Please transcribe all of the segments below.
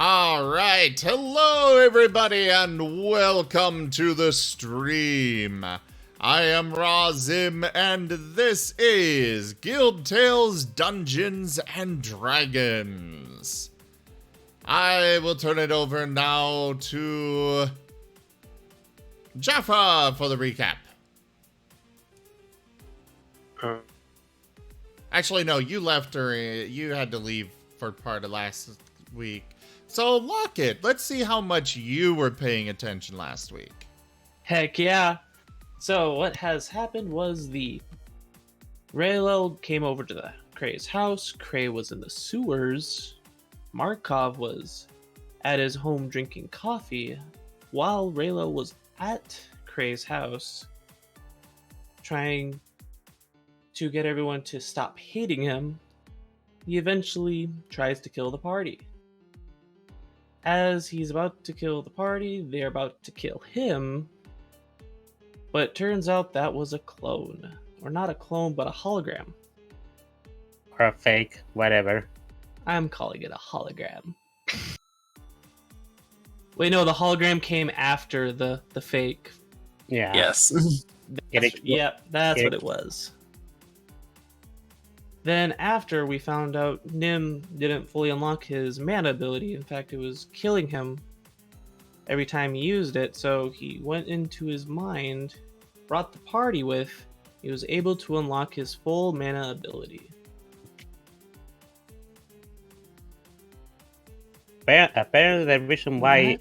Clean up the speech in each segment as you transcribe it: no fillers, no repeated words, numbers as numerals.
Alright, hello everybody and welcome to the stream. I am Razim and this is Guild Tales Dungeons and Dragons. I will turn it over now to Jaffa for the recap. Actually, no, you left or you had to leave for part of last week. So, Lockett, let's see how much you were paying attention last week. Heck yeah. So, what has happened was the Raylo came over to the Kray's house. Kray was in the sewers. Markov was at his home drinking coffee while Raylo was at Kray's house trying to get everyone to stop hating him. He eventually tries to kill the party. As he's about to kill the party, they're about to kill him. But it turns out that was a clone. Or not a clone, but a hologram. Or a fake, whatever. I'm calling it a hologram. Wait, no, the hologram came after the fake. Yeah. Yes. That's what it was. Then after we found out Nim didn't fully unlock his mana ability, in fact it was killing him every time he used it, so he went into his mind, brought the party with, he was able to unlock his full mana ability. Apparently the reason why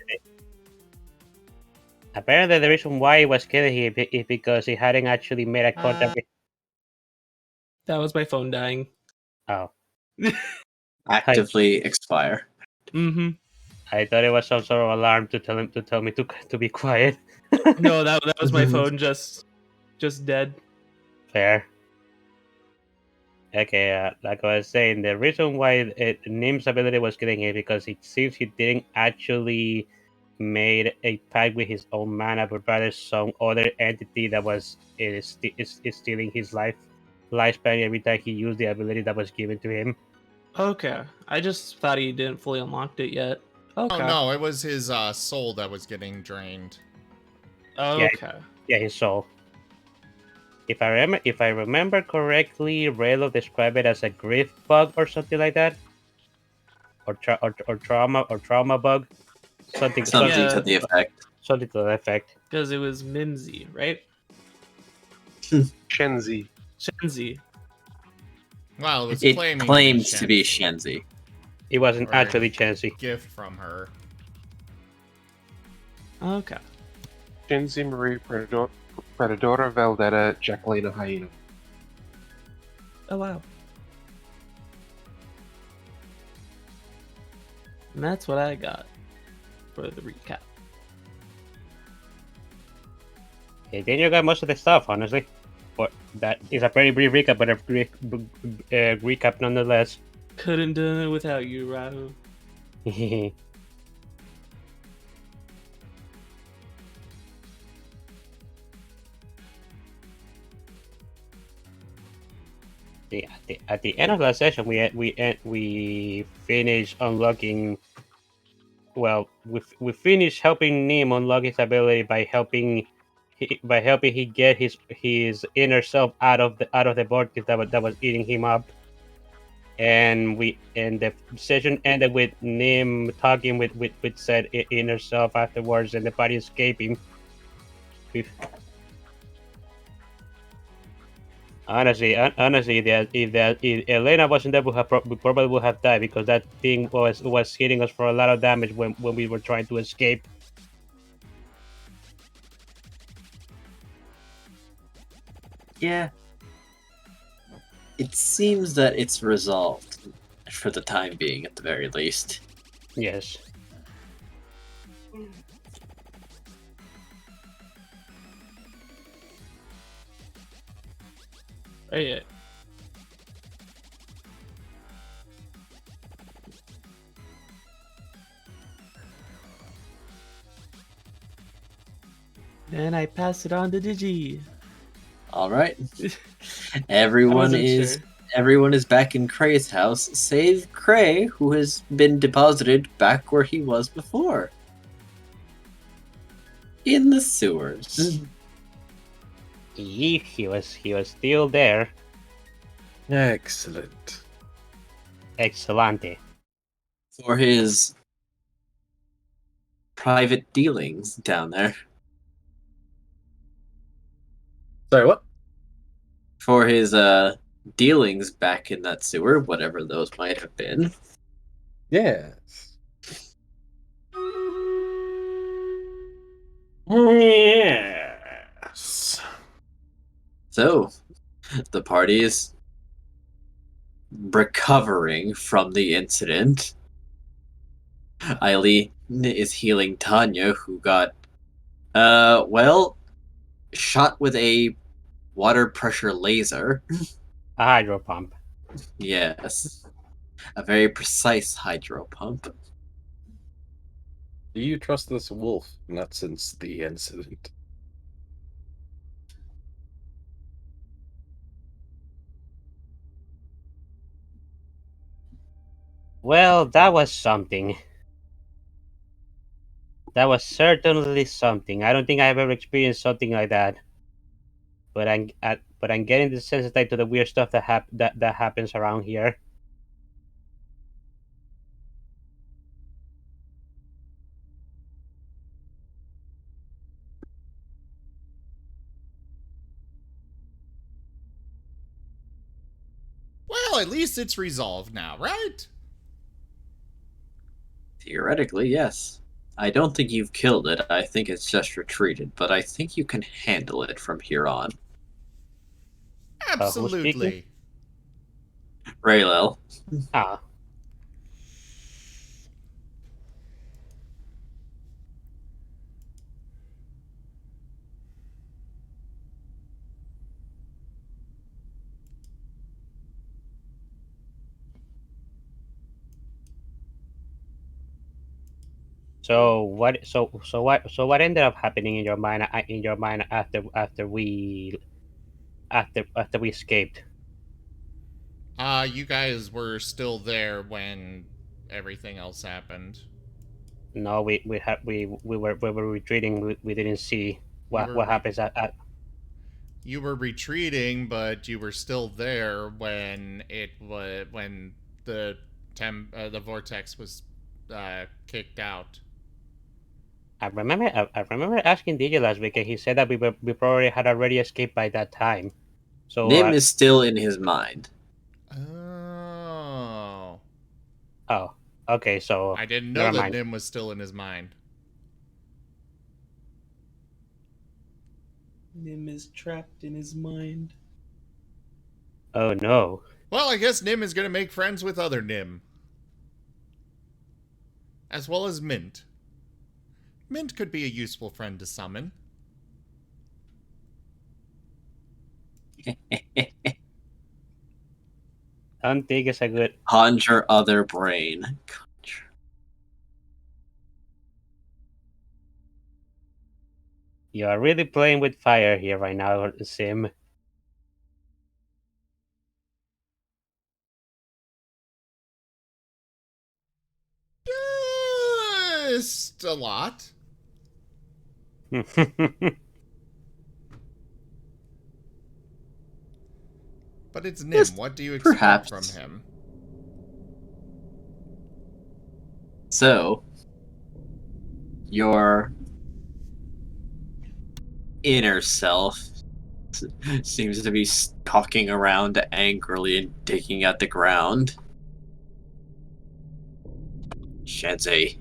he was killing him is because he hadn't actually made a contact with... That was my phone dying. Oh. Actively expire. Mm-hmm. I thought it was some sort of alarm to tell me to be quiet. No, that was my phone just dead. Fair. Okay, like I was saying, the reason why Nim's ability was killing him because it seems he didn't actually made a pact with his own mana, but rather some other entity that was is stealing his lifespan every time he used the ability that was given to him. Okay, I just thought he didn't fully unlocked it yet. Okay. Oh no, it was his soul that was getting drained. Okay. Yeah, his soul. If I remember correctly, Raylo described it as a grief bug or something like that, or trauma bug, something to the effect. Something to that effect. Because it was Mimsy, right? Shenzi. Well, It claims to be Shenzi. It wasn't Or actually Chansey. Gift from her. Okay. Shenzi Marie Predadora Valdetta Jacqueline Hyena. Oh wow. And that's what I got for the recap. Hey, then you got most of the stuff, honestly. But that is a very brief recap, but a recap nonetheless. Couldn't do it without you, Rahu. At the end of last session, we finished unlocking. Well, we finished helping Nim unlock his ability by helping he get his inner self out of the vortex that was eating him up. And the session ended with Nim talking with said inner self afterwards, and the party escaping. Honestly, if Elena wasn't there, we probably would have died because that thing was hitting us for a lot of damage when we were trying to escape. Yeah. It seems that it's resolved for the time being, at the very least. Yes. Oh yeah. Then I pass it on to Digi. All right. Everyone is sure. everyone is back in Kray's house, save Kray, who has been deposited back where he was before. In the sewers. He was still there. Excellent. Excelente. For his private dealings down there. Sorry, what? For his dealings back in that sewer, whatever those might have been. Yes. Yes. So, the party is recovering from the incident. Eileen is healing Tanya, who got, shot with a water pressure laser. A hydro pump. Yes. A very precise hydro pump. Do you trust this wolf? Not since the incident. Well, that was something. That was certainly something. I don't think I've ever experienced something like that. But I'm getting desensitized to the weird stuff that happens around here. Well, at least it's resolved now, right? Theoretically, yes. I don't think you've killed it. I think it's just retreated, but I think you can handle it from here on. Who's Absolutely. speaking? Raylel. Ah, so what? So what ended up happening in your mind? After we escaped? You guys were still there when everything else happened. No, we were retreating. We didn't see what were happens at. You were retreating, but you were still there when the the vortex was kicked out. I remember asking DJ last week, and he said that we probably had already escaped by that time. So Nim is still in his mind. Oh. oh, okay. So I didn't know never that mind. Nim was still in his mind. Nim is trapped in his mind. Oh no. Well, I guess Nim is going to make friends with other Nim. As well as Mint. Mint could be a useful friend to summon. I don't think it's a good. Conjure other brain. Conjure. You are really playing with fire here right now, Sim. Just a lot. But it's Nim. Just What do you expect perhaps. from him? So, your inner self seems to be stalking around angrily and digging at the ground. Shenzi.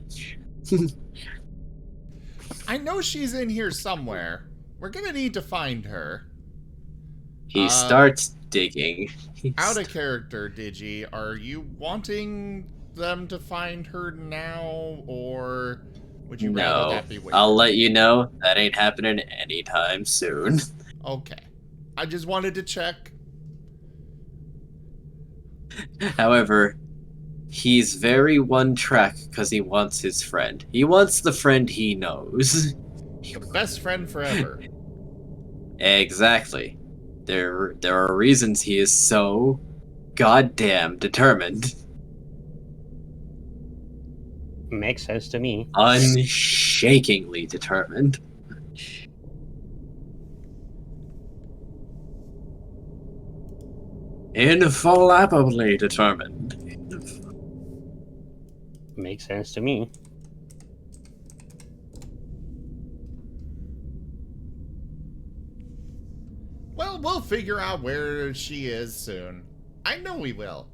I know she's in here somewhere. We're gonna need to find her. He starts digging. Out of character, Digi. Are you wanting them to find her now, or would you rather No, that be waited? I'll let you know that ain't happening anytime soon. Okay. I just wanted to check. However, he's very one track because he wants his friend. He wants the friend he knows. The best friend forever. Exactly. There are reasons he is so goddamn determined. Makes sense to me. Unshakingly determined. Infallibly determined. Makes sense to me. Well, we'll figure out where she is soon. I know we will.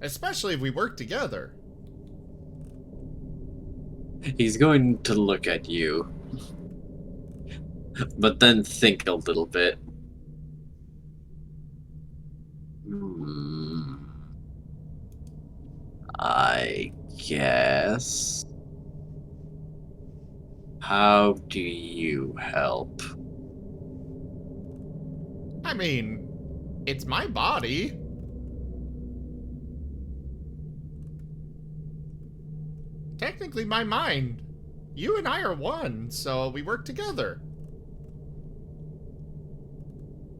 Especially if we work together. He's going to look at you, but then think a little bit. I guess. How do you help? I mean, it's my body. Technically my mind. You and I are one, so we work together.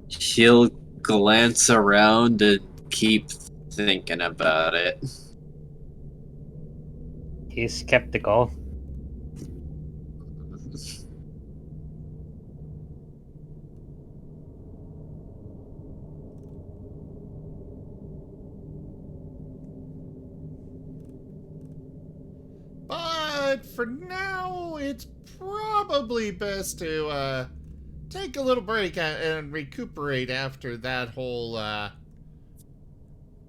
He'll glance around and keep thinking about it. He's skeptical. But for now, it's probably best to take a little break and recuperate after that whole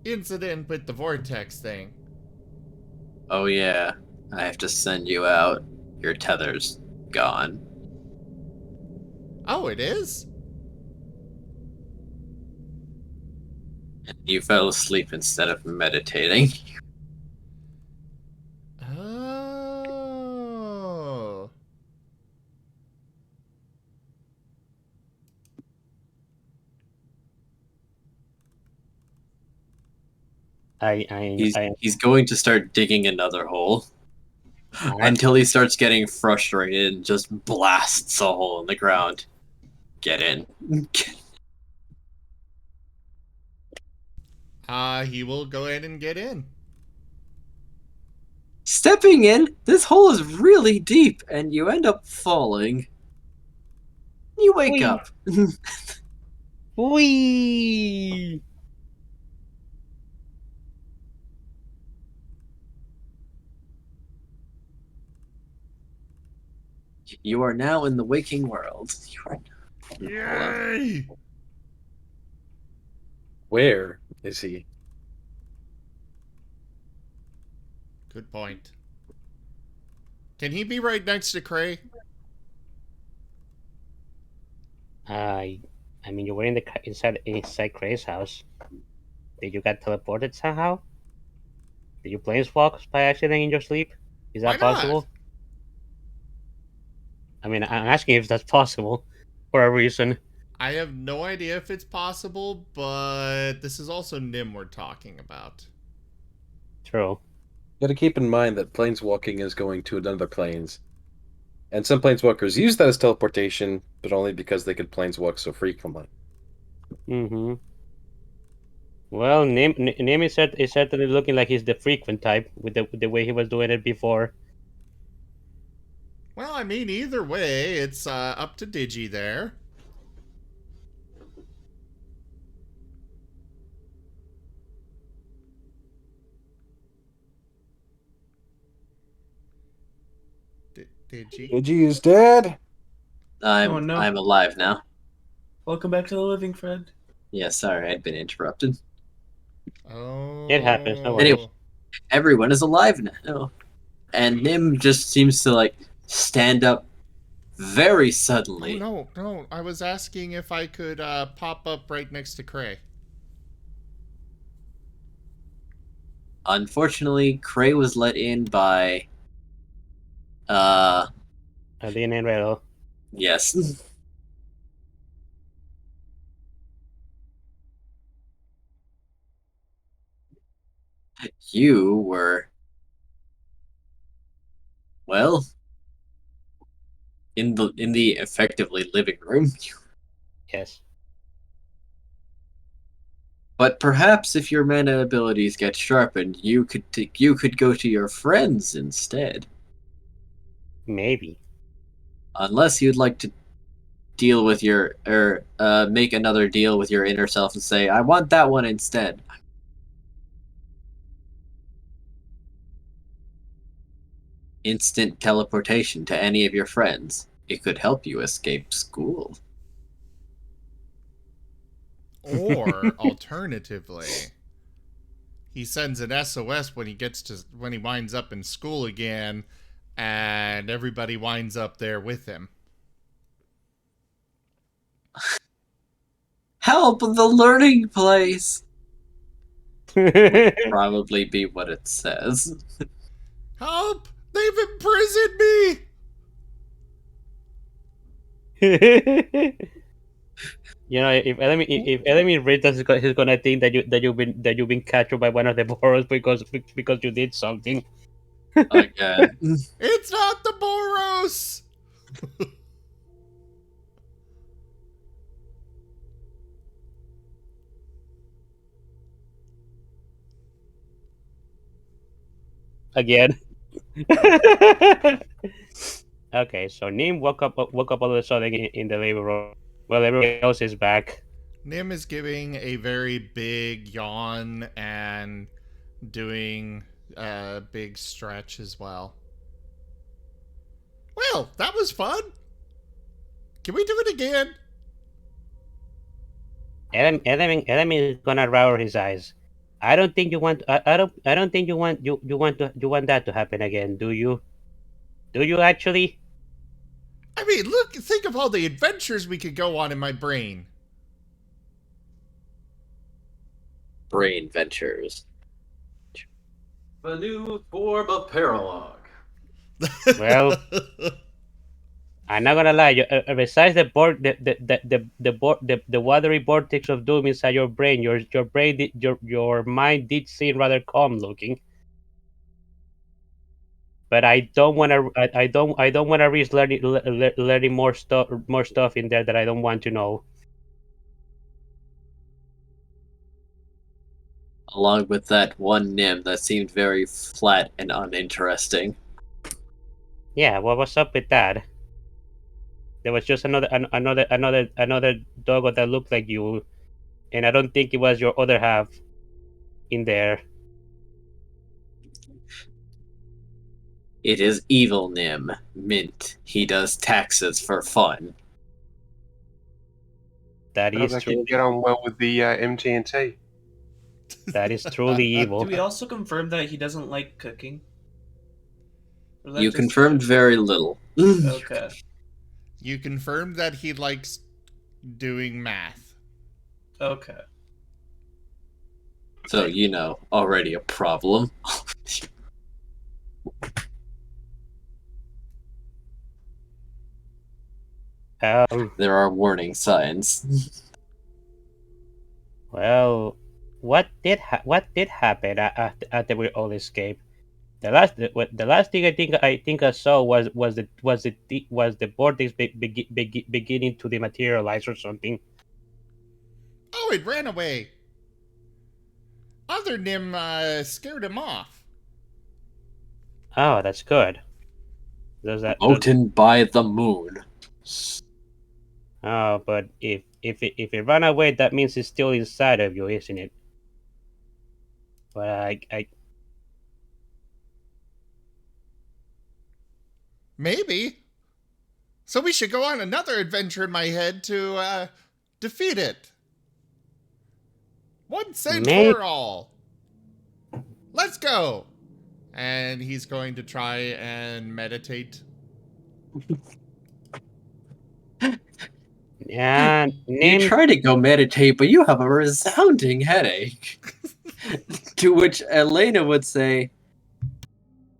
incident with the Vortex thing. Oh yeah, I have to send you out. Your tether's gone. Oh, it is? You fell asleep instead of meditating. Oh. He's going to start digging another hole until he starts getting frustrated and just blasts a hole in the ground. Get in. He will go ahead and get in. Stepping in, this hole is really deep, and you end up falling. You wake Whee! up. Whee! You are now in the waking world. You are... Yay! Where is he? Good point. Can he be right next to Cray? I mean, you were inside Cray's house. Did you get teleported somehow? Did you planeswalk by accident in your sleep? Is Why that not? possible? I mean, I'm asking if that's possible for a reason. I have no idea if it's possible, but this is also Nim we're talking about. True. Got to keep in mind that planeswalking is going to another planes, and some planeswalkers use that as teleportation, but only because they could planeswalk so frequently. Mm-hmm. Well, Nim is certainly looking like he's the frequent type with the way he was doing it before. Well, I mean, either way, it's up to Digi there. Digi? Digi is dead. I'm Oh, no. I'm alive now. Welcome back to the living, Fred. Yeah, sorry, I'd been interrupted. Oh. It happens, no worries. Anyway. Everyone is alive now. And Nim just seems to like stand up very Oh, suddenly. no. I was asking if I could pop up right next to Cray. Unfortunately, Cray was let in by Alien and Relo. yes. You were well in the effectively living room. Yes. But perhaps if your mana abilities get sharpened, you could go to your friends instead. Maybe. Unless you'd like to deal with your make another deal with your inner self and say, I want that one instead. Instant teleportation to any of your friends. It could help you escape school. Or alternatively, he sends an SOS when he winds up in school again, and everybody winds up there with him. Help, the learning place! Probably be what it says. Help! They've imprisoned me! You know, if enemy reads that, he's gonna think that you've been captured by one of the borrows because you did something. Again. It's not the Boros! Again. Okay, so Nim woke up all of a sudden in the labor room. Well, everybody else is back. Nim is giving a very big yawn and doing a big stretch as well. Well, that was fun. Can we do it again? Adam is gonna roll his eyes. I don't think you want. I don't think you want that to happen again. Do you? Do you actually? I mean, look, think of all the adventures we could go on in my brain. Brain ventures. A new form of paralogue. Well, I'm not gonna lie. Besides the watery vortex of doom inside your brain, your mind did seem rather calm looking. But I don't want to. I don't want to risk learning more stuff in there that I don't want to know. Along with that one Nim that seemed very flat and uninteresting. Yeah, what's up with that? There was just another dog that looked like you, and I don't think it was your other half in there. It is evil Nim. Mint. He does taxes for fun. That How is they true. can get on well with the MT&T. That is truly evil. Do we also confirm that he doesn't like cooking? Or that You just- confirmed very little. Okay. You confirmed that he likes doing math. Okay. So, already a problem. There are warning signs. Well, what did happen after we all escaped? The last thing I think I saw was the vortex beginning to dematerialize or something. Oh, it ran away. Other Nim scared him off. Oh, that's good. Does that? Moten by the moon. Oh, but if it ran away, that means it's still inside of you, isn't it? But I Maybe. So we should go on another adventure in my head to defeat it. Once and for all. Let's go. And he's going to try and meditate. yeah, You try to go meditate, but you have a resounding headache. To which Elena would say,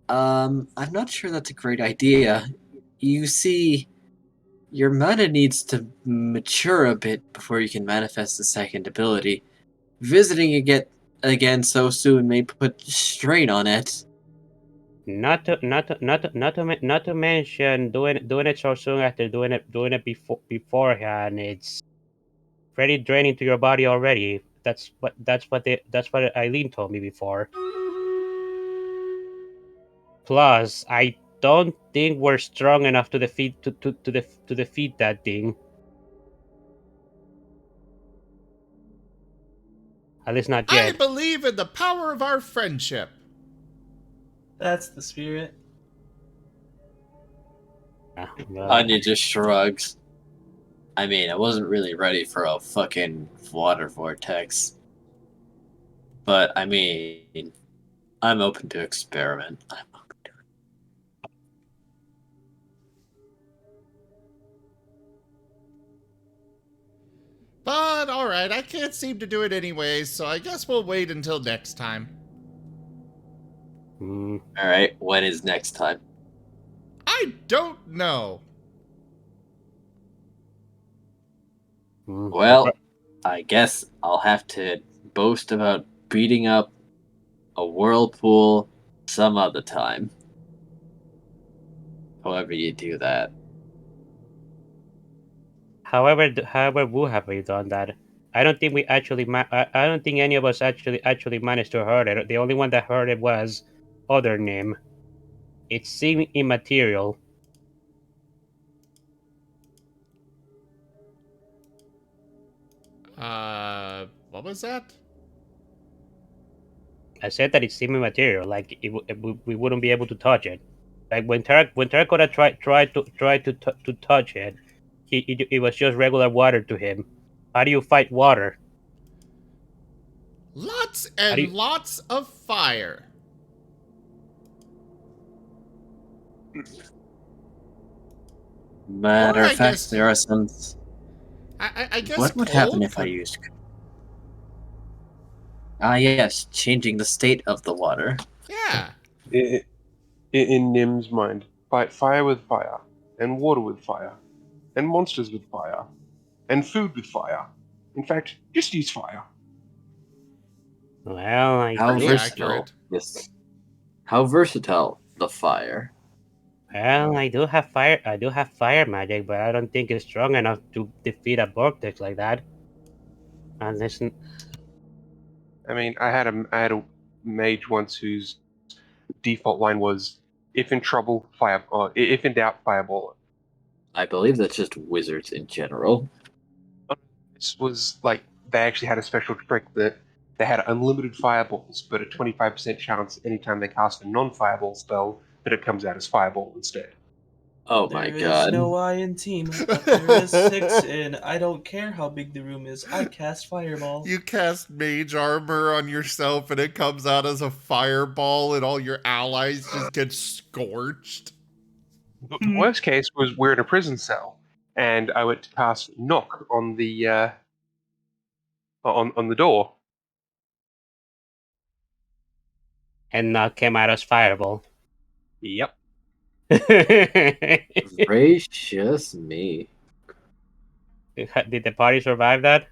I'm not sure that's a great idea. You see, your mana needs to mature a bit before you can manifest the second ability. Visiting it again so soon may put strain on it. Not to mention doing it so soon after doing it beforehand. It's pretty draining to your body already. That's what Eileen told me before. Plus, I don't think we're strong enough to defeat that thing. At least not I yet. believe in the power of our friendship. That's the spirit. Well, Anya just shrugs. I mean, I wasn't really ready for a fucking water vortex. But, I mean, I'm open to experiment. I'm open to it. But alright, I can't seem to do it anyways, so I guess we'll wait until next time. Alright, when is next time? I don't know. Well, I guess I'll have to boast about beating up a whirlpool some other time. However you do that. However, Wu have we done that? I don't think we actually. I don't think any of us actually managed to hurt it. The only one that hurt it was other Nim. It seemed immaterial. What was that? I said that it seemed immaterial, like we wouldn't be able to touch it. Like when Terracotta tried to touch it, it was just regular water to him. How do you fight water? Lots How do and you, lots of fire. Matter Or of I fact, guess- there are some. I guess What would happen cold if I could- used? Ah, yes, changing the state of the water. Yeah. In Nim's mind, fight fire with fire, and water with fire, and monsters with fire, and food with fire. In fact, just use fire. well, I How Pretty do. versatile. accurate. Yes. How versatile the fire. Well, I do have fire magic, but I don't think it's strong enough to defeat a vortex like that. And listen, I mean, I had a mage once whose default line was, "If in trouble, fire. Or if in doubt, fireball." I believe that's just wizards in general. This was like they actually had a special trick that they had unlimited fireballs, but a 25% chance anytime they cast a non-fireball spell that it comes out as fireball instead. Oh my There is god. no I in team, but there is 6 in. I don't care how big the room is. I cast fireball. You cast mage armor on yourself and it comes out as a fireball and all your allies just get scorched. The worst case was we're in a prison cell, and I went to cast knock on the on the door. and not came out as fireball. Yep. Gracious me. Did the party survive that?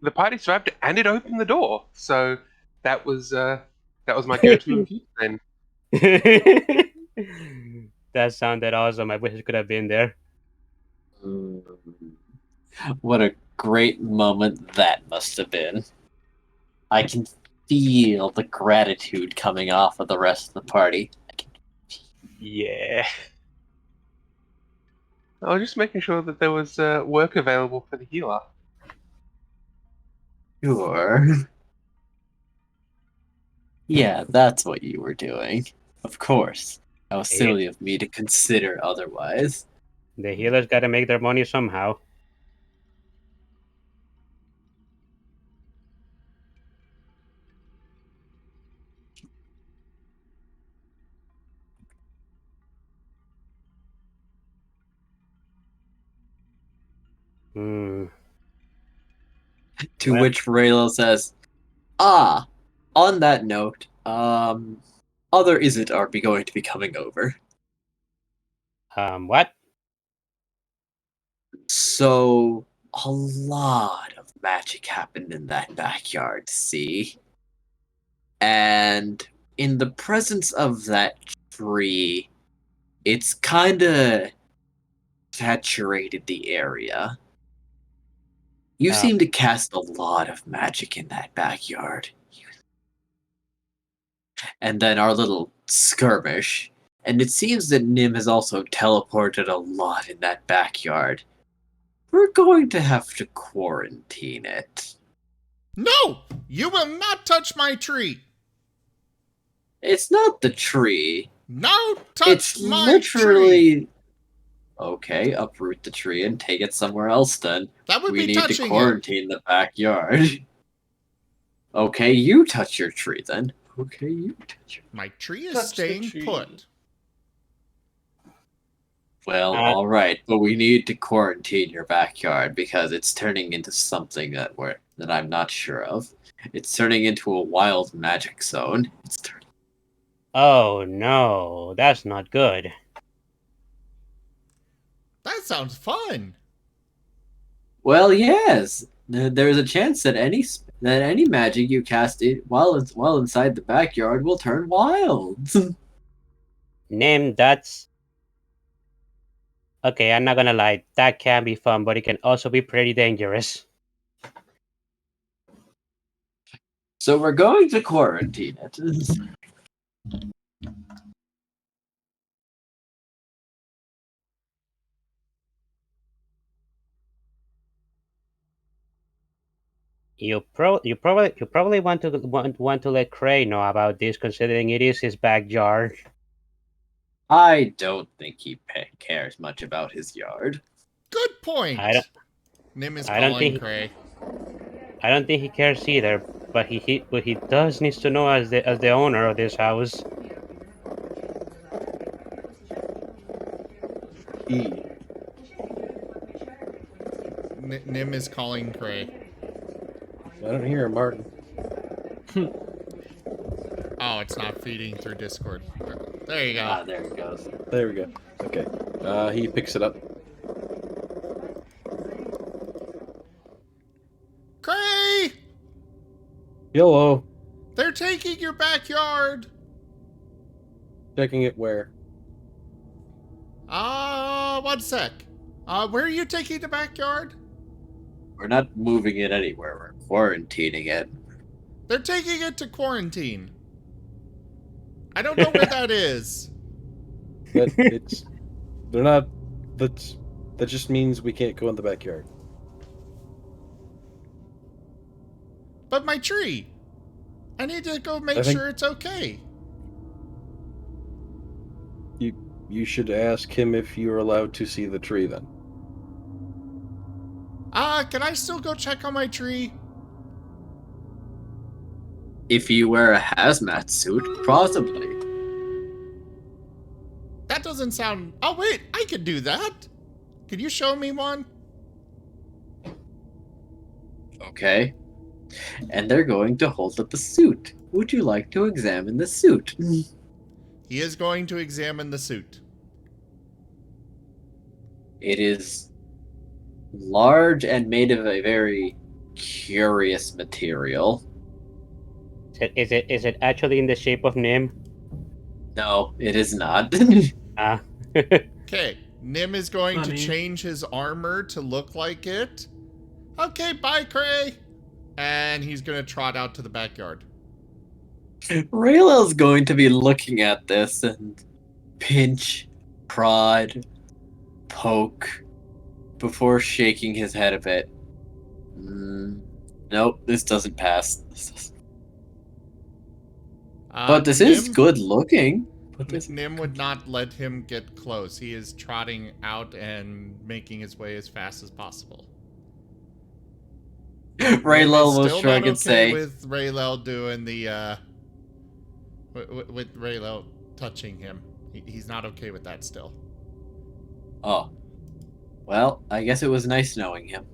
The party survived it, and it opened the door. So that was my go-to infuse then. That sounded awesome. I wish I could have been there. Mm. What a great moment that must have been. I can feel the gratitude coming off of the rest of the party. Yeah. I was just making sure that there was work available for the healer. Sure. Yeah, that's what you were doing. Of course. How Yeah. silly of me to consider otherwise. The healers gotta make their money somehow. Hmm. To Well- which Raylo says, "Ah, on that note, other isn't are be going to be coming over. What? So a lot of magic happened in that backyard, see? And in the presence of that tree, it's kinda saturated the area. You Oh. seem to cast a lot of magic in that backyard. And then our little skirmish. And it seems that Nim has also teleported a lot in that backyard. We're going to have to quarantine it. No! You will not touch my tree! It's not the tree. No, touch It's my literally... tree! Okay, uproot the tree and take it somewhere else then. That would We be need to touching it. quarantine the backyard. Okay, you touch your tree then. Okay, you touch your... My tree is Touch the staying tree. put. Well, alright, but we need to quarantine your backyard because it's turning into something that I'm not sure of. It's turning into a wild magic zone. It's turning... Oh no, that's not good. That sounds fun. Well, yes. There's a chance that any magic you cast while inside the backyard will turn wild. Nim, that's okay. I'm not gonna lie, that can be fun, but it can also be pretty dangerous. So we're going to quarantine it. You probably want to let Cray know about this, considering it is his backyard. I don't think he cares much about his yard. Good point. I don't- Nim is I don't calling think- Cray. I don't think he cares either, but he does needs to know as the owner of this house. Nim is calling Cray. I don't hear him, Martin. Oh, it's not feeding through Discord. There you go. Ah, there it goes. There we go. Okay. He picks it up. Cray! Hello. They're taking your backyard. Checking it where? 1 sec. Where are you taking the backyard? We're not moving it anywhere. We're quarantining it. They're taking it to quarantine. I don't know where that is. But it's... They're not... That just means we can't go in the backyard. But my tree. I need to go make I think- sure it's okay. You should ask him if you're allowed to see the tree then. Can I still go check on my tree? If you wear a hazmat suit, possibly. That doesn't sound... Oh, wait, I could do that. Could you show me one? Okay. And they're going to hold up a suit. Would you like to examine the suit? He is going to examine the suit. It is large and made of a very curious material. Is it actually in the shape of Nim? No, it is not. Ah. Okay, Nim is going to Funny. change his armor to look like it. Okay, bye, Cray. And he's going to trot out to the backyard. Raylel's going to be looking at this and pinch, prod, poke, before shaking his head a bit. Nope, this doesn't pass. But this is Nim- good looking. But this... Nim would not let him get close. He is trotting out and making his way as fast as possible. Raylel will Still shrug not and say, with Raylel doing the with Raylel touching him. He's not okay with that still. "Oh, well, I guess it was nice knowing him."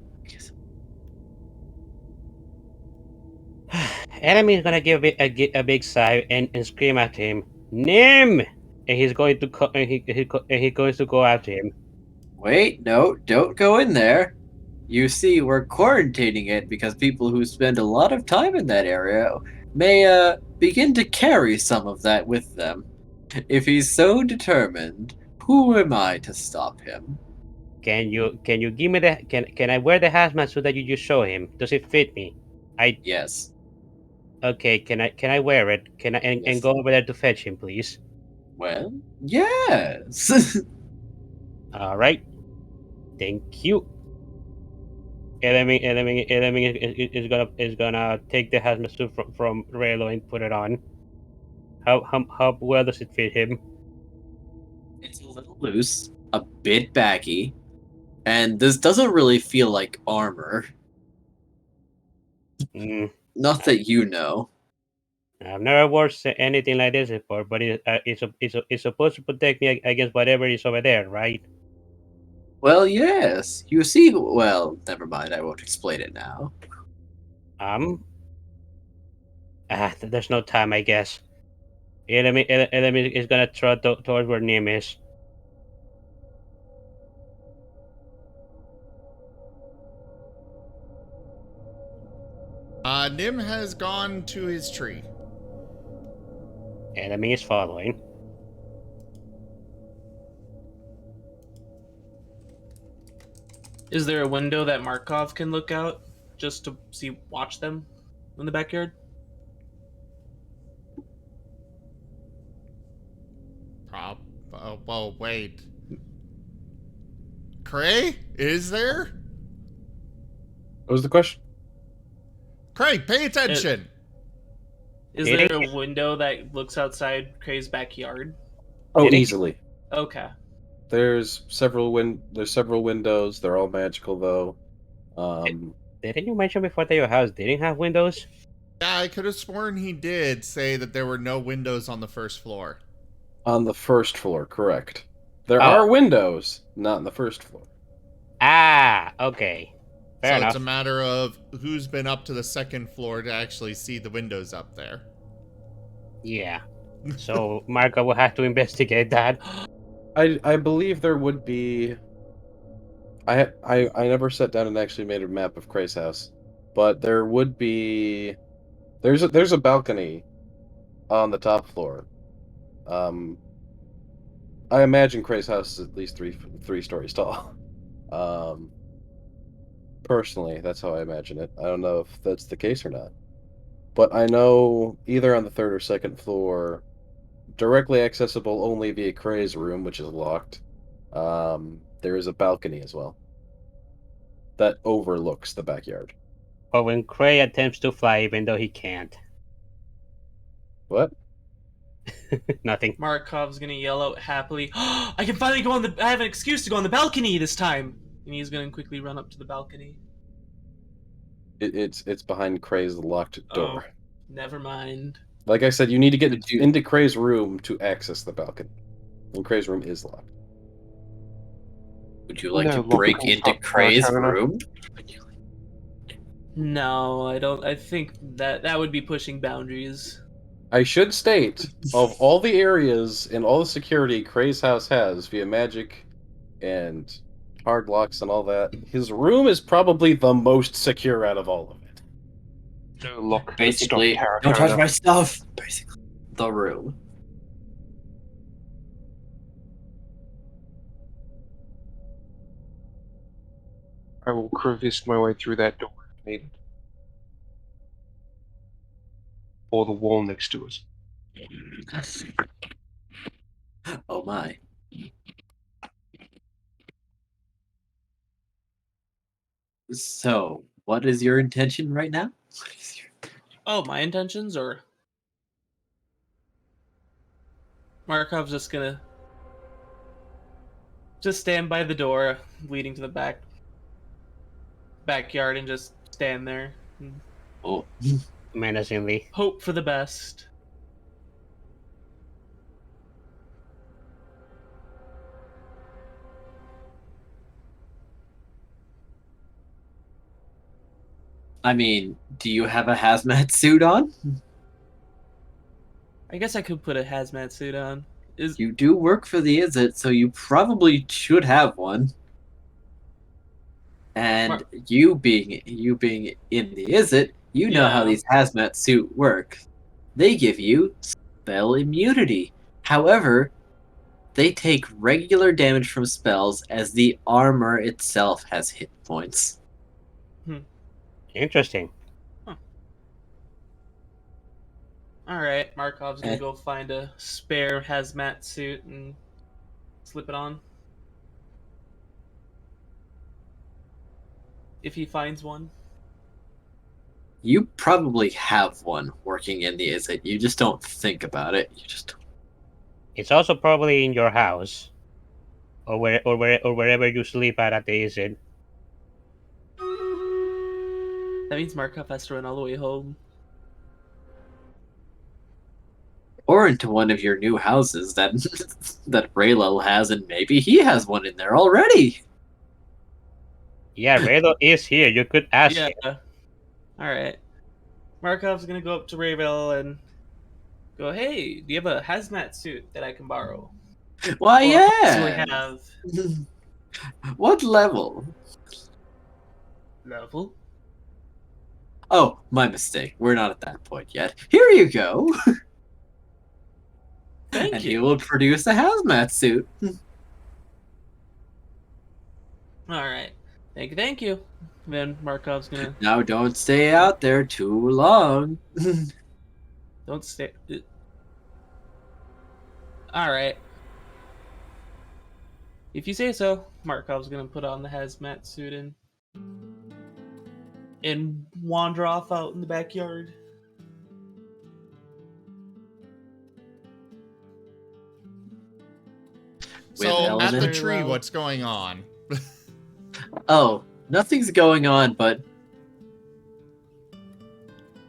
Enemy's gonna give a big sigh and scream at him, Nim! And he's going to he goes to go after him. Wait, no, don't go in there. You see, we're quarantining it because people who spend a lot of time in that area may begin to carry some of that with them. If he's so determined, who am I to stop him? Can you give me the can I wear the hazmat suit that you just showed him? Does it fit me? Yes. Okay. Can I wear it? Can I and Yes. go over there to fetch him, please? Well, yes. All right. Thank you. Elemi is gonna take the hazmat suit from Raylo and put it on. How well does it fit him? It's a little loose, a bit baggy, and this doesn't really feel like armor. Mm, Not that you know. I've never worn anything like this before, but it's supposed to protect me against whatever is over there, right? Well, yes. You see, well, never mind. I won't explain it now. Um. There's no time, I guess. Elemi is gonna trot towards where Nim is. Nim has gone to his tree. Elemi is following. Is there a window that Markov can look out just to watch them in the backyard? Well, wait. Cray? Is there? What was the question? Cray, pay attention! Is there a window that looks outside Cray's backyard? Oh, Did it- easily. Okay. There's several windows. They're all magical though. Didn't you mention before that your house didn't have windows? Yeah, I could have sworn he did say that there were no windows on the first floor. On the first floor, correct. There Oh. are windows, not on the first floor. Ah, okay. Fair So enough. it's a matter of who's been up to the second floor to actually see the windows up there. Yeah. So Marco will have to investigate that. I believe there would be. I never sat down and actually made a map of Cray's house, but there would be. There's a balcony on the top floor. I imagine Cray's house is at least three stories tall. Personally, that's how I imagine it. I don't know if that's the case or not, but I know either on the third or second floor, directly accessible only via Cray's room, which is locked. There is a balcony as well that overlooks the backyard. But when Cray attempts to fly, even though he can't. What? Nothing. Markov's gonna yell out happily, I can finally go on the. I have an excuse to go on the balcony this time! And he's gonna quickly run up to the balcony. It's behind Cray's locked door. Oh, never mind. Like I said, you need to get Would you- into Cray's room to access the balcony. And Cray's room is locked. Would you like No, to break look, into I'm Cray's trying to- room? No, I don't. I think that would be pushing boundaries. I should state, of all the areas and all the security Cray's house has via magic and hard locks and all that, his room is probably the most secure out of all of it. No lock. that Basically, stopped Tara don't touch Turner. my stuff. Basically, the room. I will crevice my way through that door if needed. Or the wall next to us. Oh my. So, what is your intention right now? Oh, my intentions, or Markov's just gonna stand by the door leading to the backyard and just stand there and Oh, Menacingly. hope for the best. I mean, do you have a hazmat suit on? I guess I could put a hazmat suit on. Is You do work for the Izzet, so you probably should have one. And Mar- you being in the Izzet, you know how Yeah. these hazmat suit work. They give you spell immunity. However, they take regular damage from spells as the armor itself has hit points. Interesting. All right, Markov's gonna Eh. go find a spare hazmat suit and slip it on. If he finds one. You probably have one working in the Izzet. You just don't think about it. You just It's also probably in your house, or wherever you sleep at the Izzet. That means Markov has to run all the way home. or into one of your new houses that that Raylel has, and maybe he has one in there already. Yeah, Rado is here. You could ask Yeah. him. All right. Markov's gonna go up to Ravel and go, "Hey, do you have a hazmat suit that I can borrow? Why, Or possibly yeah. have What level? level?" Oh, my mistake. We're not at that point yet. Here you go. Thank And you. he will produce a hazmat suit. All right. Thank you. Then Markov's gonna Now don't stay out there too long. don't stay. All right. If you say so, Markov's gonna put on the hazmat suit and wander off out in the backyard. So at the element. tree, Well. what's going on? Oh, nothing's going on, but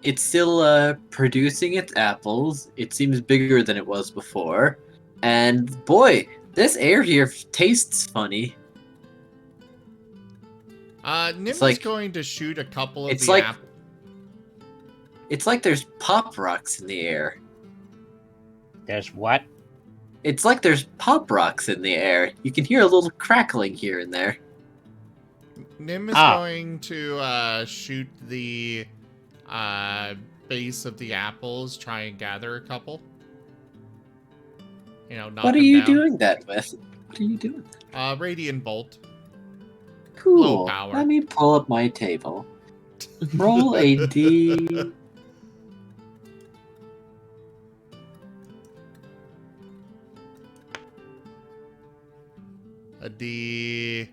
it's still producing its apples. It seems bigger than it was before. And boy, this air here tastes funny. Nim is like- going to shoot a couple of it's the like- apples. It's like there's pop rocks in the air. There's what? It's like there's pop rocks in the air. You can hear a little crackling here and there. Nim is Ah. going to shoot the base of the apples, try and gather a couple. You know, knock What are them you down. doing that with? What are you doing? Radiant bolt. Cool. Low power. Let me pull up my table. Roll a D. A D.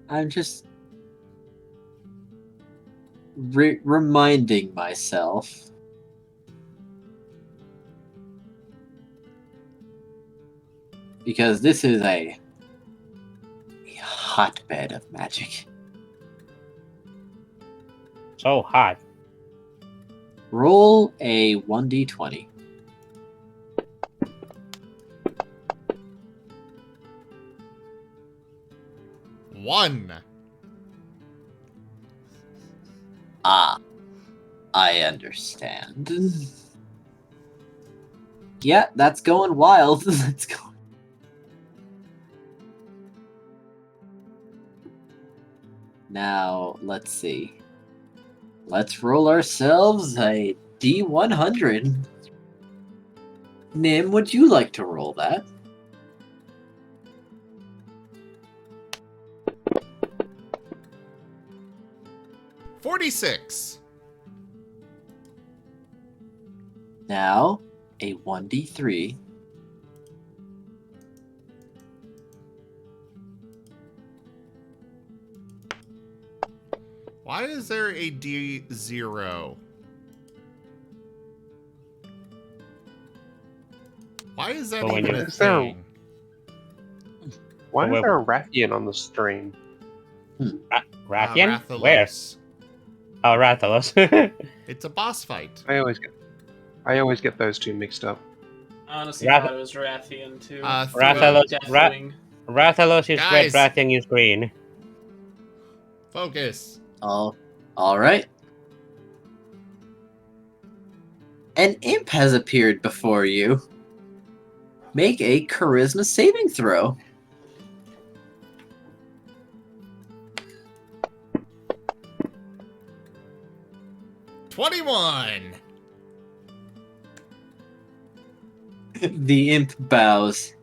I'm just reminding myself. Because this is a hotbed of magic. So hot. Roll a 1d20. One. Ah, I understand. Yeah, that's going wild. That's going. Now, let's see. Let's roll ourselves a D100. Nim, would you like to roll that? $46. Now, a 1d3. Why is there a D0? Why is that Well, when even you- a Is there- thing? Why Well, is there a Rathian on the stream? Rathian? Rathalos. Where? Oh, Rathalos. It's a boss fight. I always get those two mixed up. I honestly Rath- thought it was Rathian too. Rathalos- Deathwing. Rathalos is red, Guys. Rathian is green. Focus. Oh, all right. An imp has appeared before you. Make a charisma saving throw. $21. The imp bows.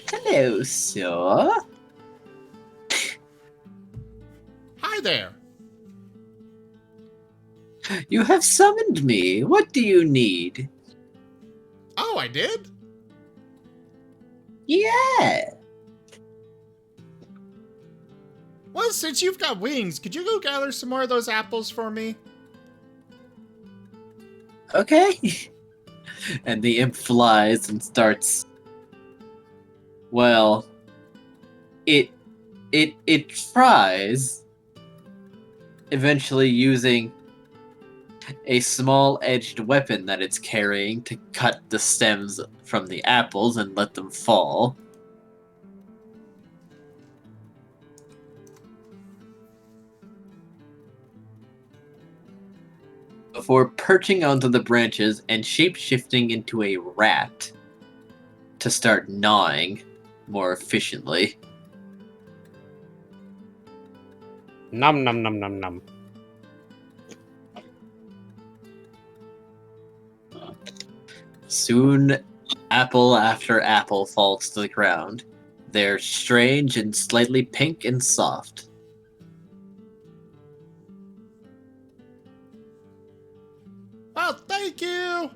Hello, sir. Hi there. You have summoned me. What do you need? Oh, I did? Yeah. Well, since you've got wings, could you go gather some more of those apples for me? Okay. And the imp flies and starts. Well, it tries, eventually using a small edged weapon that it's carrying to cut the stems from the apples and let them fall. Before perching onto the branches and shape-shifting into a rat to start gnawing more efficiently. Nom nom nom nom nom. Soon, apple after apple falls to the ground. They're strange and slightly pink and soft. Well, thank you.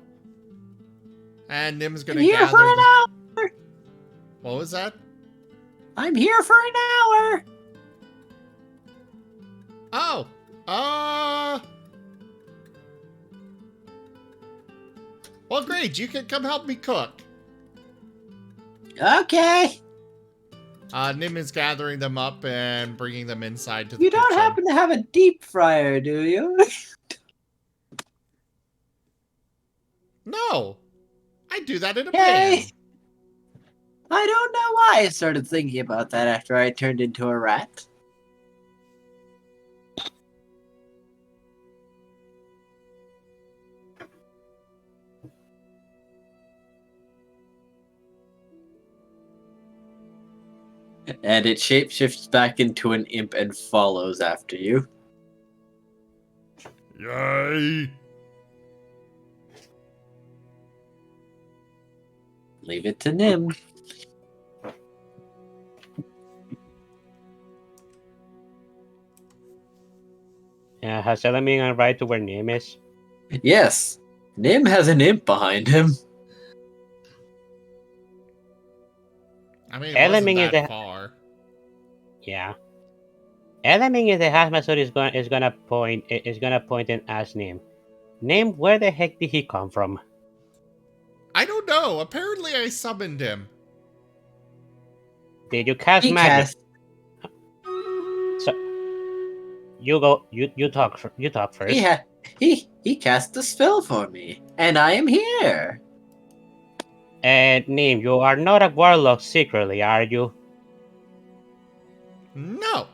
And Nim's gonna I'm here gather for an the... hour! What was that? I'm here for an hour! Oh, well, great. You can come help me cook. Okay. Nim is gathering them up and bringing them inside to the You don't kitchen. happen to have a deep fryer, do you? No, I do that in a Okay. pan. I don't know why I started thinking about that after I turned into a rat. And it shapeshifts back into an imp and follows after you. Yay! Leave it to Nim. Has Elamine a right to where Nim is? Yes, Nim has an imp behind him. I mean, it wasn't Element is that a- far. Yeah. Elamine is the hazmat is gonna point and ask Nim. Nim, where the heck did he come from? I don't know. Apparently, I summoned him. Did you cast He magic? cast. So you go. You talk. You talk first. He cast the spell for me, and I am here. And Nim, you are not a warlock secretly, are you? No,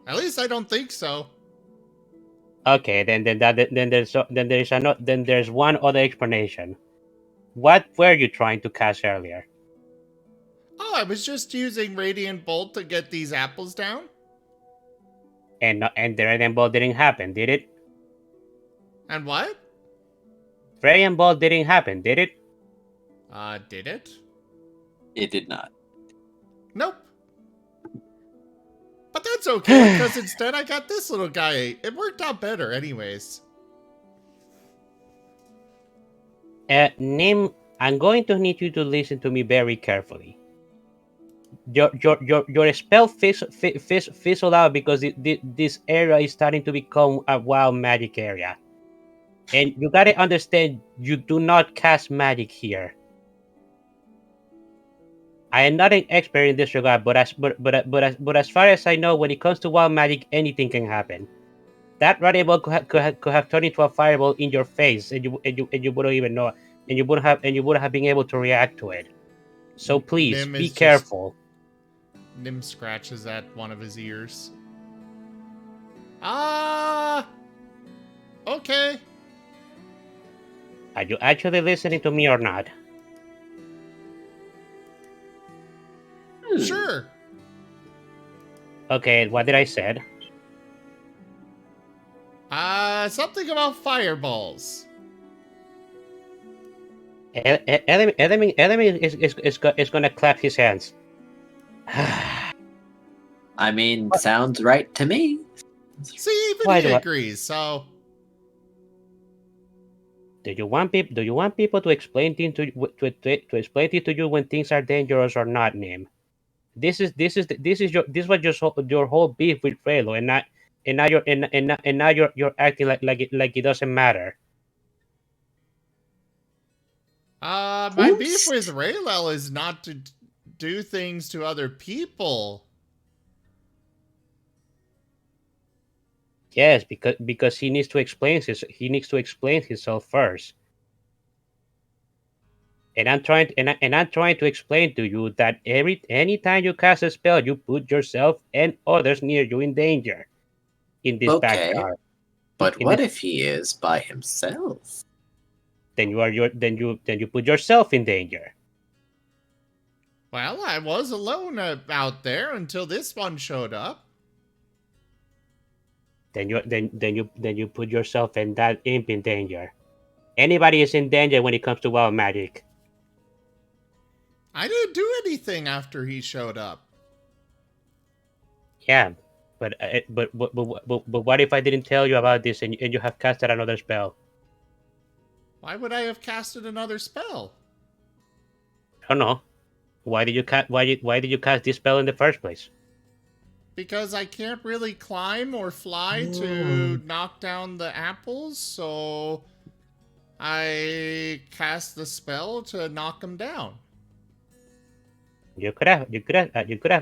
at least I don't think so. Okay, then there's one other explanation. What were you trying to cast earlier? Oh, I was just using Radiant Bolt to get these apples down. And the Radiant Ball didn't happen, did it? And what? Radiant Ball didn't happen, did it? Did it? It did not. Nope. But that's okay, because instead I got this little guy. It worked out better anyways. Nim, I'm going to need you to listen to me very carefully. Your spell fizzled out because this area is starting to become a wild magic area. And you gotta understand, you do not cast magic here. I am not an expert in this regard, but as far as I know, when it comes to wild magic, anything can happen. That radiable could have turned into a fireball in your face, and you wouldn't even know, and you wouldn't have been able to react to it. So please Nim be is just- careful. Nim scratches at one of his ears. Okay. Are you actually listening to me or not? Sure. Okay, what did I said? Something about fireballs. Enemy is gonna clap his hands. I mean, sounds right to me. See, even Why he do I- agrees. So Do you want people to explain things to explain it to you when things are dangerous or not, Nim? This was just your whole beef with Frelo, and now you're acting like it doesn't matter. my beef Oops. with Raylel is not to do things to other people. Yes, because he needs to explain himself first. And I'm trying to explain to you that anytime you cast a spell, you put yourself and others near you in danger. In this Okay, backyard, but in what this, if he is by himself? then you put yourself in danger. Well, I was alone out there until this one showed up. Then you put yourself and that imp in danger. Anybody is in danger when it comes to wild magic. I didn't do anything after he showed up. Yeah, but what if I didn't tell you about this and you have casted another spell? Why would I have casted another spell? I don't know. Why did you cast this spell in the first place? Because I can't really climb or fly to knock down the apples, so I cast the spell to knock them down. You could have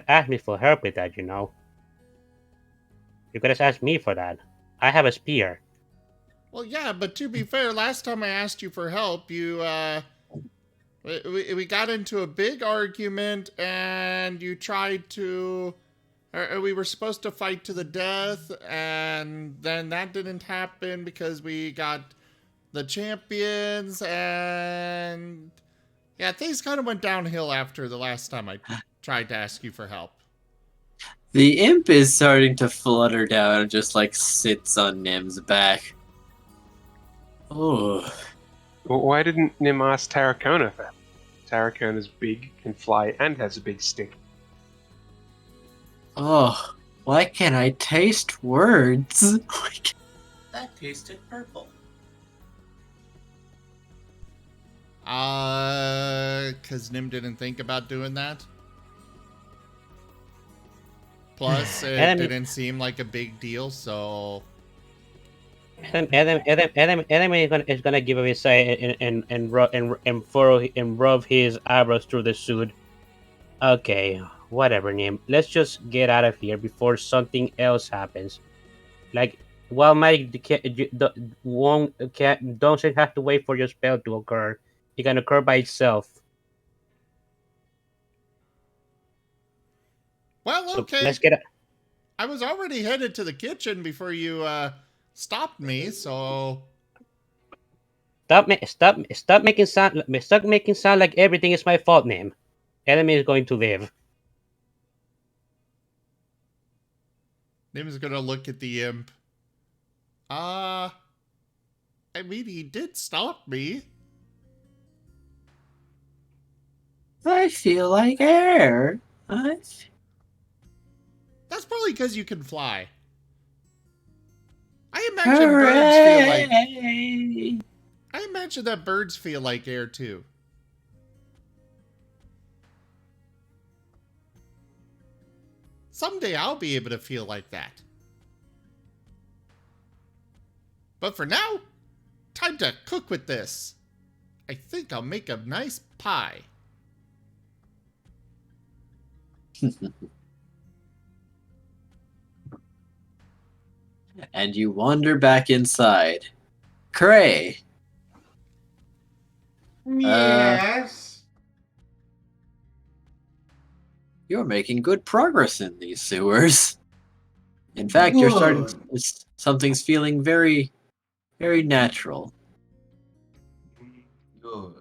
asked me for help with that. You could have asked me for that. I have a spear. Well, yeah, but to be fair, last time I asked you for help, we got into a big argument, and you tried to. We were supposed to fight to the death, and then that didn't happen because we got the champions, and yeah, things kind of went downhill after the last time I tried to ask you for help. The imp is starting to flutter down and just like sits on Nim's back. Oh, Well, why didn't Nim ask Tarracona for help? Tarracona's big, can fly, and has a big stick. oh, why can't I taste words? That tasted purple. Because Nim didn't think about doing that. Plus, it didn't seem like a big deal, so. Adam is gonna give him a say and rub his eyebrows through the suit. Okay, whatever, Nim. Let's just get out of here before something else happens. Like, while magic don't have to wait for your spell to occur. It can occur by itself. Well, okay. So let's get. I was already headed to the kitchen before you stopped me, so. Stop making sound like everything is my fault, Nim. Enemy is going to live. Nim's gonna look at the imp. I mean, he did stop me. I feel like air. That's probably because you can fly. I imagine birds feel like. I imagine that birds feel like air too. Someday I'll be able to feel like that. But for now, time to cook with this. I think I'll make a nice pie. And you wander back inside. Cray. Yes. You're making good progress in these sewers. In fact, you're starting. Something's feeling very, very natural. Good.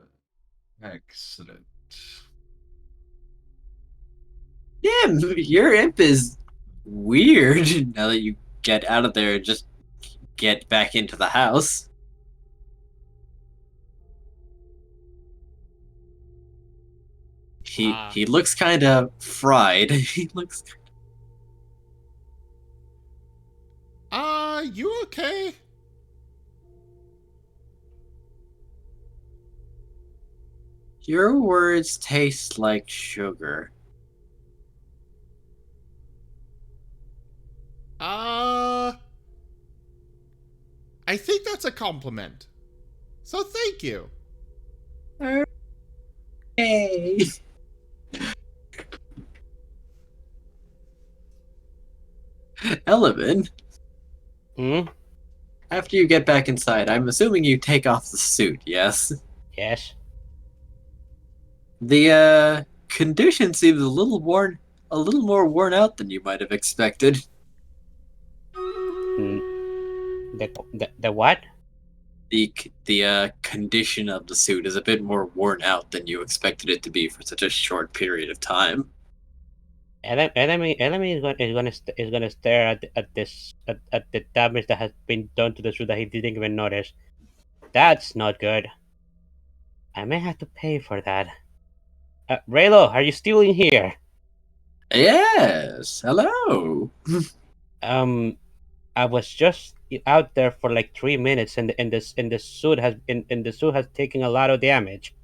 Excellent. Damn, your imp is weird. Now that you get out of there, and just get back into the house. He looks kind of fried. He looks. You okay? Your words taste like sugar. I think that's a compliment. So thank you. Hey. Element, Hmm? after you get back inside, I'm assuming you take off the suit, yes? Yes. The condition seems a little more worn out than you might have expected. Mm, the what? The condition of the suit is a bit more worn out than you expected it to be for such a short period of time. Enemy is gonna stare at the damage that has been done to the suit that he didn't even notice. That's not good. I may have to pay for that. Raylo, are you still in here? Yes, hello. I was just out there for like 3 minutes, and the suit has taken a lot of damage.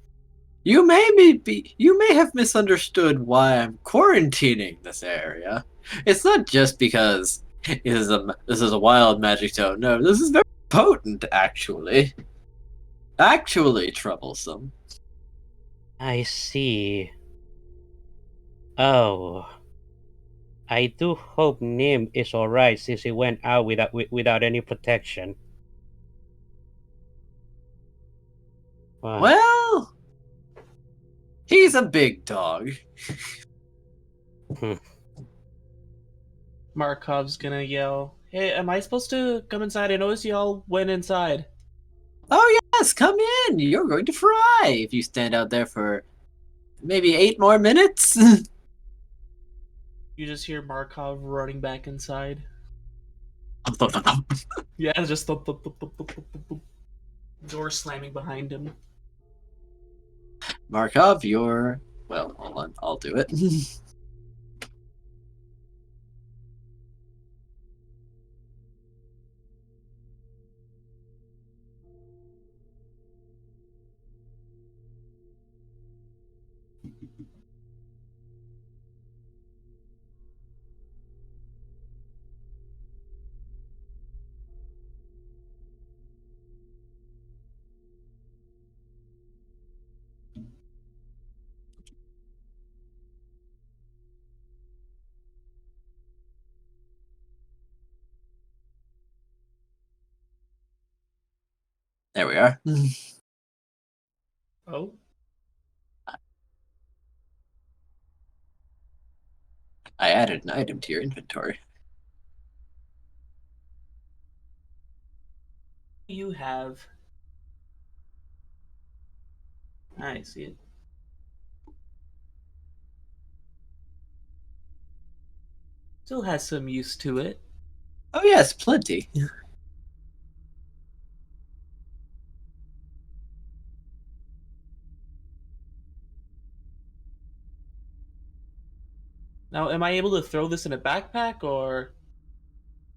You may have misunderstood why I'm quarantining this area. It's not just because this is a wild magic zone. No, this is very potent, actually. Actually troublesome. I see. Oh, I do hope Nim is alright since he went out without any protection. Well, he's a big dog. Markov's gonna yell, "Hey, am I supposed to come inside? I noticed y'all went inside." Oh yes, come in. You're going to fry if you stand out there for maybe 8 more minutes. You just hear Markov running back inside. Yeah, it's just thump, thump, thump, thump, thump, thump, thump. Door slamming behind him. Markov, you're well. Hold on, I'll do it. There we are. Oh, I added an item to your inventory. you have. I see it. Still has some use to it. Oh yes, plenty. Now, am I able to throw this in a backpack or?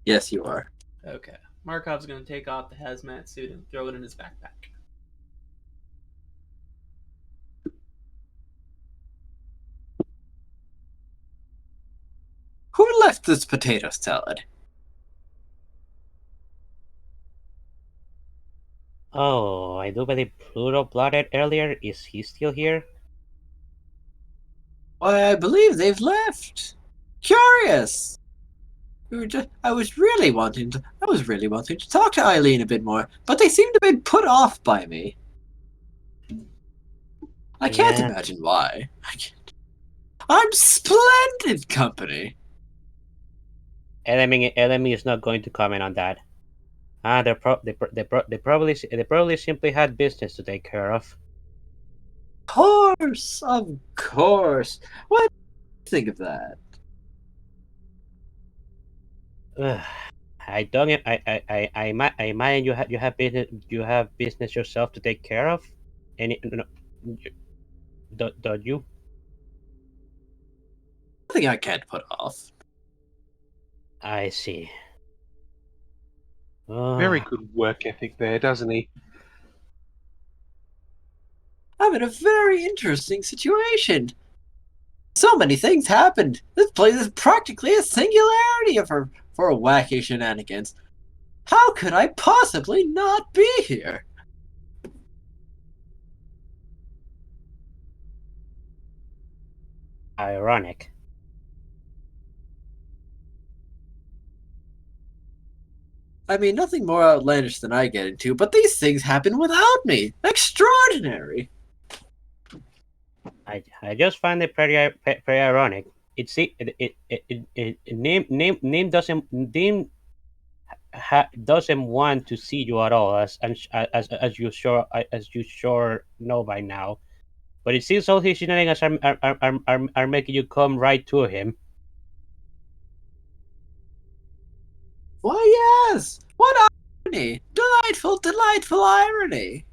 Yes, you are. Okay. Markov's gonna take off the hazmat suit and throw it in his backpack. Who left this potato salad? Oh, I do believe Pluto blotted earlier. Is he still here? Why, I believe they've left. Curious. I was really wanting to talk to Eileen a bit more, but they seem to be put off by me. I can't Yeah. imagine why. I'm splendid company. Enemy is not going to comment on that. They probably simply had business to take care of. Of course. What do you think of that? Ugh. I don't. I imagine you have business yourself to take care of. Any no, don't you? nothing I can't put off. I see. Very good work ethic there, doesn't he? I'm in a very interesting situation. So many things happened. This place is practically a singularity for wacky shenanigans. How could I possibly not be here? Ironic. I mean, nothing more outlandish than I get into, but these things happen without me. Extraordinary. I just find it pretty ironic. Name doesn't want to see you at all, as you sure know by now. But it seems all his shenanigans are making you come right to him. Why, yes. What irony. Delightful, delightful irony.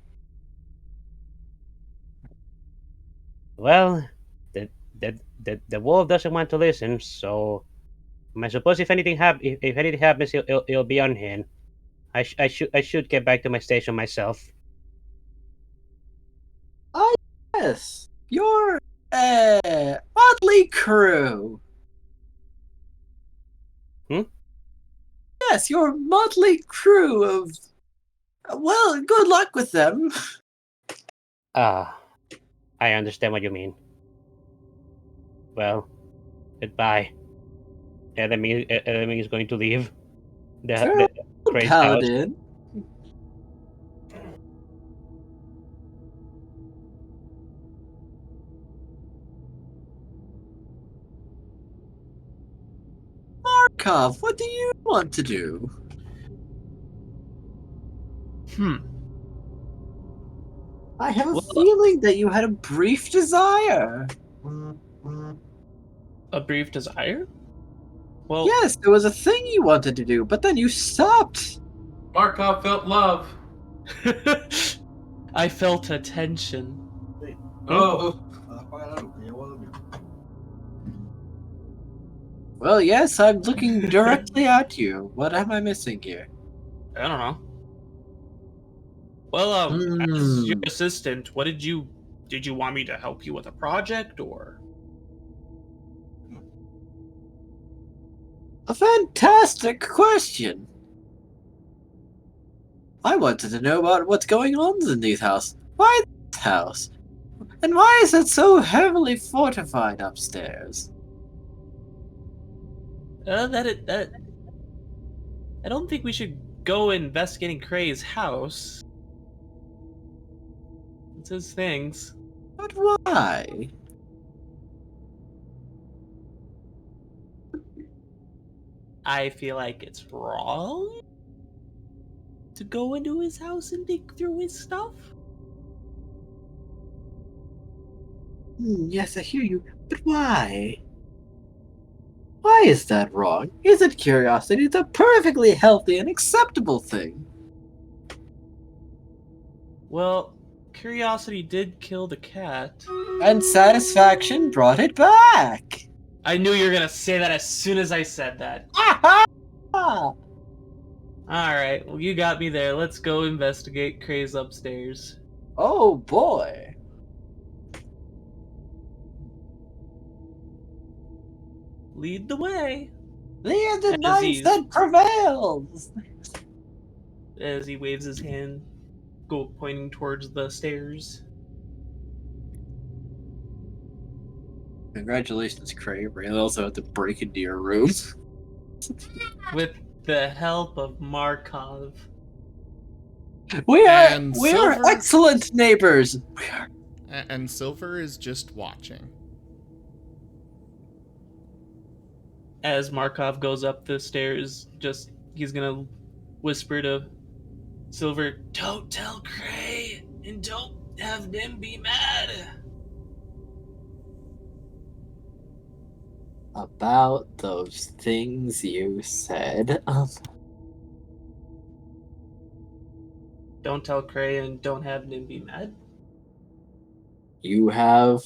Well, the wolf doesn't want to listen, so I suppose if anything happens, it'll be on him. I should get back to my station myself. Ah, yes. Your, motley crew. Hmm? Yes, your motley crew of... Well, good luck with them. Ah, I understand what you mean. Well, goodbye. Enemy is going to leave the Crane's house. Paladin. Markov, what do you want to do? I have a feeling that you had a brief desire. A brief desire? Well, Yes, there was a thing you wanted to do, but then you stopped. Markov felt love. I felt a tension. Oh. Well, yes, I'm looking directly at you. What am I missing here? I don't know. Well, as your assistant, what did you want me to help you with a project or? A fantastic question. I wanted to know about what's going on in these houses. Why this house? And why is it so heavily fortified upstairs? That I don't think we should go investigating Cray's house. It's his things. But why? I feel like it's wrong to go into his house and dig through his stuff. Yes, I hear you, but why? Why is that wrong? Isn't curiosity the perfectly healthy and acceptable thing? Well, curiosity did kill the cat. And satisfaction brought it back! I knew you were gonna say that as soon as I said that. Alright, well you got me there. Let's go investigate Cray's upstairs. Oh boy. Lead the way. The mindset prevails! As he waves his hand, pointing towards the stairs. Congratulations, Cray. We're also have to break into your room. With the help of Markov. We are Silver- excellent neighbors. We are. And Silver is just watching. As Markov goes up the stairs, he's gonna whisper to Silver, "Don't tell Cray, and don't have them be mad." About those things you said. Don't tell Cray and don't have Nim be mad. You have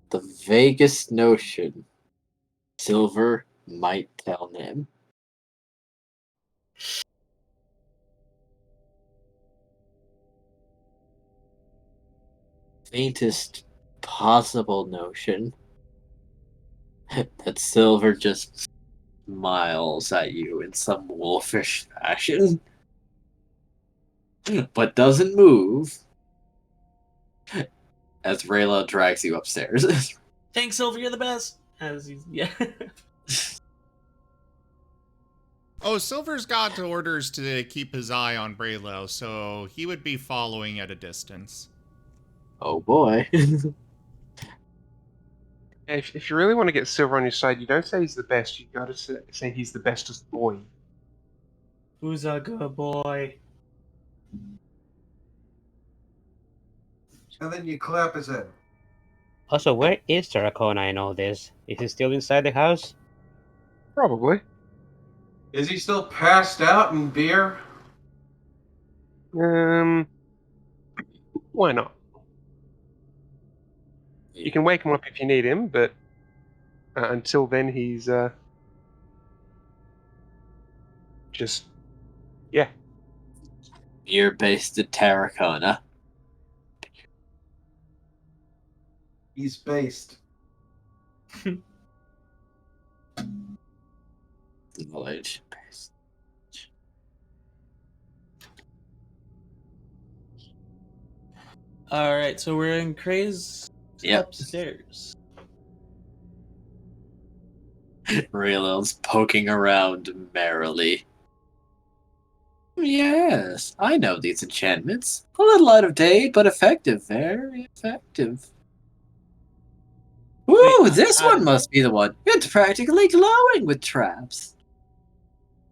the vaguest notion Silver might tell him. Faintest possible notion that Silver just smiles at you in some wolfish fashion, but doesn't move as Rayla drags you upstairs. Thanks, Silver, you're the best. Yeah. Oh, Silver's got orders to keep his eye on Braylo, so he would be following at a distance. Oh boy. If you really want to get Silver on your side, you don't say he's the best. You got to say he's the bestest boy. Who's a good boy? And then you clap his head. Also, where is Terracona in all this? Is he still inside the house? Probably. Is he still passed out in beer? Why not? You can wake him up if you need him, but until then, he's just yeah. Beer-based Terracona. He's based. Knowledge based. All right, so we're in Craze Yep. upstairs. Raylil's poking around merrily. Yes, I know these enchantments. A little out of date, but effective. Very effective. Woo, Wait, this one must be the one. It's practically glowing with traps.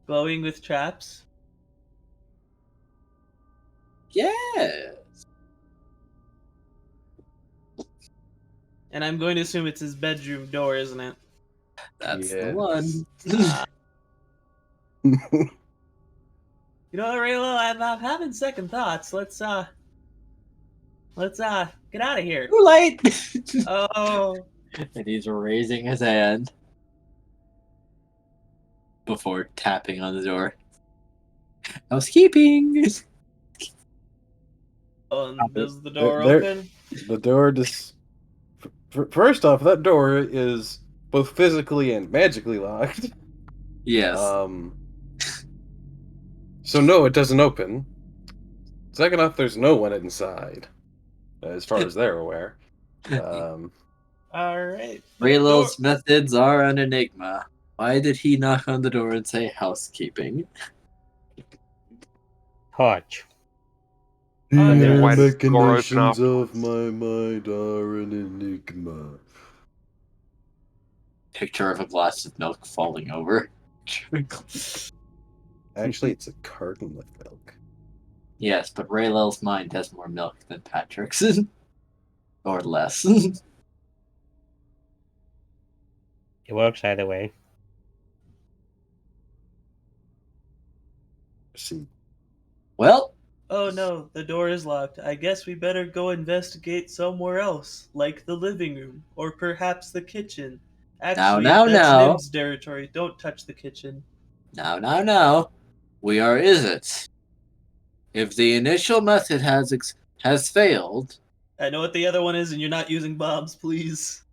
Glowing with traps. Yeah. And I'm going to assume it's his bedroom door, isn't it? That's the Yes. one. You know what, Raylo? I'm having second thoughts. Let's get out of here. Too late. Oh, And he's raising his hand before tapping on the door. Housekeeping. does the door There- open? The door just. First off, that door is both physically and magically locked. Yes. So no, it doesn't open. Second off, there's no one inside, as far as they're aware. All right. Raylil's methods are an enigma. Why did he knock on the door and say housekeeping? Hodge. then why does the door open machinations of afterwards? my mind are an enigma. Picture of a glass of milk falling over. Actually, it's a carton of milk. Yes, but Raylil's mind has more milk than Patrick's. Or less. It works either way. See, Well, Oh no, the door is locked. I guess we better go investigate somewhere else, like the living room, or perhaps the kitchen. Actually, now, that's now. Nim's territory. Don't touch the kitchen. now. We are is it? If the initial method has failed, I know what the other one is, and you're not using bombs, please.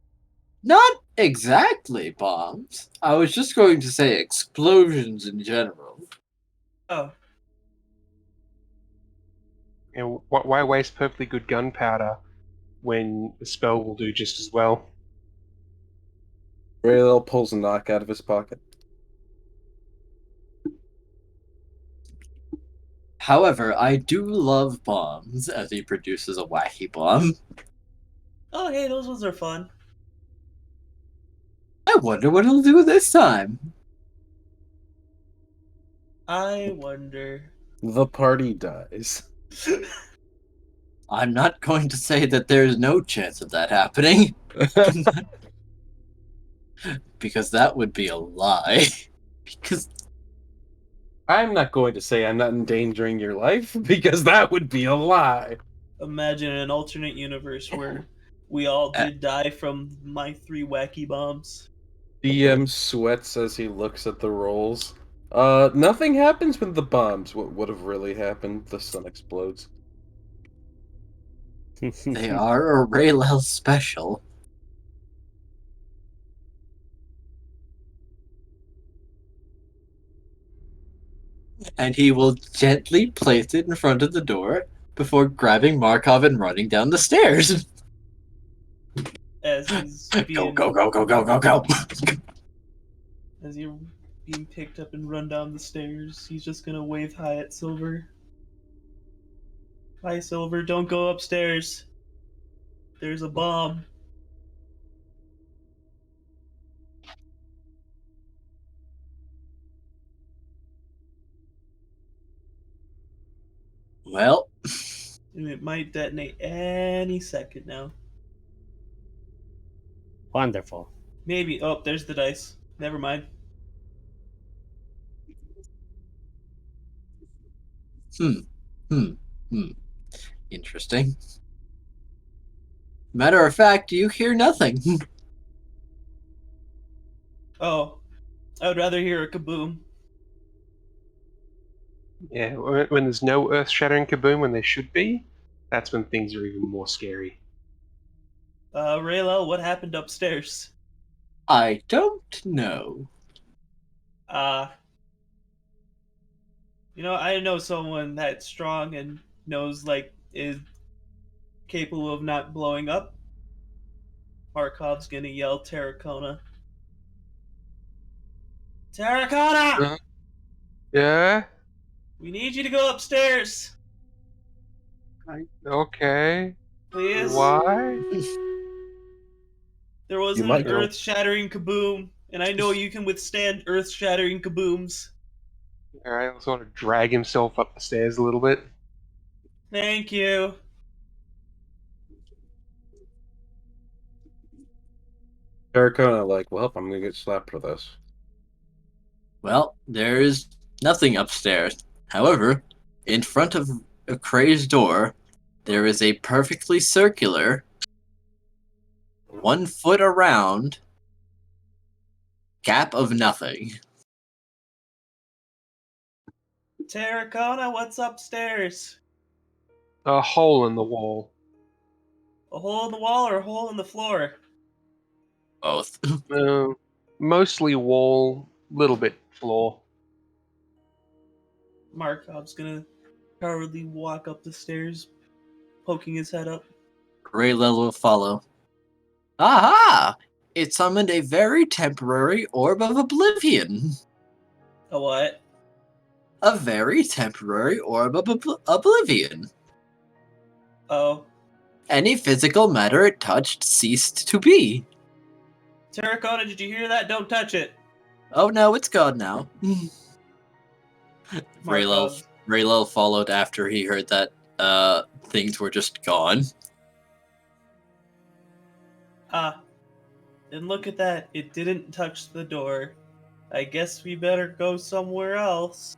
not exactly bombs. I was just going to say explosions in general. Oh, And why waste perfectly good gunpowder when the spell will do just as well? Raylil pulls a knock out of his pocket. However, I do love bombs, as he produces a wacky bomb. oh, hey, those ones are fun. I wonder what he'll do this time. I wonder. The party dies. I'm not going to say that there's no chance of that happening. Because that would be a lie. Because I'm not going to say I'm not endangering your life, because that would be a lie. Imagine an alternate universe where we all did die from my 3 wacky bombs. DM sweats as he looks at the rolls. Nothing happens when the bombs. What would have really happened? The sun explodes. They are a Raylel special. And he will gently place it in front of the door before grabbing Markov and running down the stairs. As he's Go, being go, go, go, go, go, go. as you're being picked up and run down the stairs, he's just gonna wave hi at Silver. Hi, Silver. Don't go upstairs. There's a bomb. Well, And it might detonate any second now. Wonderful. Maybe. Oh, there's the dice. Never mind. Interesting. Matter of fact, you hear nothing. Oh, I would rather hear a kaboom. Yeah, when there's no earth-shattering kaboom when there should be, that's when things are even more scary. Raylel, what happened upstairs? I don't know. I know someone that's strong and knows, is capable of not blowing up. Markov's gonna yell Terracona. Terracona! Yeah? We need you to go upstairs! Okay. Please? Why? There wasn't might an go. earth-shattering kaboom, and I know you can withstand earth-shattering kabooms. Alright, I'll sort of drag himself up the stairs a little bit. Thank you. Terracona, like, well, I'm gonna get slapped for this. Well, there's nothing upstairs. However, in front of a crazed door, there is a perfectly circular, 1 foot around gap of nothing. Terracona, what's upstairs? A hole in the wall. A hole in the wall or a hole in the floor? Both. Mostly wall, little bit floor. Markov's gonna cowardly walk up the stairs, poking his head up. Raylel will follow. Aha! It summoned a very temporary orb of oblivion. A what? A very temporary orb of oblivion. Oh. Any physical matter it touched ceased to be. Terracona, did you hear that? Don't touch it. Oh no, it's gone now. Markov. Raylel followed after he heard that things were just gone. And look at that. It didn't touch the door. I guess we better go somewhere else.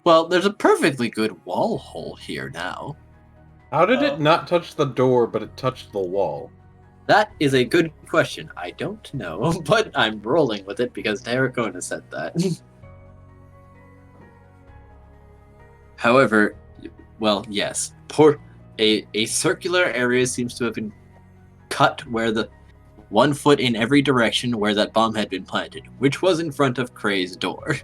Well, there's a perfectly good wall hole here now. How did Oh. it not touch the door, but it touched the wall? That is a good question. I don't know, but I'm rolling with it because Terracona said that. However, well, yes. A circular area seems to have been cut where the 1 foot in every direction where that bomb had been planted, which was in front of Cray's door.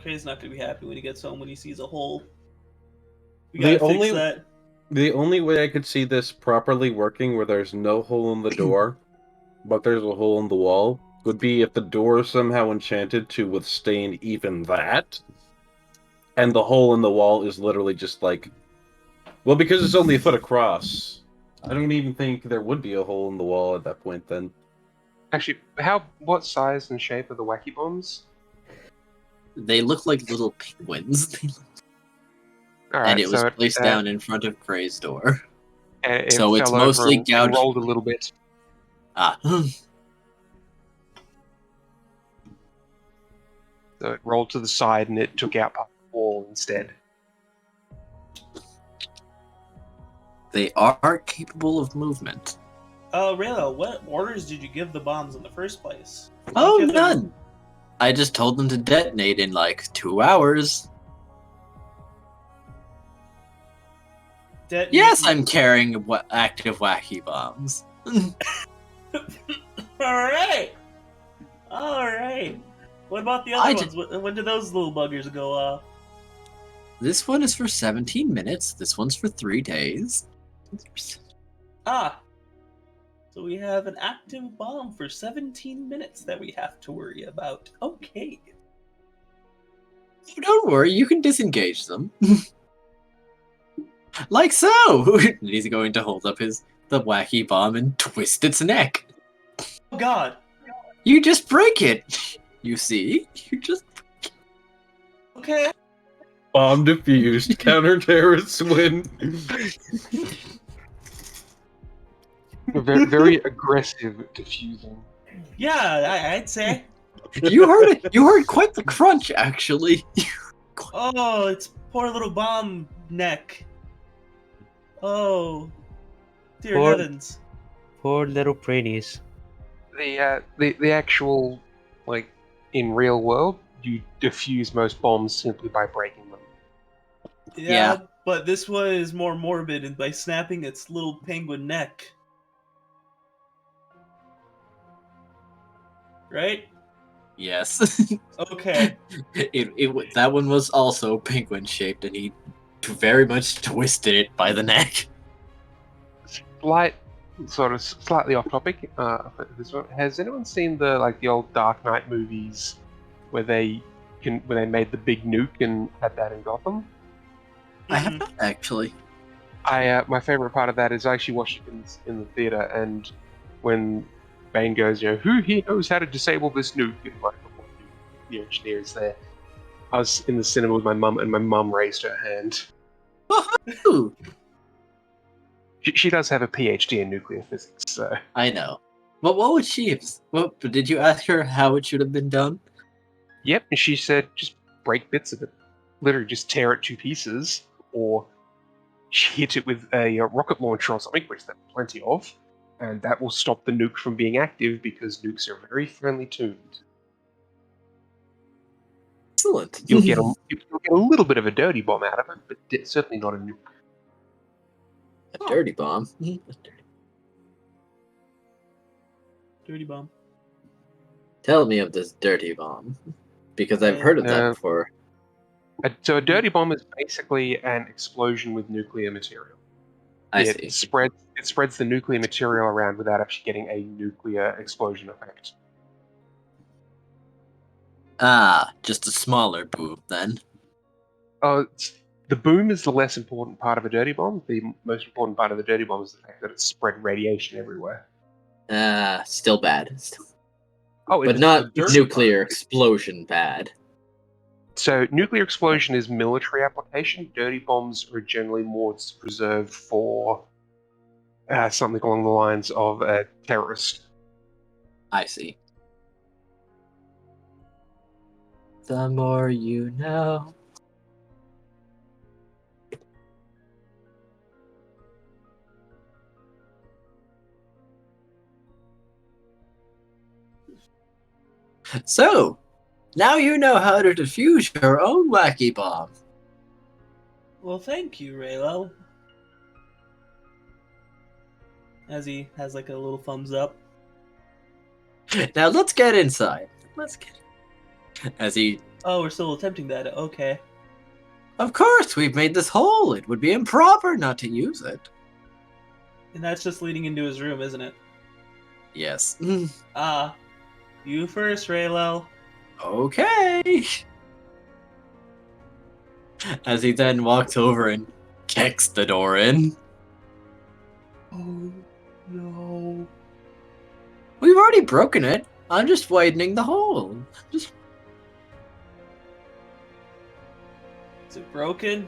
Cray's not gonna be happy when he gets home when he sees a hole. We The gotta fix only- that. The only way I could see this properly working where there's no hole in the door, but there's a hole in the wall, would be if the door is somehow enchanted to withstand even that, and the hole in the wall is literally just like... Well, because it's only a foot across, I don't even think there would be a hole in the wall at that point then. Actually, what size and shape are the wacky bombs? They look like little penguins, Alright, and it was so placed down in front of Cray's door. it so it's fell over mostly and gouged- rolled a little bit. Ah. So it rolled to the side and it took out part of the wall instead. They are capable of movement. Raylo, what orders did you give the bombs in the first place? Did you Oh, give them- none. I just told them to detonate in like 2 hours. detonate- Yes, I'm carrying active wacky bombs. Alright! Alright. What about the I other ones? When did those little buggers go off? This one is for 17 minutes. This one's for 3 days. Ah! So we have an active bomb for 17 minutes that we have to worry about. Okay. Don't worry, you can disengage them. Like so! And he's going to hold up the wacky bomb and twist its neck. Oh god! You just break it! You see? You just... Okay. Bomb defused. Counter-terrorists win. Very, very aggressive diffusing. Yeah, I'd say. You heard it! You heard quite the crunch, actually. Oh, it's poor little bomb neck. Oh. Dear Poor- heavens. Poor little pretties. The actual, like, in real world, you defuse most bombs simply by breaking them. Yeah, but this one is more morbid and by snapping its little penguin neck. Right? Yes. Okay. That one was also penguin-shaped, and he very much twisted it by the neck. Slightly off topic. This one. Has anyone seen the old Dark Knight movies where they made the big nuke and had that in Gotham? I have not, actually. My favorite part of that is I actually watched it in the theater, and when Bane goes, who here knows how to disable this nuke? And the engineers there. I was in the cinema with my mum, and my mum raised her hand. Ooh, She does have a PhD in nuclear physics, so. I know. But what would she have... But did you ask her how it should have been done? Yep, and she said just break bits of it. Literally just tear it to pieces, or hit it with a rocket launcher or something, which there are plenty of, and that will stop the nuke from being active because nukes are very finely tuned. Excellent. You'll get a little bit of a dirty bomb out of it, but certainly not a nuke. A dirty bomb. Dirty bomb. Tell me of this dirty bomb. Because I've heard of that before. So a dirty bomb is basically an explosion with nuclear material. I It see. spreads the nuclear material around without actually getting a nuclear explosion effect. Ah, just a smaller boom, then. The boom is the less important part of a dirty bomb. The most important part of the dirty bomb is the fact that it spread radiation everywhere. Still bad. Oh, But it's not a dirty nuclear bomb. explosion bad. So nuclear explosion is military application. Dirty bombs are generally more reserved for something along the lines of a terrorist. I see. The more you know. So, now you know how to defuse your own wacky bomb. Well, thank you, Raylo. As he has like a little thumbs up. Now let's get inside. As he... Oh, we're still attempting that. Okay. Of course, we've made this hole. It would be improper not to use it. And that's just leading into his room, isn't it? Yes. Ah. You first, Raylo. Okay. As he then walks over and kicks the door in. Oh, no. We've already broken it. I'm just widening the hole. Is it broken?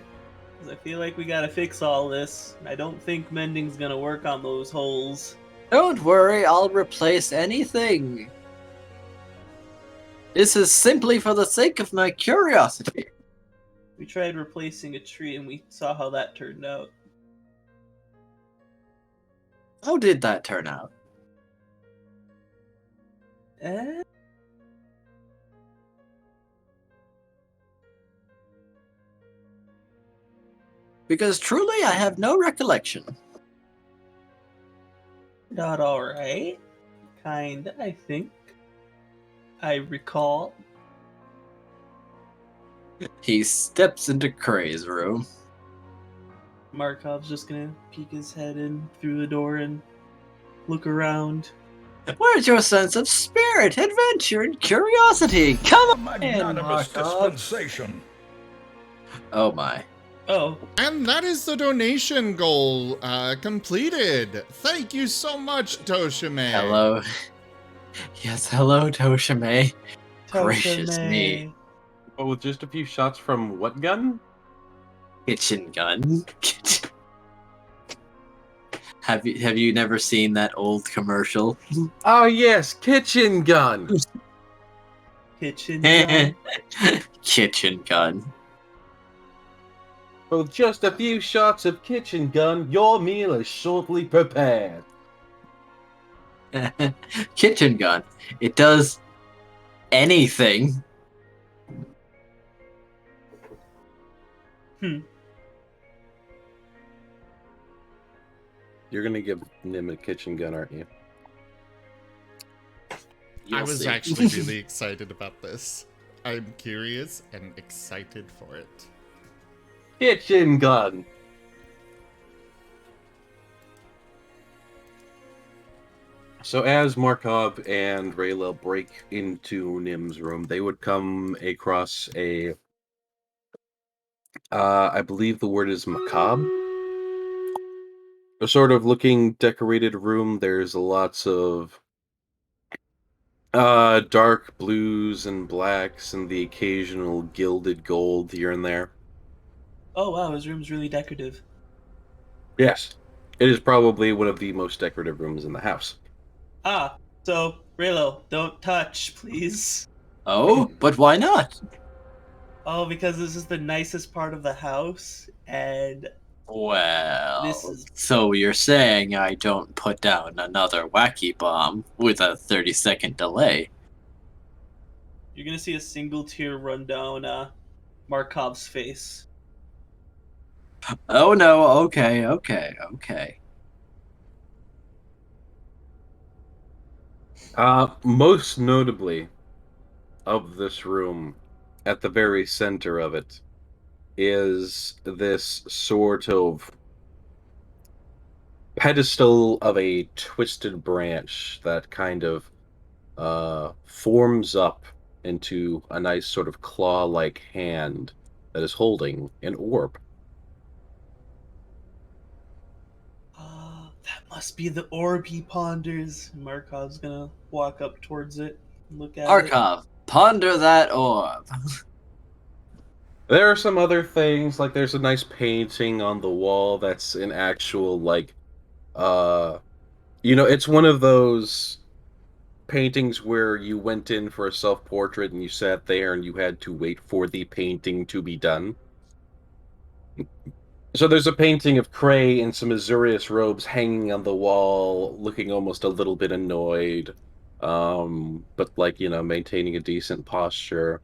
Because I feel like we gotta fix all this. I don't think mending's gonna work on those holes. Don't worry, I'll replace anything. This is simply for the sake of my curiosity. We tried replacing a tree and we saw how that turned out. How did that turn out? Eh? Because truly, I have no recollection. Not alright. Kinda, I think. I recall. He steps into Cray's room. Markov's just gonna peek his head in through the door and look around. Where's your sense of spirit, adventure, and curiosity? Come on in, Magnanimous Markov. dispensation. Oh my. Oh, And that is the donation goal completed. Thank you so much, Toshime. Hello. Yes, hello, Toshime. Gracious Toshime. me. But with just a few shots from what gun? Kitchen gun. Have you never seen that old commercial? Oh yes, kitchen gun. Kitchen gun. Kitchen gun. With just a few shots of kitchen gun, your meal is shortly prepared. Kitchen gun. It does anything. You're gonna give Nim a kitchen gun, aren't you? I You'll was see. actually really excited about this. I'm curious and excited for it. Kitchen gun. So as Markov and Raylel break into Nim's room, they would come across a I believe the word is macabre. A sort of looking decorated room. There's lots of dark blues and blacks and the occasional gilded gold here and there. Oh wow, his room's really decorative. Yes. It is probably one of the most decorative rooms in the house. Ah, so Raylo, don't touch, please. Oh, but why not? Oh, because this is the nicest part of the house, and Well, This is- so you're saying I don't put down another wacky bomb with a 30-second delay? you're gonna see a single tear run down Markov's face. Oh no, okay. Most notably of this room, at the very center of it, is this sort of pedestal of a twisted branch that kind of forms up into a nice sort of claw-like hand that is holding an orb. That must be the orb he ponders. Markov's gonna walk up towards it and look at it. Markov, ponder that orb. There are some other things, like there's a nice painting on the wall that's an actual, like, it's one of those paintings where you went in for a self-portrait and you sat there and you had to wait for the painting to be done. So there's a painting of Cray in some azurious robes hanging on the wall, looking almost a little bit annoyed, but maintaining a decent posture.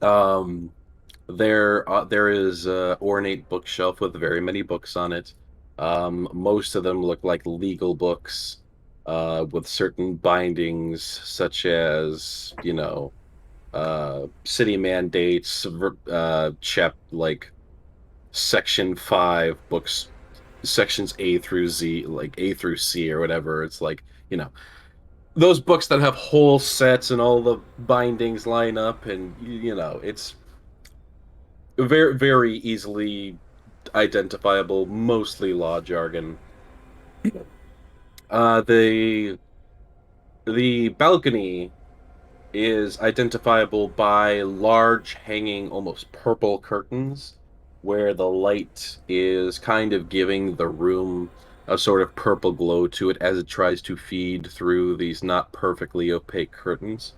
There is a ornate bookshelf with very many books on it. Most of them look like legal books, with certain bindings, such as city mandates, Section 5 books, sections A through Z, like A through C or whatever. It's like, those books that have whole sets and all the bindings line up, and it's very, very easily identifiable, mostly law jargon. The balcony is identifiable by large hanging, almost purple curtains, where the light is kind of giving the room a sort of purple glow to it as it tries to feed through these not perfectly opaque curtains.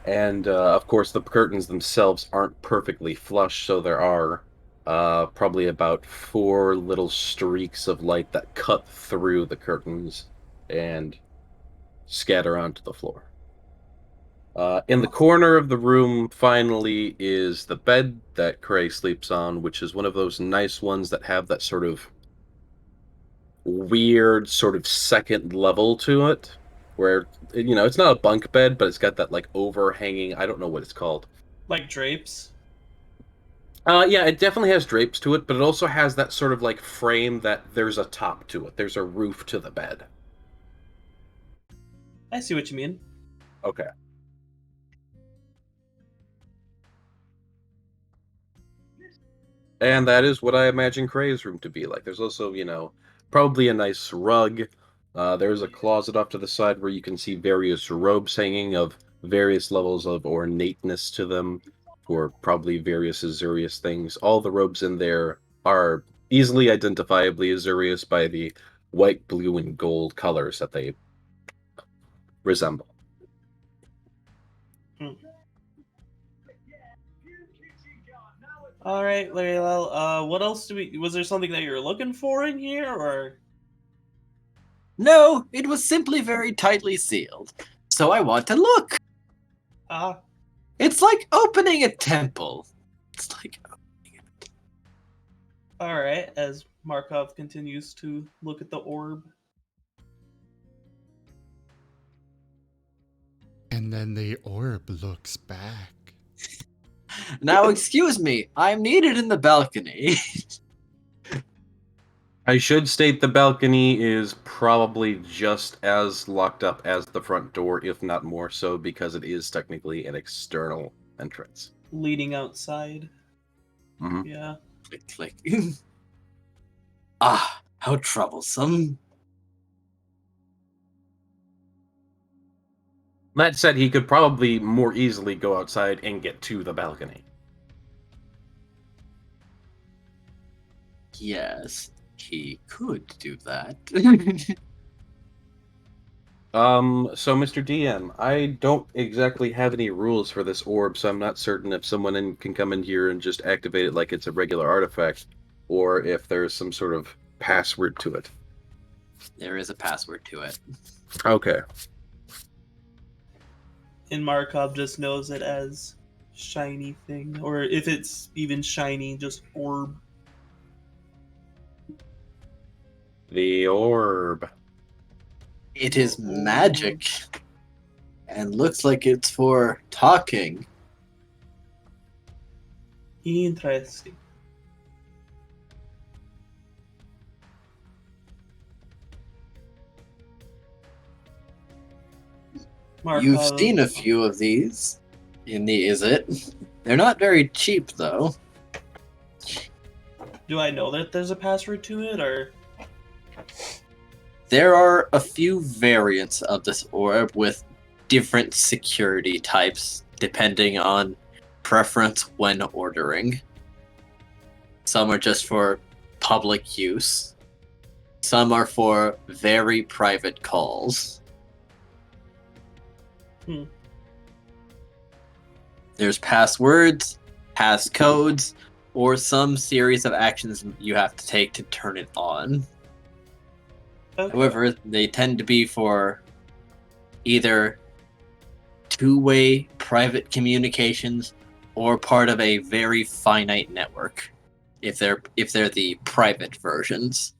And of course, the curtains themselves aren't perfectly flush, so there are Probably about 4 little streaks of light that cut through the curtains and scatter onto the floor. In the corner of the room, finally, is the bed that Cray sleeps on, which is one of those nice ones that have that sort of weird sort of second level to it, where, it's not a bunk bed, but it's got that, like, overhanging, I don't know what it's called. Like drapes. Yeah, it definitely has drapes to it, but it also has that sort of, like, frame that there's a top to it. There's a roof to the bed. I see what you mean. Okay. And that is what I imagine Cray's room to be like. There's also, probably a nice rug. There's a closet off to the side where you can see various robes hanging of various levels of ornateness to them for probably various Azurius things. All the robes in there are easily identifiably Azurius by the white, blue, and gold colors that they resemble. All right, Larry. What else was there something that you're looking for in here, or? No, it was simply very tightly sealed. So I want to look. Ah, It's like opening a temple. It's like all right. As Markov continues to look at the orb. And then the orb looks back. Now, excuse me, I'm needed in the balcony. I should state the balcony is probably just as locked up as the front door, if not more so, because it is technically an external entrance. Leading outside. Mhm. Yeah. Click, click. Ah, how troublesome. That said, he could probably more easily go outside and get to the balcony. Yes, he could do that. So Mr. DM, I don't exactly have any rules for this orb, so I'm not certain if someone can come in here and just activate it like it's a regular artifact, or if there's some sort of password to it. There is a password to it. Okay. And Markov just knows it as shiny thing, or if it's even shiny, just orb. The orb. It is magic. And looks like it's for talking. Interesting. You've seen a few of these in the Is It. They're not very cheap, though. Do I know that there's a password to it, or? There are a few variants of this orb with different security types depending on preference when ordering. Some are just for public use. Some are for very private calls. There's passwords, passcodes, or some series of actions you have to take to turn it on. Okay. However, they tend to be for either two-way private communications or part of a very finite network, if they're the private versions.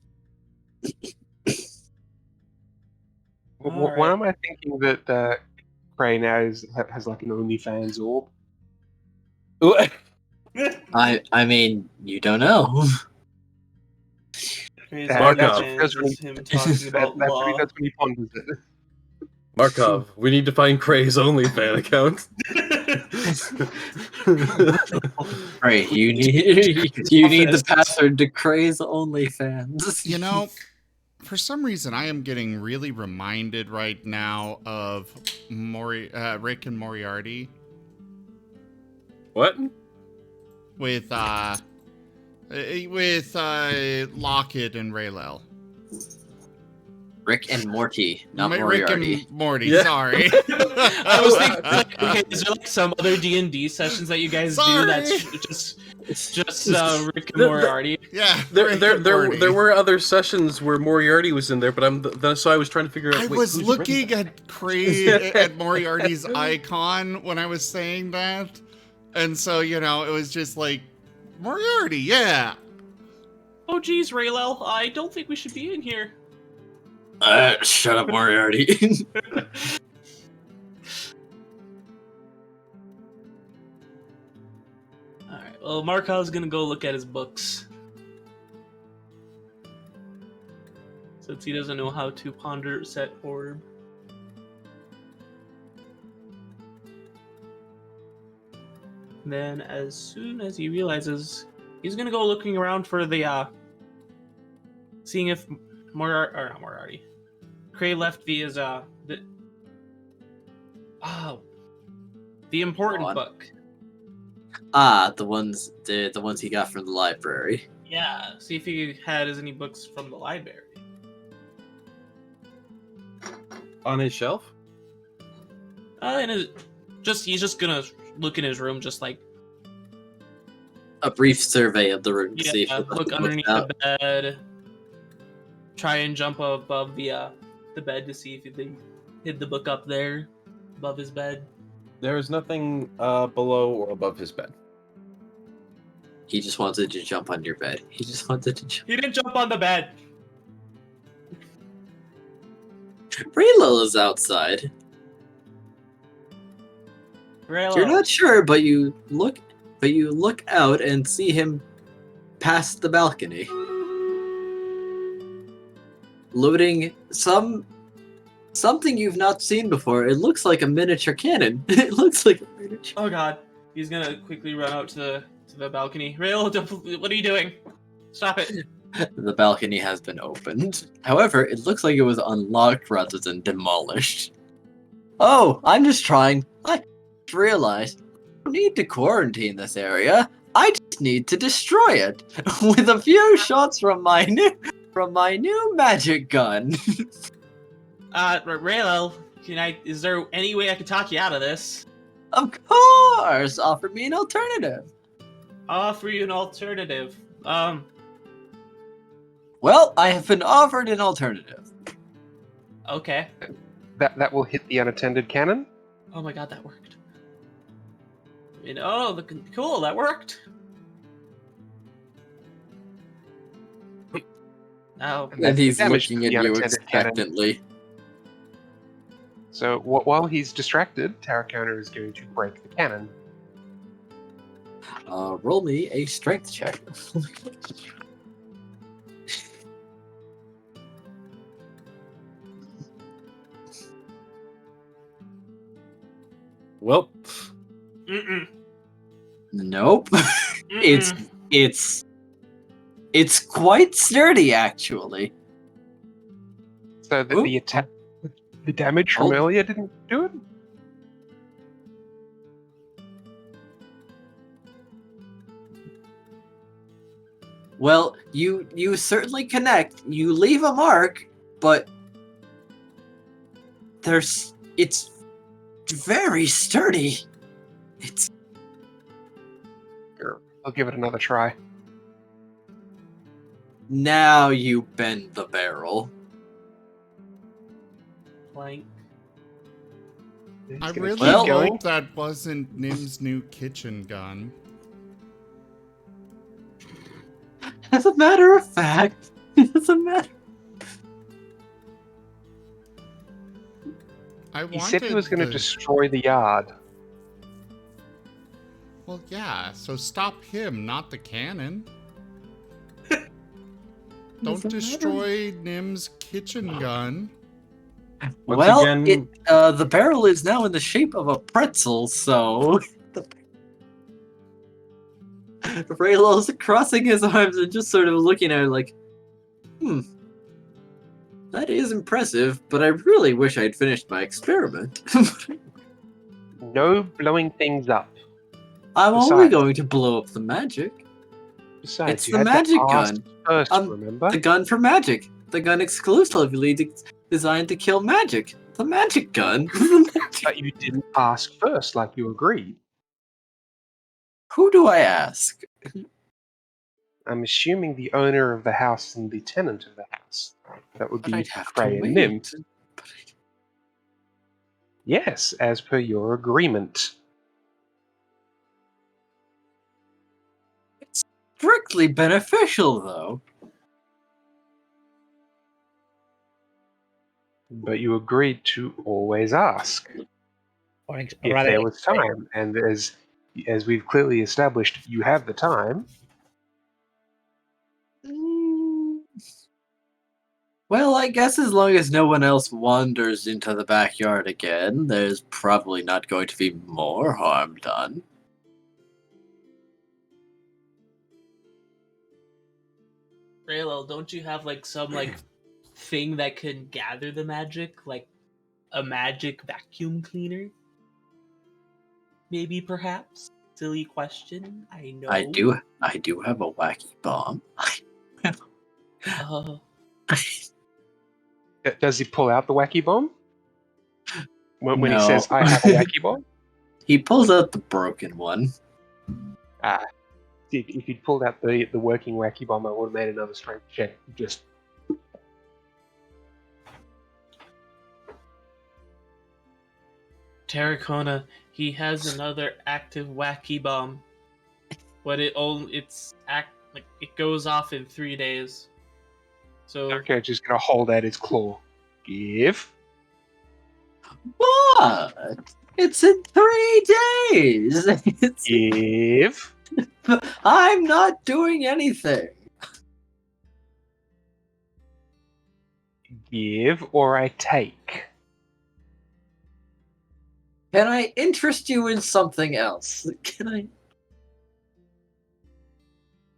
Why am I thinking that Cray now has like an OnlyFans orb? I mean, you don't know. Markov. That's him talking about law. That's when he ponders it. Markov, we need to find Cray's OnlyFans account. Right, you need the password to Cray's OnlyFans. You know, for some reason, I am getting really reminded right now of Rick and Moriarty. What? With Lockett and Raylel. Rick and Morty, not Rick Moriarty. and Morty, Yeah. sorry. I was thinking, like, okay, is there like some other D&D sessions that you guys do that's just Rick and Moriarty? Yeah, There, Rick there, and there, Morty. there were other sessions where Moriarty was in there, but so I was trying to figure out. I wait, was who's looking Rick? at at Moriarty's icon when I was saying that, and so it was just like Moriarty, yeah. Oh geez, Raylel, I don't think we should be in here. Shut up, Moriarty. Alright, well, Markov's gonna go look at his books. Since he doesn't know how to ponder set orb. Then, as soon as he realizes, he's gonna go looking around for the, seeing if not Moriarty. Cray left the important book. The ones he got from the library. Yeah, see if he had any books from the library. On his shelf? He's just gonna look in his room, just like A brief survey of the room to see if look underneath the bed. Try and jump above the bed to see if they hid the book up there, above his bed. There is nothing below or above his bed. He just wanted to jump on your bed. He just wanted to jump. He didn't jump on the bed. Raylo is outside. Raylo. You're not sure, but you look out and see him past the balcony. Loading something you've not seen before. It looks like a miniature cannon. It looks like a miniature. Oh god. He's gonna quickly run out to the balcony. Raylo, what are you doing? Stop it. The balcony has been opened. However, it looks like it was unlocked rather than demolished. Oh, I'm just trying. I just realized I don't need to quarantine this area. I just need to destroy it with a few shots from my new magic gun. Raylo, is there any way I can talk you out of this? Of course, offer me an alternative. Offer you an alternative. Well, I have been offered an alternative. Okay. That will hit the unattended cannon. Oh my god, that worked. Cool, that worked. Now, And he's damage looking to at the you unattended cannon. expectantly. So while he's distracted, Tarracona is going to break the cannon. Roll me a strength check. Well, Nope. It's quite sturdy, actually. So the damage from earlier didn't do it? Well, you certainly connect. You leave a mark, but it's very sturdy. It's I'll give it another try. now you bend the barrel. Plank. He's I gonna really keep going. hope that wasn't Nim's new kitchen gun. As a matter of fact, He said he was going to destroy the yard. Well, yeah, so stop him, not the cannon. Don't destroy Nim's kitchen gun. Once well, again- the barrel is now in the shape of a pretzel, so Raylow's crossing his arms and just sort of looking at it like, that is impressive, but I really wish I'd finished my experiment. No blowing things up. I'm only Besides- going to blow up the magic. Besides, It's you the had to magic ask gun. First, remember? The gun for magic. The gun exclusively designed to kill magic. The magic gun. But you didn't ask first, like you agreed. Who do I ask? I'm assuming the owner of the house and the tenant of the house. That would But be I'd have Cray to and wait. Nim. Yes, as per your agreement. Strictly beneficial, though. But you agreed to always ask Or if rather, there was time. And as we've clearly established, you have the time. Mm. Well, I guess as long as no one else wanders into the backyard again, there's probably not going to be more harm done. Raylo, don't you have like some like thing that can gather the magic, like a magic vacuum cleaner? Maybe, perhaps. Silly question. I know. I do have a wacky bomb. Uh, Does he pull out the wacky bomb? When he No. says, I have a wacky bomb? He pulls out the broken one. If he'd pulled out the working wacky bomb, I would have made another strength check. Just Terracona, he has another active wacky bomb. But it goes off in 3 days. So okay, just gonna hold out his claw. Give. What? It's in 3 days. Give. I'm not doing anything. Give or I take. Can I interest you in something else? Can I?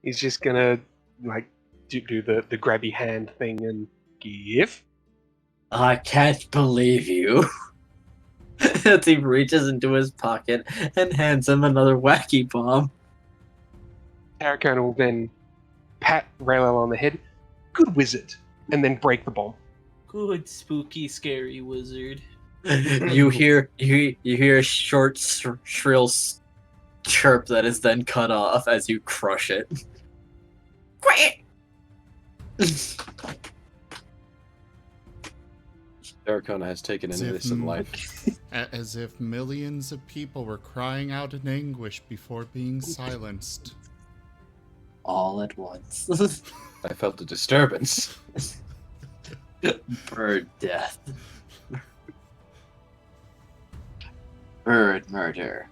He's just gonna like do the grabby hand thing and give. I can't believe you. As he reaches into his pocket and hands him another wacky bomb. Tarracona will then pat Raylel on the head. Good wizard, and then break the bomb. good, spooky, scary wizard. You hear a short, shrill chirp that is then cut off as you crush it. Darkona has taken an innocent life. As if millions of people were crying out in anguish before being silenced. All at once. I felt a disturbance. Bird death. Bird murder.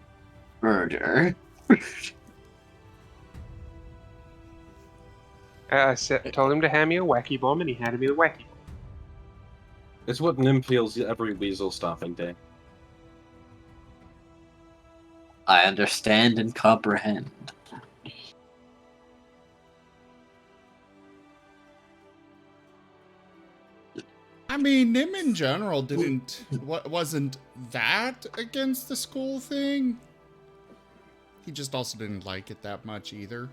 Murder. I told him to hand me a wacky bomb, and he handed me the wacky bomb. It's what Nim feels every weasel stomping day. I understand and comprehend. I mean, Nim in general wasn't that against the school thing. He just also didn't like it that much either.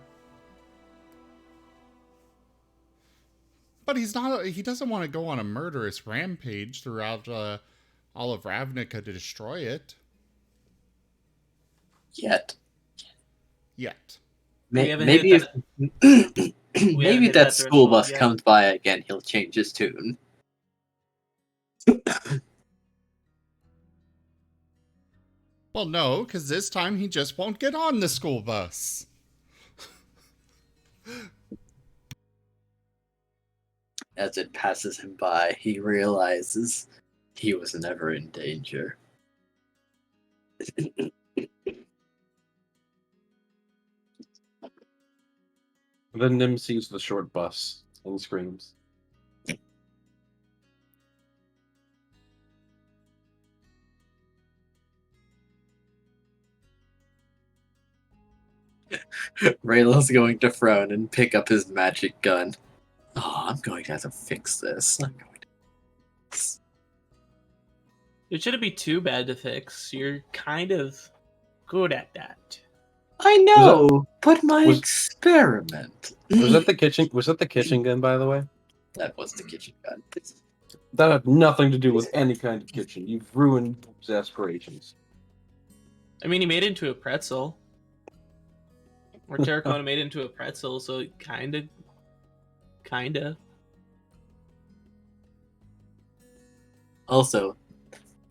But he doesn't want to go on a murderous rampage throughout all of Ravnica to destroy it. Yet. Maybe If maybe hit that that school threshold bus yet. comes by again, he'll change his tune. Well, no, because this time he just won't get on the school bus. As it passes him by, he realizes he was never in danger. Then Nim sees the short bus and screams. Rayla's going to frown and pick up his magic gun. Oh, I'm going to have to fix this. It shouldn't be too bad to fix. You're kind of good at that. I know, but my was- experiment. Was that the kitchen? Was that the kitchen gun, by the way? That was the kitchen gun. That had nothing to do with any kind of kitchen. You've ruined his aspirations. I mean, he made it into a pretzel. Or Terracona made it into a pretzel, so kinda. Also,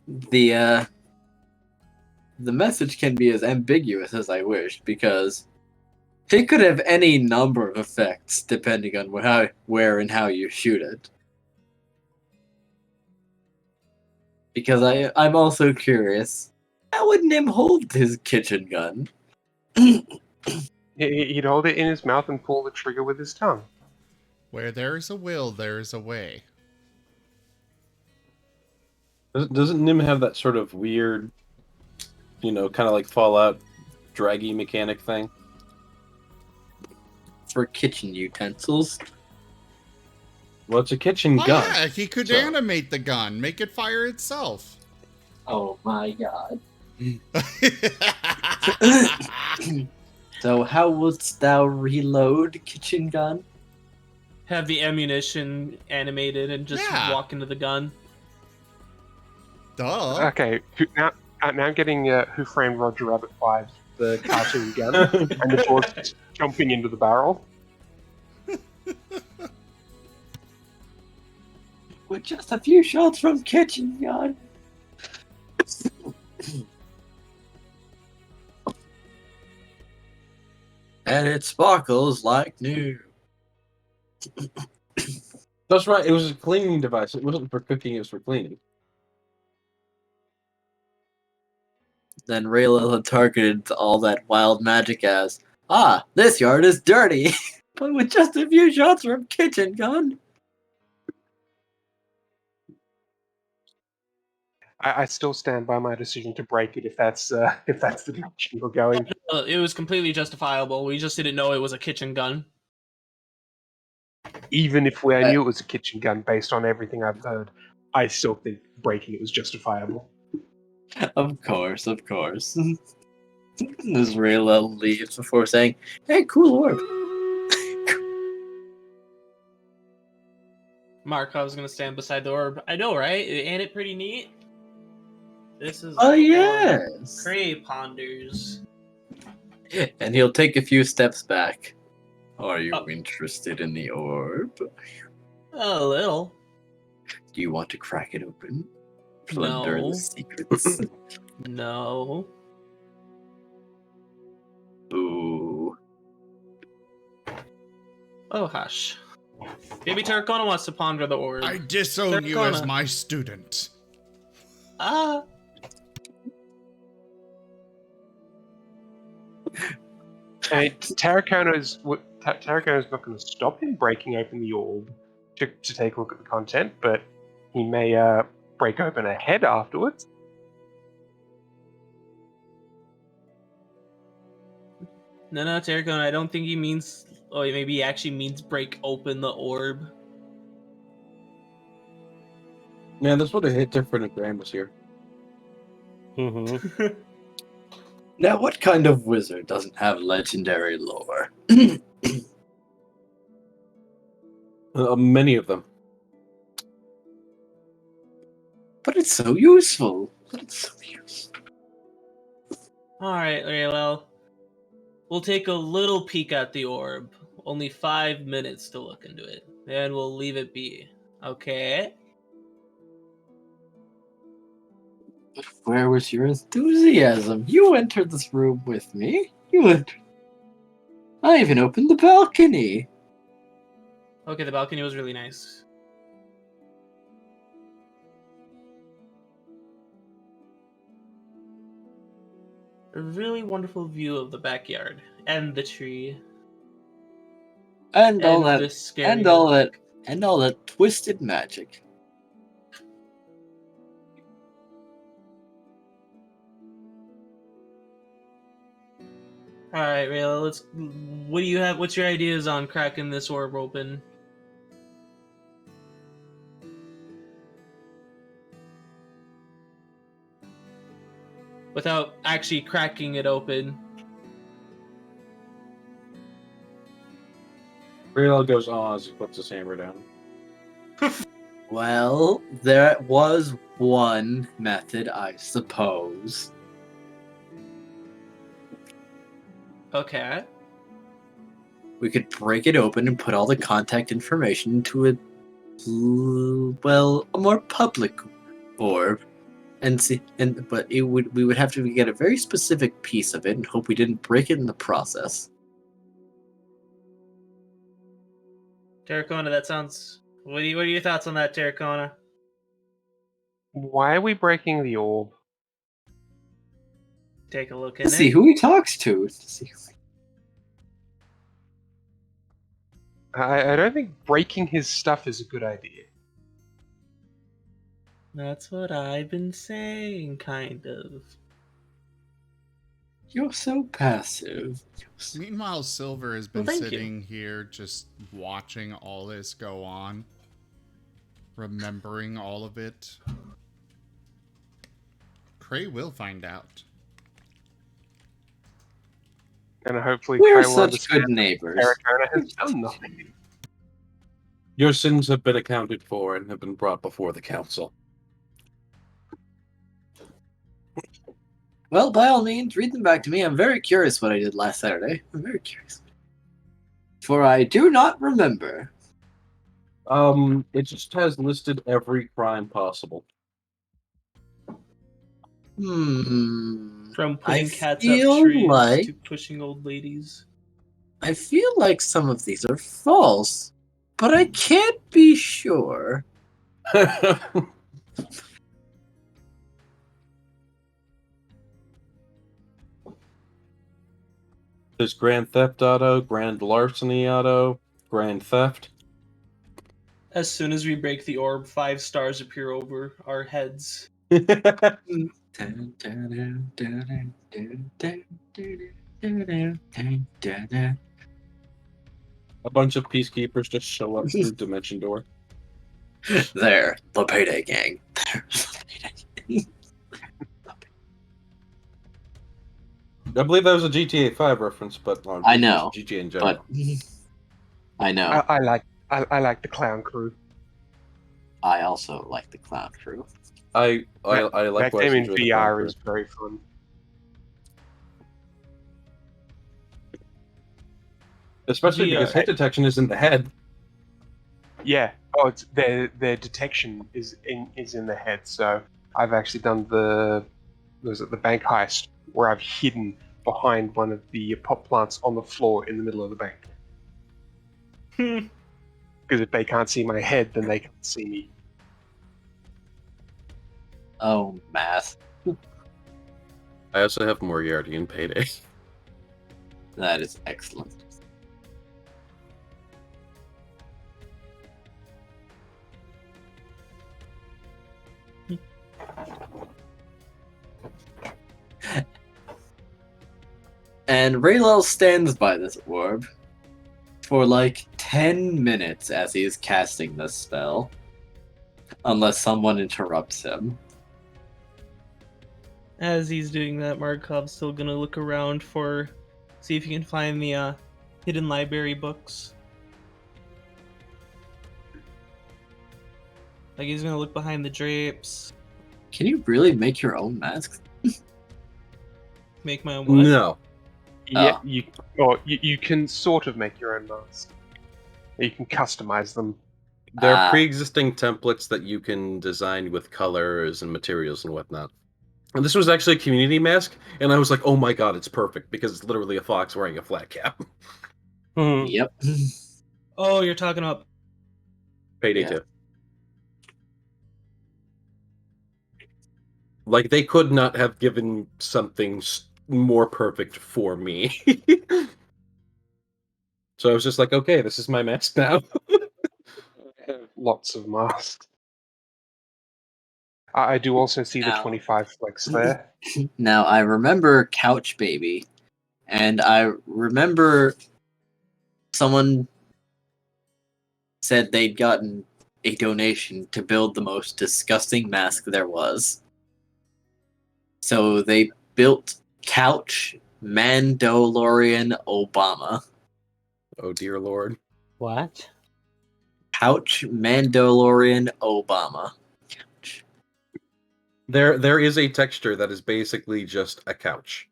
the message can be as ambiguous as I wish, because it could have any number of effects depending on where and how you shoot it. Because I'm also curious, how would Nim hold his kitchen gun? He'd hold it in his mouth and pull the trigger with his tongue. Where there is a will, there is a way. Doesn't Nim have that sort of weird, kind of like Fallout draggy mechanic thing? For kitchen utensils? Well, it's a kitchen Oh, gun. yeah, he could so- animate the gun, make it fire itself. Oh my god. So how wouldst thou reload kitchen gun? Have the ammunition animated and just Yeah. walk into the gun. Duh. Okay, now I'm getting Who Framed Roger Rabbit 5, the cartoon gun, and the dwarf jumping into the barrel. With just a few shots from kitchen gun. And it sparkles like new. That's right. It was a cleaning device. It wasn't for cooking. It was for cleaning. Then Raylil had targeted all that wild magic as, this yard is dirty, but with just a few shots from kitchen gun. I still stand by my decision to break it if that's the direction you're going. It was completely justifiable. We just didn't know it was a kitchen gun. Even if I knew it was a kitchen gun, based on everything I've heard, I still think breaking it was justifiable. Of course. As Raylil leaves before saying, hey, cool orb. Markov's gonna stand beside the orb. I know, right? Ain't it pretty neat? This is Oh, yes. Cray ponders. And he'll take a few steps back. Are you interested in the orb? A little. Do you want to crack it open? Plunder No. the secrets? No. Ooh. Oh, hush. Maybe Terracona wants to ponder the orb. I disown you as Terracona. my student. Ah. And Terracona's not going to stop him breaking open the orb to take a look at the content, but he may break open a head afterwards. No, Terracona, I don't think he means... Oh, maybe he actually means break open the orb. Man, this would have hit different if Graham was here. Mm-hmm. Now, what kind of wizard doesn't have legendary lore? Many of them. But it's so useful. Alright, Raylil. We'll take a little peek at the orb. Only 5 minutes to look into it. Then we'll leave it be. Okay? Where was your enthusiasm? You entered this room with me. I even opened the balcony. Okay, the balcony was really nice. A really wonderful view of the backyard and the tree And all and that the scary and all that twisted magic. All right, Rayla, let's. What do you have? What's your ideas on cracking this orb open? Without actually cracking it open. Raylil goes on as he puts his hammer down. Well, there was one method, I suppose. Okay. We could break it open and put all the contact information into a more public orb, and see. But we would have to get a very specific piece of it and hope we didn't break it in the process. Terracona, that sounds. What are your thoughts on that, Terracona? Why are we breaking the orb? Take a look in Let's see it. who he talks to. I don't think breaking his stuff is a good idea. That's what I've been saying, kind of. You're so passive. Meanwhile, Silver has Well, been thank you. sitting here just watching all this go on, remembering all of it. Cray will find out. And hopefully We're Kyle will such good understand neighbors. Terracona has done nothing. Your sins have been accounted for and have been brought before the council. Well, by all means, read them back to me. I'm very curious what I did last Saturday. I'm very curious. For I do not remember. It just has listed every crime possible. From I putting cats up feel trees like to pushing old ladies. I feel like some of these are false, but I can't be sure. There's Grand Theft Auto, Grand Larceny Auto, Grand Theft. As soon as we break the orb, 5 stars appear over our heads. A bunch of peacekeepers just show up through Dimension Door. There, the Payday Gang. There, the Payday Gang. I believe that was a GTA 5 reference, but I know, GTA in general. but I know. I like the clown crew. I also like the Clown Crew. I like That game in VR is very fun. Especially because hit detection is in the head. Yeah. Oh, it's their detection is in the head. So I've actually done the bank heist where I've hidden behind one of the pot plants on the floor in the middle of the bank. Because if they can't see my head, then they can't see me. Oh, math. I also have Moriarty in Payday. That is excellent. And Raylel stands by this orb for like 10 minutes as he is casting this spell. Unless someone interrupts him. As he's doing that, Markov's still gonna look around see if he can find the hidden library books. Like he's gonna look behind the drapes. Can you really make your own masks? Make my own what? No. Yeah, you can sort of make your own mask. You can customize them. There are pre-existing templates that you can design with colors and materials and whatnot. And this was actually a community mask, and I was like, oh my god, it's perfect, because it's literally a fox wearing a flat cap. Yep. Oh, you're talking about Payday 2. Like, they could not have given something more perfect for me. So I was just like, okay, this is my mask now. I have lots of masks. I do also see the Now- 25 flex there. Now, I remember Couch Baby, and I remember someone said they'd gotten a donation to build the most disgusting mask there was. So they built Couch Mandalorian Obama. Oh dear lord. What? couch Mandalorian Obama. Couch. There is a texture that is basically just a couch.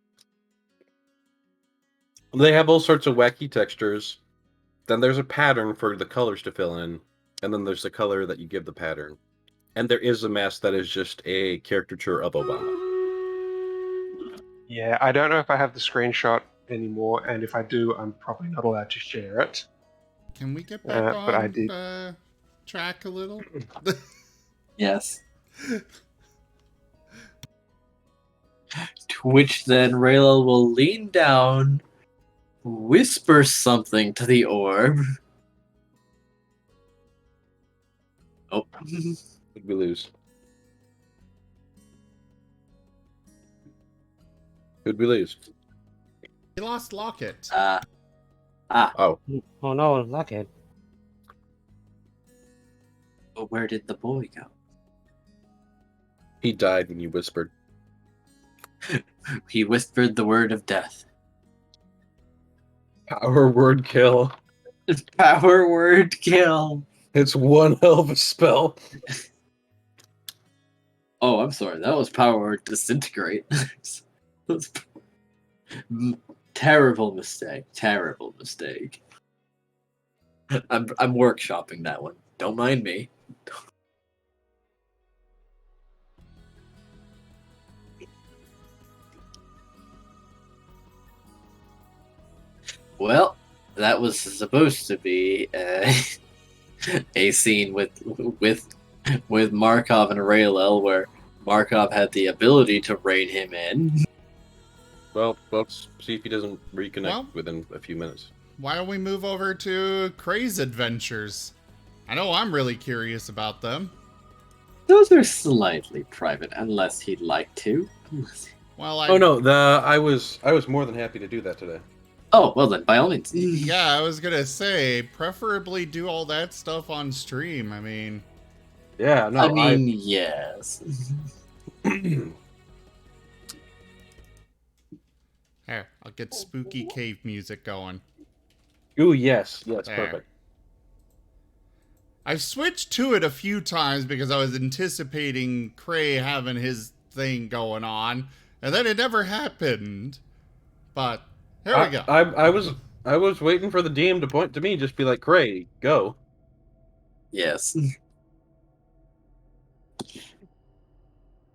They have all sorts of wacky textures. Then there's a pattern for the colors to fill in, and then there's the color that you give the pattern. And there is a mask that is just a caricature of Obama. Yeah, I don't know if I have the screenshot anymore, and if I do, I'm probably not allowed to share it. Can we get back but I on did. track a little? Yes. To which then Rayla will lean down, whisper something to the orb. Oh. Would we lose? Who'd we lose? We lost Locket. Oh, Oh no, Lockhead. But where did the boy go? he died when you whispered. He whispered the word of death. Power word kill. Power word kill. It's one hell of a spell. Oh, I'm sorry. That was power word disintegrate. That's terrible mistake. Terrible mistake. I'm workshopping that one. Don't mind me. Well, that was supposed to be a scene with Markov and Raylel where Markov had the ability to rein him in. Well, let's see if he doesn't reconnect Well- within a few minutes. Why don't we move over to Cray's adventures? I know I'm really curious about them. Those are slightly private, unless he'd like to. Well, Oh no, I was more than happy to do that today. Oh, well then, by all means. Yeah, I was gonna say, preferably do all that stuff on stream. I mean, Yeah, no, I mean, yes. here, I'll get spooky cave music going. Ooh, yes, There. perfect. I've switched to it a few times because I was anticipating Cray having his thing going on, and then it never happened. But here we go. I was waiting for the DM to point to me, just be like, "Cray, go." Yes.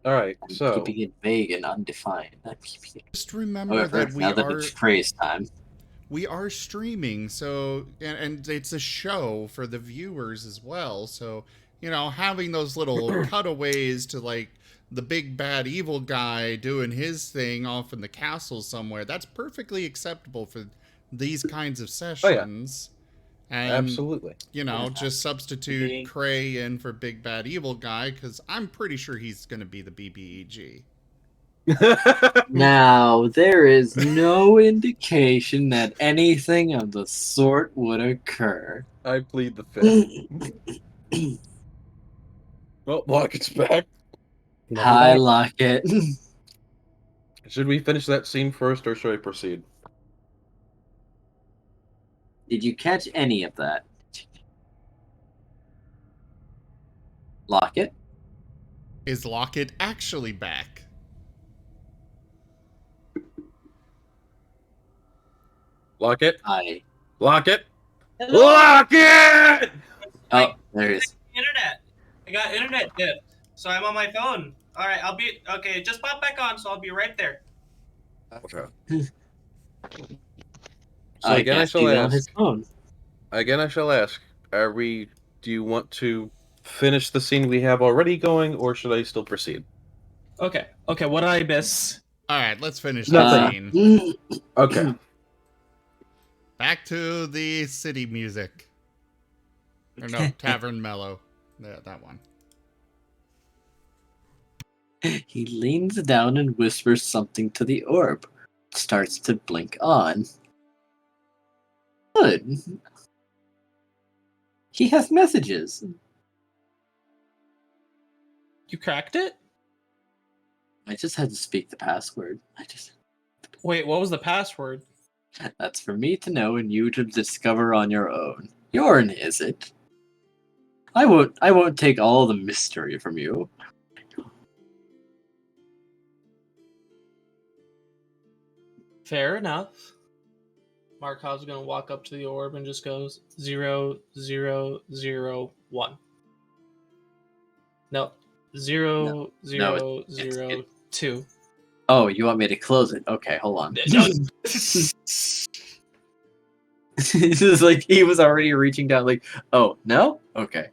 All right, so Keeping it vague and undefined. I'm keeping it. Just remember However, that we now that are it's praise time. we are streaming, so and it's a show for the viewers as well. So you know, having those little cutaways to like the big bad evil guy doing his thing off in the castle somewhere, that's perfectly acceptable for these kinds of sessions. And absolutely. you know, just substitute Cray in for big bad evil guy because I'm pretty sure he's going to be the BBEG. Now, there is no indication that anything of the sort would occur. I plead the fifth. Well, Locket's back. Hi, Locket. Should we finish that scene first, or should I proceed? Did you catch any of that? Locket? Is Locket actually back? Locket? Hi. Locket? Hello. Locket! Oh, there he is. Internet. I got internet dip, so I'm on my phone. All right, I'll be okay. Just pop back on, so I'll be right there. Okay. So I again, I guess shall he's on ask. his phone. Again, I shall ask. Do you want to finish the scene we have already going, or should I still proceed? Okay. Okay. What did I miss? All right, let's finish that Nothing. scene. Okay. Back to the city music. Or no, Tavern Mellow. That one. He leans down and whispers something to the orb. Starts to blink on. Good. He has messages. You cracked it? I just had to speak the password. Wait, what was the password? That's for me to know and you to discover on your own. Yourn, is it? I won't take all the mystery from you. Fair enough. Markov's gonna walk up to the orb and just goes 0001. No, zero No, zero it's- zero two. Oh, you want me to close it? Okay, hold on. No. This is like he was already reaching down. Like, oh no, okay.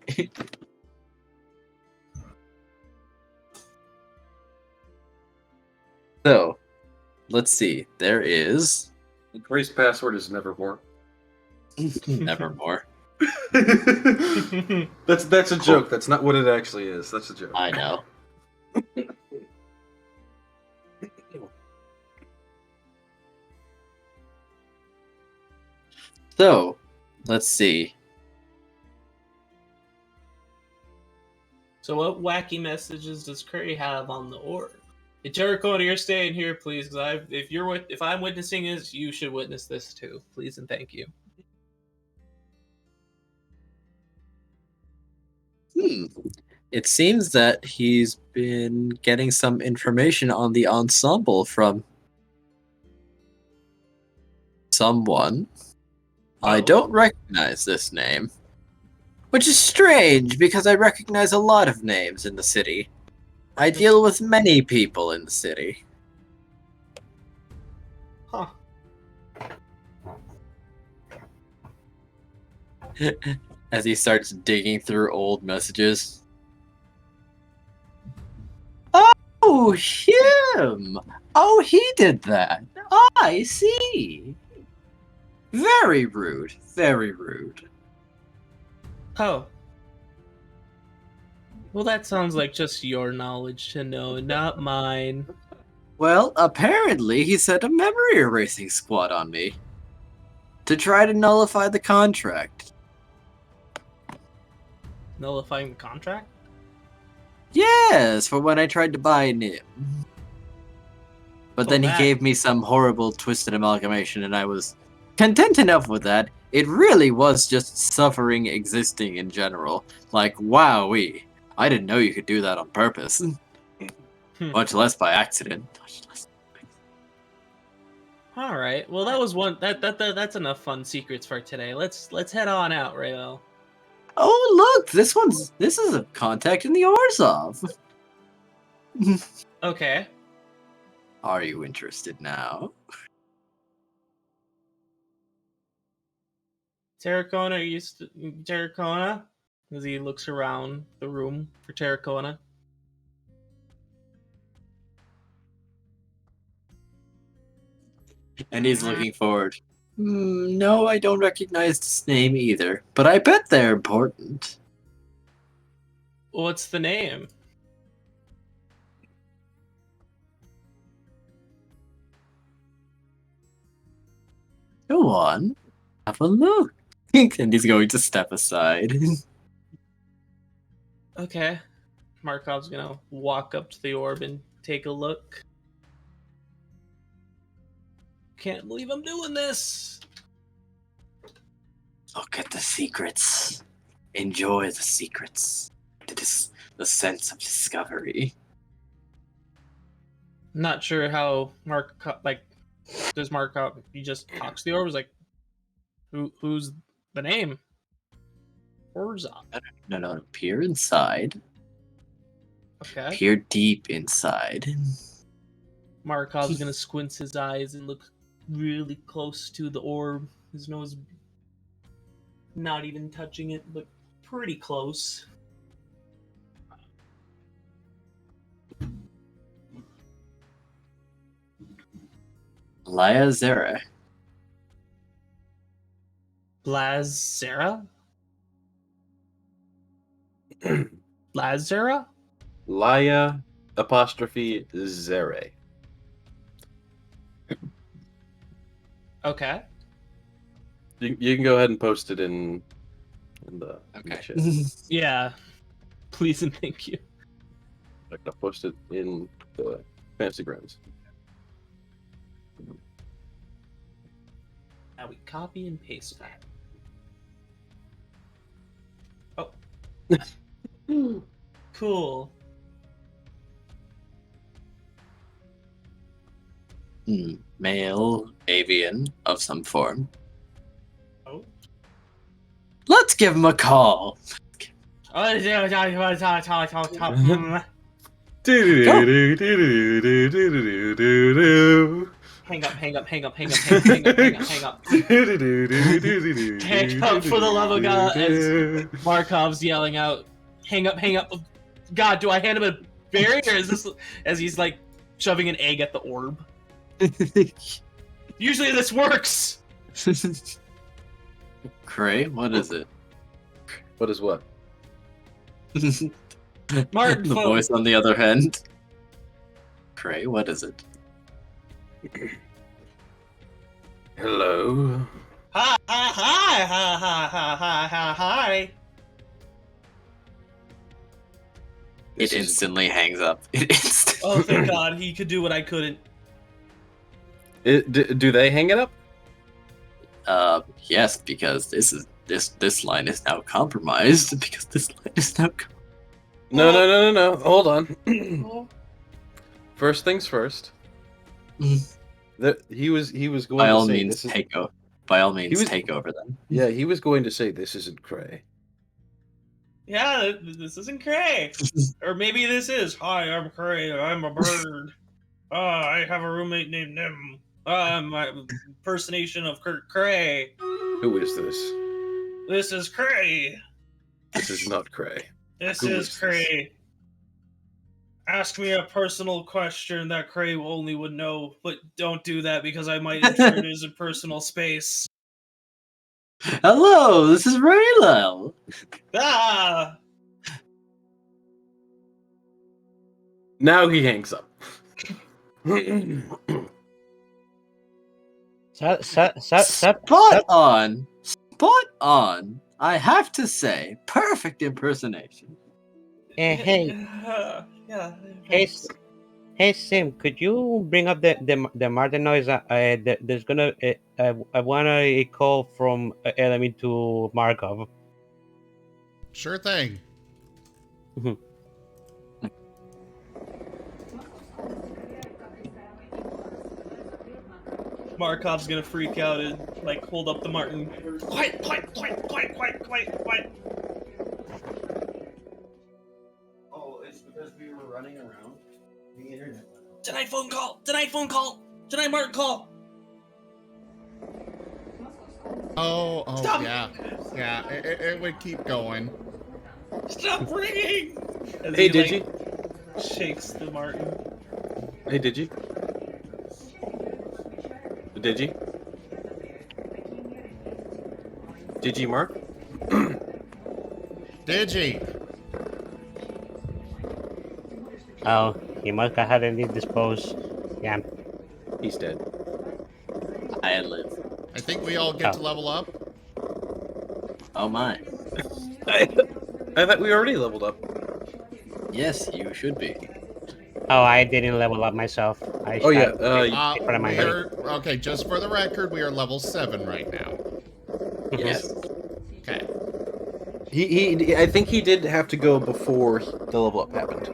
So, let's see. There is Grace password is Nevermore. Nevermore. That's a joke. That's not what it actually is. That's a joke. I know. So, let's see. So what wacky messages does Curry have on the orb? Hey, Terracotta, you're staying here, please, because if I'm witnessing this, you should witness this too, please and thank you. It seems that he's been getting some information on the ensemble from someone. I Oh. don't recognize this name. Which is strange, because I recognize a lot of names in the city. I deal with many people in the city. Huh. As he starts digging through old messages. Oh, him! Oh, he did that. I see. Very rude. Very rude. Oh. Well, that sounds like just your knowledge to know, not mine. Well, apparently he sent a memory erasing squad on me. To try to nullify the contract. Nullifying the contract? Yes, for when I tried to buy Nim. But Oh, then he that- gave me some horrible twisted amalgamation and I was content enough with that. It really was just suffering existing in general. Like, wowee. I didn't know you could do that on purpose. Much less by accident. All right. Well, that was one. That's enough fun secrets for today. Let's head on out, Rayo. Oh look, this is a contact in the Orzhov. Okay. Are you interested now? Terracona, Terracona? As he looks around the room for Terracona. And he's looking forward. No, I don't recognize this name either, but I bet they're important. What's the name? Go on, have a look. And he's going to step aside. Okay. Markov's gonna walk up to the orb and take a look. Can't believe I'm doing this. Look at the secrets. Enjoy the secrets. It is the sense of discovery. Not sure how does Markov, he just talks to the orb, is like, who's the name? Orzhov. No, peer inside. Okay. Peer deep inside. Markov's gonna squint his eyes and look really close to the orb. His nose not even touching it, but pretty close. Laya Zera. Blazera? Lazera? Laya apostrophe Zere. Okay. You can go ahead and post it in the Okay. chat. Yeah. Please and thank you. I'll post it in the Fantasy Grounds. Now we copy and paste that. Oh. Cool. Male avian of some form. Oh. Let's give him a call. Hang up, hang up, hang up, hang up, hang up, hang up, hang up, hang up. Hang up for the love of God, as Markov's yelling out, hang up, hang up. God, do I hand him a berry, or is this as he's like shoving an egg at the orb? Usually this works! Cray, what is it? What is what? Martin, The phone. voice on the other end. Cray, what is it? Hello. Hi, hi, hi, hi, hi, hi, hi, hi, hi. It instantly hangs up. Oh, thank God, he could do what I couldn't. Do they hang it up? Yes, because this line is now compromised. Because this line is now. No. Hold on. First things first. He was going By to all say means, this is... take over. By all means, was- take over then. Yeah, he was going to say this isn't Cray. Yeah, this isn't Cray. Or maybe this is. Hi, I'm Cray. I'm a bird. I have a roommate named Nim. My impersonation of Cray. Who is this? This is Cray. This is not Cray. This Who is is this? Cray. Ask me a personal question that Cray only would know, but don't do that because I might intrude his personal space. Hello, this is Raylel. Ah! Now he hangs up. Spot on. Spot on. I have to say, perfect impersonation. Hey, Yeah. hey, hey, Sim, could you bring up the Marten noise? There's gonna I want a call from Element to Markov. Sure thing. Markov's gonna freak out and like hold up the Martin. Quiet. Oh, it's because we were running around the internet. Tonight phone call. Tonight Martin call. Oh, Stop. yeah. It would keep going. Stop ringing. As Hey, he, Digi. like, shakes the Martin. Hey, Digi. Digi. Digi, Mark. Digi. Oh, he must have had any disposed. Yeah. He's dead. I live. I think we all get to level up. Oh my. I thought we already leveled up. Yes, you should be. Oh, I didn't level up myself. Oh yeah. In front of my We head. are, okay, just for the record, we are level 7 right now. Yes. Okay. He. I think he did have to go before the level up happened.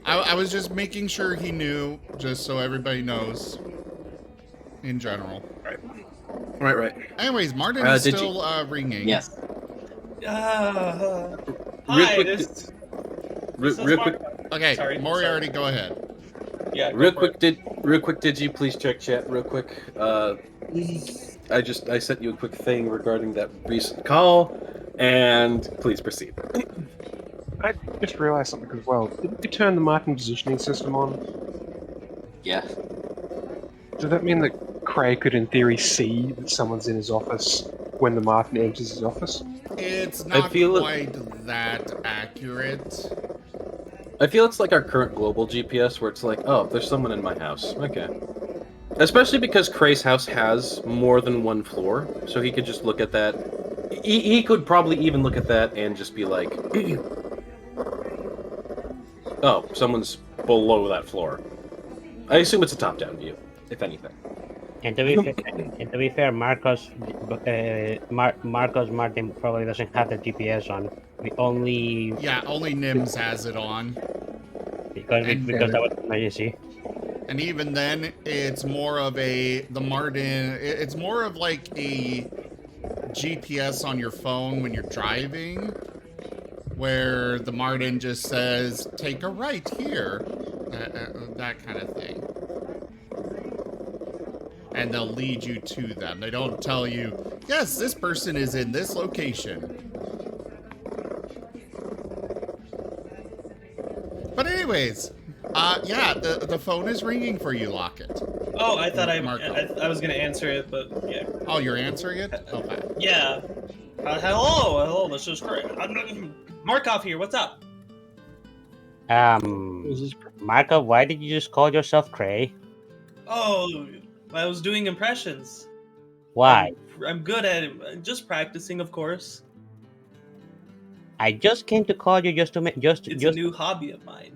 I was just making sure he knew, just so everybody knows. In general. Right. Anyways, Martin is did still ringing. Yes. Real Hi, quick, this is real quick, Okay, Sorry, Moriarty, go ahead. Yeah, real go for quick. Real quick. Did you please check chat real quick? I sent you a quick thing regarding that recent call, and please proceed. I just realised something as well. Didn't we turn the Martin positioning system on? Yeah. Does that mean that Craig could, in theory, see that someone's in his office when the Martin enters his office? It's not feel quite that accurate. I feel it's like our current global GPS, where it's like, oh, there's someone in my house. Okay. Especially because Cray's house has more than one floor, so he could just look at that. He could probably even look at that and just be like, oh, someone's below that floor. I assume it's a top-down view, if anything. And to be fair, Marcos Martin probably doesn't have the GPS on. The only Yeah, only Nims has it on. because that was an emergency. And even then, it's more of the Marten, it's more of like a GPS on your phone when you're driving, where the Marten just says, take a right here, that kind of thing. And they'll lead you to them. They don't tell you, yes, this person is in this location. But anyways, yeah, the phone is ringing for you, Lockett. Oh, I thought I Marco. was gonna answer it, but yeah. Oh, you're answering it? Okay. Yeah. Hello, this is great. Markov here. What's up? Marco, why did you just call yourself Cray? Oh, I was doing impressions. Why? I'm good at it. Just practicing, of course. I just came to call you just to make It's a new hobby of mine.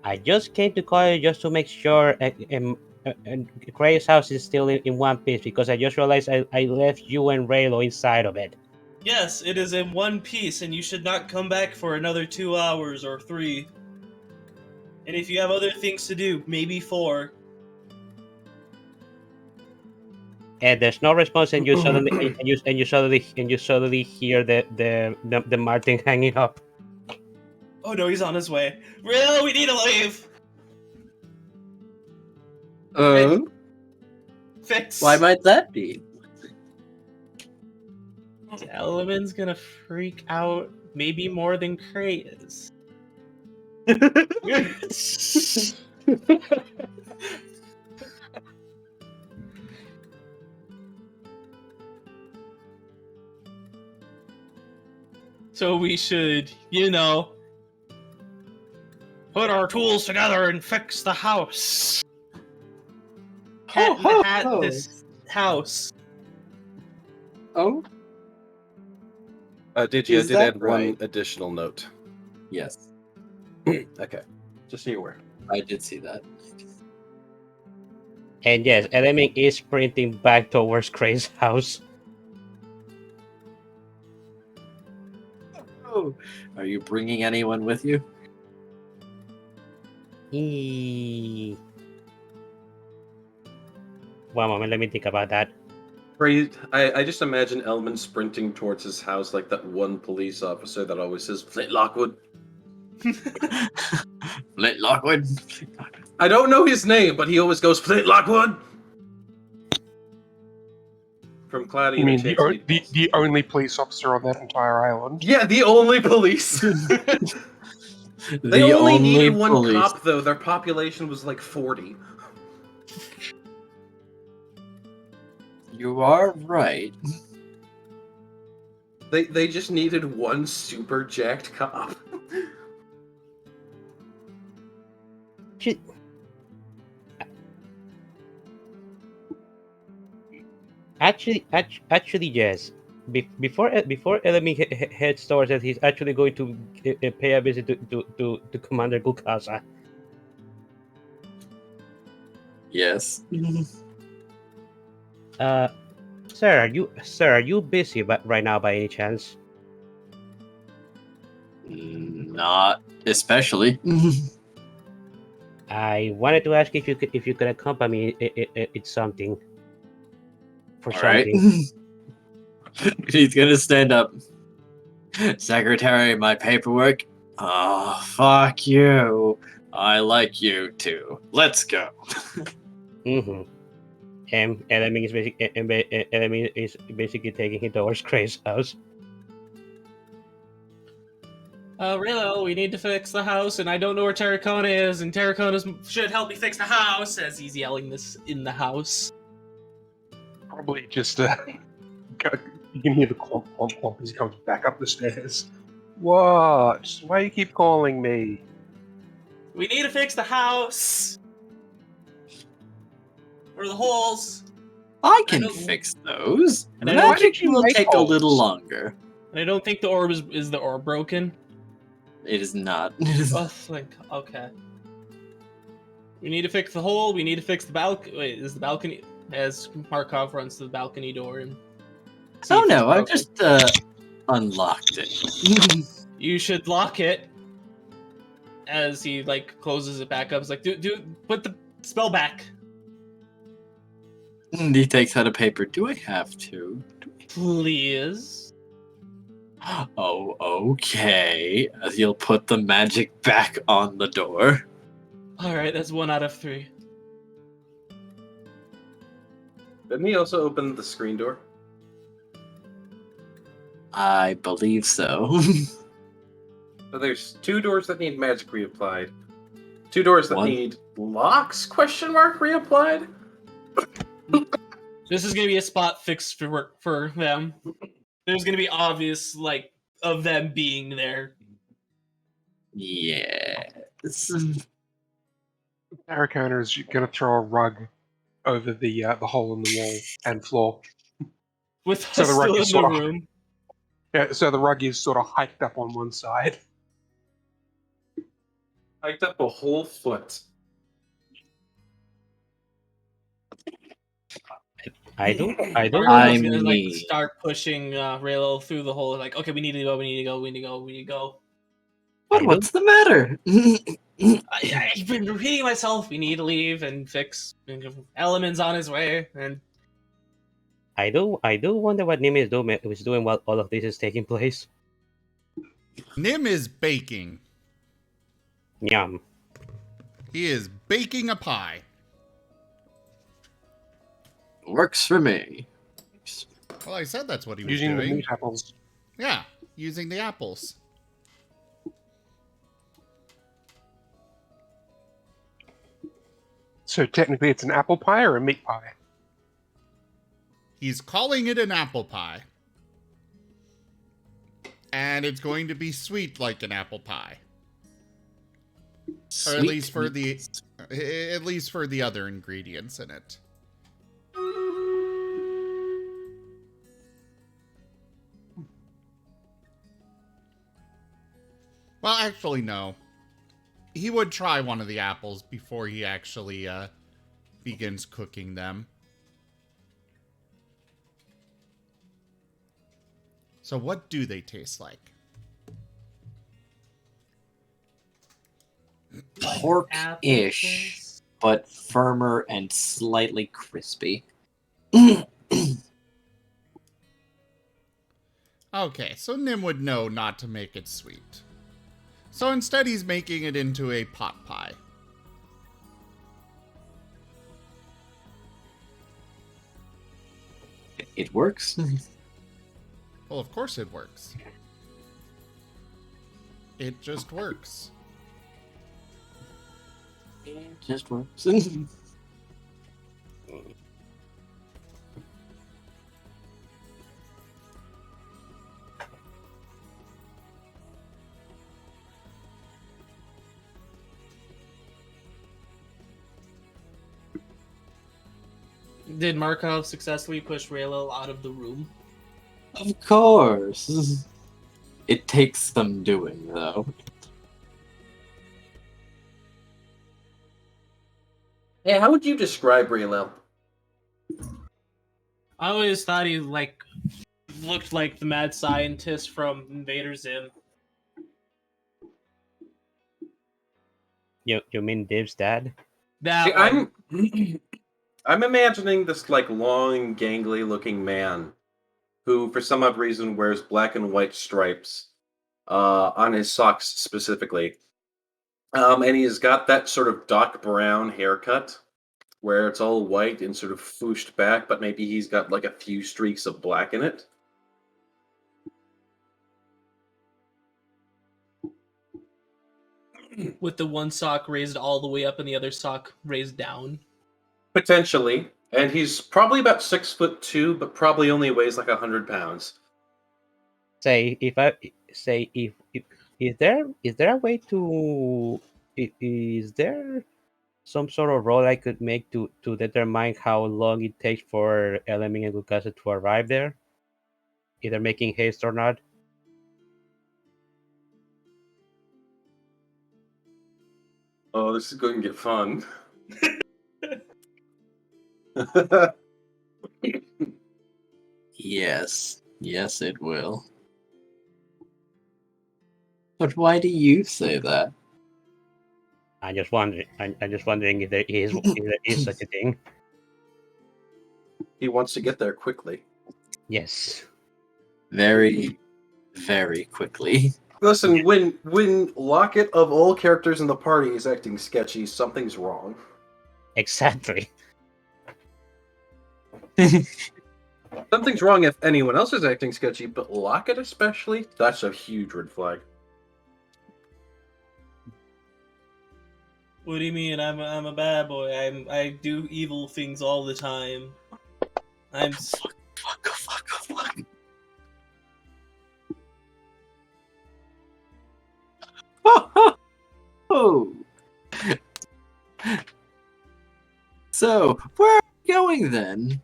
I just came to call you just to make sure Cray's house is still in one piece because I just realized I left you and Raylo inside of it. Yes, it is in one piece, and you should not come back for another 2 hours or 3. And if you have other things to do, maybe 4. And there's no response, and you suddenly hear the Marten hanging up. Oh no, he's on his way. Raylo, we need to leave. Fix. Why might that be? Element's gonna freak out maybe more than Cray is. So we should, put our tools together and fix the house. Cat in the Hat this house. Oh? DJ, I Is did that add one right? additional note. Yes, Okay. Just so you're aware. I did see that. And yes, Element is sprinting back towards Cray's house. Oh, are you bringing anyone with you? One moment, let me think about that. I just imagine Elman sprinting towards his house like that one police officer that always says, Flint Lockwood. Flint Lockwood? I don't know his name, but he always goes, Flint Lockwood! From Cloudy You mean and the only police officer on that entire island? Yeah, the only police! They only needed one cop, though. Their population was like 40. You are right. They just needed one super jacked cop. Actually, yes. Before Element heads towards it, he's actually going to pay a visit to Commander Gukasa. Yes. Sir, are you busy right now by any chance? Not especially. I wanted to ask if you could accompany me. It's something. For All right. something. He's gonna stand up. Secretary, my paperwork. Oh, fuck you. I like you too. Let's go. Mm-hmm. And Element is basically taking him towards Cray's house. Raylo, we need to fix the house, and I don't know where Terracona is, and Terracona should help me fix the house, as he's yelling this in the house. Probably just you can hear the clomp clomp clomp as he comes back up the stairs. What? Why do you keep calling me? We need to fix the house! Or the holes! I can fix those. And I don't Magic think you will make take a holes. little longer. And I don't think the orb is the orb broken. It is not. Oh, okay. We need to fix the hole. We need to fix the balcony. Wait, is the balcony? As Markov runs to the balcony door and. Oh no! unlocked it. You should lock it. As he closes it back up, he's like, "Dude, put the spell back, And he takes out a paper. Do I have to? please." Oh, okay. As he'll put the magic back on the door. All right, that's 1 out of 3. Didn't he also open the screen door? I believe so. So there's 2 doors that need magic reapplied. 2 doors that One. need locks? Question mark reapplied? This is gonna be a spot fixed for them. There's gonna be obvious of them being there. Yes. Aracona is going to throw a rug over the hole in the wall and floor. With So us the rug still in is the sort of- room. Yeah, so the rug is sort of hiked up on one side. Hiked up a whole foot. I do. Marco's gonna mean- start pushing Raylo through the hole. Like, okay, we need to go. But what's the matter? I've been repeating myself. We need to leave and fix Element's on his way. And I do wonder what Nim is doing while all of this is taking place. Nim is baking. Yum. He is baking a pie. Works for me. Well, I said that's what he was Using the doing. meat apples. Yeah, using the apples. So technically it's an apple pie or a meat pie? He's calling it an apple pie. And it's going to be sweet like an apple pie. Or at least for the other ingredients in it. Well, actually, no. He would try one of the apples before he actually begins cooking them. So what do they taste like? Pork-ish, but firmer and slightly crispy. Okay, so Nim would know not to make it sweet. So instead he's making it into a pot pie. It works. Well, of course it works. It just works. It just works. did Markov successfully push Raylo out of the room? Of course. It takes some doing, though. Yeah, how would you describe Raylo? I always thought he looked like the mad scientist from Invader Zim. You mean Div's dad? That See, one. I'm imagining this long, gangly looking man who, for some odd reason, wears black and white stripes on his socks specifically. And he's got that sort of dark brown haircut where it's all white and sort of fooshed back, but maybe he's got a few streaks of black in it. With the one sock raised all the way up and the other sock raised down. Potentially. And he's probably about 6'2", but probably only weighs 100 pounds. If is there a way to is there some sort of role I could make to determine how long it takes for Element and Gukasa to arrive there? Either making haste or not. Oh, this is going to get fun. Yes. Yes, it will. But why do you say that? I'm just wondering if there is such a thing. He wants to get there quickly. Yes. Very, very quickly. Listen, when Lockett of all characters in the party is acting sketchy, something's wrong. Exactly. Something's wrong if anyone else is acting sketchy, but Lockett especially, that's a huge red flag. What do you mean? I'm a bad boy. I do evil things all the time. Fuck. Oh. So, where are we going then?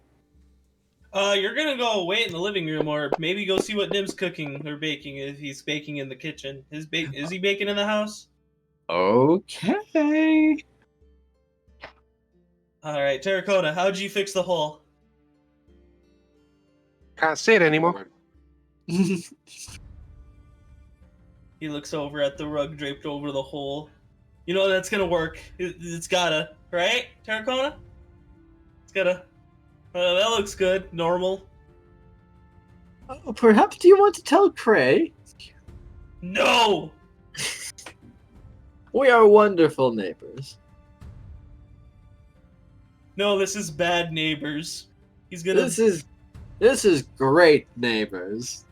You're gonna go wait in the living room, or maybe go see what Nim's cooking or baking. If he's baking in the kitchen, is he baking in the house? Okay. All right, Terracotta, how'd you fix the hole? Can't see it anymore. He looks over at the rug draped over the hole. You know that's gonna work. It's gotta, right, Terracotta? It's gotta. That looks good. Normal. Oh, perhaps do you want to tell Cray? No. We are wonderful neighbors. No, this is bad neighbors. He's gonna. This is great neighbors.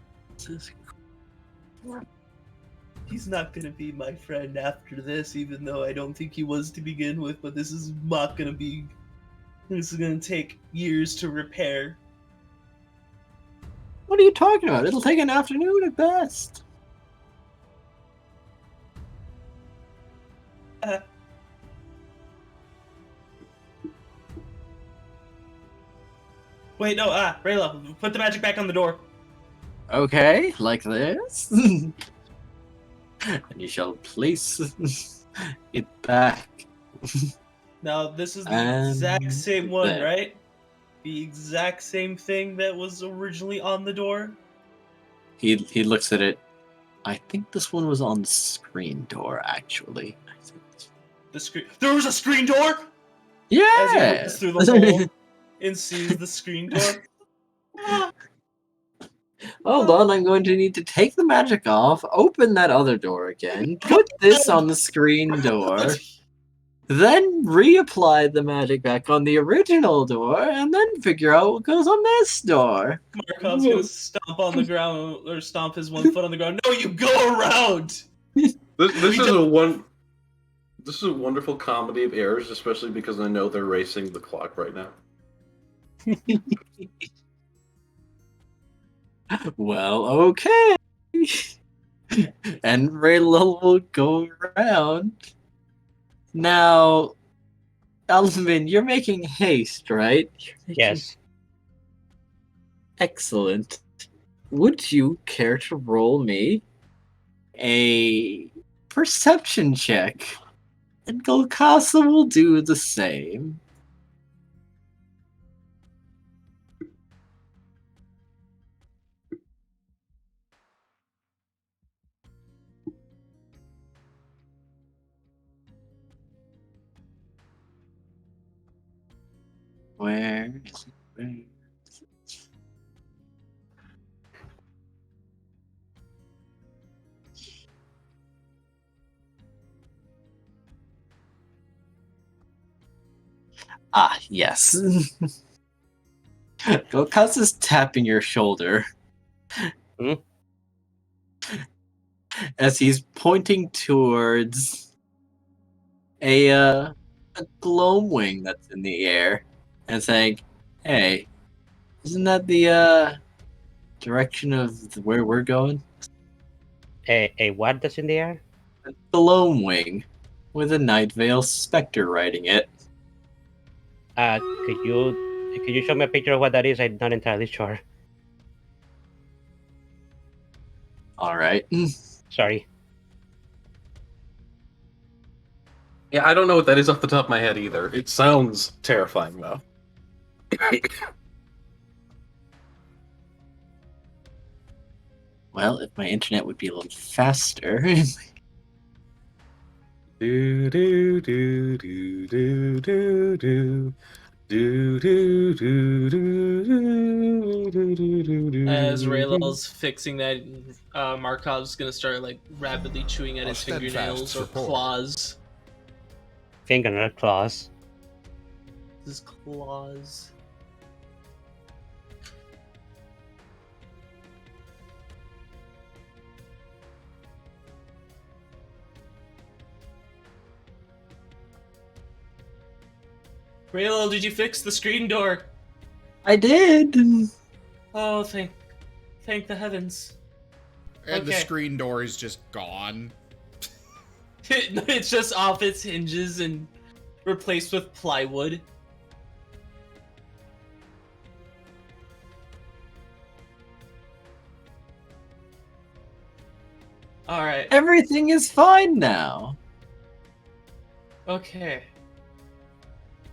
He's not gonna be my friend after this, even though I don't think he was to begin with. But this is not gonna be. This is gonna take years to repair. What are you talking about? It'll take an afternoon at best. Wait, no, Rayla, put the magic back on the door. Okay, like this. And you shall place it back. Now, this is the exact same one, there. right? The exact same thing that was originally on the door? He looks at it. I think this one was on the screen door, actually. The screen. There was a screen door? Yeah! As he looks through the hole and sees the screen door. Hold on, I'm going to need to take the magic off, open that other door again, put this on the screen door, then reapply the magic back on the original door, and then figure out what goes on this door. Markov's gonna stomp on the ground, or stomp his one foot on the ground. No, you go around! This is a wonderful comedy of errors, especially because I know they're racing the clock right now. Well, okay. And Rayla will go around. Now, Alvin, you're making haste, right? Yes. Excellent. Would you care to roll me a perception check? And Golkasa will do the same. Where is it? Where is it? Ah, yes. Golkasa's tapping your shoulder. Hmm? As he's pointing towards a gloam wing that's in the air and saying, "Hey, isn't that the direction of where we're going?" A what that's in the air? A gloam wing with a Night Vale Spectre riding it. Could you show me a picture of what that is? I'm not entirely sure. All right. Sorry. Yeah, I don't know what that is off the top of my head either. It sounds terrifying, though. Well, if my internet would be a little faster. Do do do do do do do. Do, do, do, do, do, do, do, do, As do, do. Raylel's fixing that, Markov's gonna start like rapidly chewing at A his steadfast fingernails or support. claws. Fingernail claws. His claws. Raylel, did you fix the screen door? I did. Oh, thank the heavens. And the Okay. screen door is just gone. It's just off its hinges and replaced with plywood. Alright, Everything is fine now. okay.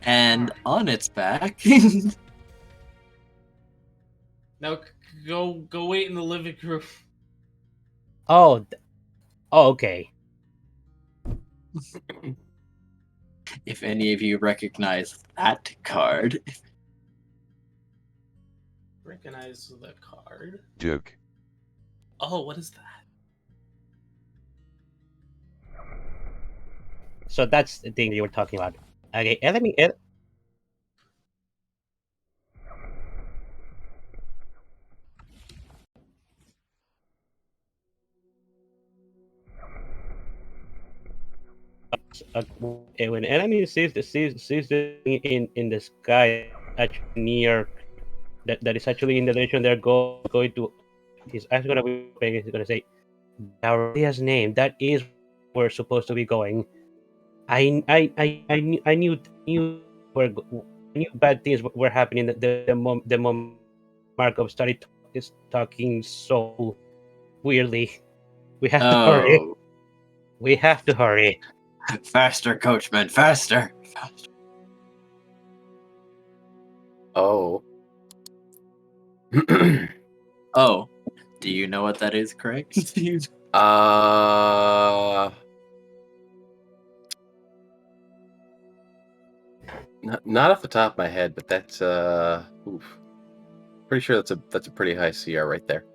And on its back. Now go wait in the living room. Oh, okay. If any of you recognize that card. Recognize the card. Joke. Oh, what is that? So that's the thing you were talking about. Okay, enemy. When enemy sees the thing in the sky, actually near that is actually in the direction they're going to. He's actually gonna be. He's gonna say, "Aurelia's name. That is where we're supposed to be going." I knew where I knew bad things were happening. The moment Markov started talking so weirdly, we have to hurry. Oh. We have to hurry. Faster, coachman, faster. Oh. Oh. Do you know what that is, Craig? Not off the top of my head, but that's oof. Pretty sure that's a pretty high CR right there.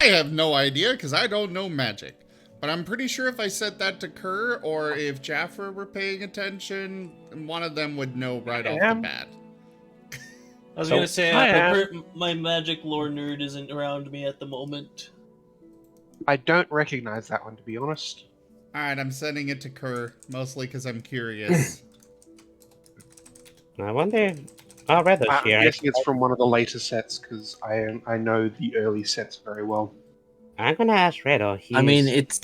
I have no idea because I don't know magic. But I'm pretty sure if I said that to Kerr or if Jaffer were paying attention, one of them would know right off the bat. I was So, gonna say I my magic lore nerd isn't around me at the moment. I don't recognize that one, to be honest. Alright, I'm sending it to Kerr, mostly because I'm curious. I wonder. Oh, Redo's I'm here. guessing it's from one of the later sets, because I know the early sets very well. I'm gonna ask Redo. I mean, it's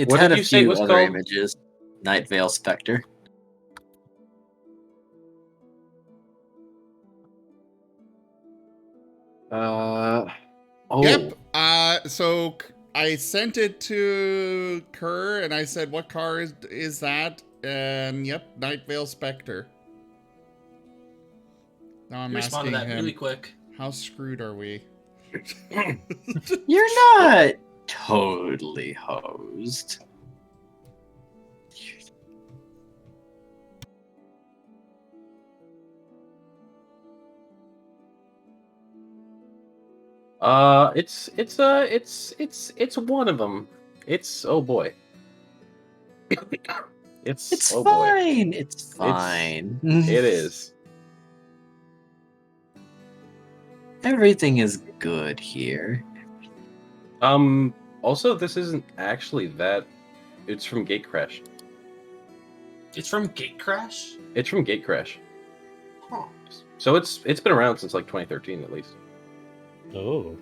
What had did a you say it few was other called? images. Night Veil Spectre. Oh. Yep, so I sent it to Kerr and I said, what car is that? And yep, Night Veil Spectre. Now I'm Respond to asking that him, really quick. how screwed are we? You're not totally hosed. It's one of them. It's oh boy. It's oh boy. fine. It's fine. It is. Everything is good here. Also, this isn't actually that. It's from Gatecrash. It's from Gatecrash? It's from Gatecrash. Huh. So it's been around since like 2013 at least. Oh.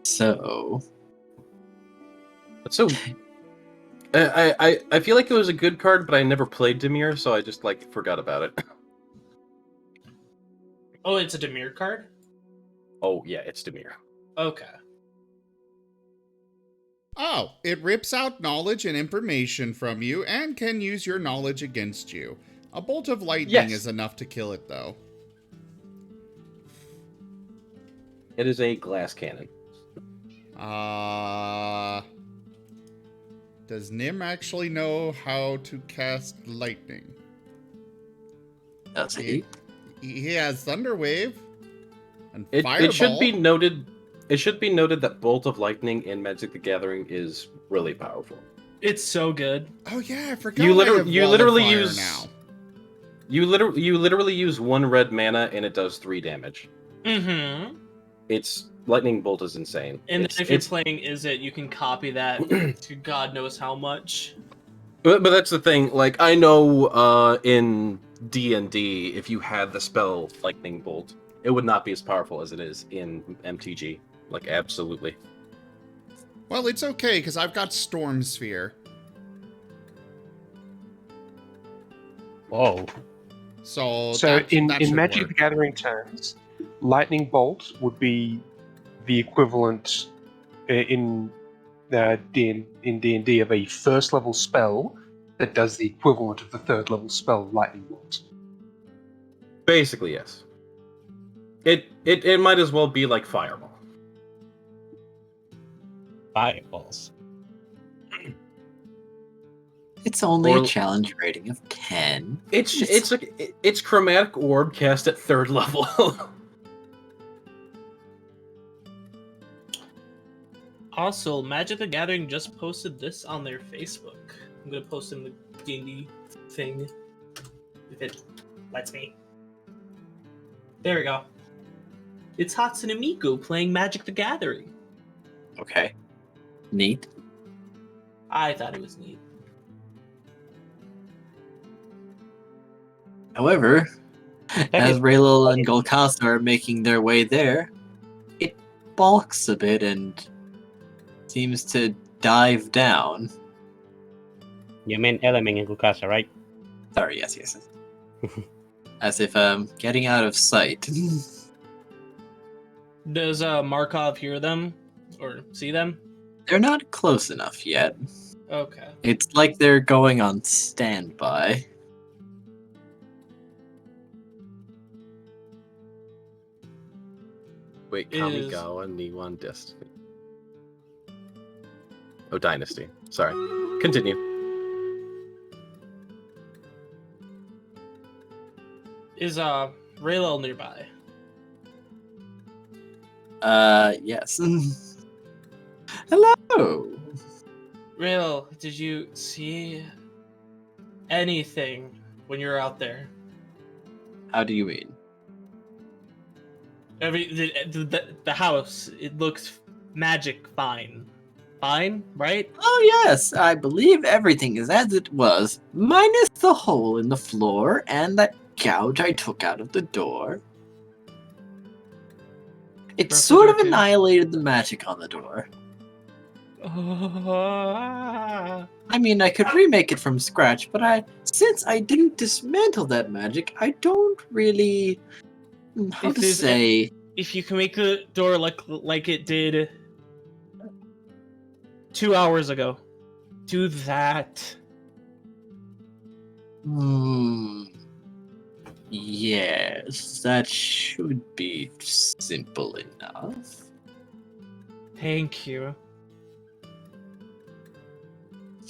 So. But so. I feel like it was a good card, but I never played Demir, so I just like forgot about it. Oh, it's a Demir card? Oh yeah, it's Demir. Okay. Oh, it rips out knowledge and information from you and can use your knowledge against you. A bolt of lightning Yes. is enough to kill it, though. It is a glass cannon. Does Nim actually know how to cast lightning? Does he? He has Thunder Wave and It Fireball. should be noted. It should be noted that Bolt of Lightning in Magic the Gathering is really powerful. It's so good. Oh yeah, I forgot. You I have literally Wall of Fire use now. You literally use 1 red mana and it does 3 damage. Mm-hmm. It's Lightning Bolt is insane. And It's- then if you're it's- playing Is It, you can copy that to God knows how much. But that's the thing. Like I know in D&D, if you had the spell Lightning Bolt, it would not be as powerful as it is in MTG. Like absolutely. Well, it's okay because I've got Storm Sphere. Whoa. So So in that should Magic work. the Gathering terms, Lightning Bolt would be the equivalent in D&D of a first level spell that does the equivalent of the third level spell Lightning Bolt. Basically, yes. It might as well be like Fireball. Fireballs. It's only Or- a challenge rating of 10. It's Chromatic Orb cast at 3rd level. Also, Magic the Gathering just posted this on their Facebook. I'm gonna post in the D&D thing. If it lets me. There we go. It's Hatsune Miku playing Magic the Gathering. Okay. Neat. I thought it was neat. However, as is- Raylil and Golkasa are making their way there, it balks a bit and seems to dive down. You mean Element in Gukasa, right? Sorry, yes. As if getting out of sight. Does Markov hear them? Or see them? They're not close enough yet. Okay. It's like they're going on standby. Wait, Is- Kamigawa Niwan Destiny. Oh, Dynasty. Sorry. Continue. Is Raylil nearby? Yes. Hello! Raylil, did you see anything when you were out there? How do you mean? The house, it looks magic fine. Fine, right? Oh yes, I believe everything is as it was, minus the hole in the floor and that gouge I took out of the door. It Perfect, sort of okay. annihilated the magic on the door. Ah. I mean, I could remake it from scratch, but since I didn't dismantle that magic, I don't really... How If to there's say... If you can make the door like it did 2 hours ago, do that. Yes, that should be simple enough. Thank you.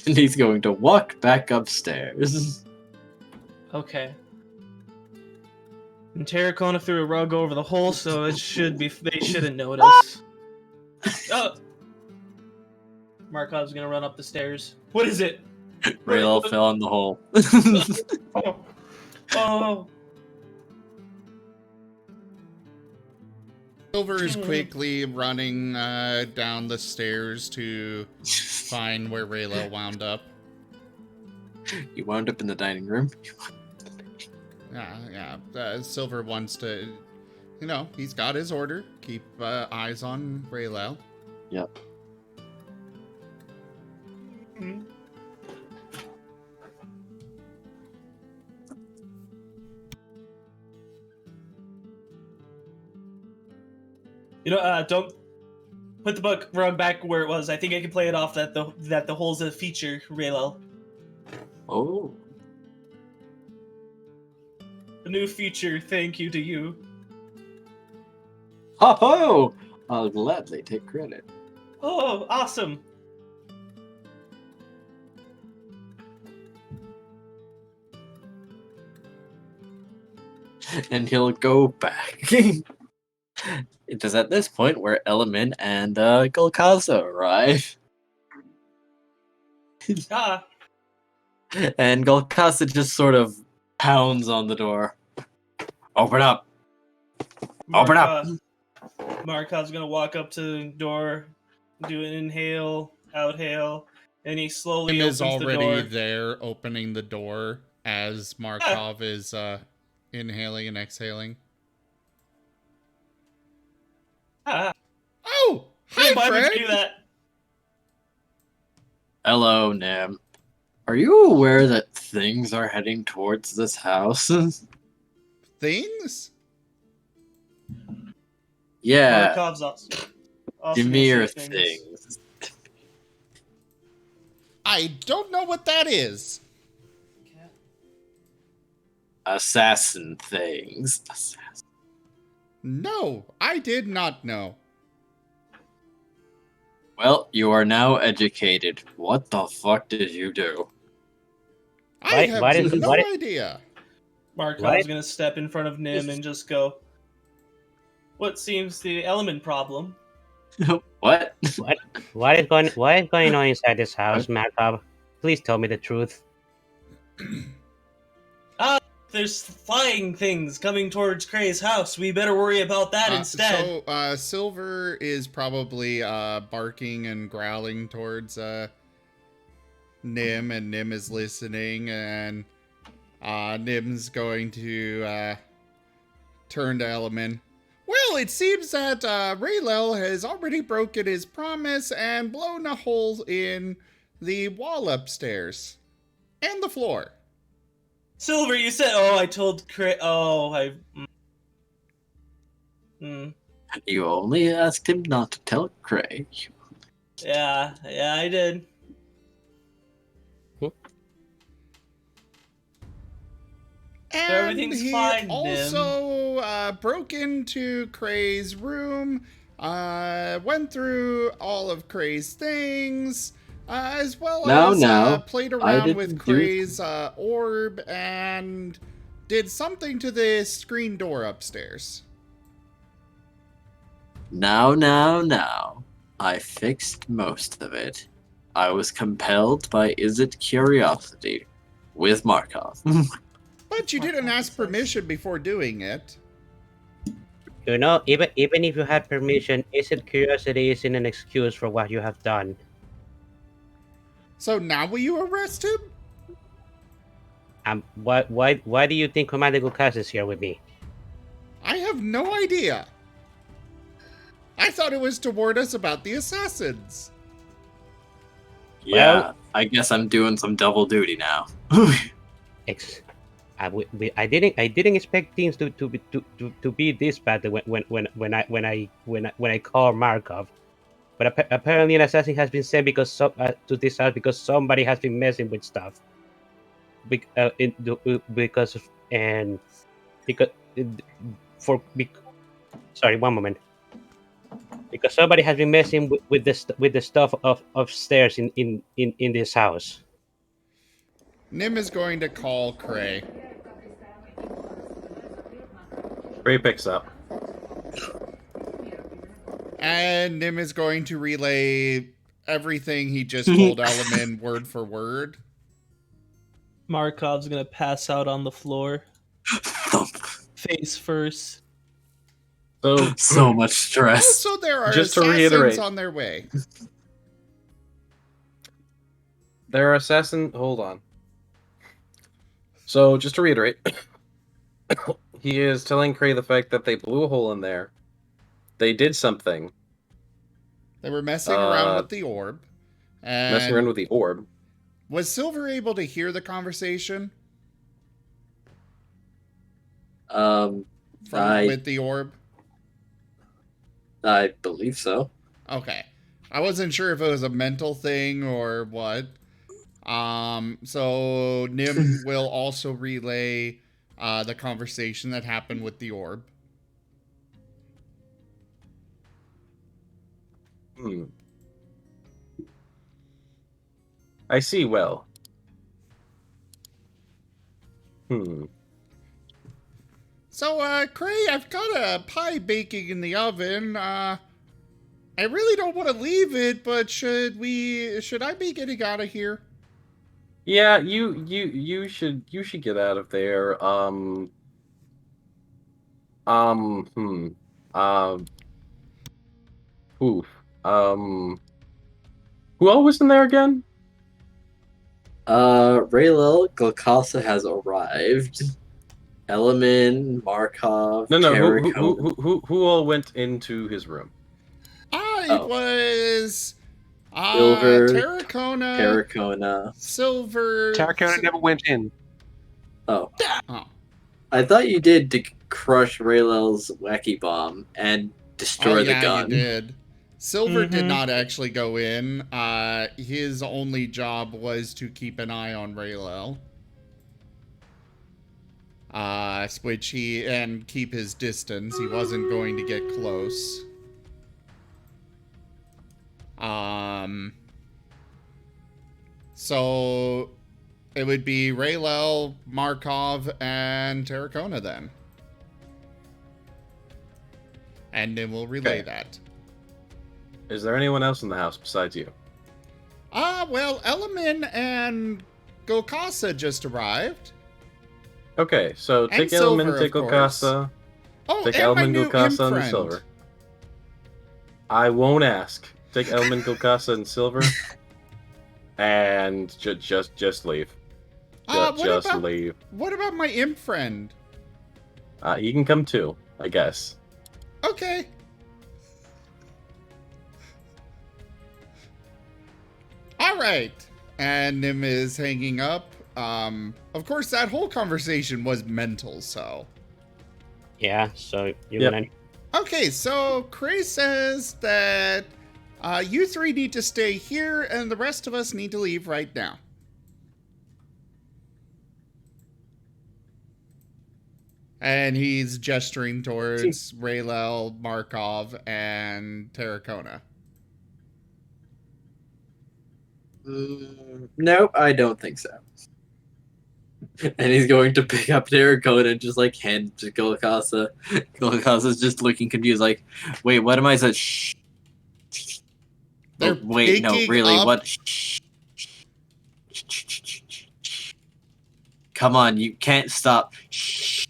And he's going to walk back upstairs. Okay. And Terracona threw a rug over the hole, so it should be. They shouldn't notice. Oh, Markov's gonna run up the stairs. What is it? Raylil fell in the hole. Oh, oh. Silver is quickly running down the stairs to find where Raylil wound up. You wound up in the dining room. Yeah. Silver wants to, he's got his order. Keep eyes on Raylil. Yep. Don't put the book rug back where it was. I think I can play it off that the hole's a feature, Raylel. Oh. A new feature, thank you to you. Ho ho! I'll gladly take credit. Oh, awesome. And he'll go back. It is at this point where Element and Golkaza arrive. Ah, And Golkaza just sort of pounds on the door. Open up! Open up! Markov's gonna walk up to the door, do an inhale, outhale, and he slowly Nim is opens the already door. there opening the door as Markov is inhaling and exhaling. Ah, Oh! Hi, Nim, why would Fred! you do that? Hello, Nim. Are you aware that things are heading towards this house? Things? Yeah, Markov's also give gonna me say your things. things. I don't know what that is. Assassin things. No, I did not know. Well, you are now educated. What the fuck did you do? I have no why- idea. Markov's What? gonna step in front of Nim and just go, what seems the element problem? What? What is going on inside this house, Markov? Please tell me the truth. There's flying things coming towards Cray's house. We better worry about that instead. So, Silver is probably barking and growling towards Nim, and Nim is listening, and Nim's going to turn to Element. Well, it seems that Raylel has already broken his promise and blown a hole in the wall upstairs and the floor. Silver, you said, I told Cray, You only asked him not to tell Cray. Yeah, I did. And everything's he fine, Nim. also broke into Cray's room, went through all of Cray's things, as well as played around with Cray's orb and did something to the screen door upstairs. Now. I fixed most of it. I was compelled by curiosity with Markov. But you didn't ask permission before doing it. You know, even if you had permission, curiosity isn't an excuse for what you have done. So now will you arrest him? Why do you think Commander Gukas is here with me? I have no idea. I thought it was to warn us about the assassins. Yeah, I guess I'm doing some double duty now. I didn't expect things to be this bad when I call Markov, but apparently an assassin has been sent to this house because somebody has been messing with stuff. Sorry, one moment. Because somebody has been messing with the stuff of upstairs in this house. Nim is going to call Cray. Cray picks up. And Nim is going to relay everything he just told Element word for word. Markov's gonna pass out on the floor. Face first. So much stress. Also, there are Just to assassins reiterate. on their way. There are assassin. Hold on. So, just to reiterate, he is telling Cray the fact that they blew a hole in there. They did something. They were messing around with the orb. And Messing around with the orb. was Silver able to hear the conversation I with the orb? I believe so. Okay. I wasn't sure if it was a mental thing or what. So Nim will also relay the conversation that happened with the orb. I see well. So, Cray, I've got a pie baking in the oven. I really don't want to leave it, but should I be getting out of here? Yeah, you should get out of there. Hmm. Um. Oof. Who all was in there again? Raylil Glukasa has arrived. Elemen, Markov, No, no. Terracona. Who all went into his room? It was Silver, Terracona, Terracona. Silver. Tarracona never went in. Oh. Oh. I thought you did to crush Raylil's wacky bomb and destroy the gun. You did. Silver did Mhm. not actually go in. His only job was to keep an eye on Raylil. And keep his distance. He wasn't going to get close. So it would be Raylil, Markov, and Terracona then. And then we'll relay that. Is there anyone else in the house besides you? Well, Elemen and Gokasa just arrived. Okay, so And take Silver, Element, take of course. Okasa, Oh, take and Element, my new Gokasa, imp and the friend. Silver. I won't ask. Take Element, Gokasa, and Silver, and just leave. Just leave. What about my imp friend? He can come too, I guess. Okay. All right. And Nim is hanging up. Of course, that whole conversation was mental, so. Yeah, so you're Yep. gonna. Okay, so Cray says that you three need to stay here, and the rest of us need to leave right now. And he's gesturing towards Raylil, Markov, and Terracona. Nope, I don't think so. And he's going to pick up Terracona and just like hand it to Gulakasa. Gulakasa's just looking confused, like, wait, what am I saying? Shh. They're Oh, wait, no, picking really, up- what? Shh. Come on, you can't stop. Shh.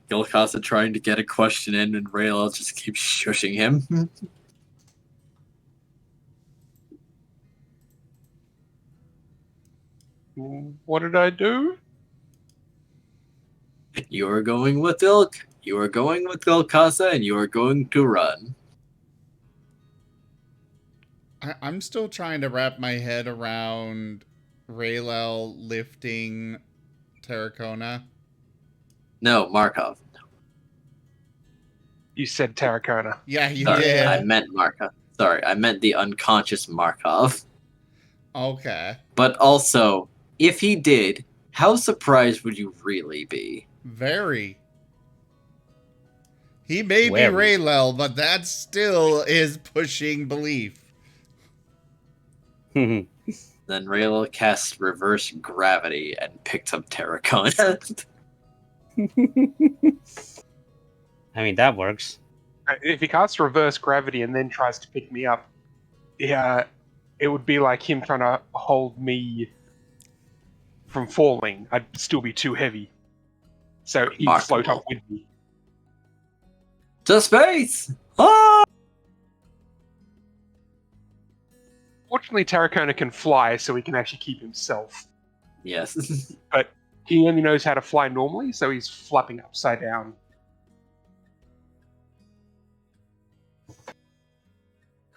Gulakasa trying to get a question in, and Raylil just keeps shushing him. What did I do? You are going with Ilk. You are going with Gulakasa, and you are going to run. I'm still trying to wrap my head around Raylil lifting Terracona. No, Markov. You said Tarracona. Yeah, you Sorry, did. I meant Markov. Sorry, I meant the unconscious Markov. Okay. But also, if he did, how surprised would you really be? Very. He may Very. be Raylil, but that still is pushing belief. Then Raylil casts reverse gravity and picks up Terracona. I mean, that works. If he casts reverse gravity and then tries to pick me up, yeah, it would be like him trying to hold me from falling. I'd still be too heavy. So he'd float up with me. To space! Ah! Fortunately, Tarracona can fly, so he can actually keep himself. Yes. But he only knows how to fly normally, so he's flapping upside down.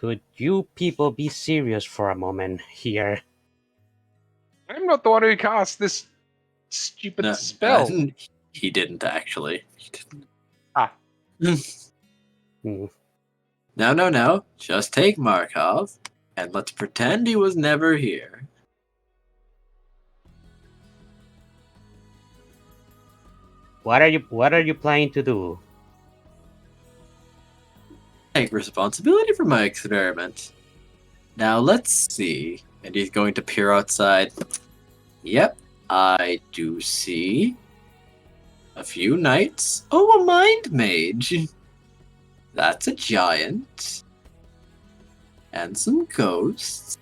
Could you people be serious for a moment here? I'm not the one who cast this stupid spell. He didn't actually. He didn't. Hmm. No. Just take Markov, and let's pretend he was never here. What are you planning to do? Take responsibility for my experiment. Now let's see. And he's going to peer outside. Yep, I do see a few knights. Oh, a mind mage. That's a giant. And some ghosts.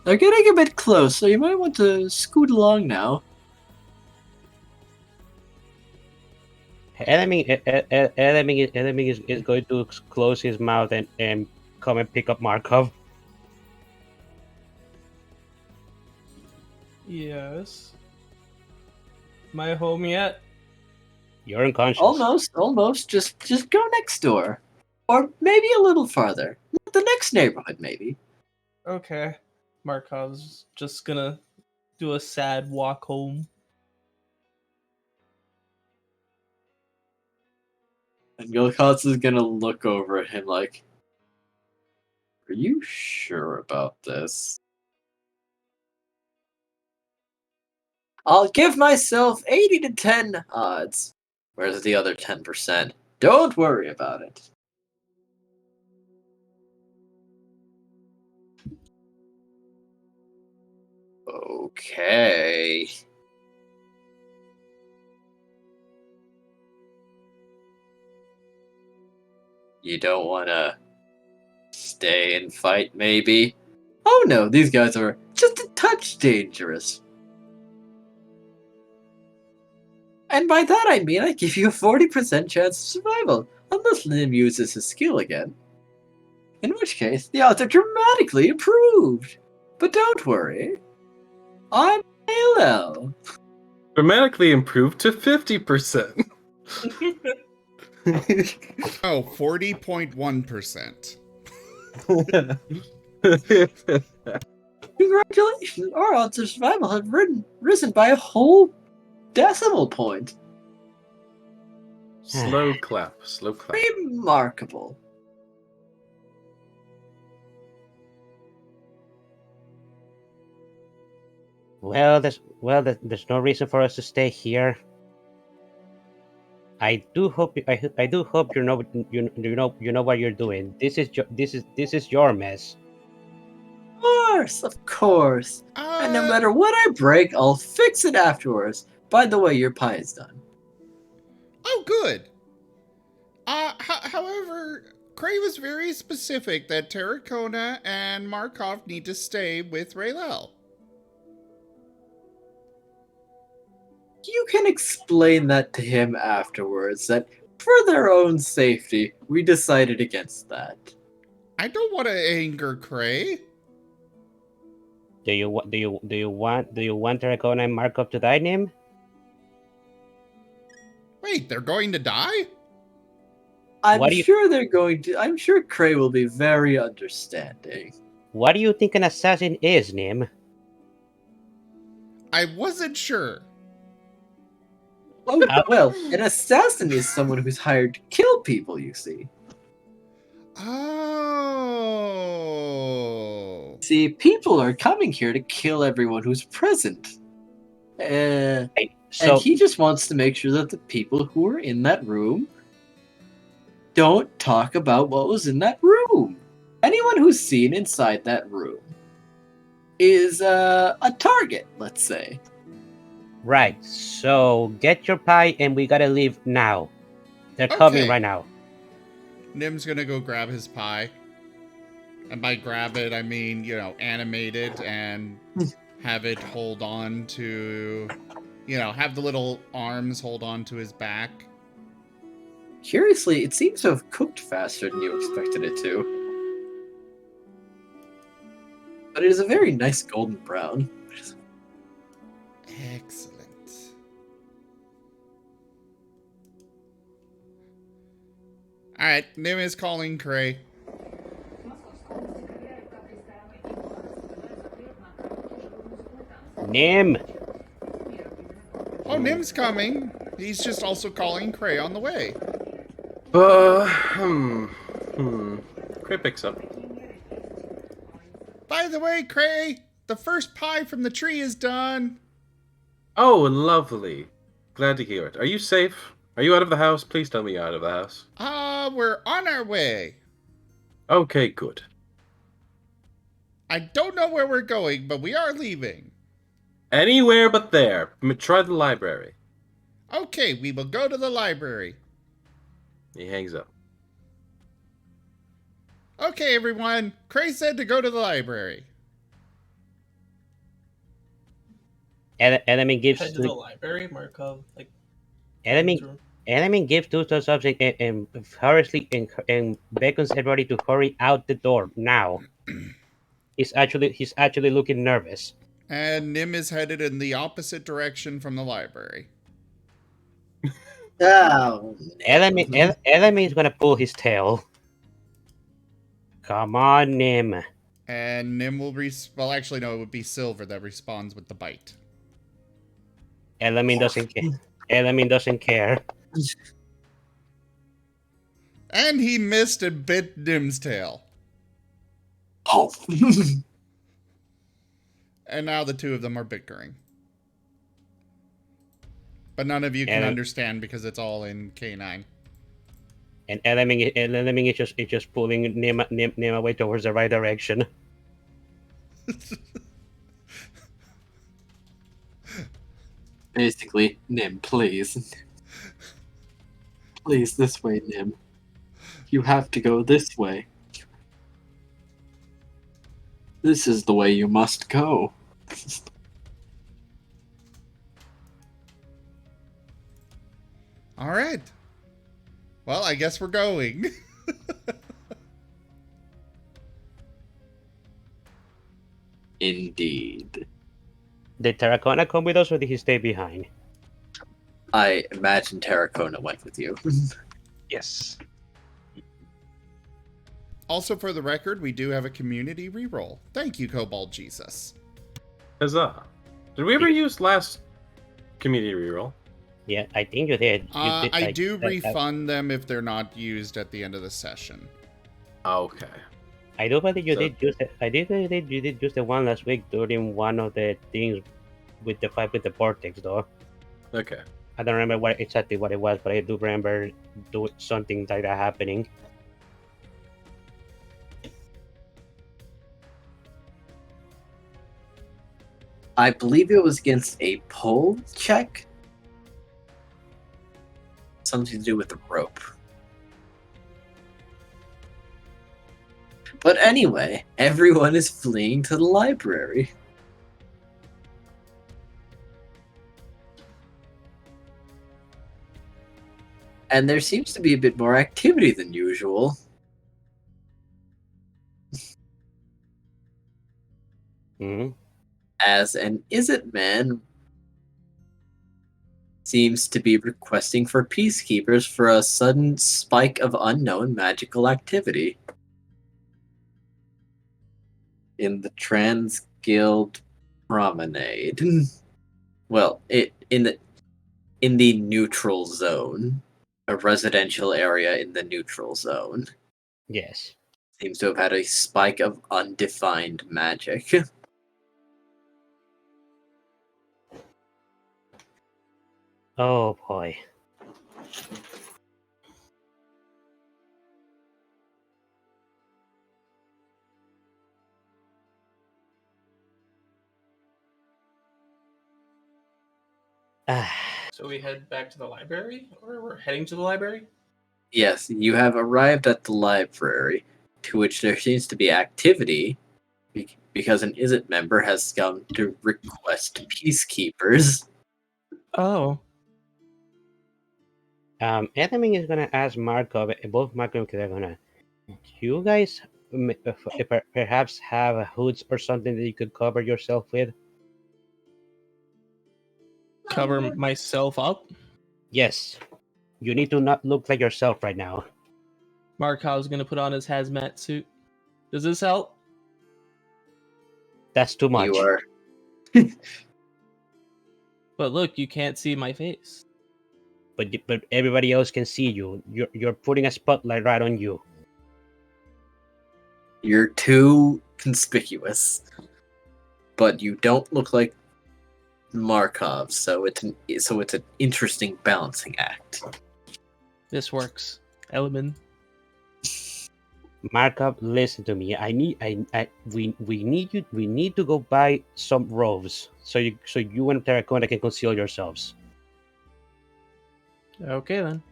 They're getting a bit close, so you might want to scoot along now. Enemy is going to close his mouth and come and pick up Markov. Yes. Am I home yet? You're unconscious. Almost. Just go next door. Or maybe a little farther. The next neighborhood, maybe. Okay. Markov's just gonna do a sad walk home. And Gilkotz is gonna look over at him like, are you sure about this? I'll give myself 80 to 10 odds. Where's the other 10%? Don't worry about it. Okay. You don't want to stay and fight, maybe? Oh no, these guys are just a touch dangerous. And by that I mean I give you a 40% chance of survival, unless Lim uses his skill again. In which case, the odds are dramatically improved. But don't worry. I'm ALL. Dramatically improved to 50%. Oh, 40.1%. Congratulations, our odds of survival have risen by a whole decimal point. Slow clap. Remarkable. Well, there's no reason for us to stay here. I do hope you know what you're doing. This is your mess. Of course. And no matter what I break, I'll fix it afterwards. By the way, your pie is done. Oh, good. However, Cray was very specific that Terracona and Markov need to stay with Raylel. You can explain that to him afterwards, that for their own safety, we decided against that. I don't want to anger Cray. Do you want Terracona and Markov to die, Nim? Wait, they're going to die? I'm sure Cray will be very understanding. What do you think an assassin is, Nim? I wasn't sure. Oh, well, an assassin is someone who's hired to kill people, you see. Oh. See, people are coming here to kill everyone who's present. And he just wants to make sure that the people who are in that room don't talk about what was in that room. Anyone who's seen inside that room is a target, let's say. Right, so get your pie and we gotta leave now. They're coming right now. Nim's gonna go grab his pie. And by grab it, I mean, animate it and have it hold on to, have the little arms hold on to his back. Curiously, it seems to have cooked faster than you expected it to. But it is a very nice golden brown. Excellent. Alright, Nim is calling Cray. Nim! Oh, Nim's coming. He's just also calling Cray on the way. Cray picks up. By the way, Cray, the first pie from the tree is done. Oh, lovely. Glad to hear it. Are you safe? Are you out of the house? Please tell me you're out of the house. We're on our way. Okay, good. I don't know where we're going, but we are leaving. Anywhere but there. Try the library. Okay, we will go to the library. He hangs up. Okay, everyone. Cray said to go to the library. Enemy gives Head to the library, Markov. Like, enemy through- enemy gives two thumbs up and furiously and beckons everybody to hurry out the door now. He's actually looking nervous. And Nim is headed in the opposite direction from the library. Oh, Enemy is gonna pull his tail. Come on, Nim. And Nim will well, actually, no, it would be Silver that responds with the bite. Enemy doesn't care. Enemy doesn't care. And he missed and bit Nim's tail. Oh. And now the two of them are bickering. But none of you can And- understand because it's all in K9. And enemy is just pulling Nim away towards the right direction. Basically, Nim, please. Please, this way, Nim. You have to go this way. This is the way you must go. All right. Well, I guess we're going. Indeed. Did Terracona come with us or did he stay behind? I imagine Terracona went with you. Yes. Also, for the record, we do have a community reroll. Thank you, Cobalt Jesus. Huzzah. Did we ever use last community reroll? Yeah, I think you did. I do refund them if they're not used at the end of the session. Okay. I do believe you So- did use it. I did believe you did use the one last week during one of the things with the fight with the Vortex, though. Okay. I don't remember exactly what it was, but I do remember something like that happening. I believe it was against a pole check. Something to do with the rope. But anyway, everyone is fleeing to the library. And there seems to be a bit more activity than usual. Hmm. As an Is It Man seems to be requesting for peacekeepers for a sudden spike of unknown magical activity in the Trans Guild Promenade. Well, in the neutral zone, a residential area in the neutral zone, Yes. seems to have had a spike of undefined magic. Oh boy. Ah. So we head back to the library, or we're heading to the library? Yes, you have arrived at the library, to which there seems to be activity, because an Is It member has come to request peacekeepers. Oh. Enemy is gonna ask Markov, both Markov and Kid are gonna. You guys perhaps have hoods or something that you could cover yourself with? Cover myself up? Yes. You need to not look like yourself right now. Markov's gonna put on his hazmat suit. Does this help? That's too much. You are But look, you can't see my face. but everybody else can see you. You're putting a spotlight right on you. You're too conspicuous, but you don't look like Markov, so it's an interesting balancing act. This works. Element. Markup, listen to me. We need to go buy some robes so you and Terracotta can conceal yourselves. Okay then.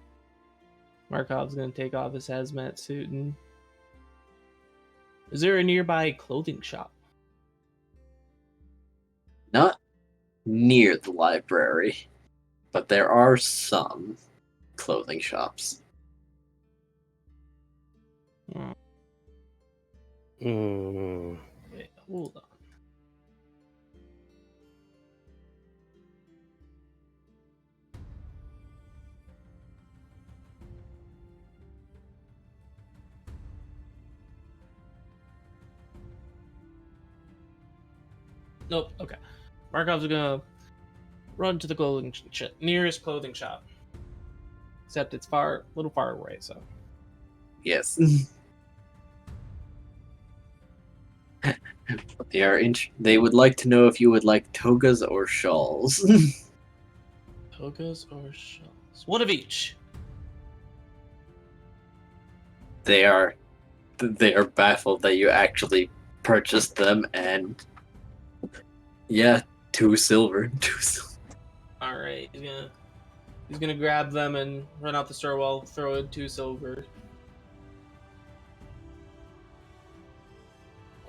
Markov's gonna take off his hazmat suit and. Is there a nearby clothing shop? Not near the library, but there are some clothing shops. Wait, hold on. Nope. Okay. Markov's gonna run to the nearest clothing shop. Except it's a little far away. So. Yes. But they would like to know if you would like togas or shawls. Togas or shawls? One of each. They are baffled that you actually purchased them, and yeah, 2 silver. 2 silver. All right, he's gonna grab them and run out the store while throwing 2 silver.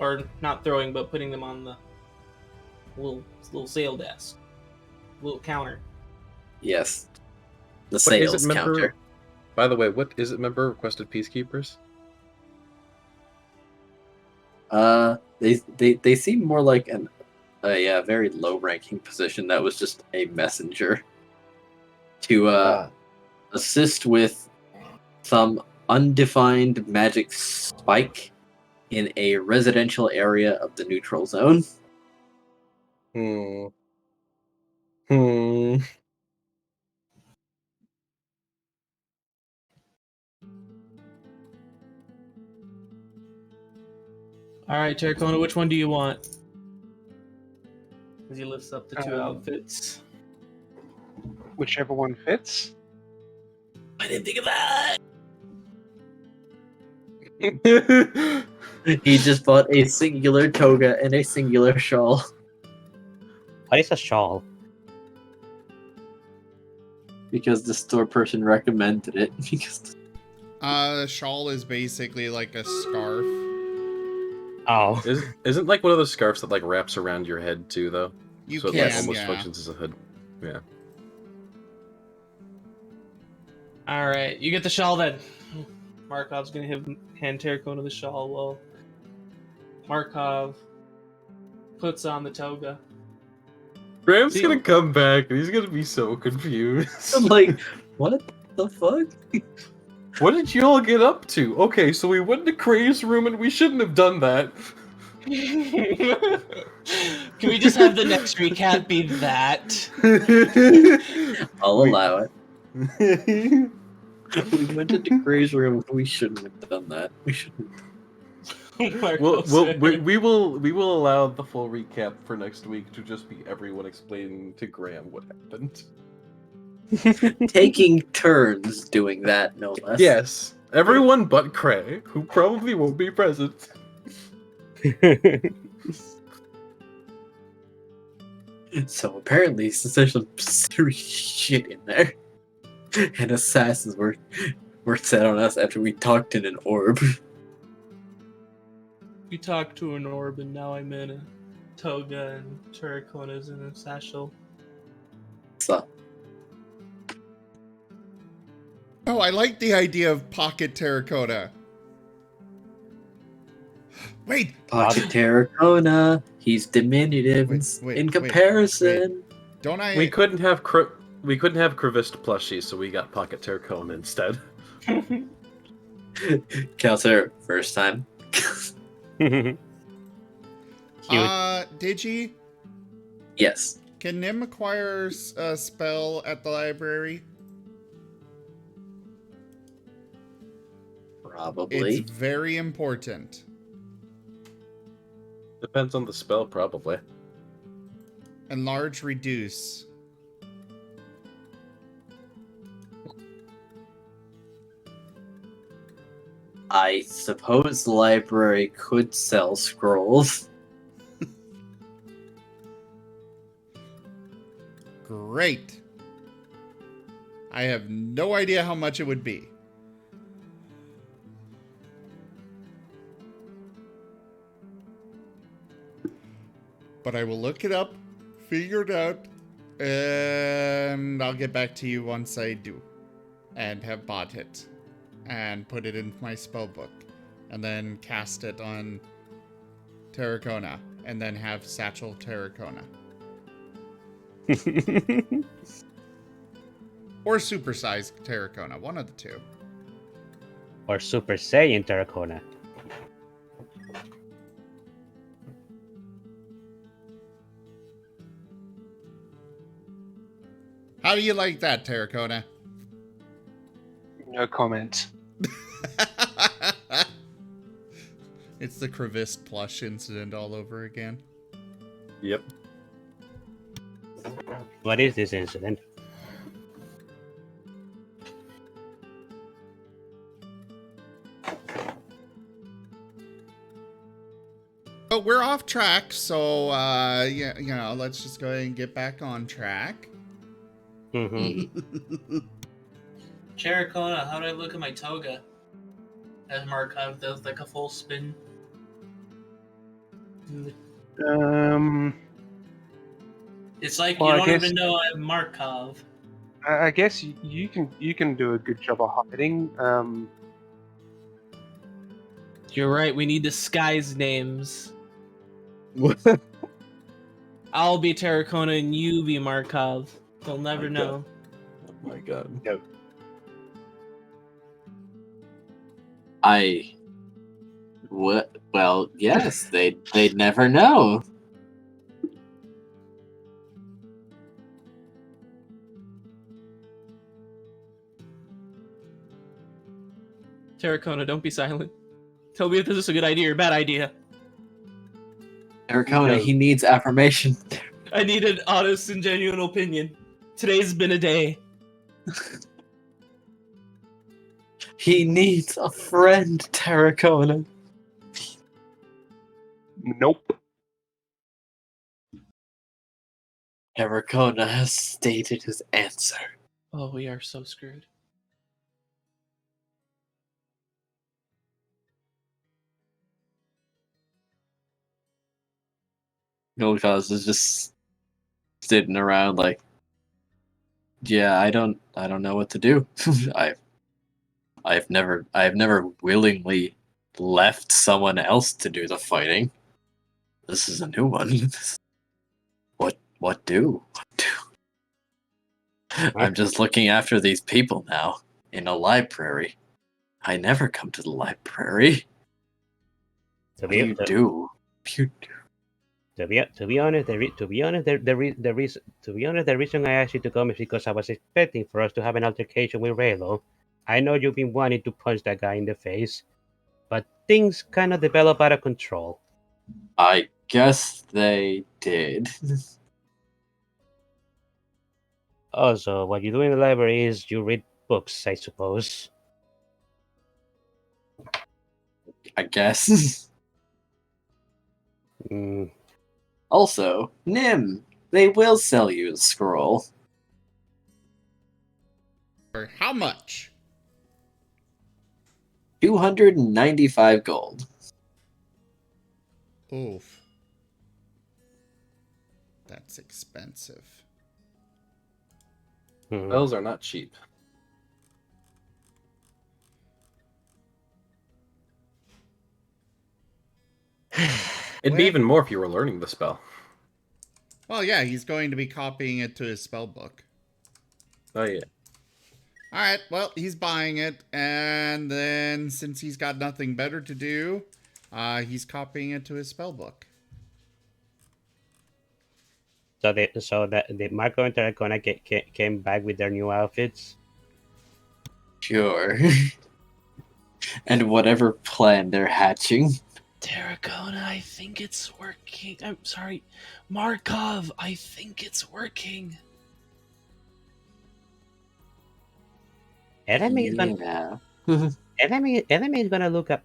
Or not throwing, but putting them on the little sale desk, little counter. Yes, the What is it, sales member? counter. By the way, what is it, member requested peacekeepers? They seem more like a very low-ranking position that was just a messenger to assist with some undefined magic spike in a residential area of the neutral zone. All right, Terracona, which one do you want? As he lifts up the 2 outfits. Whichever one fits. I didn't think of that. He just bought a singular toga and a singular shawl. What is a shawl? Because the store person recommended it. Because Shawl is basically like a scarf. Oh, Isn't like one of those scarves that like wraps around your head too, though? You So it can, like almost yeah. functions as a hood. Yeah. All right, you get the shawl then. Markov's gonna hand Terracona the shawl while Markov puts on the toga. Graham's See- gonna come back and he's gonna be so confused. I'm like, what the fuck? What did you all get up to? Okay, so we went to Cray's room and we shouldn't have done that. Can we just have the next recap be that? I'll allow it. We went into Gray's room. We shouldn't have done that. We shouldn't. We will allow the full recap for next week to just be everyone explaining to Graham what happened. Taking turns doing that, no less. Yes, everyone but Cray, who probably won't be present. So apparently, since some serious shit in there, and assassins were set on us after we talked in an orb. We talked to an orb, and now I'm in a toga, and Terracona's in a satchel. So, Oh, I like the idea of pocket terracotta. Wait, Pocket Terracona, he's diminutive in comparison. don't I? We couldn't have Crevist plushies, so we got Pocket Terracona instead. Counselor, first time. Digi? Yes. Can Nim acquire a spell at the library? Probably. It's very important. Depends on the spell, probably. Enlarge, reduce. I suppose the library could sell scrolls. Great. I have no idea how much it would be. But I will look it up, figure it out, and I'll get back to you once I do. And have bought it. And put it in my spell book. And then cast it on Terracona. And then have Satchel Terracona. Or supersized Terracona. One of the two. Or Super Saiyan Terracona. How do you like that, Terracona? No comment. It's the crevice plush incident all over again. Yep. What is this incident? But we're off track, so yeah, you know, let's just go ahead and get back on track. Mm-hmm. Chericona, how do I look at my toga? As Markov does like a full spin. It's like Well, you I don't guess- even know I'm Markov. I guess you can do a good job of hiding. You're right, we need disguise names. What? I'll be Terracona and you be Markov. They'll never Okay. know. Oh my god. Well, yes, they'd never know. Terracona, don't be silent. Tell me if this is a good idea or a bad idea. Aracona, he needs affirmation. I need an honest and genuine opinion. Today's been a day. He needs a friend, Terracona. Nope. Terracona has stated his answer. Oh, we are so screwed. Golgaz is just sitting around like, yeah, I don't know what to do. I've never willingly left someone else to do the fighting. This is a new one. What do? I'm just looking after these people now in a library. I never come to the library. To What do you do? To be honest, the reason I asked you to come is because I was expecting for us to have an altercation with Raylo. I know you've been wanting to punch that guy in the face, but things kind of develop out of control. I guess they did. Also, what you do in the library is you read books, I suppose. I guess. Mm, Also, Nim, they will sell you a scroll. For how much? 295 gold. Oof. That's expensive. hmm. Spells are not cheap. It'd be Well- even more if you were learning the spell. Well, yeah, he's going to be copying it to his spell book. Oh yeah. Alright, well, he's buying it, and then since he's got nothing better to do, he's copying it to his spell book. So the Marco and Terracona came back with their new outfits. Sure. and whatever plan they're hatching. Terracona, I think it's working. I'm sorry. Markov, I think it's working. Enemy is gonna Yeah. enemy is gonna look at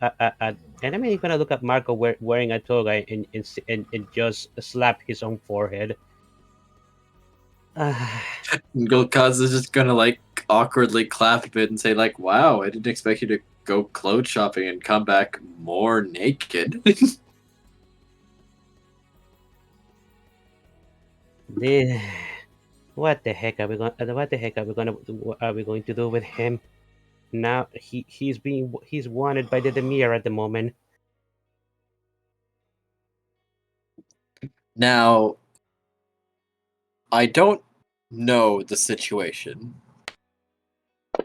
enemy is gonna look at Marco wearing a toga and just slap his own forehead. Golkaz is just gonna like awkwardly clap a bit and say like, "Wow, I didn't expect you to go clothes shopping and come back more naked." What the heck are we going? What the heck are we going to do with him? Now he's wanted by the Demir at the moment. Now, I don't know the situation,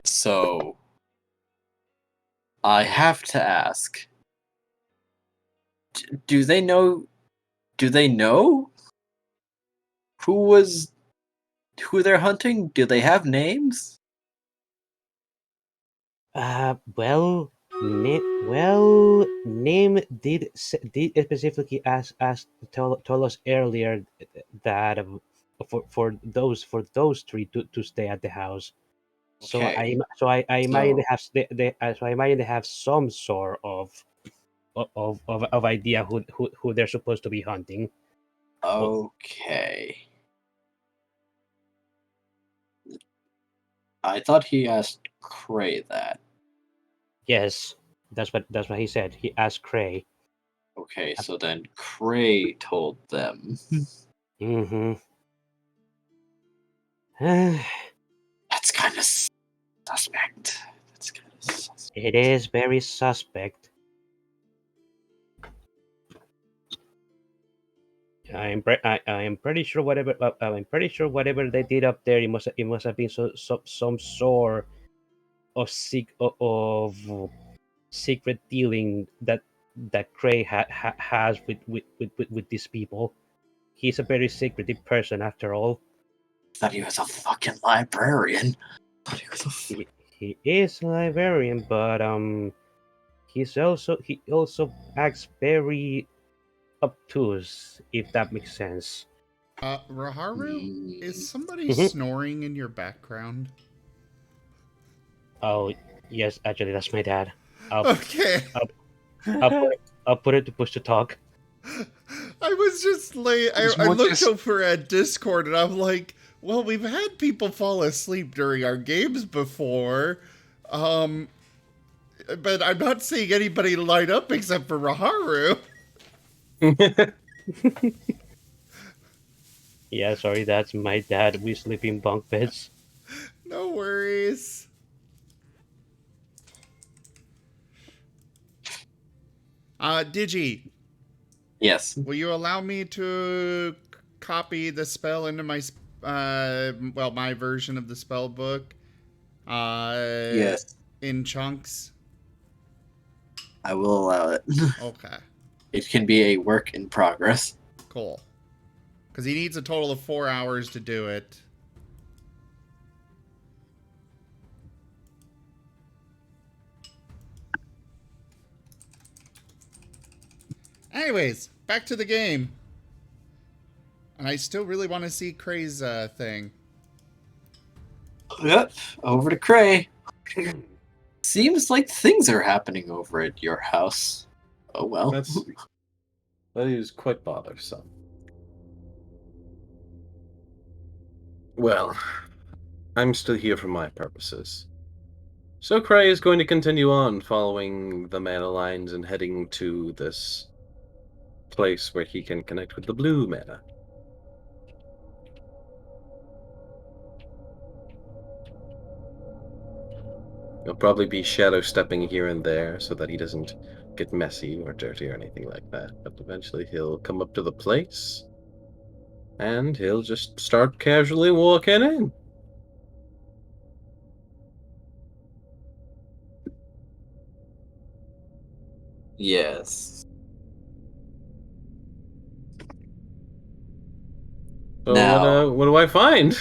so I have to ask: Do they know? Do they know who they're hunting? Do they have names? Well, name did specifically told us earlier that for those three to stay at the house. So Okay. I might So have so I might have some sort of idea who they're supposed to be hunting. okay. I thought he asked Cray that. Yes, that's what he said. He asked Cray. Okay, so then Cray told them. Mm-hmm. That's kind of suspect. That's kind of suspect. It is very suspect. I am pretty sure whatever they did up there, it must have been some sort of secret dealing that Cray has with these people. He's a very secretive person after all. Thought he was a fucking librarian. Thought he was a He is a librarian, but he also acts very obtuse, if that makes sense. Raharu, is somebody Mhm. snoring in your background? Oh yes, actually that's my dad. I'll Okay. I'll put it to push to talk. I was just late. was I more looked just- over at Discord and I'm like, well, we've had people fall asleep during our games before. But I'm not seeing anybody light up except for Raharu. Yeah, sorry, that's my dad. We sleep in bunk beds. No worries. Digi, Yes. will you allow me to copy the spell into my, my version of the spell book? Yes. In chunks? I will allow it. Okay, It can be a work in progress. cool. Because he needs a total of 4 hours to do it. Anyways, back to the game. And I still really want to see Cray's thing. Yep. Over to Cray. Seems like things are happening over at your house. Oh well. That is quite bothersome. Well, I'm still here for my purposes. So Cray is going to continue on following the mana lines and heading to this place where he can connect with the blue mana. He'll probably be shadow stepping here and there so that he doesn't get messy or dirty or anything like that. But eventually he'll come up to the place and he'll just start casually walking in. Yes. So Now- what do I find?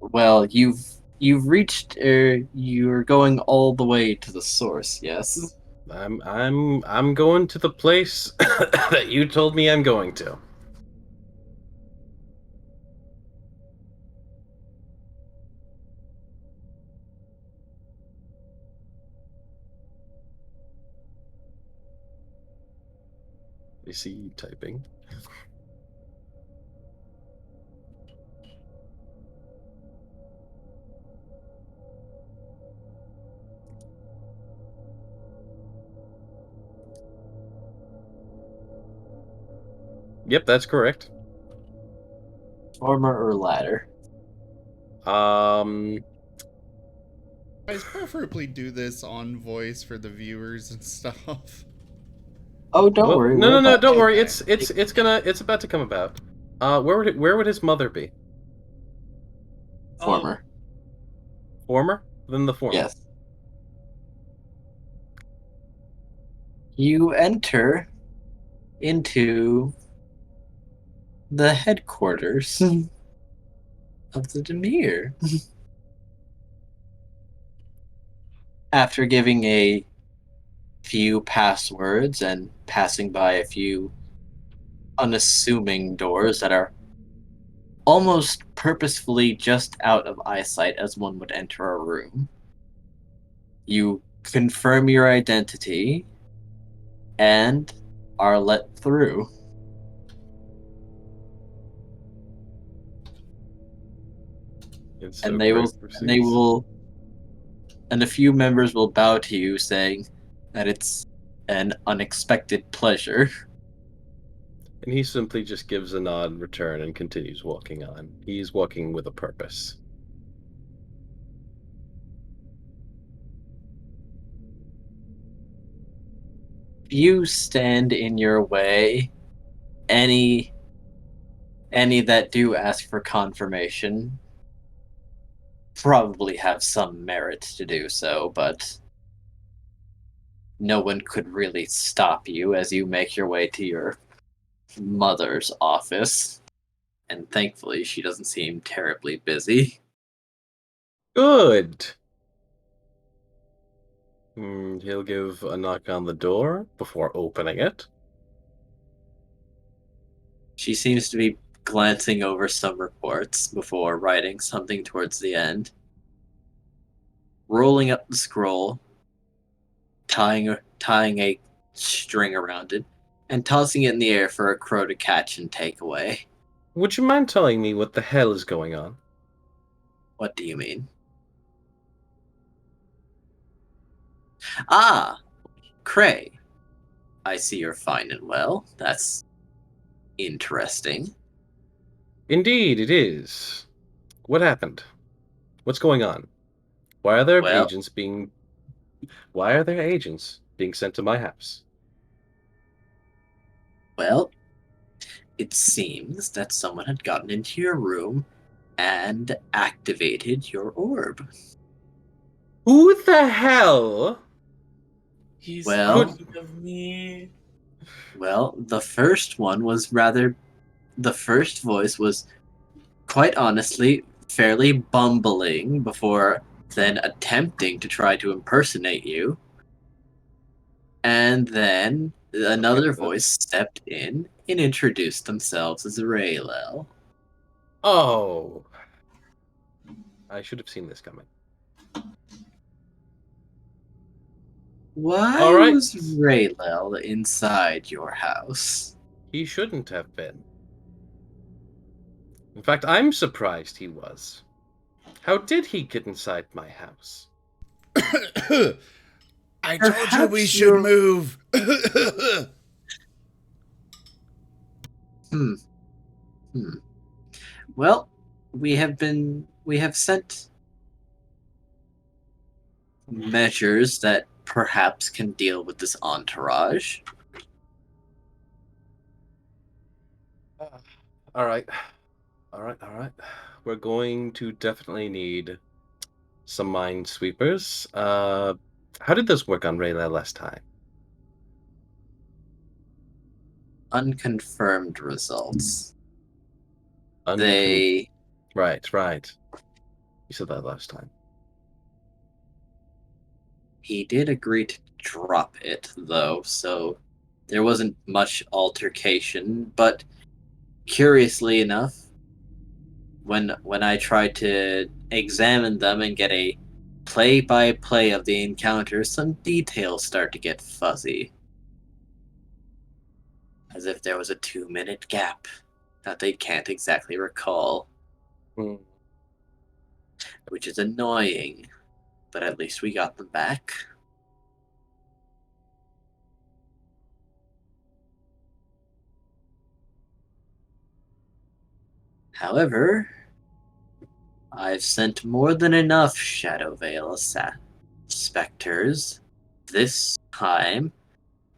Well, you've You've reached, you're going all the way to the source, yes? I'm going to the place that you told me I'm going to. I see you typing. Yep, that's correct. Former or latter? Guys, preferably do this on voice for the viewers and stuff. Oh, don't worry. No, We're no, no, about don't to- worry. Okay. It's about to come about. Where would his mother be? Former. Former? Then the former. Yes. You enter into the headquarters of the Demir. After giving a few passwords and passing by a few unassuming doors that are almost purposefully just out of eyesight as one would enter a room, you confirm your identity and are let through. And they will, and a few members will bow to you, saying that it's an unexpected pleasure. And he simply just gives a nod in return and continues walking on. He's walking with a purpose. You stand in your way. Any that do ask for confirmation probably have some merit to do so, but no one could really stop you as you make your way to your mother's office. And thankfully, she doesn't seem terribly busy. Good. He'll give a knock on the door before opening it. She seems to be glancing over some reports before writing something towards the end. Rolling up the scroll, tying a string around it, and tossing it in the air for a crow to catch and take away. Would you mind telling me what the hell is going on? What do you mean? Ah, Cray. I see you're fine and well. That's interesting. Indeed, it is. What happened? What's going on? Why are there Well, agents being... Why are there agents being sent to my house? well, it seems that someone had gotten into your room and activated your orb. Who the hell? He's Well- thinking of me. Well, the first voice was quite honestly fairly bumbling before then attempting to try to impersonate you. And then another voice stepped in and introduced themselves as Raylel. Oh. I should have seen this coming. Why All right. was Raylel inside your house? He shouldn't have been. In fact, I'm surprised he was. How did he get inside my house? I told you we Perhaps should you're- move. Well, we have sent measures that perhaps can deal with this entourage. All right. We're going to definitely need some minesweepers. How did this work on Rayla last time? Unconfirmed results. Right. You said that last time. He did agree to drop it, though, so there wasn't much altercation. But curiously enough, when I tried to examine them and get a play-by-play of the encounter, some details start to get fuzzy. As if there was a 2-minute gap that they can't exactly recall. Hmm. Which is annoying, but at least we got them back. However, I've sent more than enough Shadow Veil specters this time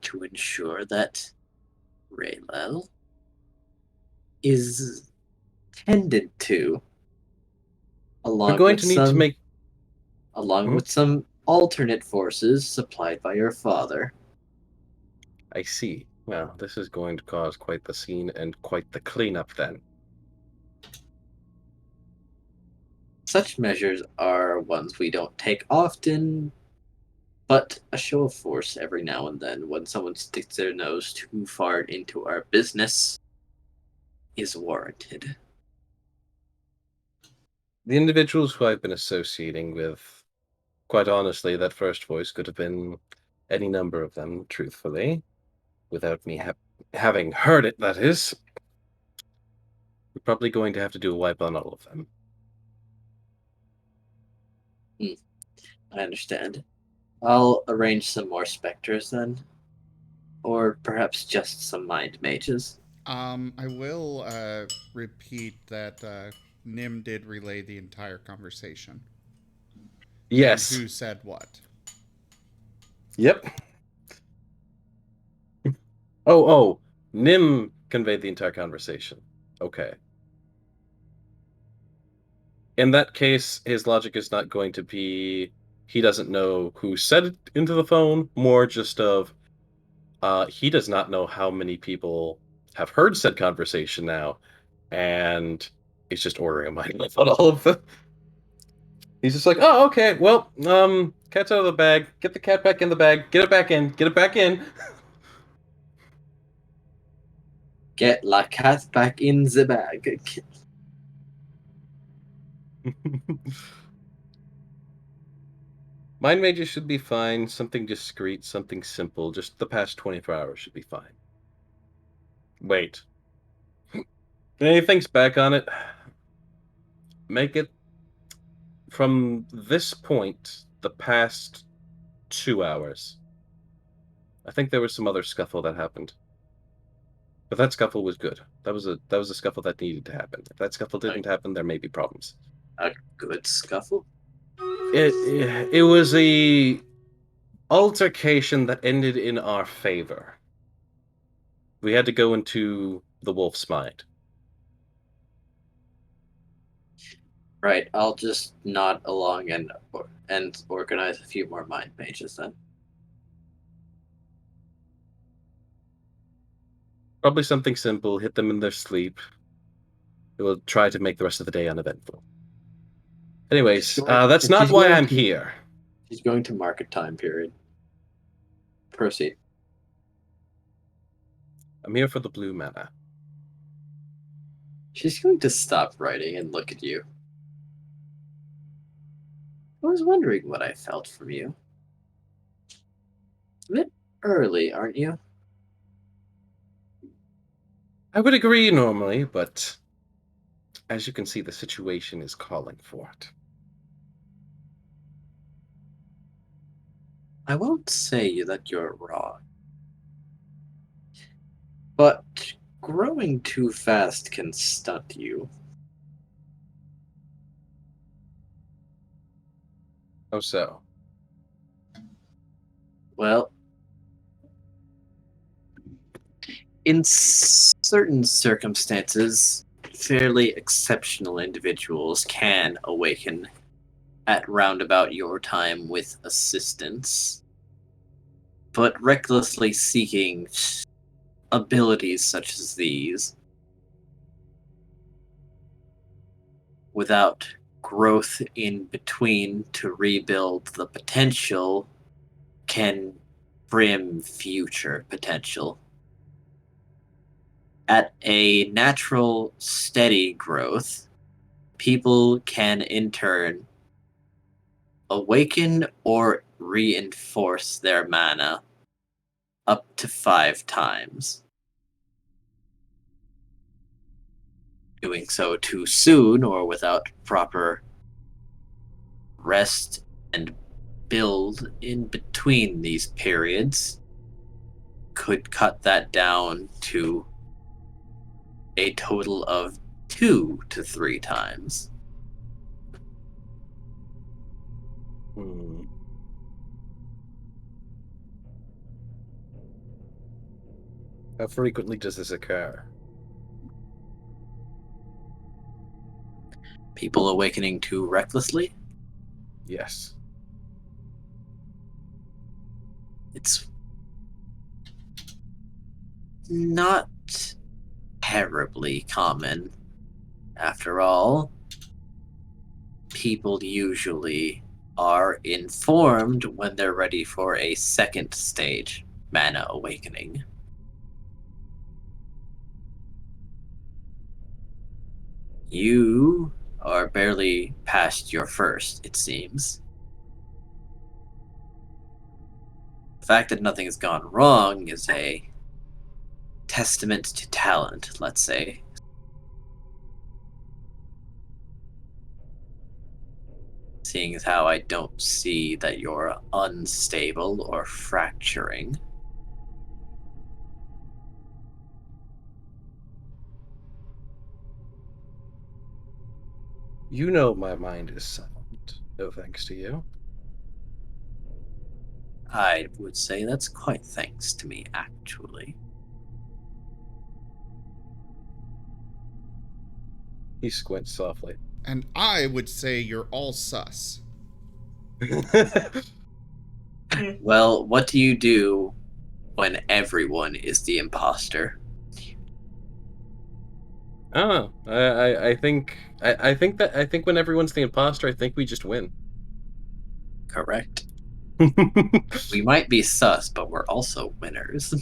to ensure that Raylel is tended to, We're going to need to make. along with some alternate forces supplied by your father. I see. Well, this is going to cause quite the scene and quite the cleanup then. Such measures are ones we don't take often, but a show of force every now and then when someone sticks their nose too far into our business is warranted. The individuals who I've been associating with, quite honestly, that first voice could have been any number of them, truthfully, without me having heard it, that is. We're probably going to have to do a wipe on all of them. I understand. I'll arrange some more specters then. Or perhaps just some mind mages. I will repeat that Nim did relay the entire conversation. Yes. And who said what? Yep. Oh, Nim conveyed the entire conversation. Okay. In that case, his logic is not going to be he doesn't know who said it into the phone, more just of he does not know how many people have heard said conversation now, and he's just ordering a mind wipe on all of them. He's just like, oh, okay, well, cat's out of the bag. Get the cat back in the bag. Get it back in. Get it back in. Get la cat back in the bag. Mind mages should be fine. Something discreet, something simple. Just the past 24 hours should be fine. Wait. He thinks back on it. Make it from this point, the past 2 hours. I think there was some other scuffle that happened. But that scuffle was good. That was a scuffle that needed to happen. If that scuffle didn't happen, there may be problems. A good scuffle? It was a altercation that ended in our favor. We had to go into the wolf's mind. Right, I'll just nod along and organize a few more mind mages then. Probably something simple, hit them in their sleep. It will try to make the rest of the day uneventful. Anyways, that's not why I'm here. She's going to mark a time period. Proceed. I'm here for the blue mana. She's going to stop writing and look at you. I was wondering what I felt from you. A bit early, aren't you? I would agree normally, but as you can see, the situation is calling for it. I won't say that you're wrong. But growing too fast can stunt you. Oh, so? Well, in certain circumstances, fairly exceptional individuals can awaken at roundabout your time with assistance. But recklessly seeking abilities such as these without growth in between to rebuild the potential can brim future potential. At a natural, steady growth, people can in turn awaken or reinforce their mana up to 5 times. Doing so too soon or without proper rest and build in between these periods could cut that down to a total of 2 to 3 times. How frequently does this occur? People awakening too recklessly? Yes. It's not terribly common. After all, people usually are informed when they're ready for a second stage mana awakening. You are barely past your first, it seems. The fact that nothing has gone wrong is a testament to talent, let's say. Seeing as how I don't see that you're unstable or fracturing. You know my mind is sound, no thanks to you. I would say that's quite thanks to me, actually. He squints softly. And I would say you're all sus. Well, what do you do when everyone is the imposter? Oh, I think when everyone's the imposter, I think we just win. Correct. We might be sus, but we're also winners.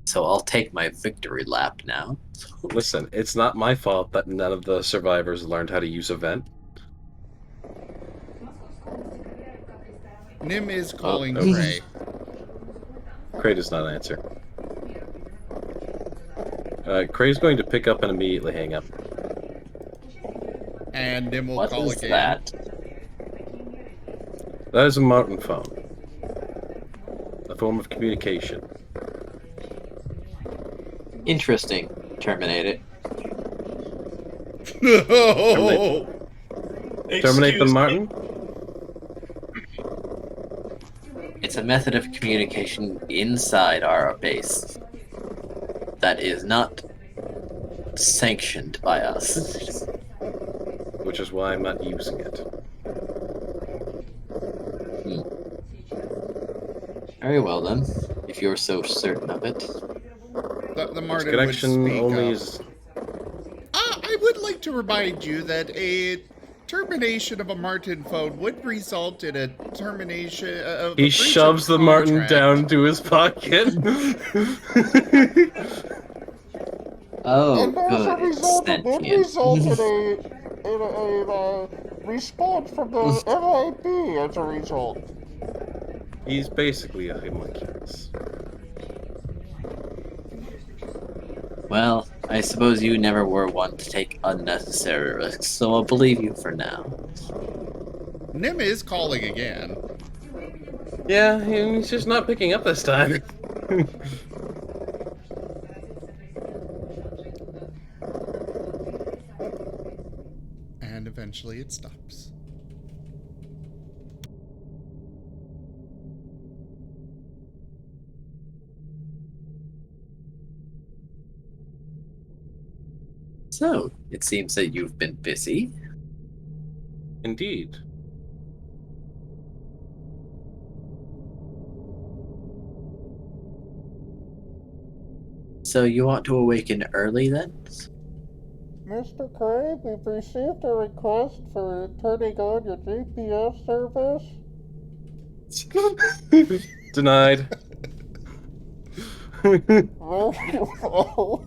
So I'll take my victory lap now. Listen, it's not my fault that none of the survivors learned how to use a vent. Nim is calling Oh. Cray. Cray does not answer. Cray's going to pick up and immediately hang up. And Nim will What call is again. that? That is a Marten phone. A form of communication. Interesting. Terminate it. Terminate the Excuse me? Marten? It's a method of communication inside our base that is not sanctioned by us. Which is why I'm not using it. Very well then, if you're so certain of it. The Its Marten would connection speak only up. is... I would like to remind you that a termination of a Marten phone would result in a termination of He a breach shoves of the Marten contract. down into his pocket. Oh, And as a good. It's result, it would sentient. result in a response from the MIB as a result. He's basically a homunculus. Well, I suppose you never were one to take unnecessary risks, so I'll believe you for now. Nim is calling again. Yeah, he's just not picking up this time. And eventually it stops. So, it seems that you've been busy. Indeed. So you want to awaken early then? Mr. Craig, we've received a request for turning on your GPS service. Denied. Very well.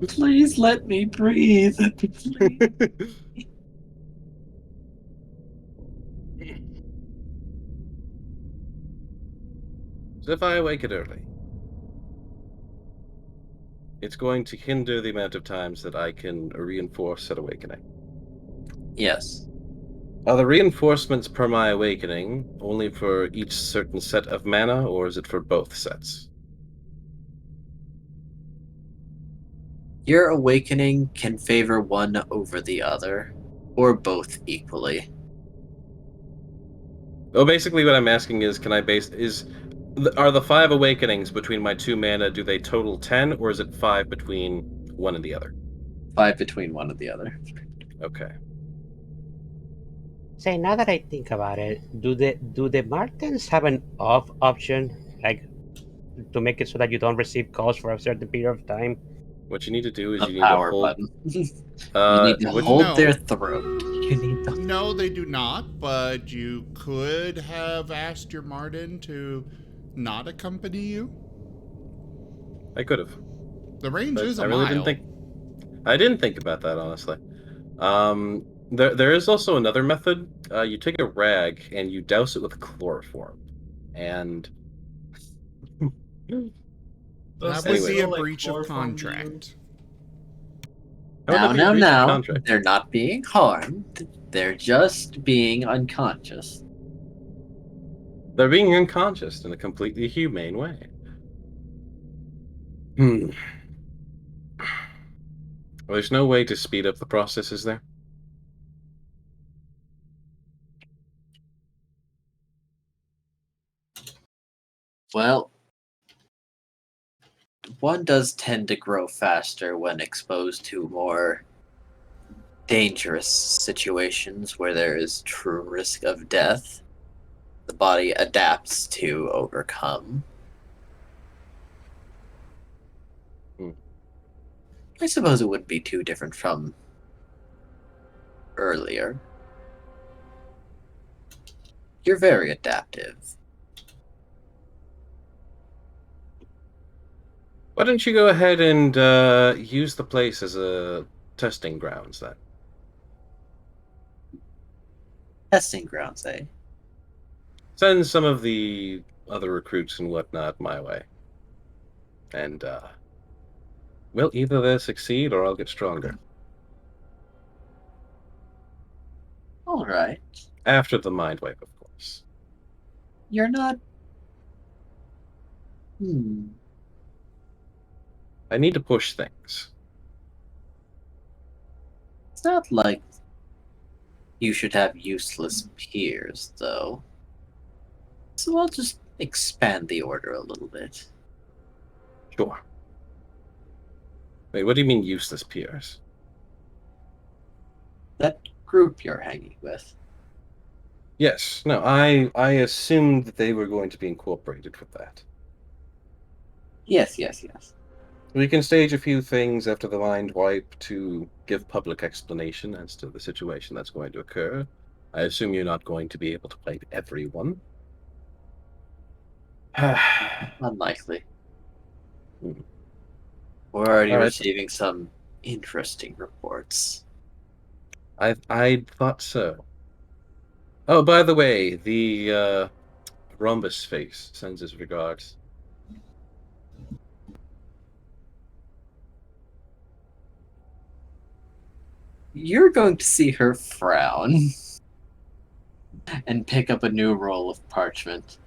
Please let me breathe. Please. So if I awaken early, it's going to hinder the amount of times that I can reinforce said awakening. Yes. Are the reinforcements per my awakening only for each certain set of mana, or is it for both sets? Your awakening can favor one over the other, or both equally. Well, basically what I'm asking is, are the 5 awakenings between my 2 mana, do they total 10, or is it 5 between one and the other? 5 between one and the other. Okay. Say, now that I think about it, do the Martens have an off option, like to make it so that you don't receive calls for a certain period of time? What you need to do is The you need to power hold. button. You need to What? hold No. their throat. You need to. No, they do not, but you could have asked your Marten to not accompany you. I could have. The range But is a I really mile. didn't think about that, honestly. There is also another method. You take a rag and you douse it with chloroform, and Does That would this be feel a like breach of chloroform to you? contract. how would that be a breach of contract? They're not being harmed. They're just being unconscious. They're being unconscious in a completely humane way. Hmm. There's no way to speed up the process, is there? Well, one does tend to grow faster when exposed to more dangerous situations where there is true risk of death. The body adapts to overcome. I suppose it wouldn't be too different from earlier. You're very adaptive. Why don't you go ahead and use the place as a testing grounds then? Testing grounds, eh? Send some of the other recruits and whatnot my way. And, well, either they'll succeed or I'll get stronger. Alright. After the mind wipe, of course. You're not. I need to push things. It's not like you should have useless peers, though. So I'll just expand the order a little bit. Sure. Wait, what do you mean useless peers? That group you're hanging with. Yes, no, I assumed that they were going to be incorporated with that. Yes. We can stage a few things after the mind wipe to give public explanation as to the situation that's going to occur. I assume you're not going to be able to play everyone. Unlikely. Hmm. We're already All right. receiving some interesting reports. I thought so. Oh, by the way, the Rhombus face sends his regards. You're going to see her frown and pick up a new roll of parchment.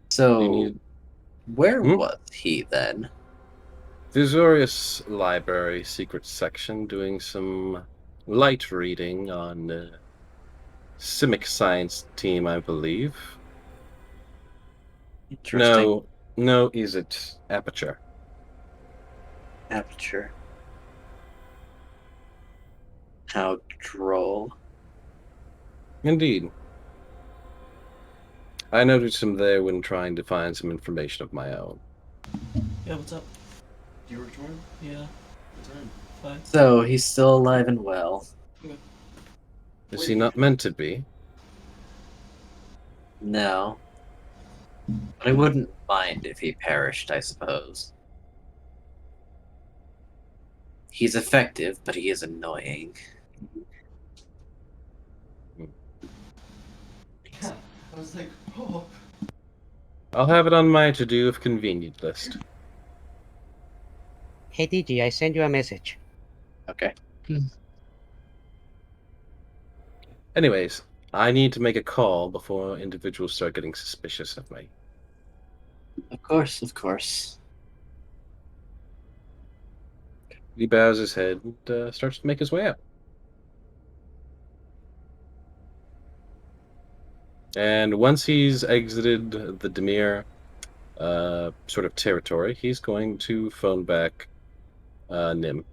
So, where was he then? Visorius Library secret section doing some light reading on Simic Science team, I believe. Interesting. No, is it Aperture? Aperture. How droll. Indeed. I noticed him there when trying to find some information of my own. Yeah, what's up? Do you return? Yeah, Return. fine. So he's still alive and well. Is he not meant to be? No. But I wouldn't mind if he perished, I suppose. He's effective, but he is annoying. Yeah. I was like, oh. I'll have it on my to-do if convenient list. Hey, DG, I sent you a message. Okay. Anyways, I need to make a call before individuals start getting suspicious of me. Of course, of course. He bows his head and starts to make his way out. And once he's exited the Demir sort of territory, he's going to phone back Nim.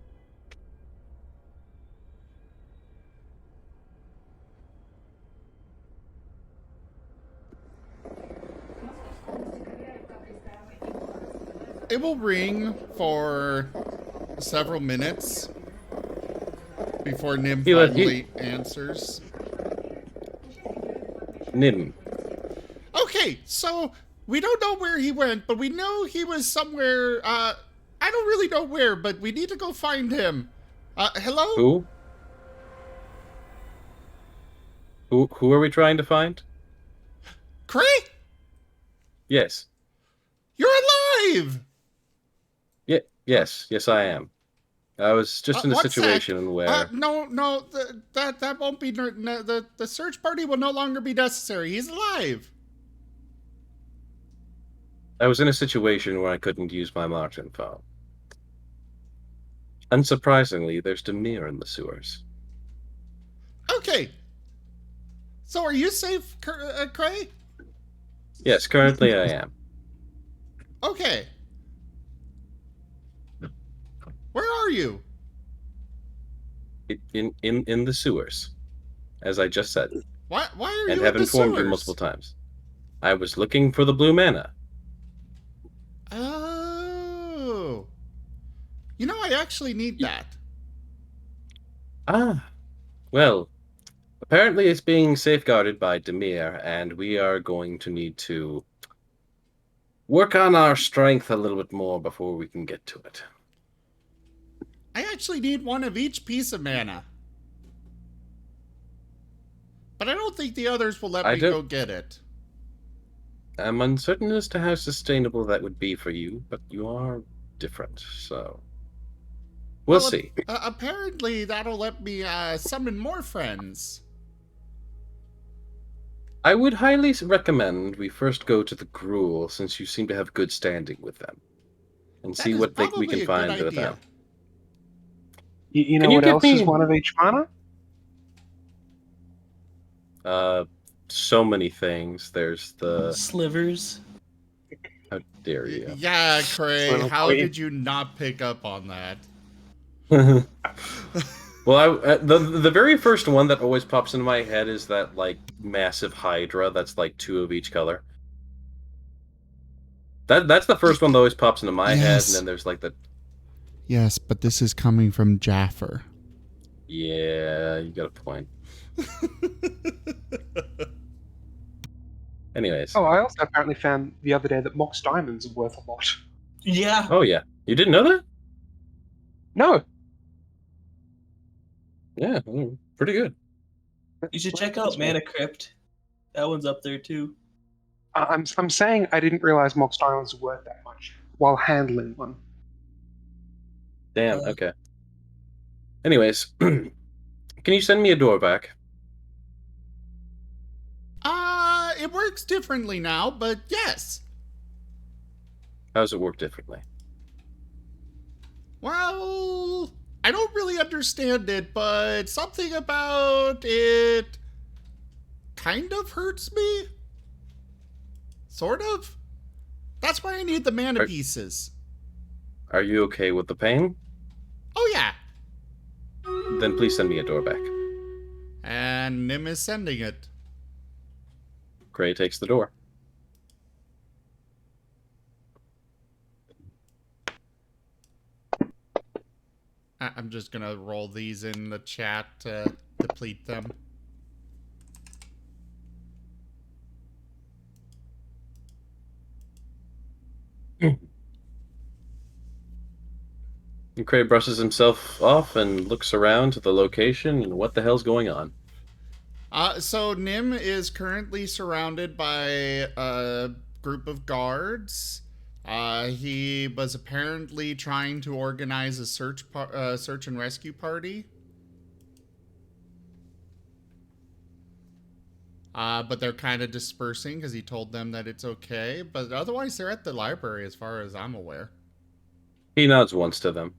It will ring for several minutes before Nim finally answers. Nim. Okay, so we don't know where he went, but we know he was somewhere. I don't really know where, but we need to go find him. Hello? Who are we trying to find? Cray? Yes. You're alive! Yes, I am. I was just in a situation where... No, that won't be... the search party will no longer be necessary. He's alive. I was in a situation where I couldn't use my Marten phone. Unsurprisingly, there's Demir in the sewers. Okay. So are you safe, Cray? Yes, currently I am. Okay. Where are you? In the sewers, as I just said. Why are and you have in the informed sewers? you multiple times. I was looking for the blue mana. Oh. You know, I actually need that. Ah. Well, apparently it's being safeguarded by Demir, and we are going to need to work on our strength a little bit more before we can get to it. I actually need one of each piece of mana. But I don't think the others will let me go get it. I'm uncertain as to how sustainable that would be for you, but you are different, so... We'll see. Apparently that'll let me summon more friends. I would highly recommend we first go to the Gruul, since you seem to have good standing with them. And see what we can find with them. You know what else is one of each mana? So many things. There's the... Slivers. How dare you? Yeah, Cray, how did you not pick up on that? Well, the very first one that always pops into my head is that, like, massive Hydra that's, like, 2 of each color. That's the first one that always pops into my head, and then there's, like, the... Yes, but this is coming from Jaffer. Yeah, you got a point. Anyways. Oh, I also apparently found the other day that Mox Diamonds are worth a lot. Yeah. Oh, yeah. You didn't know that? No. Yeah, pretty good. You should check out Mana Crypt. That one's up there too. I'm saying I didn't realize Mox Diamonds were worth that much while handling one. Damn, okay. Anyways, can you send me a door back? It works differently now, but yes. How does it work differently? Well, I don't really understand it, but something about it kind of hurts me. Sort of. That's why I need the mana pieces. Are you okay with the pain? Oh, yeah. Then please send me a door back. And Nim is sending it. Gray takes the door. I'm just gonna roll these in the chat to deplete them. And Cray brushes himself off and looks around to the location and what the hell's going on. So Nim is currently surrounded by a group of guards. He was apparently trying to organize a search and rescue party. But they're kind of dispersing because he told them that it's okay. But otherwise, they're at the library as far as I'm aware. He nods once to them.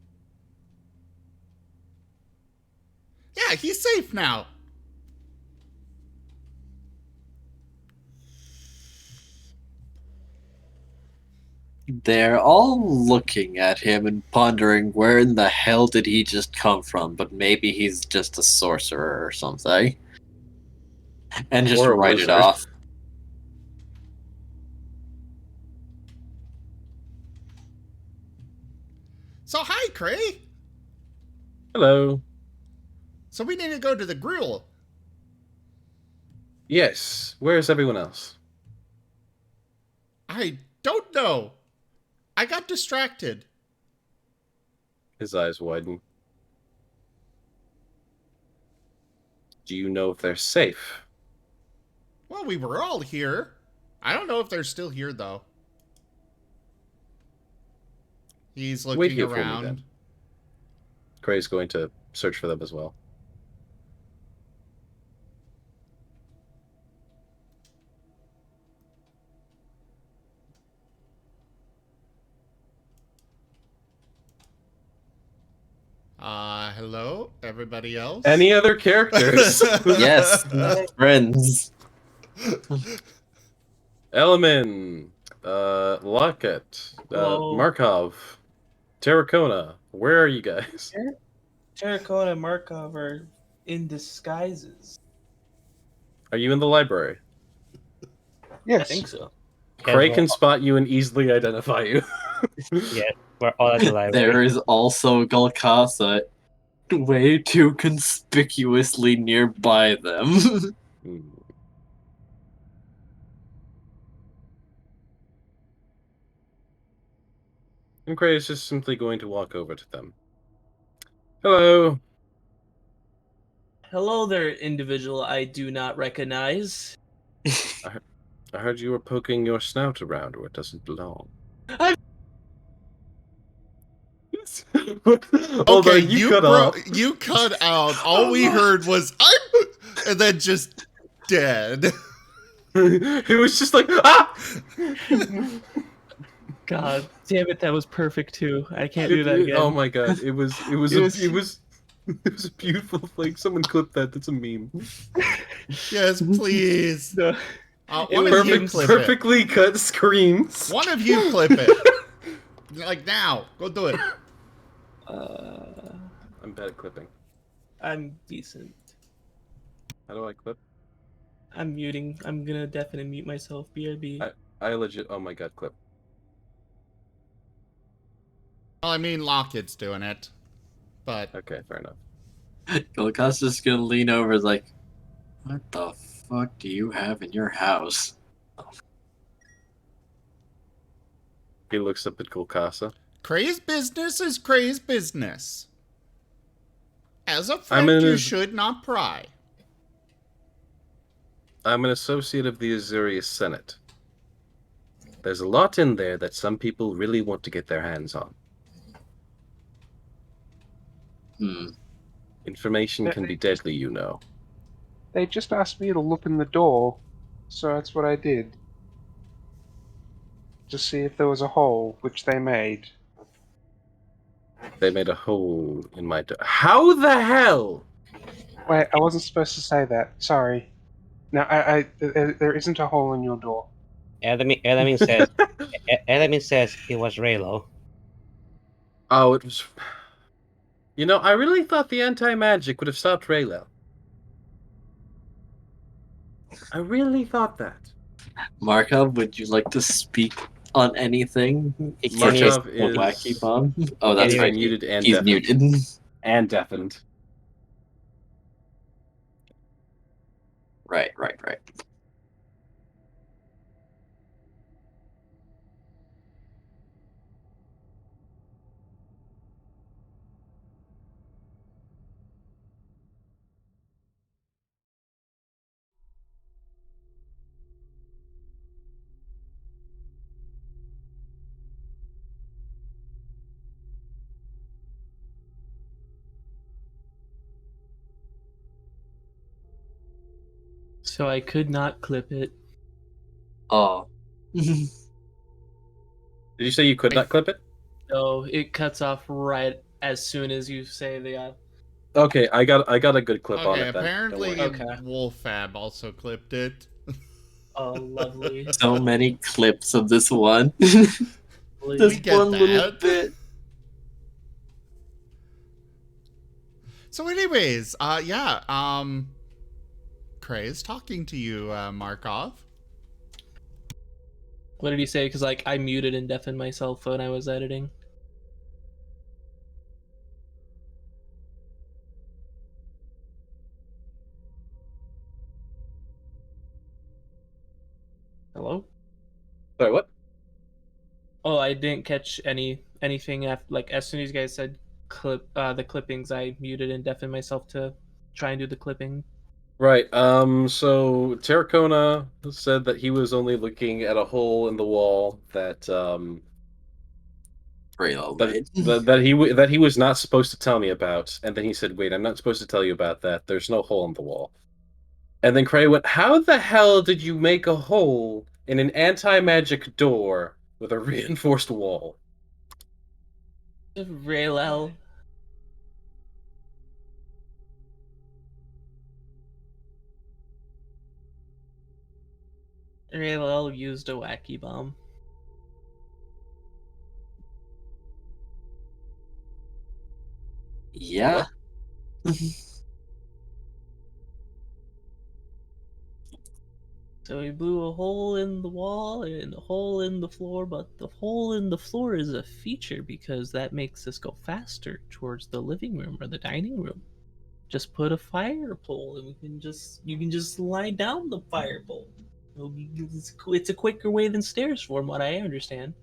Yeah, he's safe now. They're all looking at him and pondering where in the hell did he just come from, but maybe he's just a sorcerer or something. And just Or a write wizard. it off. So hi, Cray. Hello. So we need to go to the grill. Yes. Where's everyone else? I don't know. I got distracted. His eyes widen. Do you know if they're safe? Well, we were all here. I don't know if they're still here, though. He's Wait looking here for me, around. then. Cray's going to search for them as well. Hello, everybody else? Any other characters? Yes, friends. Elemen, Locket, Hello. Markov, Terracona. Where are you guys? Terracotta and Markov are in disguises. Are you in the library? Yes. I think so. Cray can spot you and easily identify you. Yeah, we're all at the library. There is also Galcasa way too conspicuously nearby them. Hmm. And Cray is just simply going to walk over to them. Hello. Hello there, individual I do not recognize. I heard you were poking your snout around where it doesn't belong. I'm- Although Okay, you cut off. You cut out. All we heard was I'm, and then just dead. It was just like ah. God damn it, that was perfect too. I can't do that again. Oh my god, it was It was- a beautiful thing. Someone clip that. That's a meme. Yes, please. No. One of you clip Perfectly cut screens. it. One of you clip it. Like now. Go do it. I'm bad at clipping. I'm decent. How do I clip? I'm muting. I'm gonna definitely mute myself. BRB. I legit. Oh my god, clip. Well, I mean, Locket's doing it. But Okay, fair enough. Galcasa's just gonna lean over like, what the fuck do you have in your house? He looks up at Golcasa. Cray's business is Cray's business. As a I'm friend, in you his- should not pry. I'm an associate of the Azurius Senate. There's a lot in there that some people really want to get their hands on. Information can be deadly, you know. They just asked me to look in the door, so that's what I did. To see if there was a hole, which they made. They made a hole in my door. How the hell? Wait, I wasn't supposed to say that. Sorry. No, there isn't a hole in your door. Elamin says Elamin says it was Raylo. Oh, it was... You know, I really thought the anti-magic would have stopped Raylo. I really thought that. Markov, would you like to speak on anything? It Or can just Markov is- wacky bomb? Oh, that's Anyway, right. muted and He's deafened. muted. And deafened. Right. So I could not clip it. Oh. Did you say you could not clip it? So it cuts off right as soon as you say the. Okay, I got a good clip on Okay, it then. Don't worry. apparently Okay. Wolfab also clipped it. Oh, lovely. So many clips of this one. We This get one little that. bit. So anyways, Cray is talking to you, Markov. What did he say? Because like I muted and deafened myself when I was editing. Hello? Sorry, what? Oh, I didn't catch anything after, like as soon as you guys said the clippings, I muted and deafened myself to try and do the clipping. Right. So Terracona said that he was only looking at a hole in the wall that that he was not supposed to tell me about, and then he said, "Wait, I'm not supposed to tell you about that. There's no hole in the wall." And then Cray went, "How the hell did you make a hole in an anti-magic door with a reinforced wall?" Raylel. Raylel used a wacky bomb. Yeah. So he blew a hole in the wall and a hole in the floor, but the hole in the floor is a feature because that makes us go faster towards the living room or the dining room. Just put a fire pole and you can just lie down the fire pole. It's a quicker way than stairs from what I understand.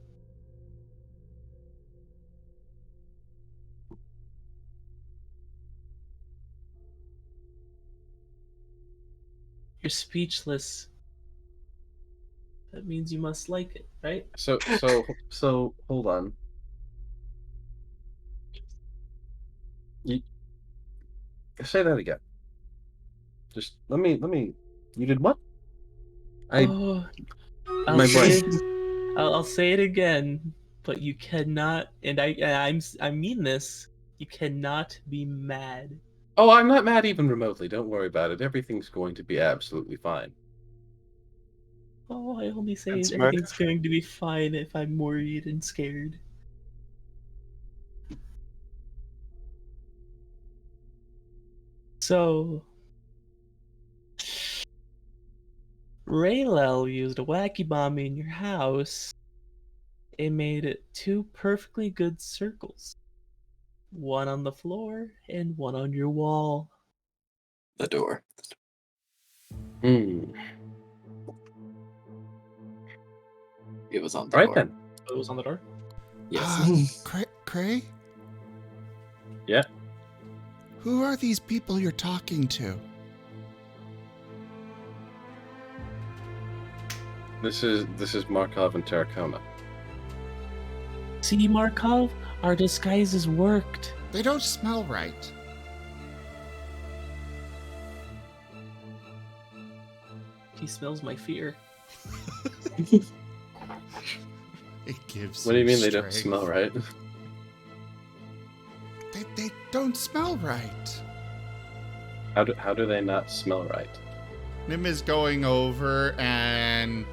You're speechless. That means you must like it, right? So hold on. You say that again. Just let me. You did what? I'll My say brain. it. I'll say it again, but you cannot. And I mean this. You cannot be mad. Oh, I'm not mad even remotely. Don't worry about it. Everything's going to be absolutely fine. Oh, I only say That's everything's going to be fine if I'm worried and scared. So, Raylel used a wacky bomb in your house. It made it two perfectly good circles. One on the floor and one on your wall. The door. Hmm. It was on the Right door. then. It was on the door? Yes. Cray? Yeah. Who are these people you're talking to? This is Markov and Terracona. See, Markov? Our disguises worked. They don't smell right. He smells my fear. It gives What do you mean they don't strength. smell right? They don't smell right. How do they not smell right? Nim is going over and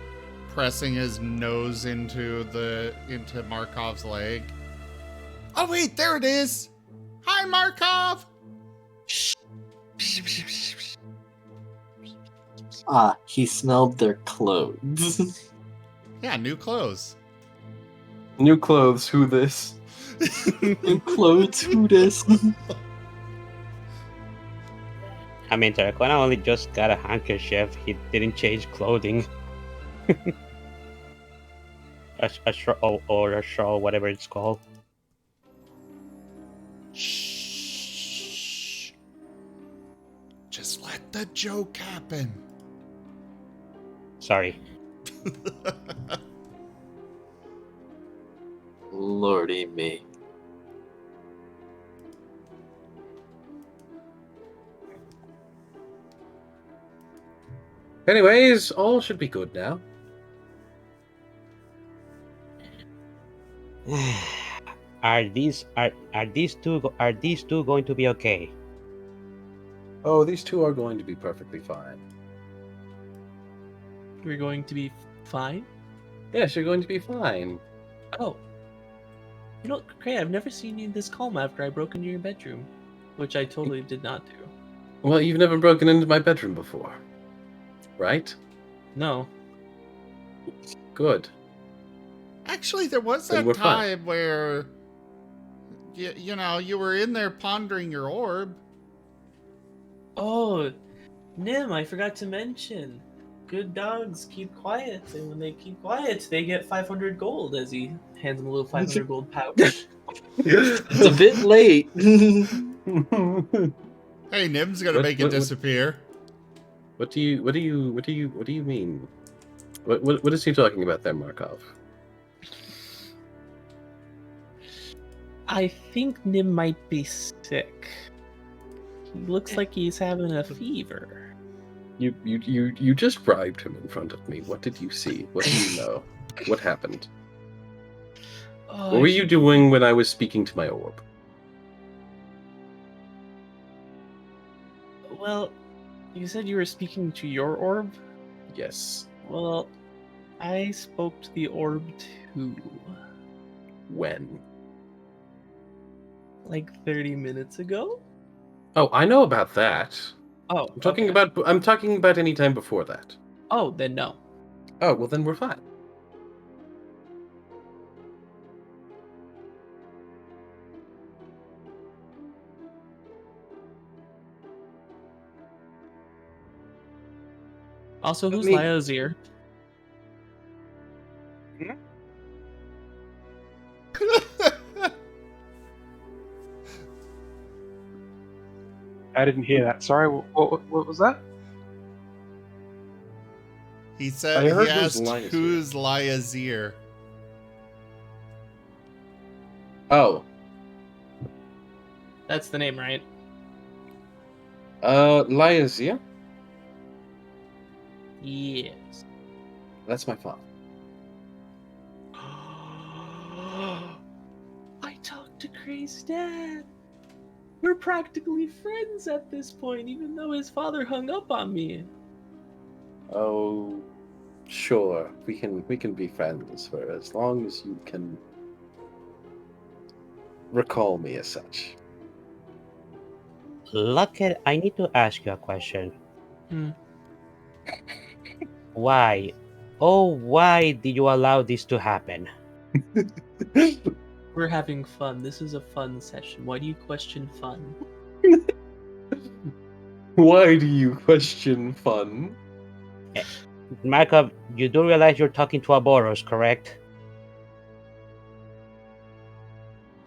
pressing his nose into Markov's leg. Oh wait, there it is. Hi, Markov. He smelled their clothes. Yeah, new clothes. New clothes. Who this? New clothes. Who this? I mean, Tarakona only just got a handkerchief. He didn't change clothing. a shawl or a shawl, whatever it's called. Shh. Just let the joke happen. Sorry. Lordy me. Anyways, all should be good now. Are these two going to be okay? Oh, these two are going to be perfectly fine. We're going to be fine? Yes, you're going to be fine. Oh. You know, Cray, I've never seen you this calm after I broke into your bedroom. Which I totally did not do. Well, you've never broken into my bedroom before, right? No. Good. Actually, there was Then that we're fine. time where, you know, you were in there pondering your orb. Oh, Nim, I forgot to mention. Good dogs keep quiet, and when they keep quiet, they get 500 gold, as he hands him a little 500 gold pouch. It's a bit late. Hey, Nim's gonna make it disappear. What do you mean? What is he talking about there, Markov? I think Nim might be sick. He looks like he's having a fever. You just bribed him in front of me. What did you see? What do you know? What happened? What were you doing when I was speaking to my orb? Well, you said you were speaking to your orb? Yes. Well, I spoke to the orb too. When? Like 30 minutes ago? Oh, I know about that. Oh, I'm talking about any time before that. Oh, then no. Oh, well then we're fine. Also, who's Laya's ear? I didn't hear that. Sorry, what was that? He said, I heard he asked, Laya's who's Laya's ear? Oh. That's the name, right? Lyazia? Yes. That's my father. I talked to Cray's dad. We're practically friends at this point, even though his father hung up on me. Oh, sure. We can be friends for as long as you can recall me as such. Luckett, I need to ask you a question. Hmm. Why? Oh, why did you allow this to happen? We're having fun. This is a fun session. Why do you question fun? Why do you question fun? Markov, you do realize you're talking to a Boros, correct?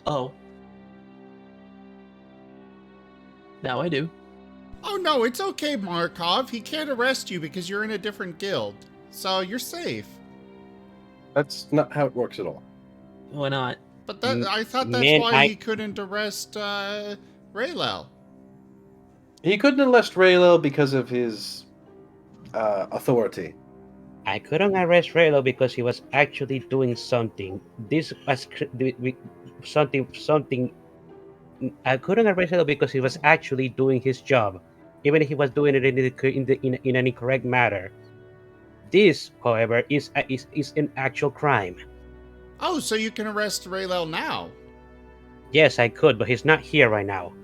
Oh. Now I do. Oh no, it's okay, Markov. He can't arrest you because you're in a different guild. So you're safe. That's not how it works at all. Why not? But that, I thought that's Man, why he couldn't arrest Raylel. He couldn't arrest Raylel because of his authority. I couldn't arrest Raylo because he was actually doing something. This was something. I couldn't arrest Raylo because he was actually doing his job, even if he was doing it in an incorrect manner. This, however, is an actual crime. Oh, so you can arrest Raylel now? Yes, I could, but he's not here right now.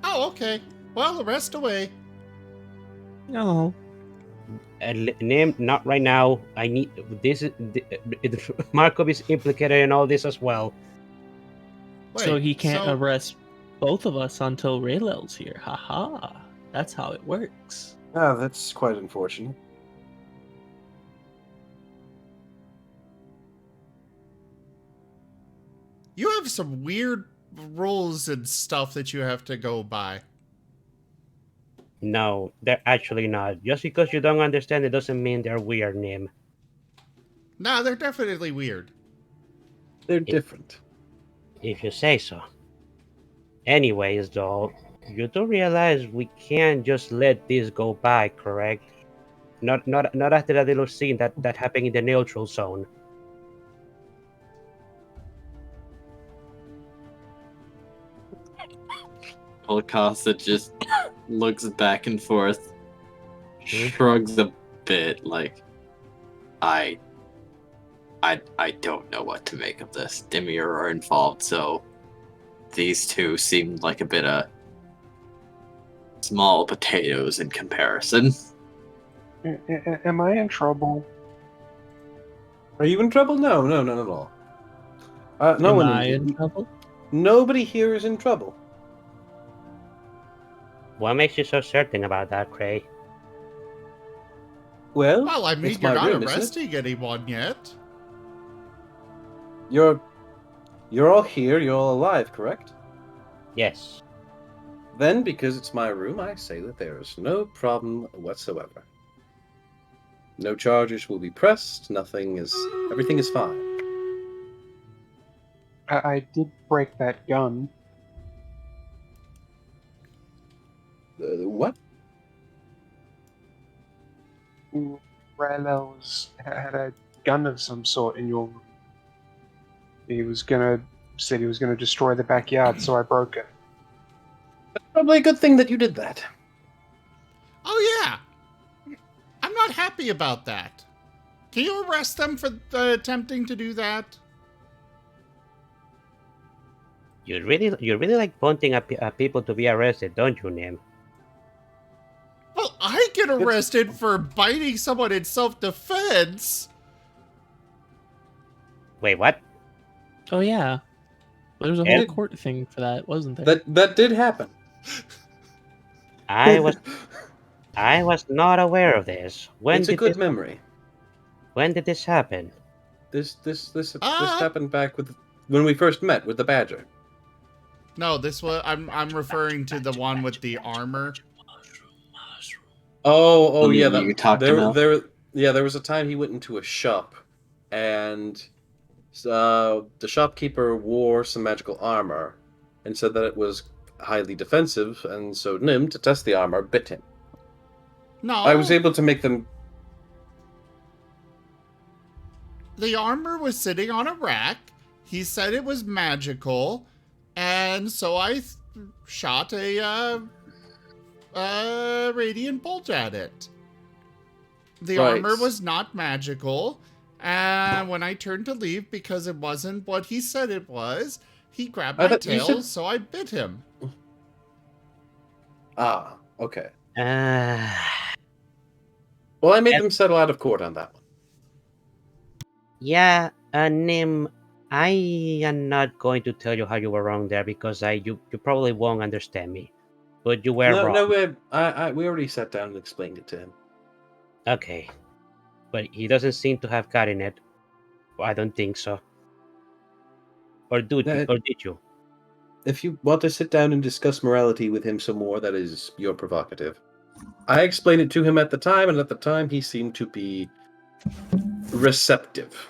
Oh, okay. Well, arrest away. No. Name not right now. I need this. Markov is implicated in all this as well. So he can't arrest both of us until Raylel's here. Haha. That's how it works. Ah, that's quite unfortunate. You have some weird rules and stuff that you have to go by. No, they're actually not. Just because you don't understand it doesn't mean they're weird, Nim. No, they're definitely weird. They're different. If you say so. Anyways, though, you do realize we can't just let this go by, correct? Not after that little scene that happened in the neutral zone. Polkasa just looks back and forth, shrugs a bit, like, I don't know what to make of this. Dimir are involved, so these two seem like a bit of small potatoes in comparison. Am I in trouble? Are you in trouble? No, not at all. No Am one. I in trouble? Nobody here is in trouble. What makes you so certain about that, Cray? Well, Well, I mean, it's you're my not room, isn't it? arresting anyone yet. You're all here. You're all alive, correct? Yes. Then, because it's my room, I say that there is no problem whatsoever. No charges will be pressed. Everything is fine. I did break that gun. What? Raylo had a gun of some sort in your room. Said he was gonna destroy the backyard, so I broke it. Probably a good thing that you did that. Oh, yeah. I'm not happy about that. Can you arrest them for attempting to do that? You really like pointing at people to be arrested, don't you, Nim? Well, I get arrested for biting someone in self-defense. Wait, what? Oh yeah, there was a whole court thing for that, wasn't there? That did happen. I was not aware of this. It's a good memory. When did this happen? This happened back when we first met with the badger. No, this was I'm referring to the one with the armor. Oh yeah, you talked about. There was a time he went into a shop, and the shopkeeper wore some magical armor, and said that it was highly defensive, and so Nim, to test the armor, bit him. No, I was able to make them. The armor was sitting on a rack. He said it was magical, and so I shot a radiant bolt at it. The armor was not magical, and when I turned to leave because it wasn't what he said it was, he grabbed my tail, so I bit him. Ah, okay. Uh, Well, I made them settle out of court on that one. Yeah, Nim, I am not going to tell you how you were wrong there because you probably won't understand me. But you were wrong. No, we already sat down and explained it to him. Okay. But he doesn't seem to have gotten it. I don't think so. Or did you? If you want to sit down and discuss morality with him some more, that is your prerogative. I explained it to him at the time, and at the time he seemed to be receptive.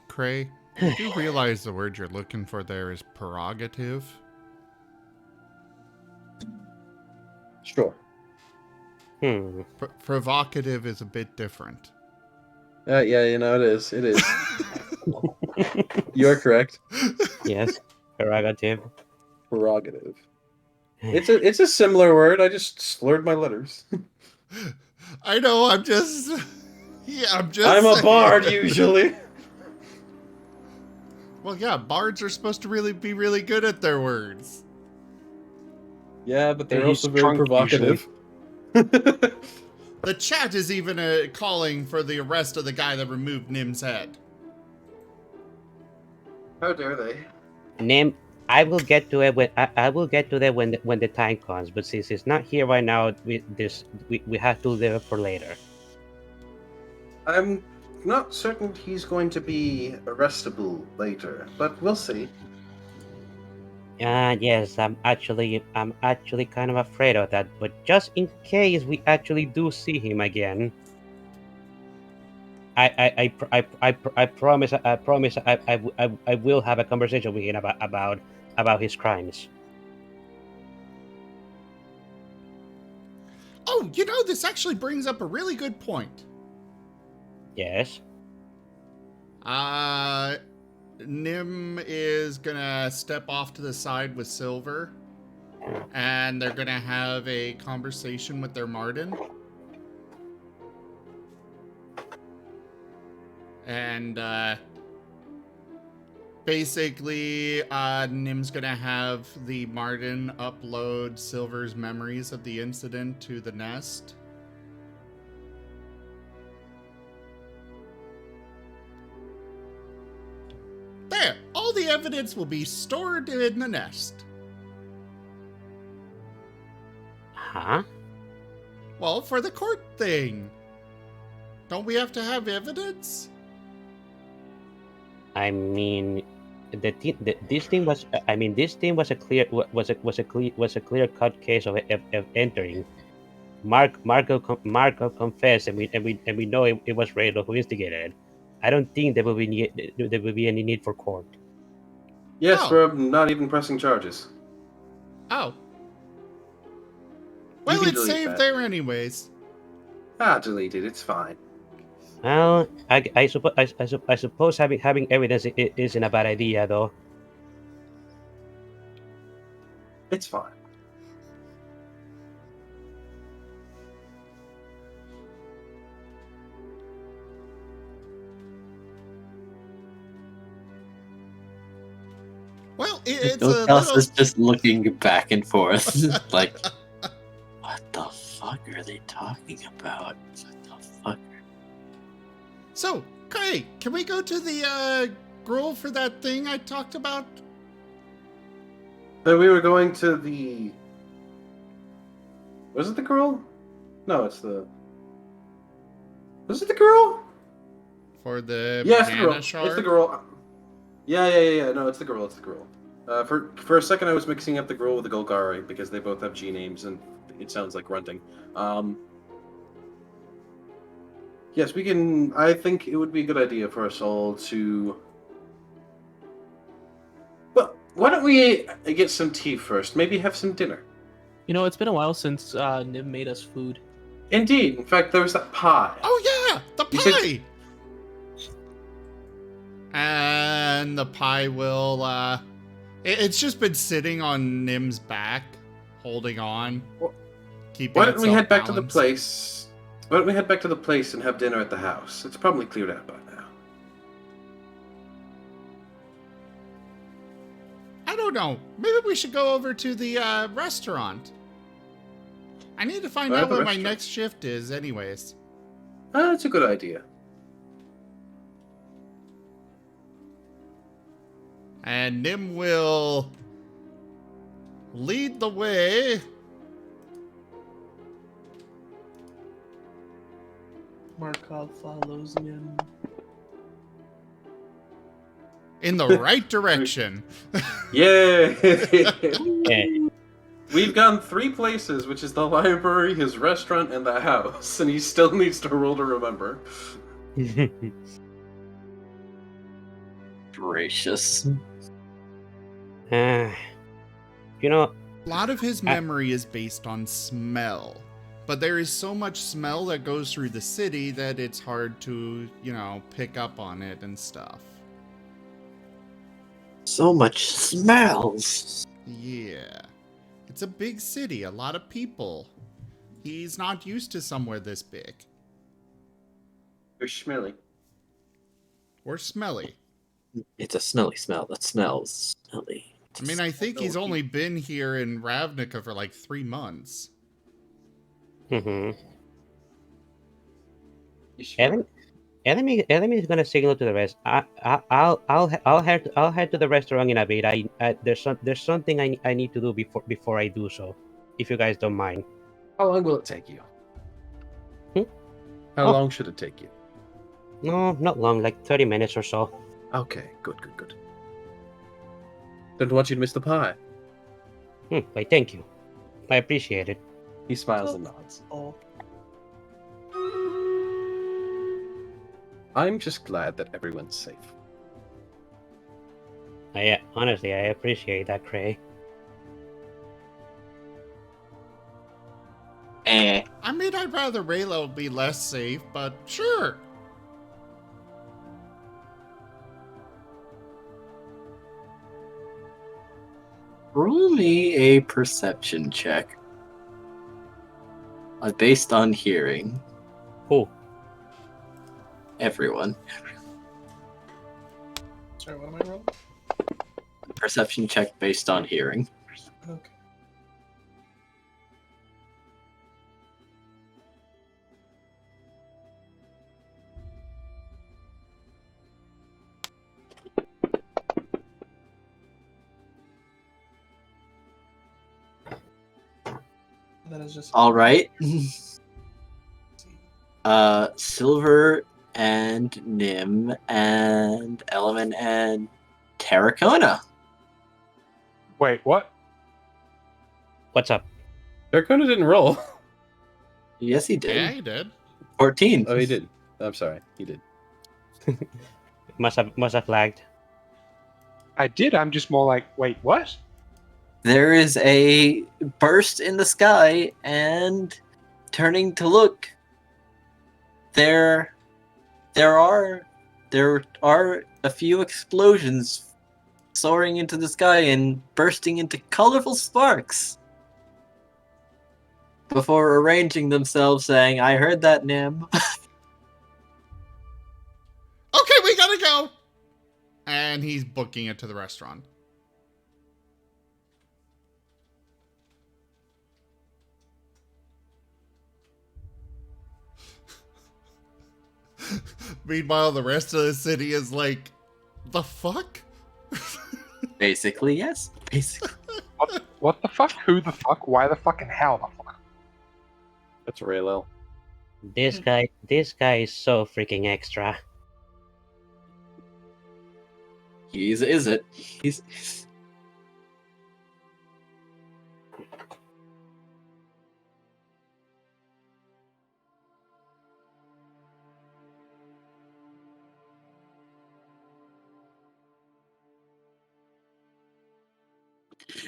Cray, do you realize the word you're looking for there is prerogative? Sure. Provocative is a bit different. Yeah, it is. It is. You're correct. Yes, prerogative. Prerogative. It's a similar word. I just slurred my letters. I know. I'm just. I'm a bard usually. Well, yeah, bards are supposed to be really good at their words. Yeah, but they're also very provocative. The chat is even calling for the arrest of the guy that removed Nim's head. How dare they? Nim, I will get to it when I will get to that when the time comes. But since it's not here right now, we have to leave it for later. I'm not certain he's going to be arrestable later, but we'll see. Yes, I'm actually kind of afraid of that. But just in case we actually do see him again, I promise I will have a conversation with him about his crimes. Oh, this actually brings up a really good point. Yes. Nim is gonna step off to the side with Silver, and they're gonna have a conversation with their Marten. And basically, Nim's gonna have the Marten upload Silver's memories of the incident to the nest. There! All the evidence will be stored in the nest. Huh? Well, for the court thing. Don't we have to have evidence? I mean, this thing was. I mean, this thing was a clear cut case of entering. Marco confessed, and we know it was Randall who instigated it. I don't think there will be any need for court. Yes, Oh. we're not even pressing charges. Oh. Well, can it's delete saved that. there anyways. Delete it. It's fine. Well, I suppose having evidence isn't a bad idea, though. It's fine. Well, it's Ghost a House little... is just looking back and forth, like, what the fuck are they talking about? What the fuck? So, Craig, can we go to the gruel for that thing I talked about? Then we were going to the... Was it the girl? No, it's the... Was it the girl? For the Yeah, it's the mana girl. shard? It's the girl. Yeah. No, it's the girl. It's the girl. For a second, I was mixing up the girl with the Golgari because they both have G names and it sounds like grunting. Yes, we can. I think it would be a good idea for us all to. Well, why don't we get some tea first? Maybe have some dinner. It's been a while since Nim made us food. Indeed. In fact, there was that pie. Oh yeah, the You pie. And the pie will. It's just been sitting on Nim's back, holding on, keeping. Why don't we itself head back to the balanced. place? Why don't we head back to the place and have dinner at the house? It's probably cleared out by now. I don't know. Maybe we should go over to the restaurant. I need to find Where out the where my restaurant? next shift is, anyways. That's a good idea. And Nim will lead the way. Markov follows Nim. In the right direction. Yeah. Yeah. We've gone 3 places, which is the library, his restaurant, and the house, and he still needs to roll to remember. Gracious. Uh, A lot of his memory is based on smell. But there is so much smell that goes through the city that it's hard to, pick up on it and stuff. So much smells. Yeah. It's a big city, a lot of people. He's not used to somewhere this big. You're smelly. Or smelly. It's a smelly smell that smells smelly. I mean, I think he's only been here in Ravnica for like 3 months. Mm-hmm. Enemy is gonna signal to the rest. I'll head to the restaurant in a bit. There's something I need to do before I do so, if you guys don't mind. How long will it take you? How Oh. long should it take you? No, not long, like 30 minutes or so. Okay, good. Don't want you to miss the pie. Why, thank you. I appreciate it. He smiles and nods. Oh. I'm just glad that everyone's safe. Honestly, I appreciate that, Cray. I mean, I'd rather Raylo be less safe, but sure. Roll me a perception check. Based on hearing. Who? Everyone. Sorry, what am I rolling? Perception check based on hearing. Okay. That is just All right. Silver and Nim and Element and Terracona. Wait, what? What's up? Darkona didn't roll. Yes, he did. Yeah, he did. 14. Oh, he did. I'm sorry, he did. Must have flagged. I did. I'm just more like, wait, what? There is a burst in the sky, and turning to look, there are a few explosions soaring into the sky and bursting into colorful sparks before arranging themselves, saying, "I heard that, Nim." Okay, we gotta go. And he's booking it to the restaurant. Meanwhile, the rest of the city is like, the fuck? Basically, yes. Basically. What the fuck? Who the fuck? Why the fuck? And how the fuck? That's Raylo. This guy is so freaking extra. Is it? He's.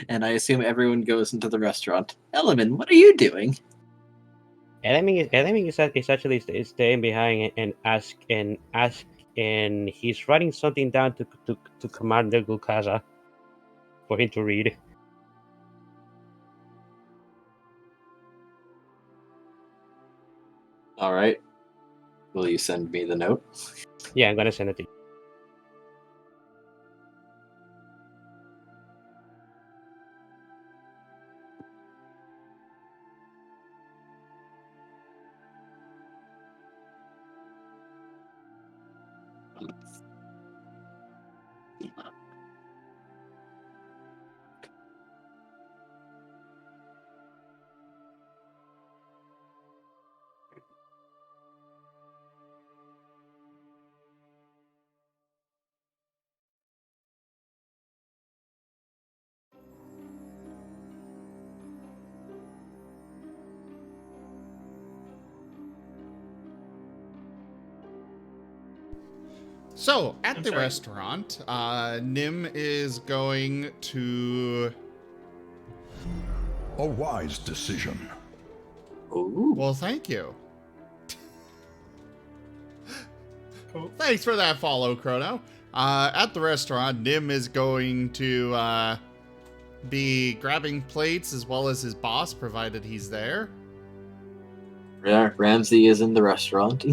And I assume everyone goes into the restaurant. Element, what are you doing? Enemy is actually staying behind and ask, and he's writing something down to Commander Gulkaza for him to read. All right. Will you send me the note? Yeah, I'm gonna send it to you. So, at I'm the sorry. restaurant, Nim is going to... A wise decision. Ooh. Well, thank you. Cool. Thanks for that follow, Chrono. At the restaurant, Nim is going to be grabbing plates as well as his boss, provided he's there. Yeah, Ramsey is in the restaurant.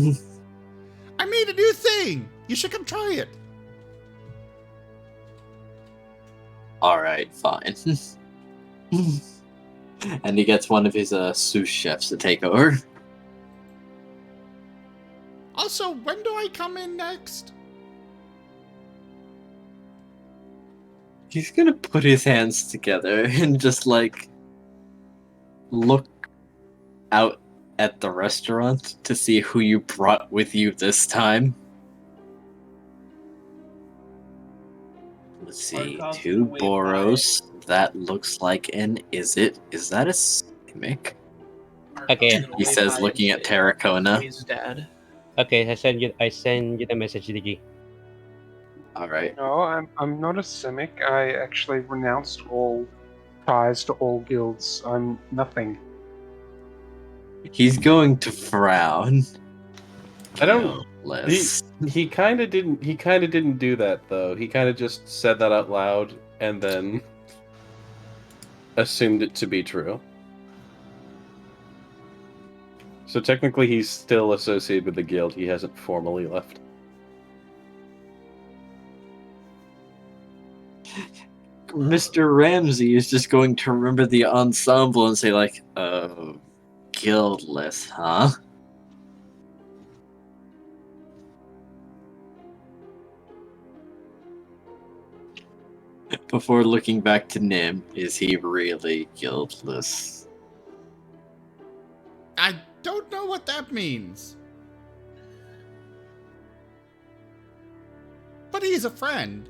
I made a new thing! You should come try it! All right, fine. And he gets one of his sous chefs to take over. Also, when do I come in next? He's gonna put his hands together and just like look out at the restaurant to see who you brought with you this time. Let's see, Markov's 2 gonna wave Boros. That looks like an is that a Simic? Okay. He says, looking at Terracona. His dad. Okay, I send you the message, Diggy. Alright. No, I'm not a Simic. I actually renounced all ties to all guilds. I'm nothing. He's going to frown. I don't. Guiltless. He kind of didn't. He kind of didn't do that though. He kind of just said that out loud and then assumed it to be true. So technically, he's still associated with the guild. He hasn't formally left. Mr. Ramsey is just going to remember the ensemble and say, like, oh, guildless, huh? Before looking back to Nim, is he really guildless? I don't know what that means. But he's a friend.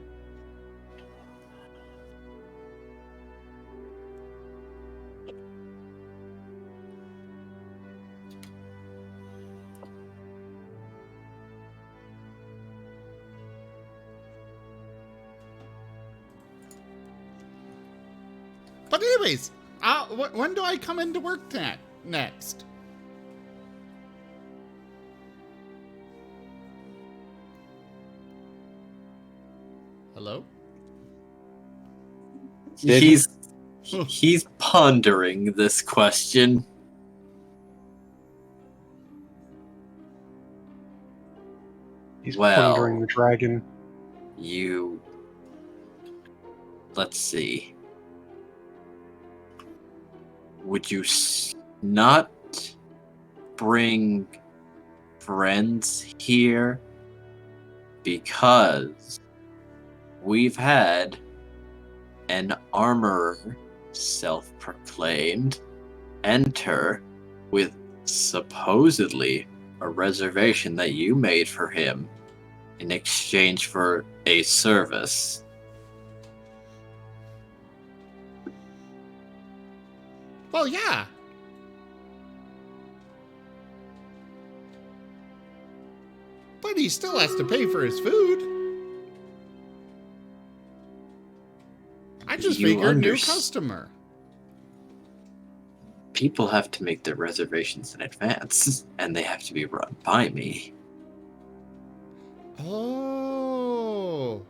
But anyways, when do I come into work next? Hello? He's pondering this question. He's Well, pondering the dragon. Let's see. Would you not bring friends here? Because we've had an armorer, self-proclaimed, enter with supposedly a reservation that you made for him in exchange for a service. Well, yeah. But he still has to pay for his food. I just figured new customer. People have to make their reservations in advance, and they have to be run by me. Oh.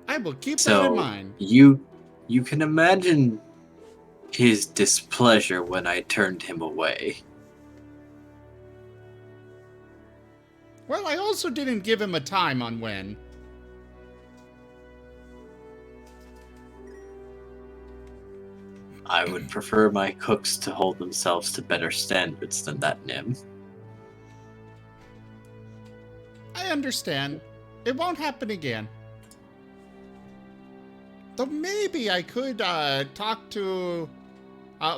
I will keep that So in mind. you can imagine his displeasure when I turned him away. Well, I also didn't give him a time on when. I would prefer my cooks to hold themselves to better standards than that, Nim. I understand. It won't happen again. Though maybe I could talk to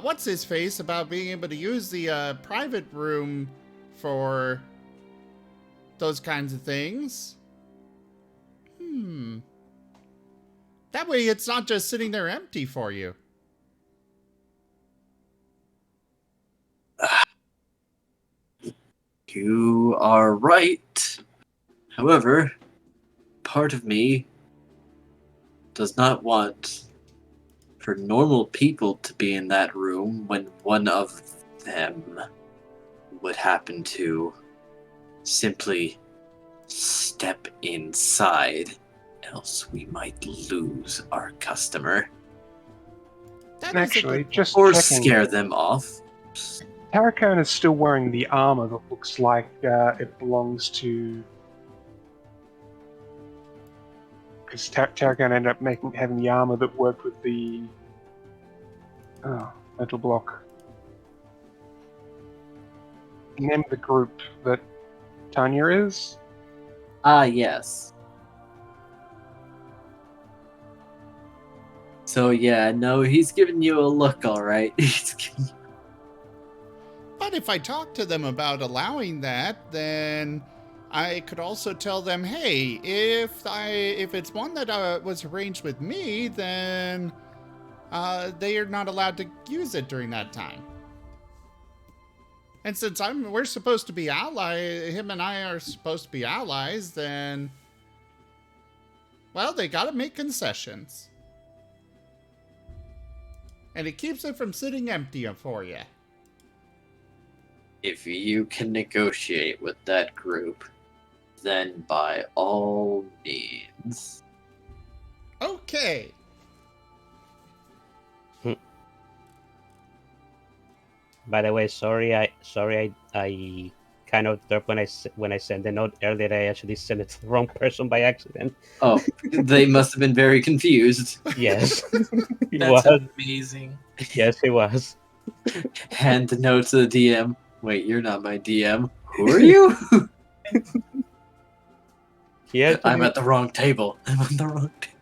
what's his face about being able to use the private room for those kinds of things. That way it's not just sitting there empty for you. You are right. However, part of me does not want for normal people to be in that room when one of them would happen to simply step inside, else we might lose our customer. Actually, just or checking. scare them off. Tarracone is still wearing the armor that looks like it belongs to. Because Tarracone ended up having the armor that worked with the metal block. name of the group that Tanya is? Ah, yes. So yeah, no, he's giving you a look, all right. He's giving you... But if I talk to them about allowing that, then I could also tell them, hey, if it's one that was arranged with me, then they are not allowed to use it during that time. And since we're supposed to be him and I are supposed to be allies, then, well, they gotta make concessions. And it keeps it from sitting empty for you. If you can negotiate with that group, then by all means. Okay. By the way, sorry I kind of derped when I sent the note earlier. I actually sent it to the wrong person by accident. Oh, they must have been very confused. Yes, it That's was. amazing. Yes, it was. Hand the note to the DM. Wait, you're not my DM. Who are you? I'm at the wrong table. I'm on the wrong table.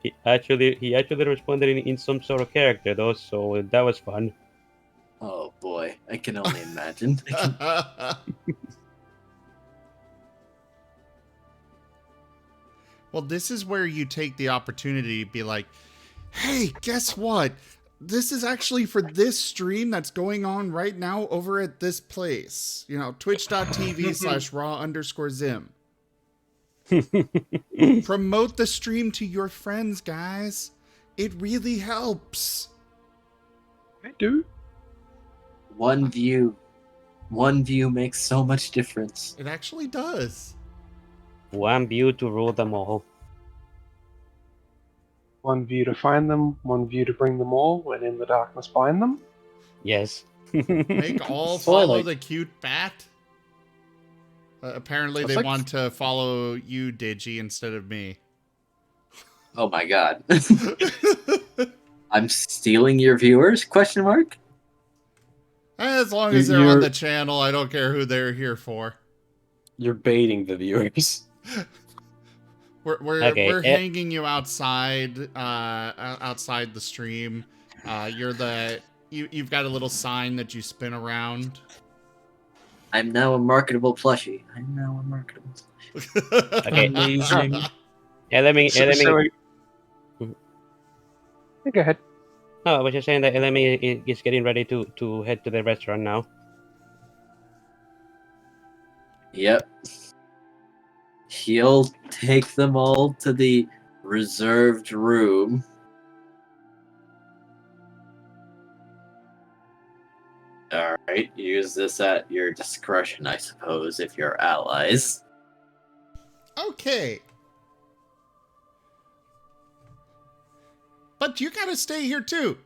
He actually responded in some sort of character though, so that was fun. Oh boy, I can only imagine. Well, this is where you take the opportunity to be like, hey, guess what? This is actually for this stream that's going on right now over at this place. You know, twitch.tv/raw_zim. Promote the stream to your friends, guys. It really helps. I do. One view makes so much difference. It actually does. One view to rule them all. One view to find them, one view to bring them all, when in the darkness bind them. Yes. Make all follow the cute bat. Apparently they want to follow you, Digi, instead of me. Oh my god. I'm stealing your viewers? Question mark? As long as they're on the channel, I don't care who they're here for. You're baiting the viewers. We're hanging you outside outside the stream. You've got a little sign that you spin around. I'm now a marketable plushie. Okay. Amazing. Go ahead. Oh, I was just saying that LME is getting ready to head to the restaurant now. Yep. He'll take them all to the reserved room. Alright, use this at your discretion, I suppose, if you're allies. Okay. But you gotta stay here too.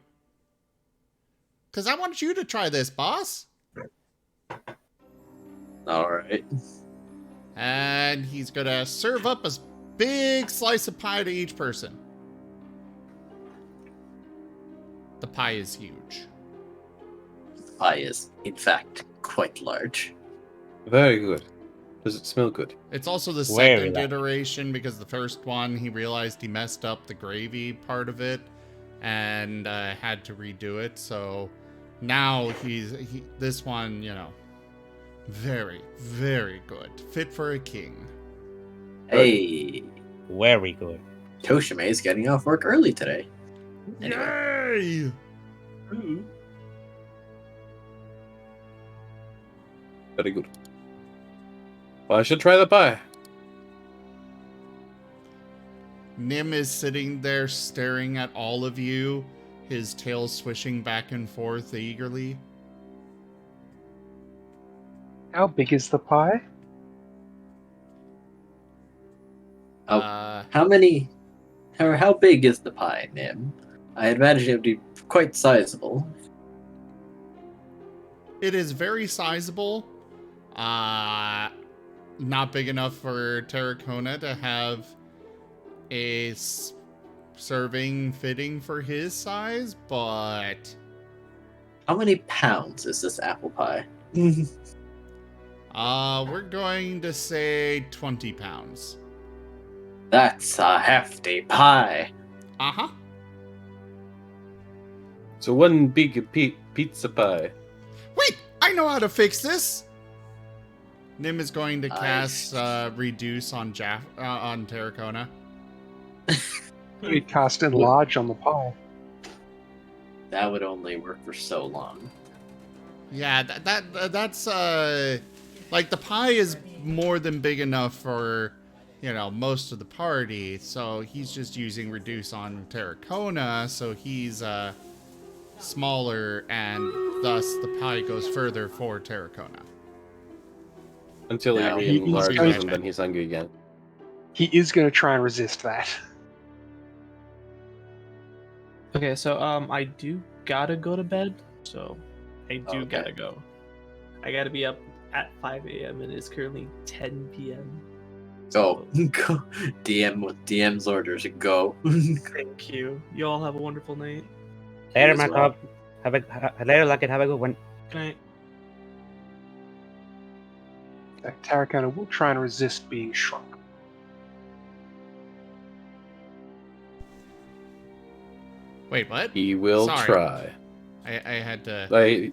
Because I want you to try this, boss. Alright. And he's gonna serve up a big slice of pie to each person. The pie is huge. The pie is, in fact, quite large. Very good. Does it smell good? It's also the second iteration because the first one he realized he messed up the gravy part of it and had to redo it. So now this one, you know, very, very good. Fit for a king. Hey. Very good. Toshime is getting off work early today. Anyway. Yay! Very good. Well, I should try the pie. Nim is sitting there staring at all of you, his tail swishing back and forth eagerly. How big is the pie? How big is the pie, Nim? I imagine it would be quite sizable. It is very sizable. Not big enough for Terracona to have a serving fitting for his size, but... How many pounds is this apple pie? We're going to say 20 pounds. That's a hefty pie. Uh-huh. So one big pizza pie. Wait, I know how to fix this. Nim is going to I- cast reduce on on Terracona. You cast enlarge on the pie. That would only work for so long. Yeah, that's like the pie is more than big enough for, most of the party. So he's just using reduce on Terracona, so he's smaller, and thus the pie goes further for Terracona. Until No, he he's re-enlarges going and to- then he's hungry again. He is going to try and resist that. Okay, so I do gotta go to bed, so I do Okay. gotta go. I gotta be up at 5 a.m. and it's currently 10 p.m. Go. Go. DM's orders. Go. Thank you. You all have a wonderful night. Later, as Mark. well. Later, Lucky. Have a good one. Good night. Tarracona will try and resist being shrunk. Wait, what? He will Sorry. try. I had to.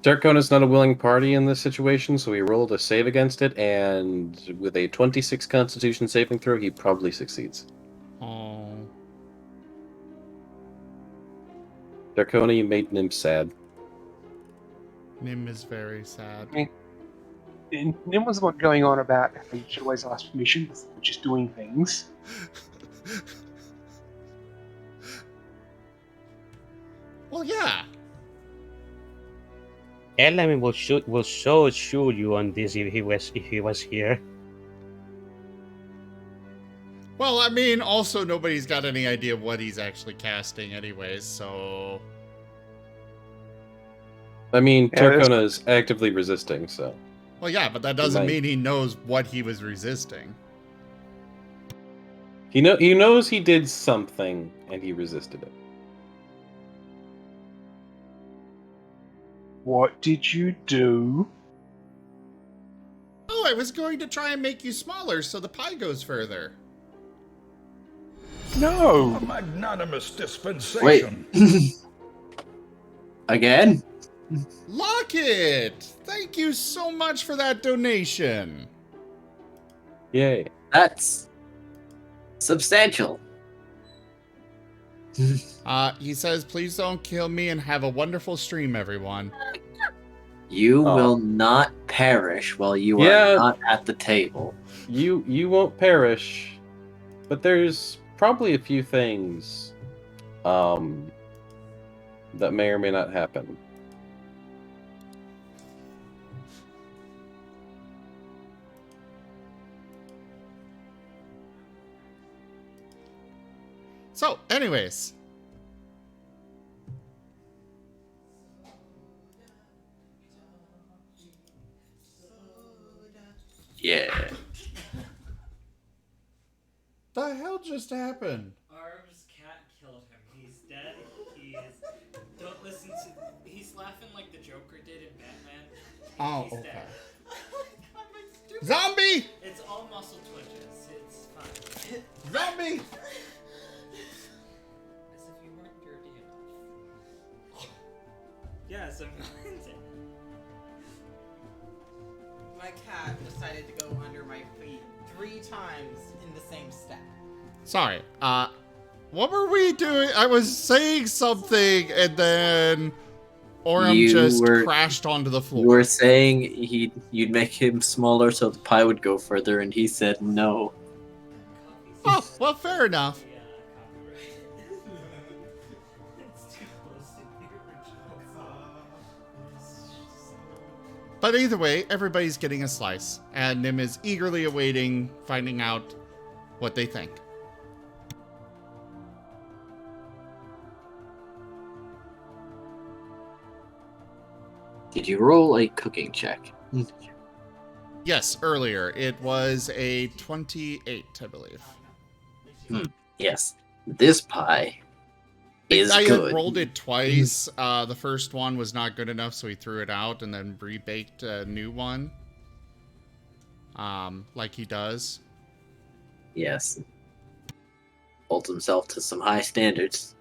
Terracona's not a willing party in this situation, so he rolled a save against it, and with a 26 Constitution saving throw, he probably succeeds. Oh. Terracona, you made Nim sad. Nim is very sad. Nim was the one going on about how you should always ask permission before just doing things. Well, yeah. Ellen will so shoot you on this if he was here. Well, I mean, also nobody's got any idea what he's actually casting, anyways. So. I mean, Yeah, that's- Terracona is actively resisting, so. Well, yeah, but that doesn't might- mean he knows what he was resisting. He knows he did something, and he resisted it. What did you do? Oh, I was going to try and make you smaller so the pie goes further. No! Magnanimous dispensation. Wait. Again? Lockett! Thank you so much for that donation. Yay. That's substantial. He says, please don't kill me and have a wonderful stream, everyone. You Oh. will not perish while you Yeah. are not at the table. You won't perish, but there's probably a few things that may or may not happen. So, anyways. Yeah. The hell just happened? Arb's cat killed him. He's dead. Don't listen to. He's laughing like the Joker did in Batman. Oh, He's okay. dead. Zombie! It's all muscle twitches. It's fine. Zombie! As if you weren't dirty enough. Yes, I'm it. My cat decided to go under my feet 3 times in the same step. Sorry, what were we doing? I was saying something and then Orem You just were- crashed onto the floor. You were saying you'd make him smaller so the pie would go further, and he said no. Oh, well, fair enough. Yeah, copyright. It's too close to the original. But either way, everybody's getting a slice, and Nim is eagerly awaiting finding out what they think. Did you roll a cooking check? Yes, earlier. It was a 28, I believe. Yes. This pie is I good. had rolled it twice. The first one was not good enough, so he threw it out and then rebaked a new one. Like he does. Yes. Hold himself to some high standards.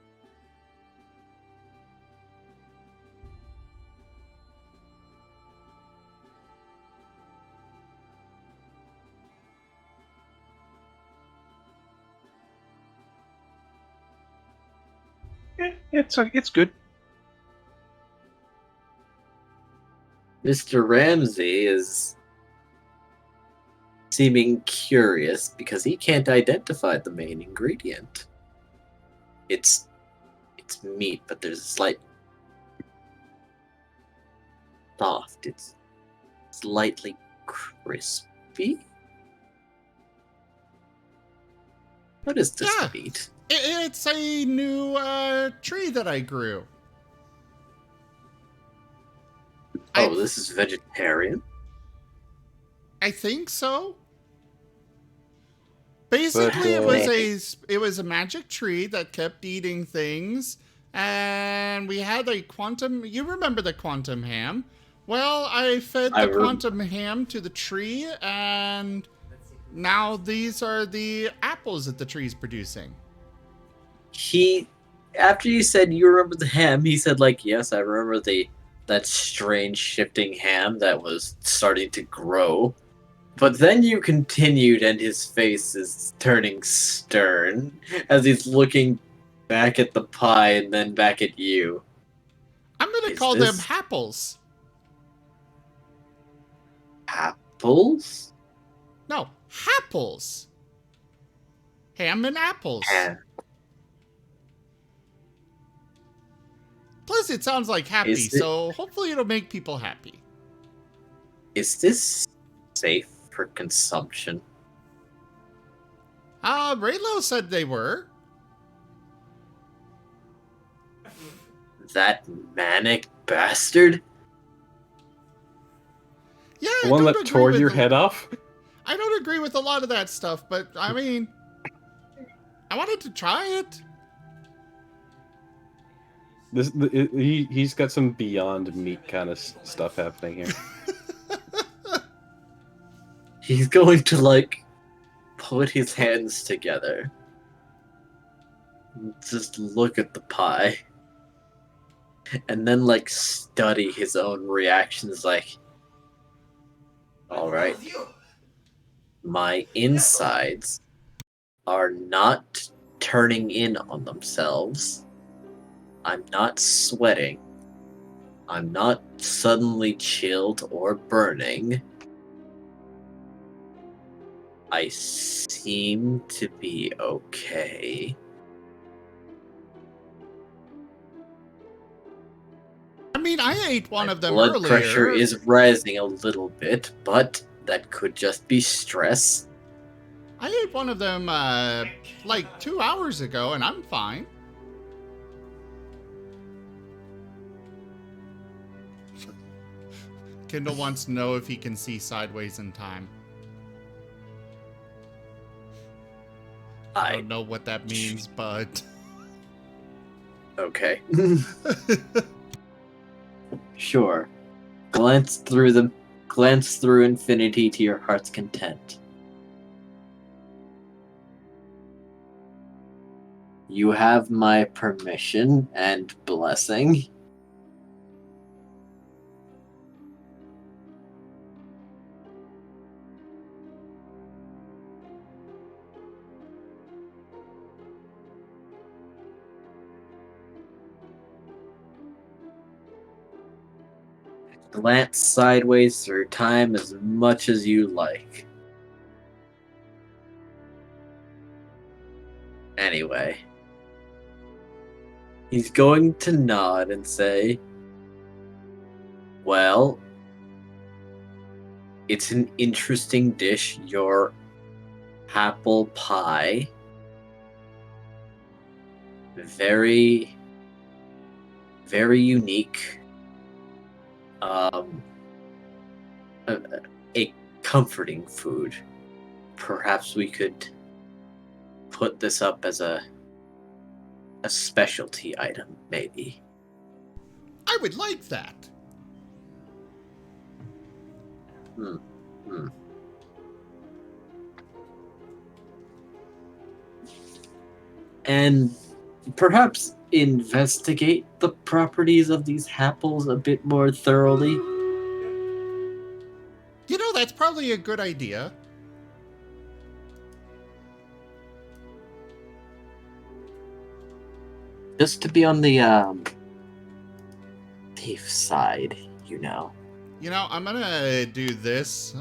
It's good. Mr. Ramsey is seeming curious because he can't identify the main ingredient. It's meat, but there's a slight soft. It's slightly crispy. What is this Yeah. meat? It's a new tree that I grew. Oh, this is vegetarian? I think so. Basically, it was a magic tree that kept eating things, and we had a quantum. You remember the quantum ham? Well, I fed the quantum ham to the tree, and now these are the apples that the tree's producing. After you said you remember the ham, he said, like, yes, I remember that strange shifting ham that was starting to grow. But then you continued, and his face is turning stern as he's looking back at the pie and then back at you. I'm gonna call them Happles. Apples? No, Happles. Ham and apples. Plus, it sounds like happy, so hopefully it'll make people happy. Is this safe for consumption? Raylo said they were. That manic bastard? Yeah, the one that tore your head off? I don't agree with a lot of that stuff, but I mean, I wanted to try it. He's got some beyond meat kind of stuff happening here. He's going to, like, put his hands together. Just look at the pie. And then, like, study his own reactions, like, alright. My insides are not turning in on themselves. I'm not sweating. I'm not suddenly chilled or burning. I seem to be okay. I mean, I ate one of them Blood earlier. pressure is rising a little bit, but that could just be stress. I ate one of them, like 2 hours ago, and I'm fine. Kendall wants to know if he can see sideways in time. I don't know what that means, but... Okay. Sure. Glance through infinity to your heart's content. You have my permission and blessing. Glance sideways through time as much as you like. Anyway. He's going to nod and say, well, it's an interesting dish, your apple pie. Very, very unique. A comforting food. Perhaps we could put this up as a specialty item, maybe. I would like that. Hmm. And perhaps investigate the properties of these apples a bit more thoroughly. You know, that's probably a good idea. Just to be on the safe side, you know. You know, I'm gonna do this.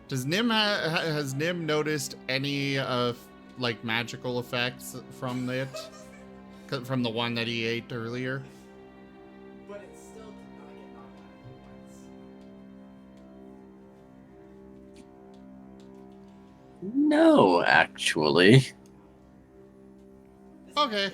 Does Nim has Nim noticed any like magical effects from it? From the one that he ate earlier? But it still did not get knocked out once. No, actually. Okay.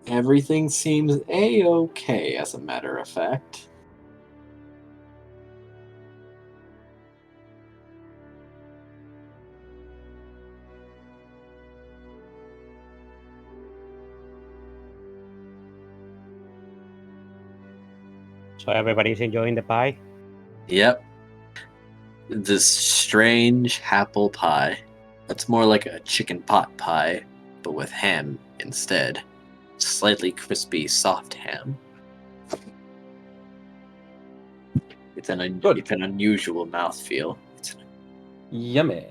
Everything seems A-okay, as a matter of fact. So everybody's enjoying the pie? Yep. This strange apple pie. That's more like a chicken pot pie, but with ham instead. Slightly crispy, soft ham. It's an unusual mouthfeel. Yummy.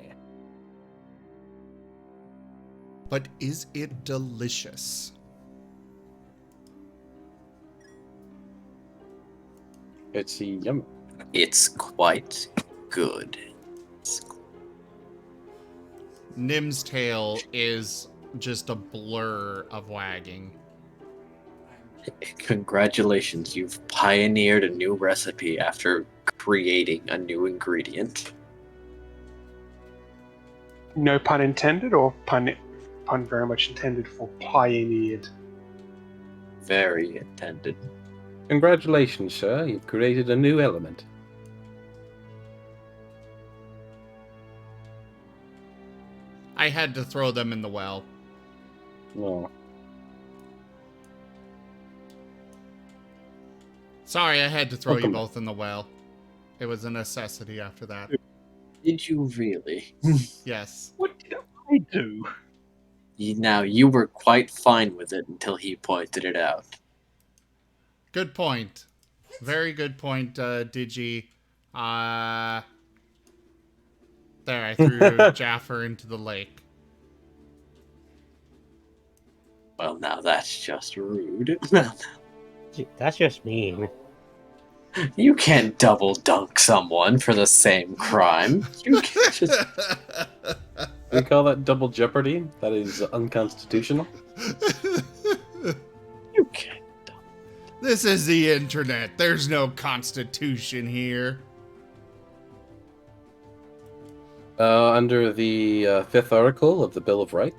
But is it delicious? It's yummy. It's quite good. Nim's tail is just a blur of wagging. Congratulations, you've pioneered a new recipe after creating a new ingredient. No pun intended, or pun very much intended for pioneered? Very intended. Congratulations, sir. You've created a new element. I had to throw them in the well. No. Sorry, I had to throw Welcome. you both in the well. It was a necessity after that. Did you really? Yes. What did I do? Now, you were quite fine with it until he pointed it out. Good point. Very good point, Digi. There, I threw Jaffer into the lake. Well, now that's just rude. That's just mean. You can't double dunk someone for the same crime. You can't just... We call that double jeopardy. That is unconstitutional. You can't. This is the internet. There's no constitution here. Under the fifth article of the Bill of Rights.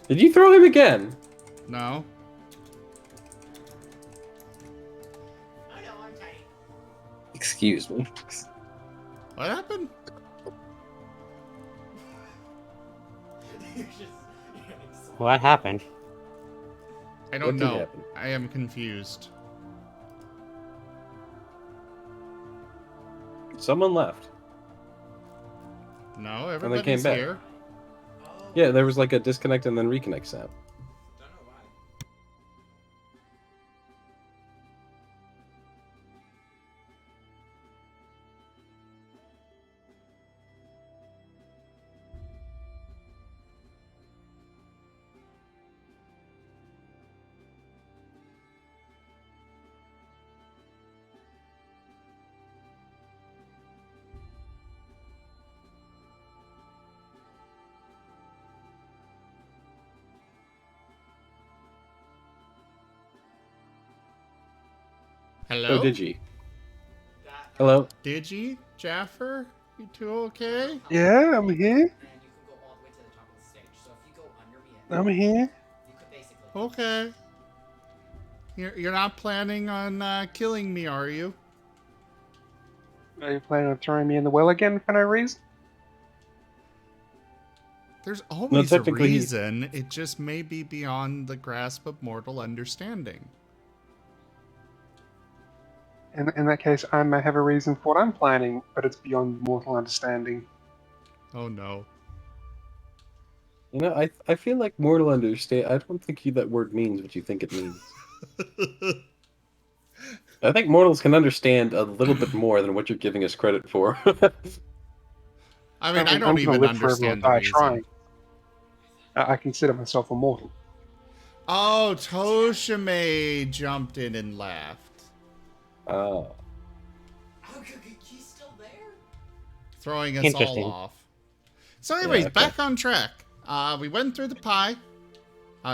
Did you throw him again? No. Excuse me. What happened? What happened? I don't What did know. happen? I am confused. Someone left. No, they everybody's came back. here. Yeah, there was like a disconnect and then reconnect sound. Hello? Oh, Digi. Hello. Digi? Jaffer? You two okay? Yeah, I'm here. I'm here. Okay. You're not planning on killing me, are you? Are you planning on throwing me in the well again for no reason? There's always a technically- reason. It just may be beyond the grasp of mortal understanding. In that case, I may have a reason for what I'm planning, but it's beyond mortal understanding. Oh no. You know, I feel like mortal understand. I don't think that word means what you think it means. I think mortals can understand a little bit more than what you're giving us credit for. I mean, I I'm don't gonna even live forever or understand the die reason. trying. I consider myself immortal. Oh, Toshime jumped in and laughed. Oh. He's still there? Throwing us all Interesting. off. So anyways, Yeah, okay. back on track. We went through the pie.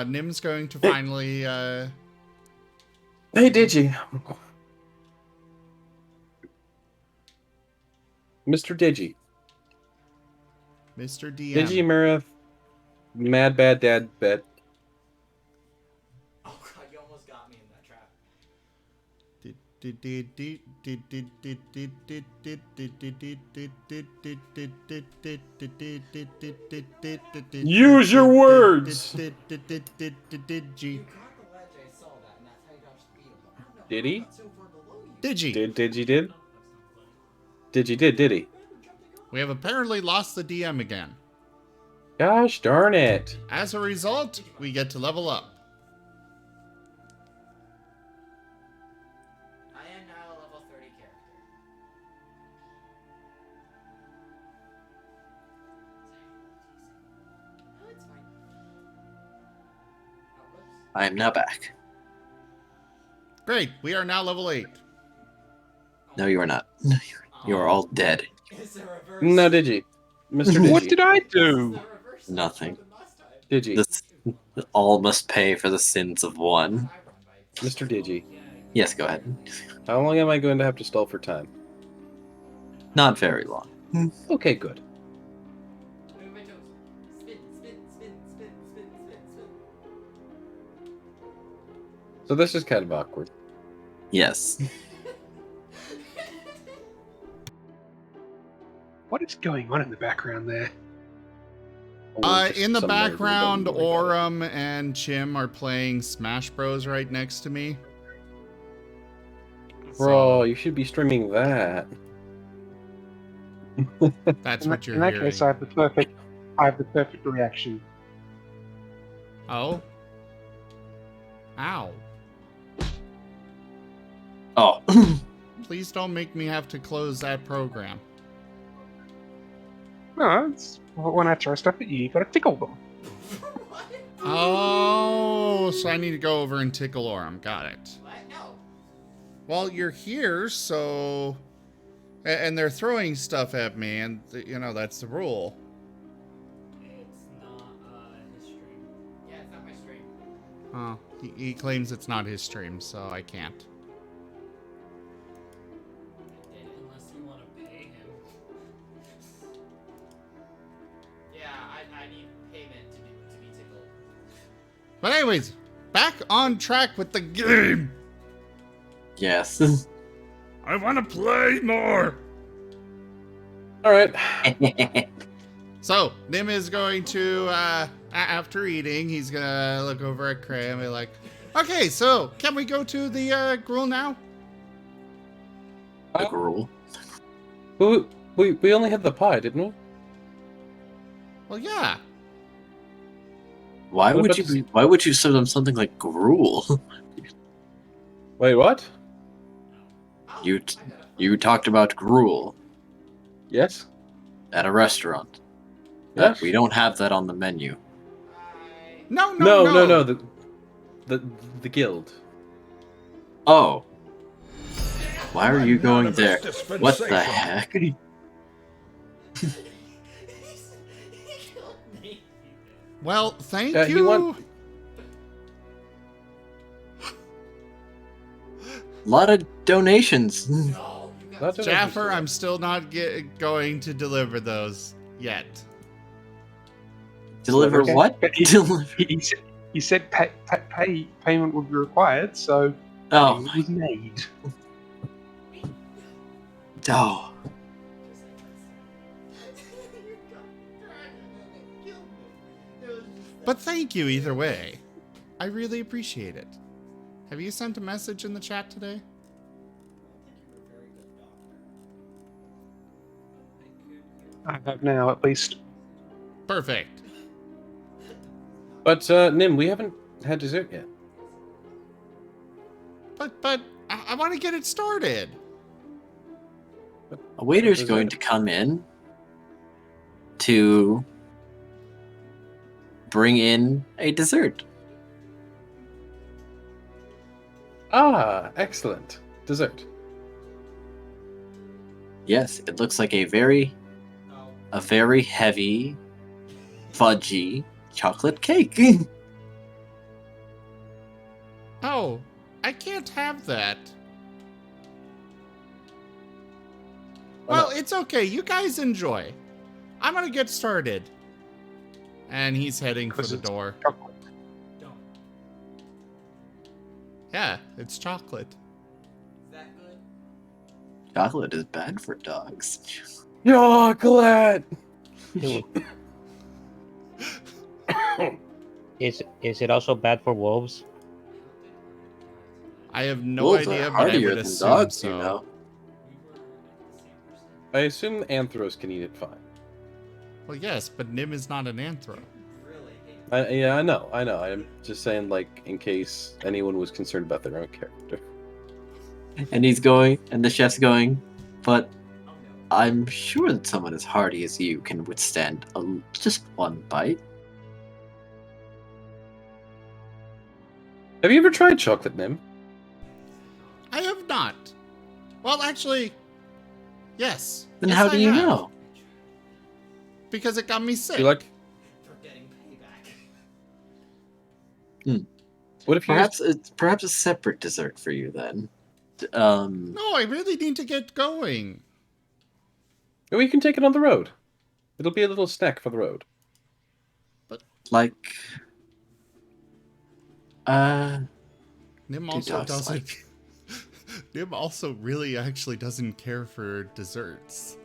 Nim's going to finally... Hey, Digi. Mr. Digi. Mr. DM. Digi Murph. Mad Bad Dad Bet. Oh god, you almost got me in that trap. Use your words! You caught the ledge, I saw that, and that's how you dodged the beetle. But I don't know Did how he? it got so far below you. Digi. Did he? We have apparently lost the DM again. Gosh darn it. As a result, we get to level up. I am now a level 30 character. Oh, it's fine. Oh, whoops. I am now back. Great, we are now level 8. No, you are not. No, you are all dead. It's a reverse. No, Digi. Mr. Digi. What did I do? Nothing. Digi. This all must pay for the sins of one. Mr. Digi. Yes, go ahead. How long am I going to have to stall for time? Not very long. Okay, good. Move my toes. Spin, spin, spin, spin, spin, spin, spin. So this is kind of awkward. Yes. What is going on in the background there? In the Some background, nerd who doesn't really get Aurum and Chim are playing Smash Bros. Right next to me. it. Bro, you should be streaming that. That's what you're in that hearing. case, I have the perfect reaction. Oh? Ow. Oh. Please don't make me have to close that program. No, it's when I throw stuff at you, you gotta tickle them. Oh, so I need to go over and tickle Aurum. Got it. What? No. Well, you're here, so... And they're throwing stuff at me, and, you know, that's the rule. It's not his stream. Yeah, it's not my stream. Oh, he claims it's not his stream, so I can't. Unless you want to pay him. Yeah, I need payment to be tickled. But anyways, back on track with the game! Yes. I want to play more! Alright. So, Nim is going to, after eating, he's gonna look over at Cray and be like, okay, so, can we go to the, gruel now? The gruel. We only had the pie, didn't we? Well, yeah. Why What would about you? Why would you serve them something like gruel? Wait, what? You talked about gruel Yes? at a restaurant. Yes? We don't have that on the menu. No. No, the guild. Oh. Why are you going there? What the heck? Well, thank He you. A lot of donations. Jaffer, I'm still not going to deliver those yet. Deliver Okay. what? But he said payment would be required, so Oh payment my was made. Oh. But thank you either way. I really appreciate it. Have you sent a message in the chat today? I have now, at least. Perfect. But, Nim, we haven't had dessert yet. But I want to get it started. A waiter's going to come in to bring in a dessert. Ah, excellent. Dessert. Yes, it looks like a very heavy, fudgy chocolate cake. Oh, I can't have that. Well, it's okay. You guys enjoy. I'm gonna get started. And he's heading for the door. Yeah, it's chocolate. Chocolate is bad for dogs. Chocolate! Is it also bad for wolves? I have no Wolves idea, are but I hardier would than assume dogs, so. you know. I assume anthros can eat it fine. Well, yes, but Nim is not an anthro. Yeah, I know. I'm just saying, like, in case anyone was concerned about their own character. And he's going, and the chef's going, but I'm sure that someone as hardy as you can withstand just one bite. Have you ever tried chocolate, Nim? I have not. Well, actually, yes. Then Yes, how do I you have. know? Because it got me sick. You like? What if you perhaps a separate dessert for you then? No, I really need to get going. We can take it on the road. It'll be a little snack for the road. Like, Nim do also dogs doesn't. like- Nim also really actually doesn't care for desserts.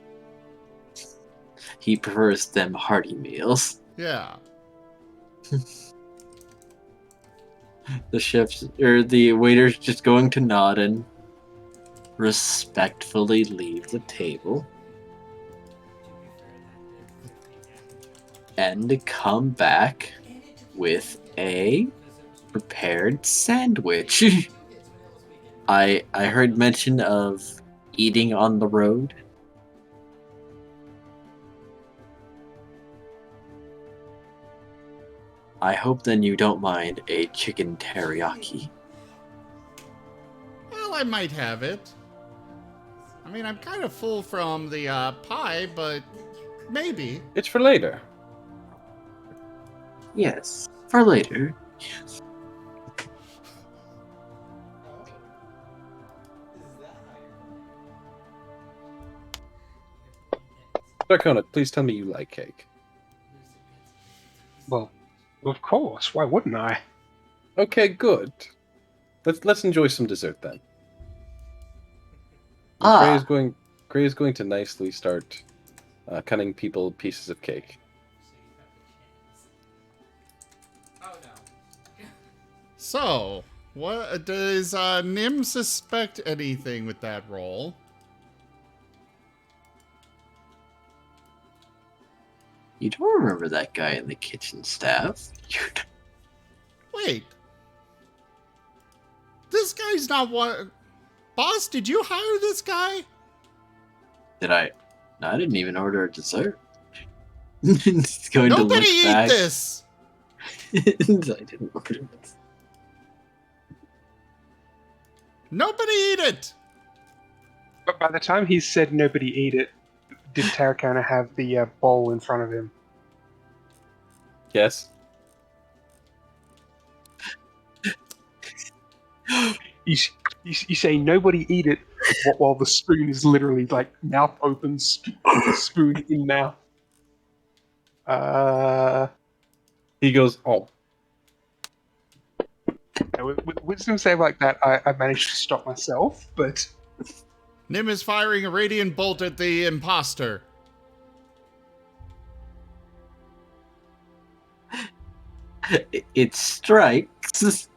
He prefers them hearty meals. Yeah. The waiter's just going to nod and respectfully leave the table. And come back with a prepared sandwich. I heard mention of eating on the road. I hope then you don't mind a chicken teriyaki. Well, I might have it. I mean, I'm kind of full from the pie, but maybe. It's for later. Yes, for later. Darkona, please tell me you like cake. Well, of course. Why wouldn't I? Okay, good. Let's enjoy some dessert then. Gray is going to nicely start cutting people pieces of cake. So, what does Nim suspect anything with that roll? You don't remember that guy in the kitchen staff? Wait. This guy's not one. Boss, did you hire this guy? Did I? No, I didn't even order a dessert. He's going Nobody to look eat back. this! I didn't order this. Nobody eat it! But by the time he said nobody eat it, did Tarakana have the bowl in front of him? Yes. You say nobody eat it while the spoon is literally like mouth open, spoon in mouth. He goes, oh. With wisdom save like that, I managed to stop myself, but Nim is firing a radiant bolt at the imposter. It strikes.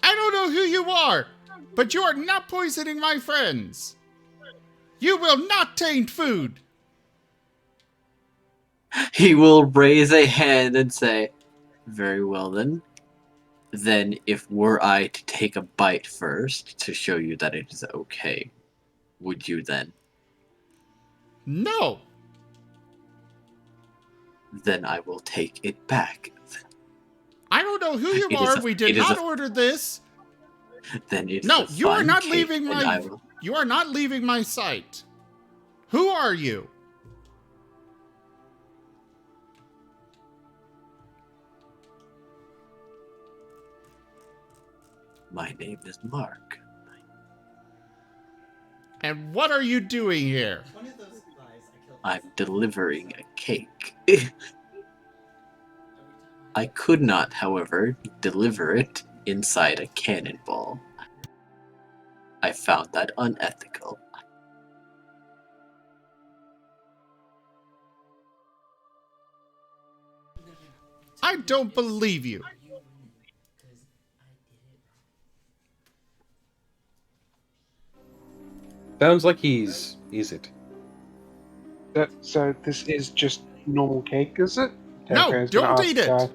I don't know who you are, but you are not poisoning my friends. You will not taint food. He will raise a hand and say, "Very well then. Then if were I to take a bite first to show you that it is okay, would you then? No. Then I will take it back. I don't know who you It is are. a- We did it is not a- order this. Then it's No, a you are fine not cake, leaving and I my. will- You are not leaving my sight. Who are you? My name is Mark. And what are you doing here? I'm delivering a cake. I could not, however, deliver it inside a cannonball. I found that unethical. I don't believe you. Sounds like he's it. So this is just normal cake, is it? No, Terraco's gonna don't ask, eat it.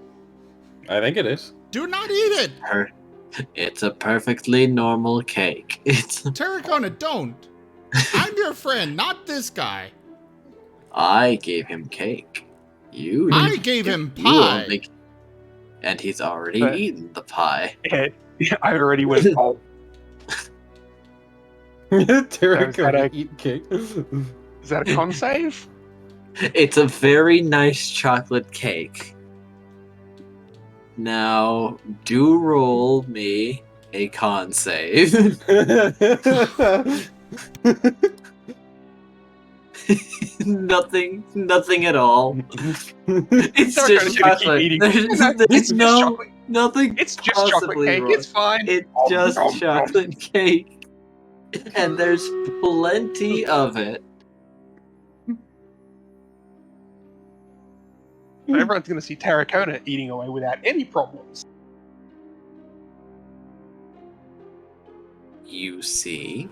I think it is. Do not eat it. It's a perfectly normal cake. Terracona, don't. I'm your friend, not this guy. I gave him cake. I gave him you pie. only- and he's already But- eaten the pie. Yeah, I already went. Oh, Terracona eat cake. is that a con save? It's a very nice chocolate cake. Now, do roll me a con save. Nothing at all. It's Not just gonna keep chocolate. eating. There's It's just chocolate. nothing. It's just chocolate possibly cake. wrong. It's fine. It's Om, just nom, nom. chocolate cake, and there's plenty of it. Everyone's gonna see Terracona eating away without any problems. You see,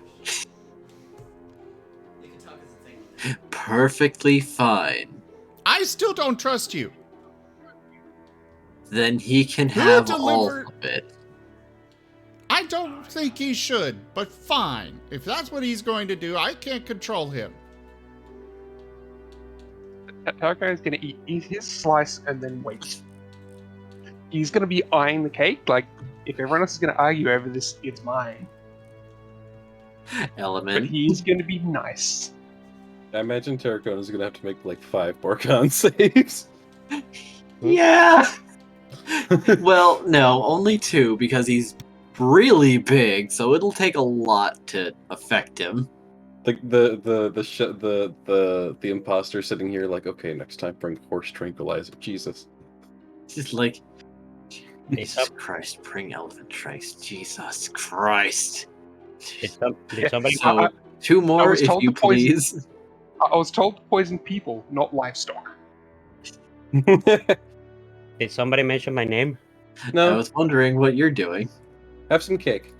perfectly fine. I still don't trust you. Then he can Who have all delivered- of it. I don't think he should, but fine. If that's what he's going to do, I can't control him. Terracona's gonna eat his slice and then wait. He's gonna be eyeing the cake. Like, if everyone else is gonna argue over this, it's mine. But Element. he's gonna be nice. I imagine Terracona's gonna have to make like 5 more con saves. Yeah. Well, no, only 2 because he's really big, so it'll take a lot to affect him. The imposter sitting here like, okay, next time bring horse tranquilizer. Jesus. Just like, Jesus Christ, bring elephant trace. Jesus Christ. Did somebody? So, 2 I more, was if told you to poison- please. I was told to poison people, not livestock. Did somebody mention my name? I No, was wondering what you're doing. have some cake.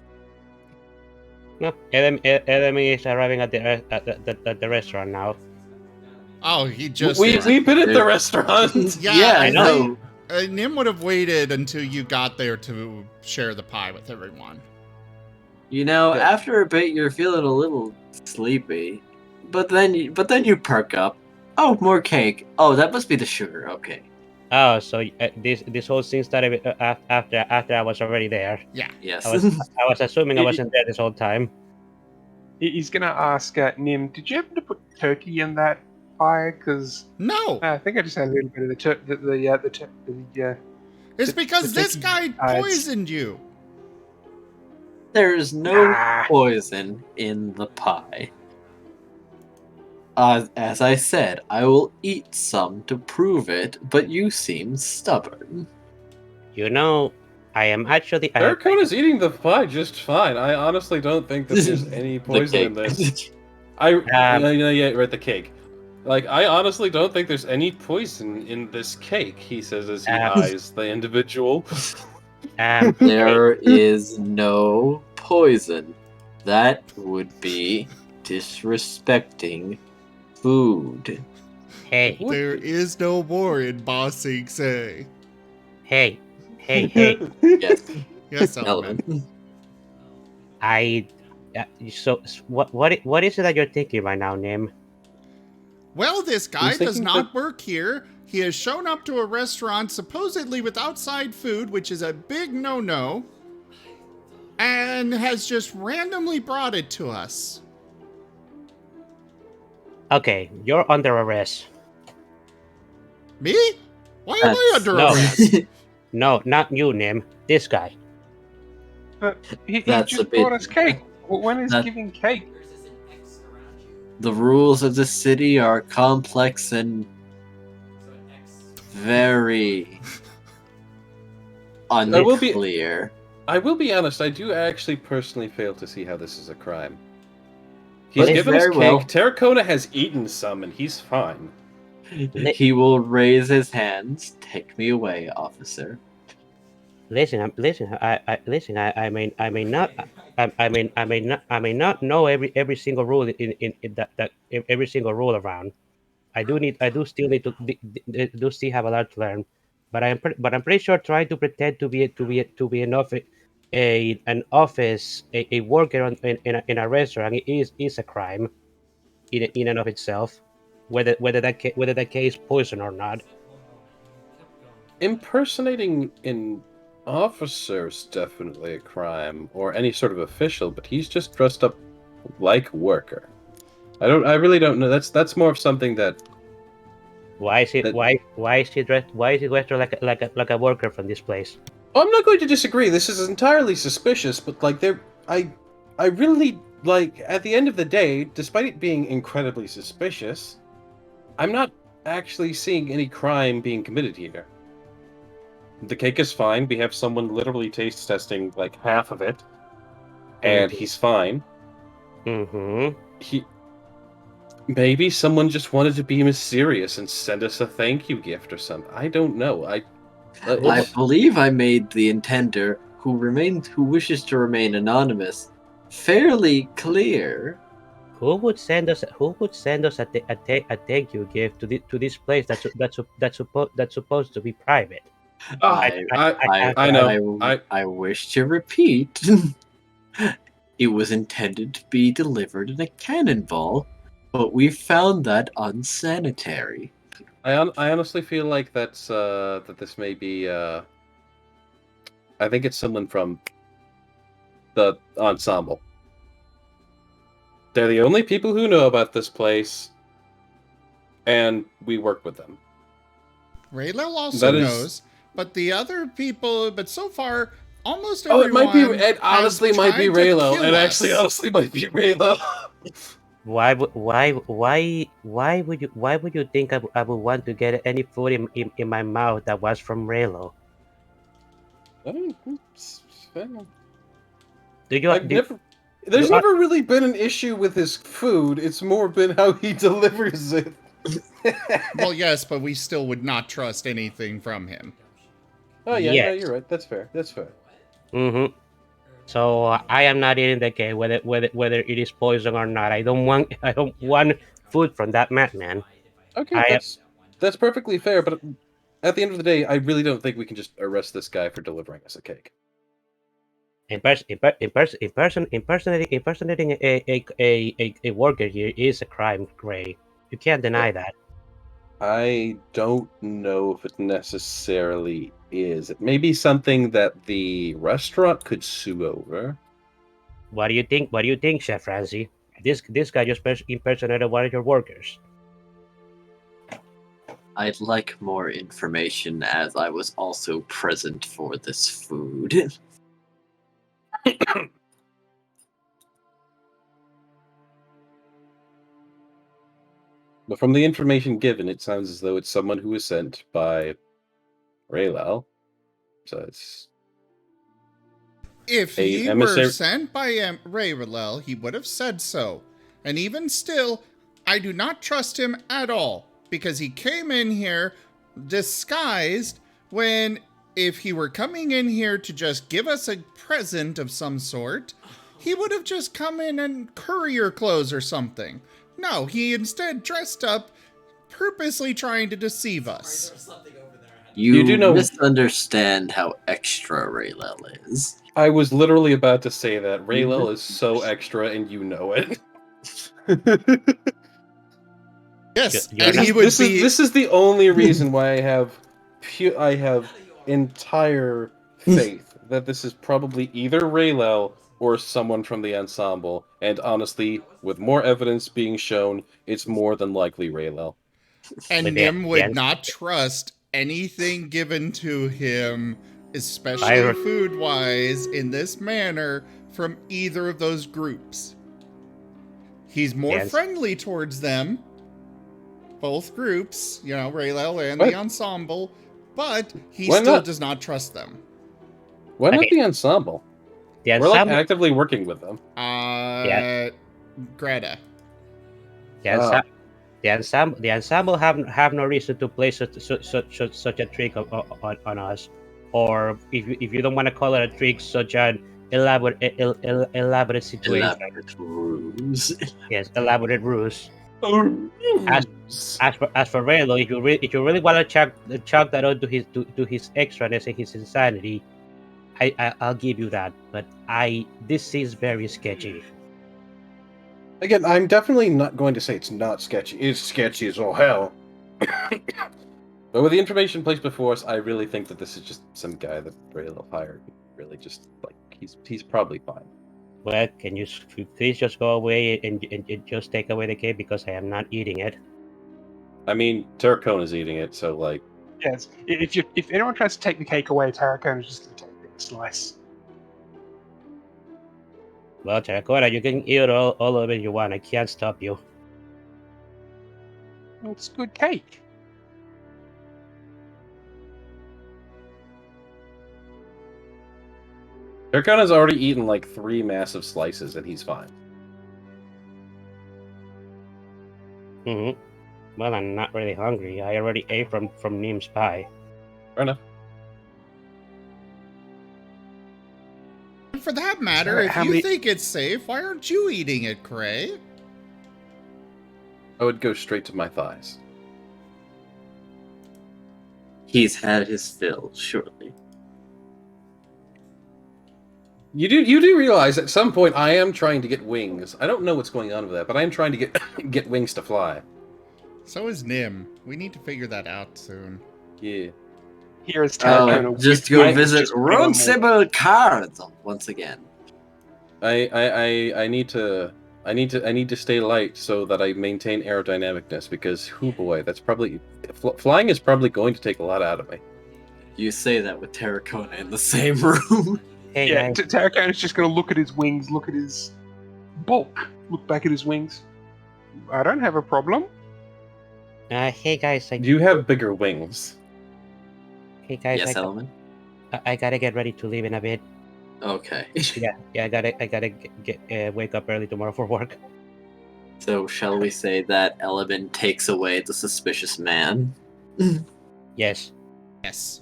No. Enemy is arriving at the restaurant now. Oh, he just. We've been at the restaurant. Yeah, I know. Nim would have waited until you got there to share the pie with everyone. You know, Yeah. after a bit, you're feeling a little sleepy, but then you perk up. Oh, more cake. Oh, that must be the sugar. Okay. Oh, so this whole thing started after I was already there. Yeah. Yes. I was assuming I wasn't there this whole time. He's gonna ask Nim, did you happen to put turkey in that pie? Because No, I think I just had a little bit of the it's the- because the this guy turkey- it's- poisoned you. There's no Ah. poison in the pie. As I said, I will eat some to prove it, but you seem stubborn. You know, I am actually. Terracotta's eating the pie just fine. I honestly don't think that there's any poison in this. Yeah, right, the cake. Like, I honestly don't think there's any poison in this cake, he says as he eyes the individual. There is no poison. That would be disrespecting food. Hey. There is no more in Ba Sing Se. Hey. Yes. Yes, Element. What is it that you're thinking right now, Nim? Well, this guy He's does thinking not work here. He has shown up to a restaurant supposedly with outside food, which is a big no-no, and has just randomly brought it to us. Okay, you're under arrest. Me? Why am I under arrest? No, not you, Nim. This guy. But he That's a just bit- brought us cake. When is that- giving cake? The rules of the city are complex and very unclear. I will be honest, I do actually personally fail to see how this is a crime. But He's given us very cake, well. Terracotta has eaten some, and he's fine. He will raise his hands. Take me away, officer. Listen, I may not know every single rule in that every single rule around. I do still need to still have a lot to learn, but I'm pretty sure trying to pretend to be an office a worker in a restaurant is a crime in and of itself, whether that case poison or not. Impersonating an officer's definitely a crime, or any sort of official, but he's just dressed up like worker. I really don't know. That's more of something that. Why is he dressed like a worker from this place? I'm not going to disagree. This is entirely suspicious, but like I really like at the end of the day, despite it being incredibly suspicious, I'm not actually seeing any crime being committed here. The cake is fine. We have someone literally taste testing like half of it, and he's fine. Maybe someone just wanted to be mysterious and send us a thank you gift or something. I don't know. I believe I made the intender, who wishes to remain anonymous, fairly clear. Who would send us a thank you gift to this place that's supposed to be private? I know. I wish to repeat. It was intended to be delivered in a cannonball, but we found that unsanitary. I honestly feel like that's that this may be I think it's someone from the ensemble. They're the only people who know about this place, and we work with them. Raylel also knows, but the other people, but so far, almost everyone. It might be. It honestly might be Raylo. It actually us. honestly might be Raylo. Why would you think I would want to get any food in my mouth that was from Raylo? There's never really been an issue with his food. It's more been how he delivers it. Well, yes, but we still would not trust anything from him. Oh yeah, no, you're right. That's fair. So I am not eating the cake, whether it is poison or not. I don't want food from that madman. Okay, that's perfectly fair. But at the end of the day, I really don't think we can just arrest this guy for delivering us a cake. Impersonating a worker here is a crime, Gray. You can't deny that. I don't know if it necessarily is. It may be something that the restaurant could sue over. What do you think, Chef Ramsay? This guy just impersonated one of your workers. I'd like more information, as I was also present for this food. But from the information given, it sounds as though it's someone who was sent by Raylel. So it's If a he were emissary. sent by Raylel, he would have said so. And even still, I do not trust him at all, because he came in here disguised when, if he were coming in here to just give us a present of some sort, he would have just come in in courier clothes or something. No, he instead dressed up, purposely trying to deceive us. You do know- misunderstand how extra Raylel is. I was literally about to say that. Raylel is so extra, and you know it. Yes, You're and not- he would this be... is the only reason why I have entire faith that this is probably either Raylel or someone from the ensemble. And honestly, with more evidence being shown, it's more than likely Raylel. And But Nim the would ans- not trust anything given to him, especially food-wise, in this manner, from either of those groups. He's more Yes. friendly towards them, both groups, you know, Raylel and What? the ensemble, but he Why still not? does not trust them. Why not Okay. the ensemble? The We're like ensemble, actively working with them. Greta. the ensemble have no reason to play such a trick on us, or if you don't want to call it a trick, such an elaborate situation. Elaborate ruse. Yes, elaborate ruse. As for Raylo, if you really want to chalk that on to his extraness and his insanity, I'll give you that. But this is very sketchy. Again, I'm definitely not going to say it's not sketchy. It's sketchy as all hell. But with the information placed before us, I really think that this is just some guy that Raylel hired. Really, just like he's probably fine. Well, can you please just go away and just take away the cake because I am not eating it. I mean, Terracona's eating it, so like. Yes. If anyone tries to take the cake away, Tarakona's just going to take a slice. Well, Terracona, you can eat all of it you want. I can't stop you. Well, it's good cake. Terracona's already eaten like 3 massive slices, and he's fine. Mm-hmm. Well, I'm not really hungry. I already ate from Nim's pie. Fair enough. For that matter, Sorry, if how you many- think it's safe, why aren't you eating it, Cray? I would go straight to my thighs. He's had his fill, surely. You do realize at some point I am trying to get wings. I don't know what's going on with that, but I am trying to get wings to fly. So is Nim. We need to figure that out soon. Yeah. Here is Tarakona. Oh, just go visit Runcible Cards once again. I need to stay light so that I maintain aerodynamicness because, hoo boy, that's probably flying is probably going to take a lot out of me. You say that with Terracona in the same room. Hey, Yeah, guys. Tarakona's just going to look at his wings, look at his bulk, look back at his wings. I don't have a problem. Hey guys. You have bigger wings. Hey guys. Yes, Element? I gotta get ready to leave in a bit. Okay. Yeah. I gotta get wake up early tomorrow for work. So shall we say that Element takes away the suspicious man? Yes. Yes.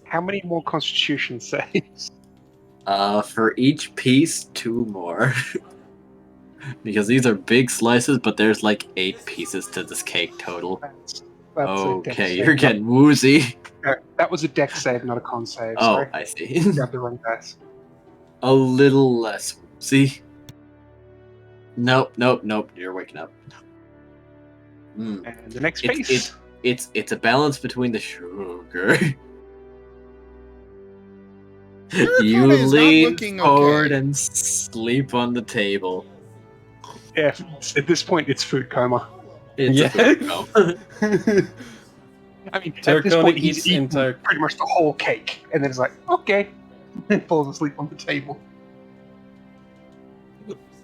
How many more Constitution saves? For each piece, 2 more. Because these are big slices, but there's like 8 pieces to this cake total. That's a dex Okay, save, you're not- getting woozy. That was a dex save, not a con save. Oh, Sorry. I see. Grab the wrong dice. A little less woozy. Nope. You're waking up. And the next piece. It's a balance between the sugar. You Terracotta is not lean looking forward okay. and sleep on the table. Yeah, at this point, it's food coma. It's a food coma. I mean, at this Terracona point, he's eats eaten entire- pretty much the whole cake, and then it's like, okay, and falls asleep on the table.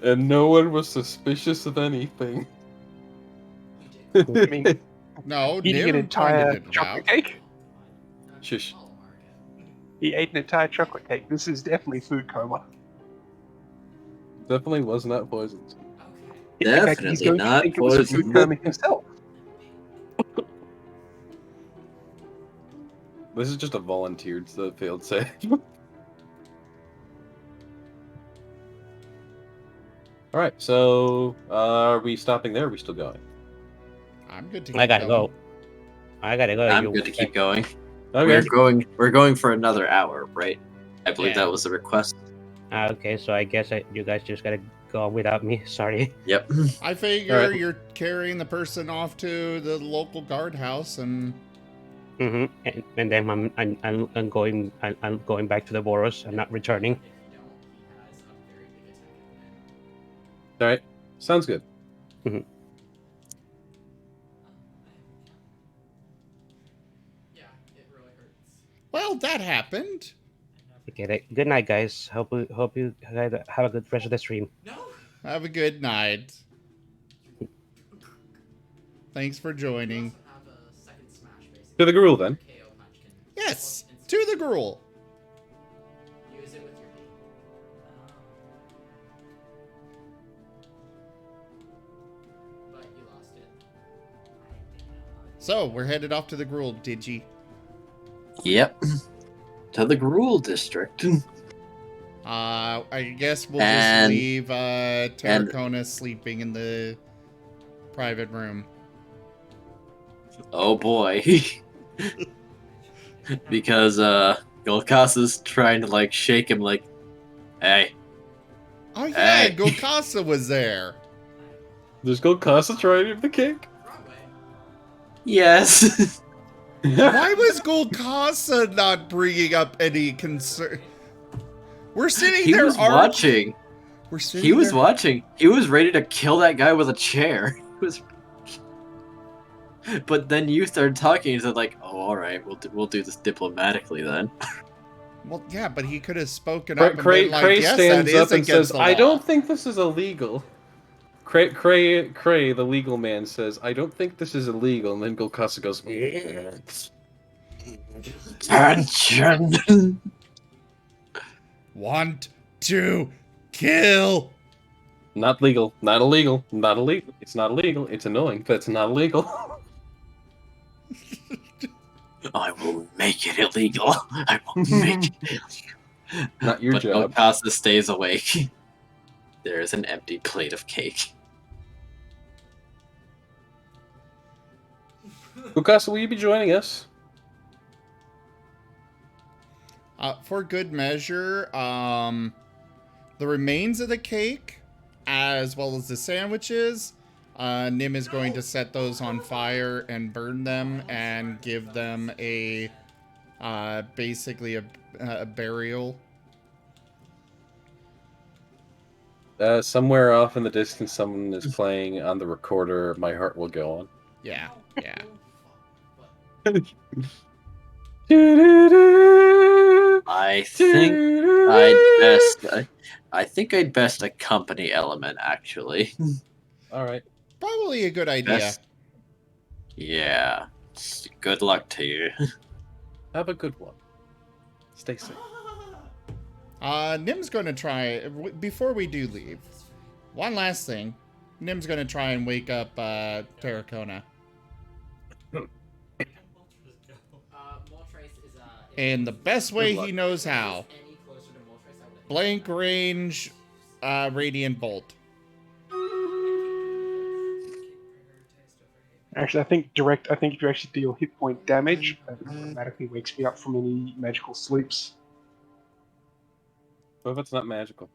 And no one was suspicious of anything. I mean, No, eating an Nim pointed entire it chocolate out. cake? Shush. He ate an entire chocolate cake. This is definitely food coma. Definitely was not poisoned. In fact, he's Definitely going to not think it was food poison. coma himself. This is just a volunteered field save. Alright, so are we stopping there or are we still going? I'm good to I keep gotta going. go. I gotta go. I'm good to keep going. Okay. We're going for another hour, right? I believe Yeah. that was the request. Okay, so I guess you guys just gotta go without me. Sorry. Yep. I figure Alright. you're carrying the person off to the local guardhouse, and And then I'm going back to the Boros. I'm not returning. Alright, sounds good. well, that happened. Okay, good night, guys. Hope you guys have a good rest of the stream. Have a good night. Thanks for joining. To the gruel then. Yes, to the gruel. So, we're headed off to the gruel, Digi. Yep. To the Gruel District. I guess we'll just leave Terracona sleeping in the private room. Oh boy. Because Golkasa's trying to like shake him like, hey. Oh yeah, Hey. Golkasa was there. Does Golkasa try to eat the cake? Yes. Why was Golkasa not bringing up any concern? We're sitting He there was watching. We're sitting He was there. watching. He was ready to kill that guy with a chair. He was. But then you started talking and said like, "Oh, all right, we'll do this diplomatically then." Well, yeah, but he could have spoken up and Cray been like, yes, that stands is up and against says, the I law. don't think this is illegal. Cray, the legal man, says, I don't think this is illegal. And then Golkasa goes, Tension. Want to kill. Not legal. Not illegal. Not illegal. It's not illegal. It's annoying, but it's not illegal. I will make it illegal. I will make it illegal. Not your job. Golkasa stays awake. There is an empty plate of cake. Golkasa, will you be joining us? For good measure, the remains of the cake, as well as the sandwiches, Nim is going to set those on fire and burn them and give them a, basically a burial. Somewhere off in the distance, someone is playing on the recorder, My Heart Will Go On. Yeah, yeah. I think I'd best accompany Element actually. All right. Probably a good idea. Yeah. Good luck to you. Have a good one. Stay safe. Nim's going to try, before we do leave, one last thing. Nim's going to try and wake up Terracona. In the best way he knows how. Blank range, radiant bolt. Actually, I think if you actually deal hit point damage, it automatically wakes me up from any magical sleeps. What if it's not magical?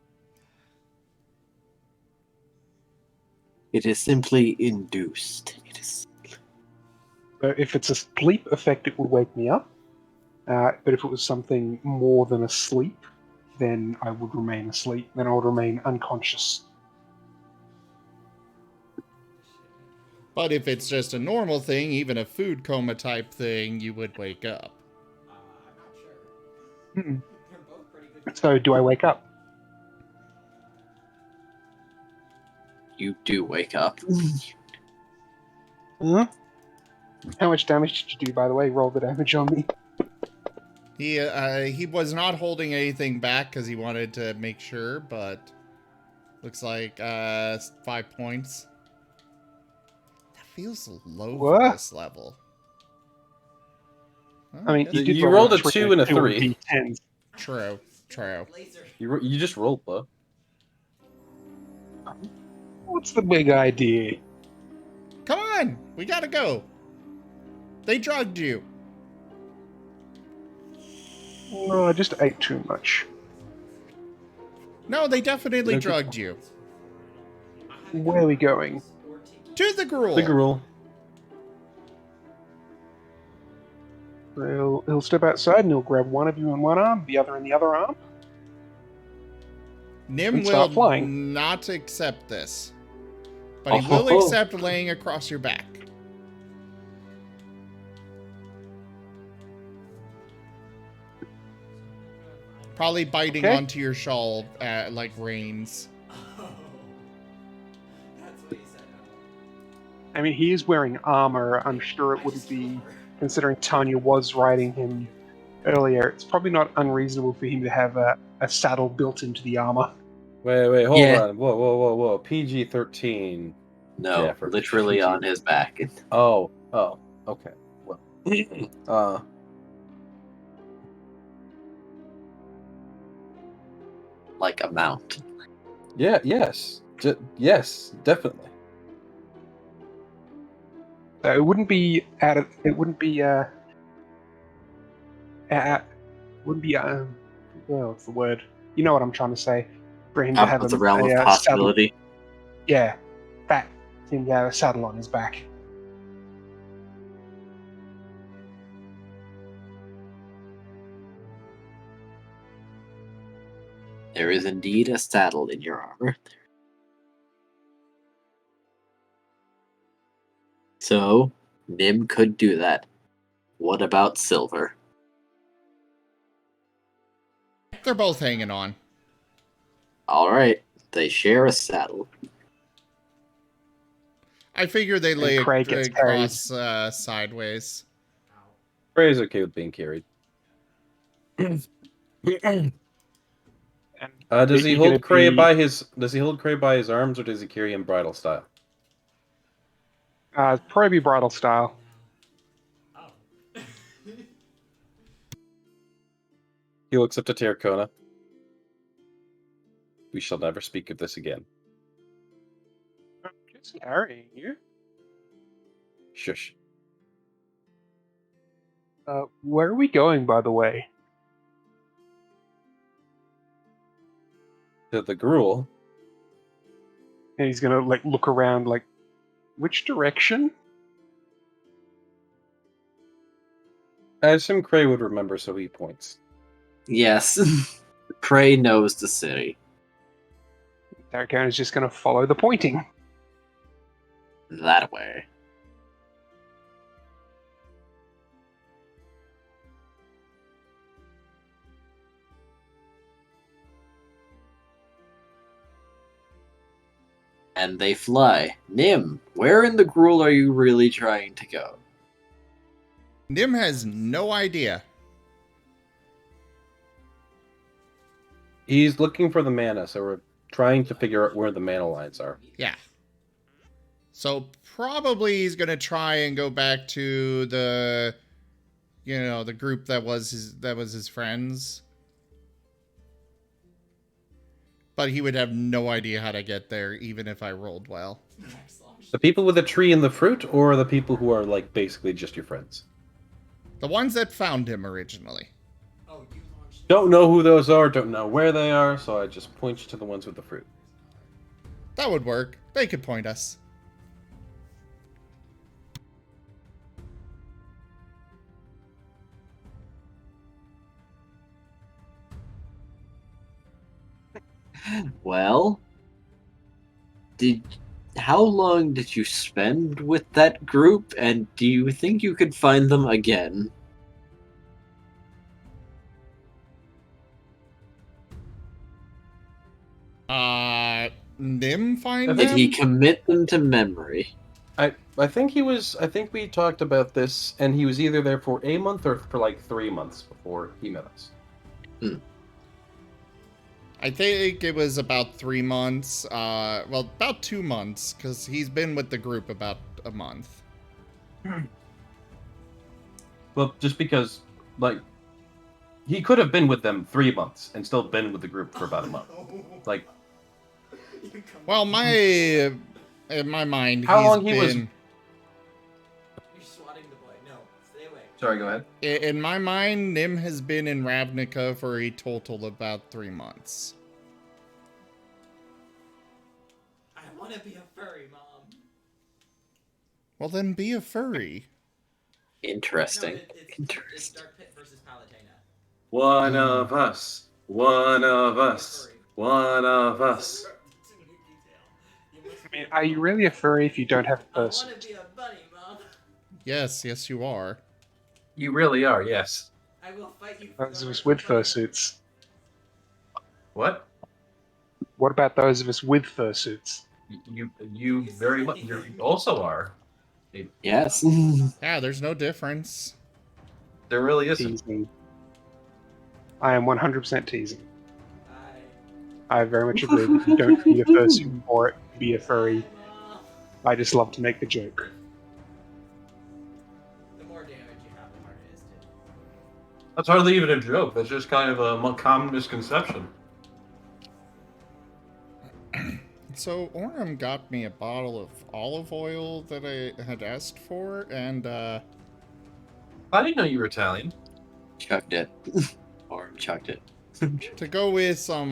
It is simply induced. It is. If it's a sleep effect, it would wake me up. But if it was something more than a sleep, then I would remain asleep. Then I would remain unconscious. But if it's just a normal thing, even a food coma type thing, you would wake up. So, do I wake up? You do wake up. Huh? How much damage did you do, by the way? Roll the damage on me. He was not holding anything back because he wanted to make sure, but looks like 5 points. That feels low for What? this level. Well, I mean, guess you did You roll rolled a three 2 and a on 3. D10s. True. You just rolled, though. What's the big idea? Come on, we gotta go. They drugged you. No, I just ate too much. No, they definitely Okay. drugged you. Where are we going? To the gruel. The gruel. He'll step outside and he'll grab one of you in one arm, the other in the other arm. Nim And will start flying. not accept this. But he will accept laying across your back. Probably biting onto your shawl like reins. I mean, he is wearing armor. I'm sure it wouldn't be, considering Tanya was riding him earlier, it's probably not unreasonable for him to have a saddle built into the armor. Wait, hold on. Whoa. PG-13. No, Jeffrey. literally on his back. Oh, okay. Well, like a mount. yeah, yes, definitely. So it wouldn't be out of. It wouldn't be. Wouldn't be. What's the word? You know what I'm trying to say. For him to Out have of the realm of saddle. possibility. Yeah, that. Him to have a saddle on his back. There is indeed a saddle in your armor. So, Nim could do that. What about Silver? They're both hanging on. Alright, they share a saddle. I figure they lay Craig gets across sideways. Ray's okay with being carried. Does he hold Cray by his? Does he hold Cray by his arms, or does he carry him bridle style? Probably be bridal style. He looks up to Terracona. We shall never speak of this again. Just carrying you. Shush. Where are we going, by the way? To the gruel. And he's gonna look around, which direction? I assume Cray would remember, so he points. Yes. Cray knows the city. Tarragon is just gonna follow the pointing. That way. And they fly. Nim, where in the gruel are you really trying to go? Nim has no idea. He's looking for the mana, so we're trying to figure out where the mana lines are. Yeah. So probably he's gonna try and go back to the, the group that was his friends. But he would have no idea how to get there, even if I rolled well. The people with the tree and the fruit, or the people who are basically just your friends? The ones that found him originally. Don't know who those are, don't know where they are, so I just point you to the ones with the fruit. That would work. They could point us. Well, how long did you spend with that group, and do you think you could find them again? Nim find Did them? he commit them to memory? I think he was. I think we talked about this, and he was either there for a month or for like 3 months before he met us. I think it was about 3 months. Well, about 2 months, because he's been with the group about a month. Well, just because, like, he could have been with them 3 months and still been with the group for about a month. Like, Well, in my mind, How he's long he was- been. You're swatting the boy. No, stay away. sorry, go ahead. In my mind, Nim has been in Ravnica for a total of about 3 months. I want to be a furry, Mom. Well, then be a furry. Interesting. No, it's Interesting. Dark Pit versus Palutena. One of us. One of us. One of us. I mean, are you really a furry if you don't have a I person? want to be a bunny, Mom. Yes, you are. You really are, yes. I will fight you for Those of us with fursuits. What? What about those of us with fursuits? You very much. You also are. Yes. Yeah, there's no difference. There really isn't. Teasing. I am 100% teasing. I very much agree. You don't need a fursuit for it to be a furry. I just love to make the joke. The more damage you have, the harder it is to. That's hardly even a joke. That's just kind of a common misconception. So, Orem got me a bottle of olive oil that I had asked for, and, I didn't know you were Italian. Chucked it. Or chucked it. to go with some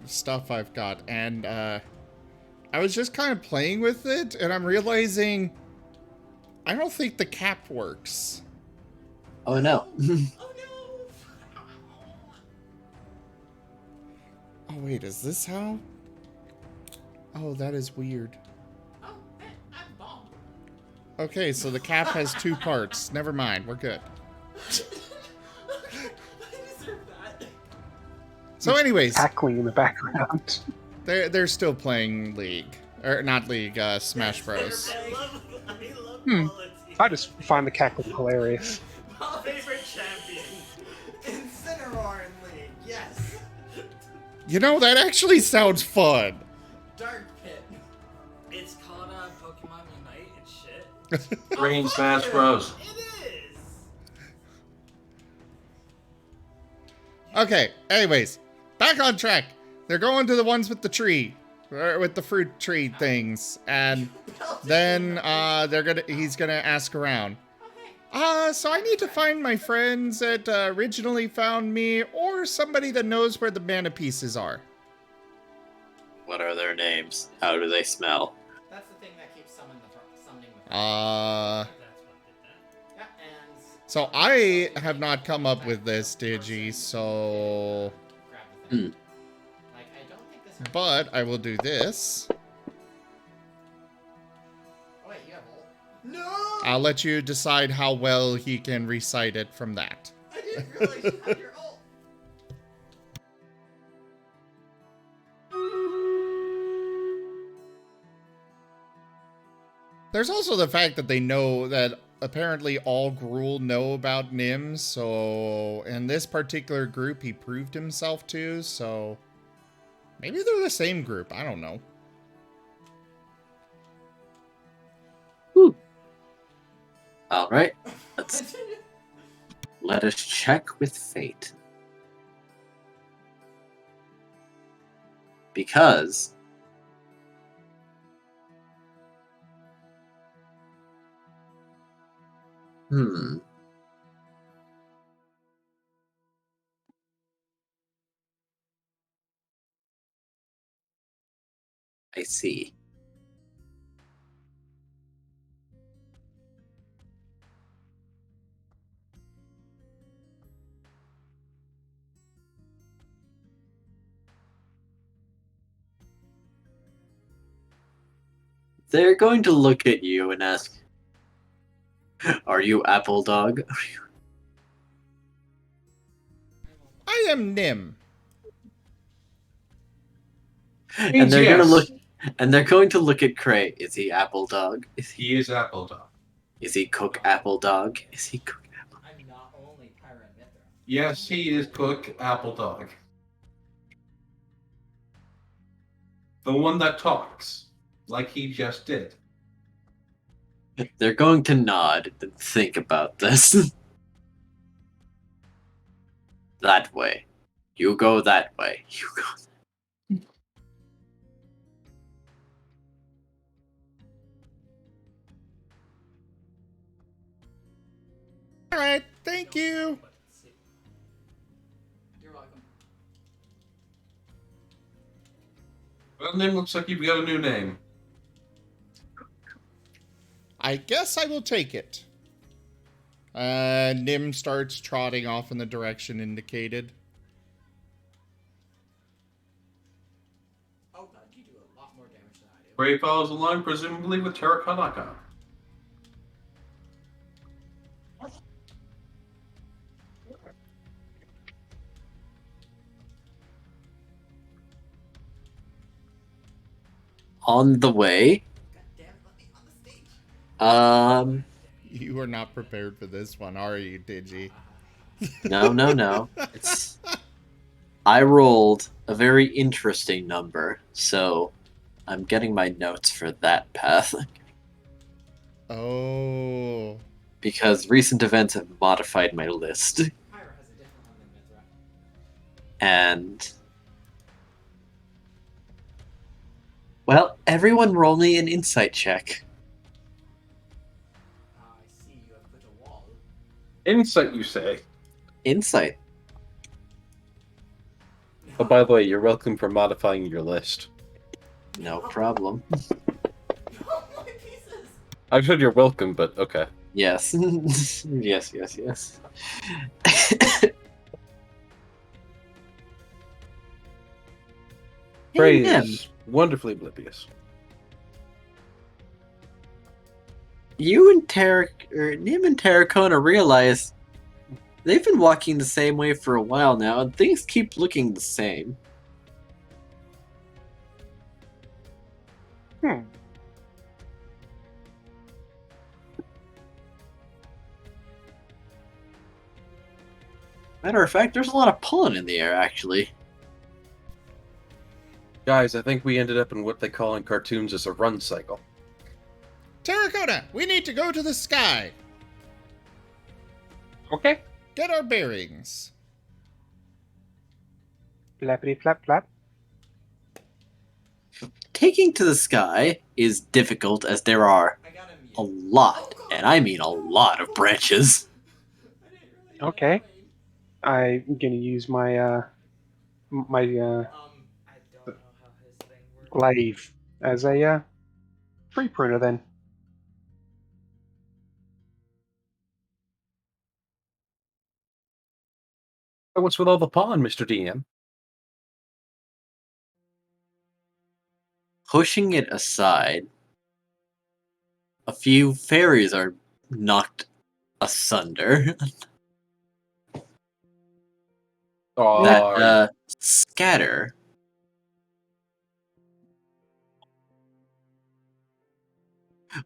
stuff I've got, and I was just kind of playing with it, and I'm realizing I don't think the cap works. Oh no. Oh wait, is this how? Oh, that is weird. Okay, so the cap has 2 parts. Never mind, we're good. So anyways, Cackling in the background. they're still playing League. Or not League, Smash Bros. I just find the cackling hilarious. Favorite champion. Incineroar in League, yes. You know, that actually sounds fun. Dark Pit. It's called Pokemon Unite and shit. Brain Smash Bros. It is. Okay, anyways, back on track. They're going to the ones with the tree, with the fruit tree things, and then he's gonna ask around. So I need to find my friends that originally found me, or somebody that knows where the mana pieces are. What are their names? How do they smell? That's the thing that keeps summoning the Uh, Yeah, and so I have not come up with this, Digi, so... like I don't think this. But I will do this. Oh wait, you have ult. No! I'll let you decide how well he can recite it from that. I didn't realize you had your ult. There's also the fact that they know that apparently all Gruul know about Nim, so in this particular group he proved himself to, so maybe they're the same group, I don't know. Alright. Let us check with fate. Because I see. They're going to look at you and ask, "Are you Apple Dog?" I am Nim. And Means they're gonna yes. look, and they're going to look at Cray. Is he apple dog? He is apple dog. Is he cook apple dog? Is he cook? I'm not only Pyra and Mithra. Yes, he is cook apple dog. The one that talks, like he just did. They're going to nod and think about this. That way. You go that way. You go. All right, thank you. You're welcome. Well, name looks like you've got a new name. I guess I will take it. Nim starts trotting off in the direction indicated. Oh god, you do a lot more damage than I do. Gray follows along, presumably with Tarek Hanaka. On the way. God damn it, let me on the stage. You are not prepared for this one, are you, Digi? No. I rolled a very interesting number, so I'm getting my notes for that path. Oh. Because recent events have modified my list. Pyra has a different one than Mithra. And well, everyone roll me an insight check. I see you have put a wall. Insight, you say? Insight. Oh, by the way, you're welcome for modifying your list. No problem. Oh, my pieces! I've said you're welcome, but okay. Yes. yes. Praise Nim. wonderfully oblivious. You and Nim and Terracona realize they've been walking the same way for a while now, and things keep looking the same. Matter of fact, there's a lot of pollen in the air, actually. Guys, I think we ended up in what they call in cartoons as a run cycle. Terracotta, we need to go to the sky. Okay. Get our bearings. Flappity flap flap. Taking to the sky is difficult as there are a lot, and I mean a lot of branches. Okay. I'm gonna use my glaive as a tree pruner then. What's with all the pollen, Mr. DM? Pushing it aside, a few fairies are knocked asunder. That scatter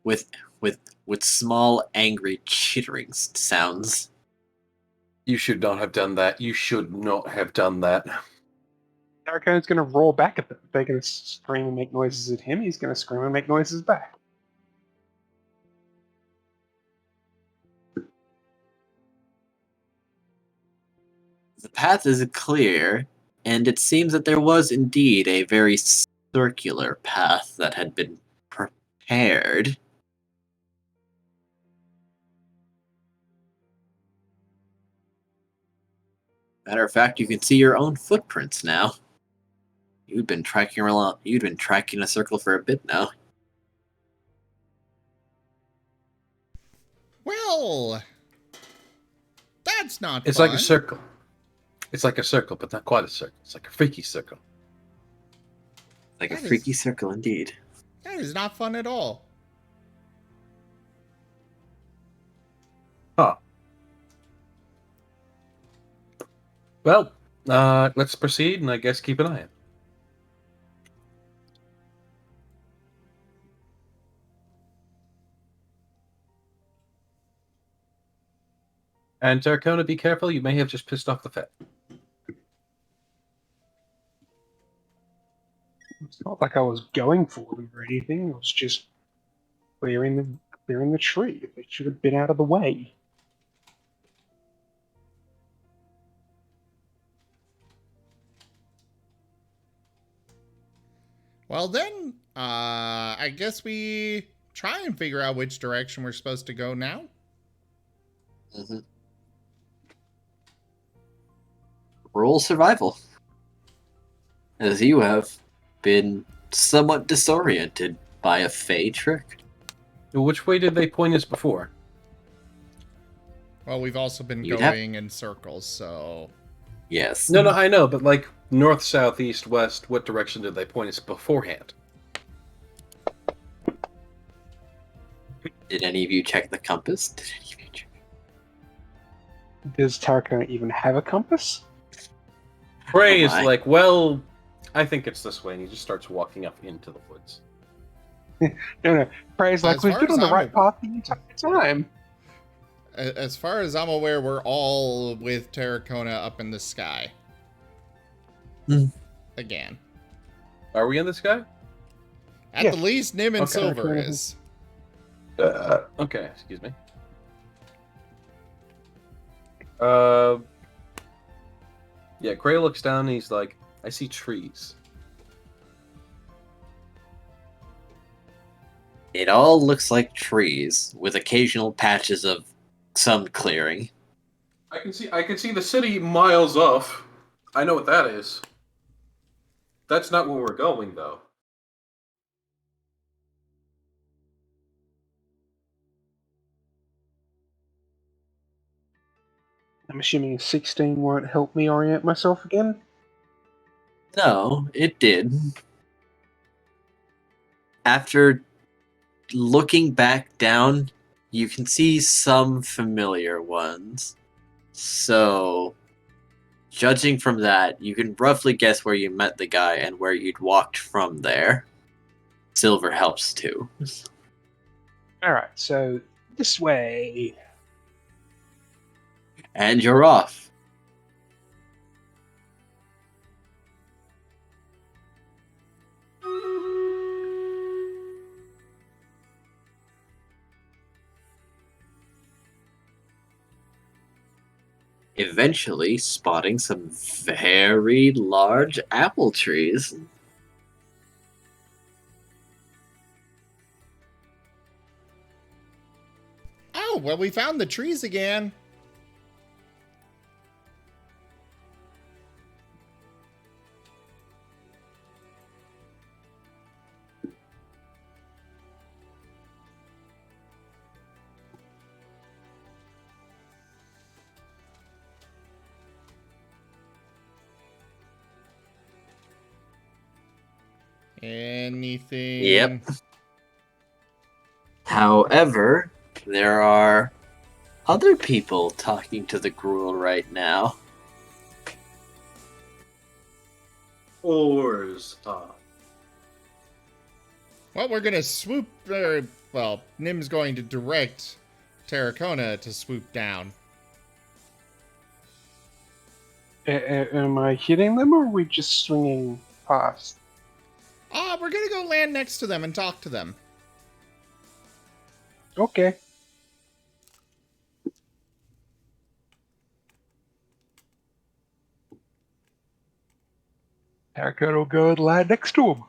with small angry chittering sounds. You should not have done that. You should not have done that. Arakon's gonna roll back at them. They're gonna scream and make noises at him. He's gonna scream and make noises back. The path is clear, and it seems that there was indeed a very circular path that had been prepared. Matter of fact, you can see your own footprints now. You've been tracking along. You've been tracking a circle for a bit now. Well, that's not It's fun. like a circle. It's like a circle, but not quite a circle. It's like a freaky circle. Like a freaky circle, indeed. That is not fun at all. Huh. Well, let's proceed, and I guess keep an eye out. And Terracona, be careful. You may have just pissed off the Fed. It's not like I was going for them or anything. I was just clearing the tree. They should have been out of the way. Well then, I guess we try and figure out which direction we're supposed to go now. Mm-hmm. Roll survival. As you have been somewhat disoriented by a fey trick. Which way did they point us before? Well, we've also been You'd going in circles, so... Yes. No, I know, but like north, south, east, west, what direction did they point us beforehand? Did any of you check the compass? Did any of you check? Does Taraka even have a compass? Prey Oh is my. like, well, I think it's this way, and he just starts walking up into the woods. No. Prey's like, As we've far been on as the I'm right path the entire time. As far as I'm aware, we're all with Terracona up in the sky. Hmm. Again. Are we in the sky? At Yeah. the least, Nim and Okay. Silver is. Okay, excuse me. Yeah, Gray looks down and he's like, I see trees. It all looks like trees, with occasional patches of sun clearing. I can see the city miles off. I know what that is. That's not where we're going, though. I'm assuming 16 won't help me orient myself again. No, it did. After looking back down, you can see some familiar ones. So, judging from that, you can roughly guess where you met the guy and where you'd walked from there. Silver helps too. Alright, so this way. And you're off. Eventually spotting some very large apple trees. Oh, well, we found the trees again. Anything? Yep. However, there are other people talking to the gruel right now. Oars. Well, we're gonna swoop. Well, Nim's going to direct Terracona to swoop down. Am I hitting them, or are we just swinging past? We're gonna go land next to them and talk to them. Okay. Taraka will go and land next to him.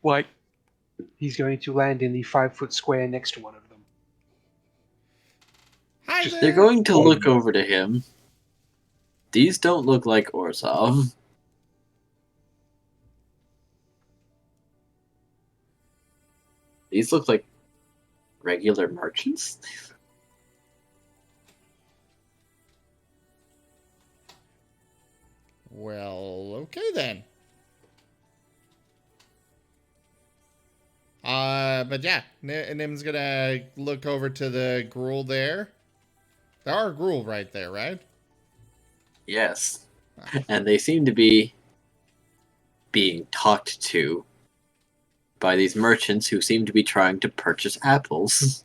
Like, he's going to land in the 5-foot square next to one of them. Hi Just- They're there. going to look over to him. These don't look like Orzhov. These look like regular merchants. Well, okay then. But yeah, Nim's gonna look over to the gruel there. There are gruel right there, right? Yes. And they seem to be being talked to by these merchants who seem to be trying to purchase apples.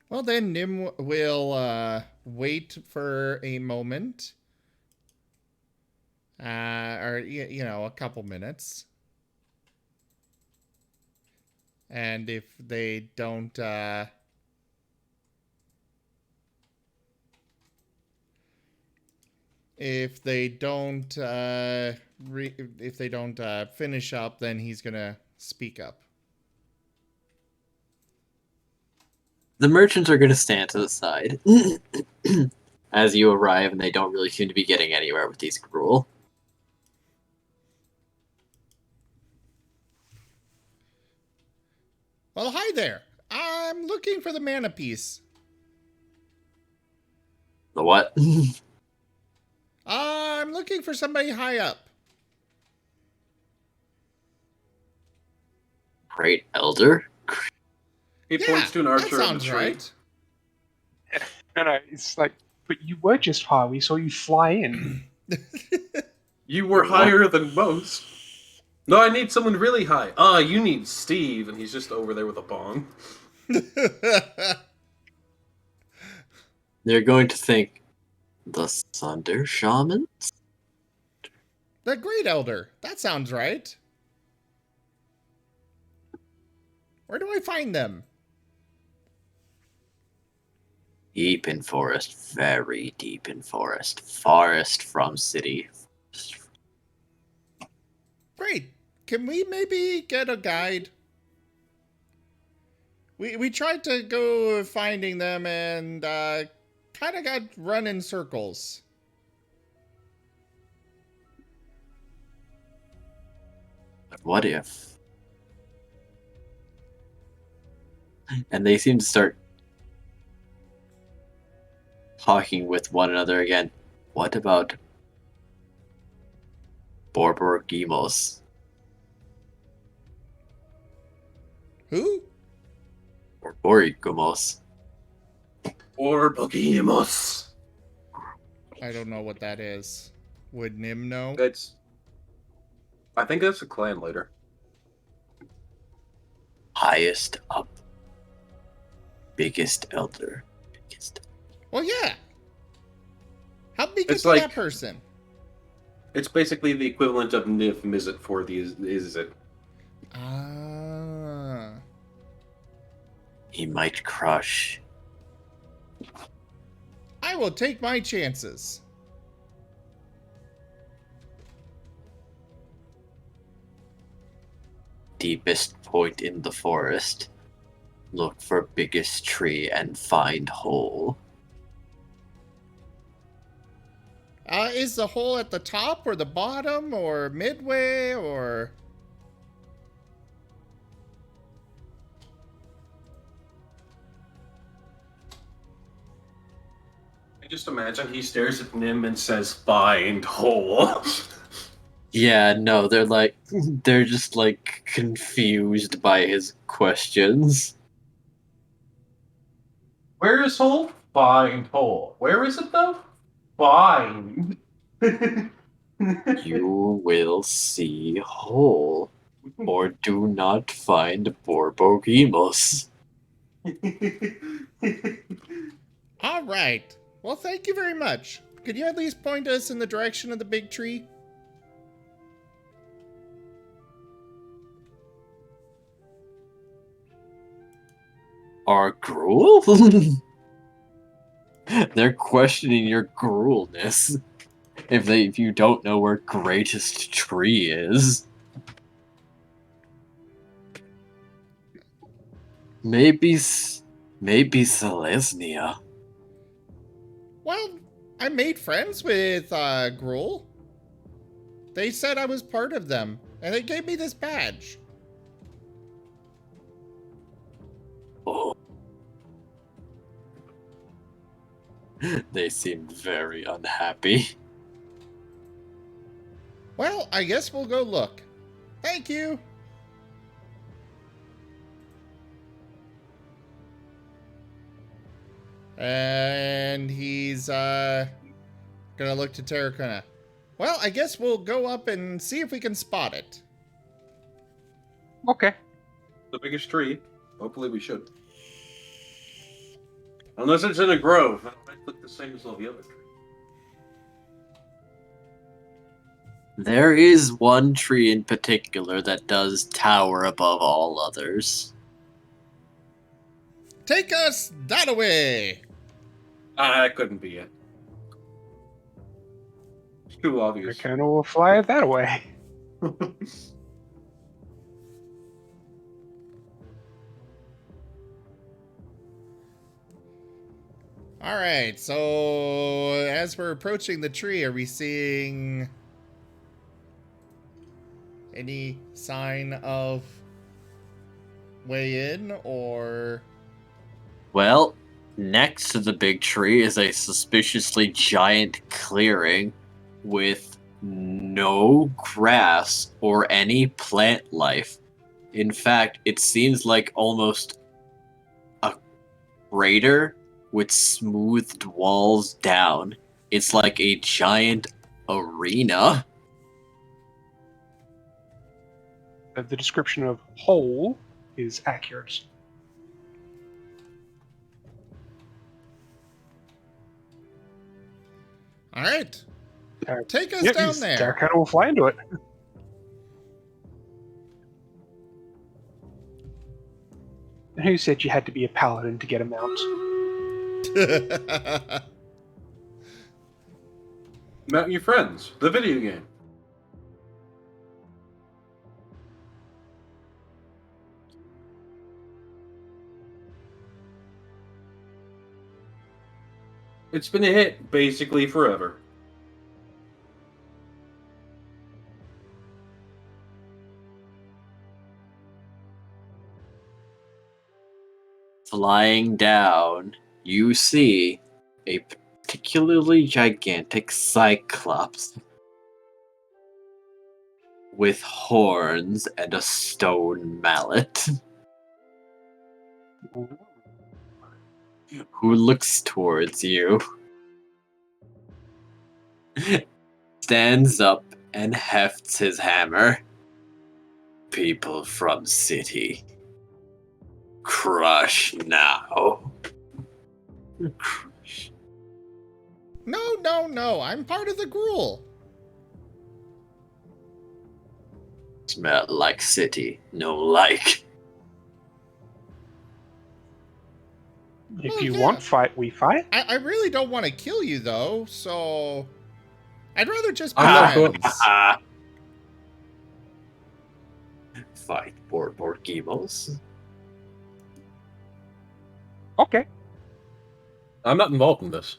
Well, then Nim will wait for a moment. Or, a couple minutes. And if they don't, finish up, then he's gonna speak up. The merchants are going to stand to the side as you arrive, and they don't really seem to be getting anywhere with these gruel. Well, hi there. I'm looking for the mana piece. The what? I'm looking for somebody high up. Great Elder? He points to an archer that in the sounds tree. right. No, it's like, but you were just high. We saw you fly in. You were higher than most. No, I need someone really high. You need Steve, and he's just over there with a bong. They're going to think, the Thunder Shamans? The Great Elder. That sounds right. Where do I find them? Deep in forest, very deep in forest. Forest from city. Great. Can we maybe get a guide? We tried to go finding them and kind of got run in circles. But what if? And they seem to start talking with one another again. What about Borborgimos? Who? Borborgimos. Borborgimos. I don't know what that is. Would Nim know? I think that's a clan leader. Highest up. Biggest elder. Well, yeah. How big It's is like- that person? It's basically the equivalent of Nif Mizzet for the Izzet. Ah. He might crush. I will take my chances. Deepest point in the forest. Look for biggest tree and find hole. Is the hole at the top or the bottom or midway or... I just imagine he stares at Nim and says, "Find hole." Yeah, no, they're just like confused by his questions. Where is hole? Find hole. Where is it though? Find. You will see hole. Or do not find Borbogimos. All right. Well, thank you very much. Could you at least point us in the direction of the big tree? Our gruel? They're questioning your gruelness. If you don't know where greatest tree is. Maybe Selesnya. Well, I made friends with Gruul. They said I was part of them, and they gave me this badge. Oh. They seemed very unhappy. Well, I guess we'll go look. Thank you. And he's gonna look to Terrakuna. Well, I guess we'll go up and see if we can spot it. Okay. The biggest tree. Hopefully we should. Unless it's in a grove. It might look the same as all the other trees. There is one tree in particular that does tower above all others. Take us that way. That couldn't be it. It's too The obvious. Colonel will fly it that way. All right, so as we're approaching the tree, are we seeing any sign of way in, or? Well, next to the big tree is a suspiciously giant clearing with no grass or any plant life. In fact, it seems like almost a crater with smoothed walls down. It's like a giant arena. The description of hole is accurate. All right, take us down there. Tower Colonel will fly into it. And who said you had to be a paladin to get a mount? Mount Your Friends, the video game. It's been a hit basically forever. Flying down, you see a particularly gigantic cyclops with horns and a stone mallet, who looks towards you, stands up and hefts his hammer. People from city, crush now. Crush. No, I'm part of the gruel. Smell like city, no like. If you want fight, we fight. I really don't want to kill you, though, so I'd rather just be I'm not friends. Fight for Borgimos. Okay. I'm not involved in this.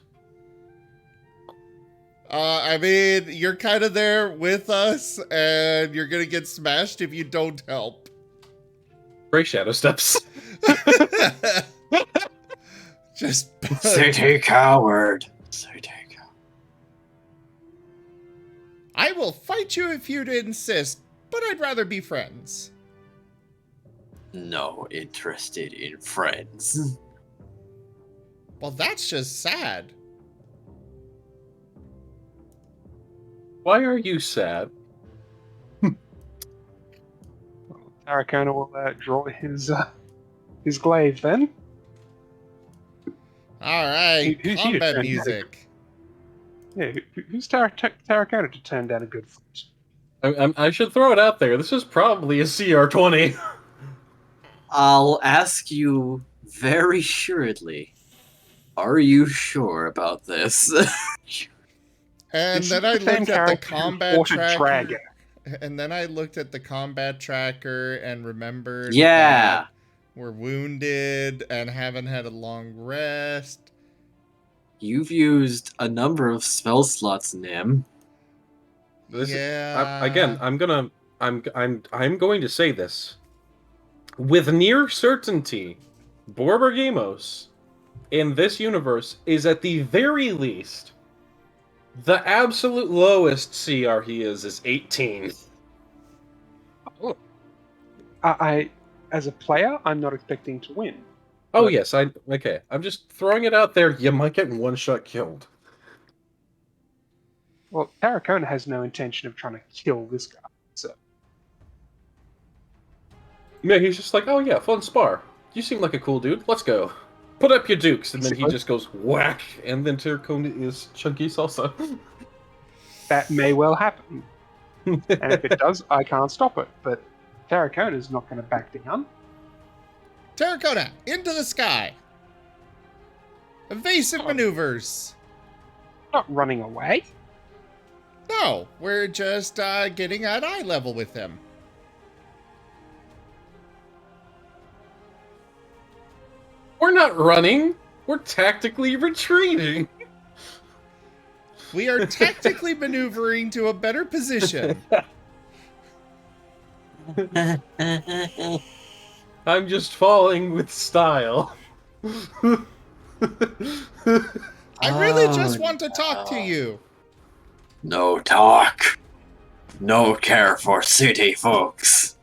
I mean, you're kind of there with us, and you're gonna get smashed if you don't help. Great shadow steps. Just City coward. City coward. I will fight you if you'd insist, but I'd rather be friends. No interested in friends. Well, that's just sad. Why are you sad? Tower Colonel will draw his glaive then. All right, Who's combat here? music. Yeah, who's Tower Colonel to turn down a good fight? I should throw it out there. This is probably a CR20. I'll ask you very assuredly. Are you sure about this? And then I looked at the combat tracker. And then I looked at the combat tracker and remembered that we're wounded and haven't had a long rest. You've used a number of spell slots, Nim. I'm going to say this. With near certainty, Borborgamos in this universe is at the very least the absolute lowest CR he is 18. Look, I as a player, I'm not expecting to win. Oh yes, okay. I'm just throwing it out there. You might get one shot killed. Well, Tarracona has no intention of trying to kill this guy, so. Yeah, he's just like, oh yeah, fun spar. You seem like a cool dude. Let's go. Put up your dukes, and then he Basically. just goes whack, and then Terracona is chunky salsa. That may well happen. And if it does, I can't stop it. But Terracota's not going to back down. Terracotta, into the sky. Evasive maneuvers. Not running away. No, we're just getting at eye level with him. We're not running. We're tactically retreating. We are tactically maneuvering to a better position. I'm just falling with style. I really just want to talk to you. No talk. No care for city folks.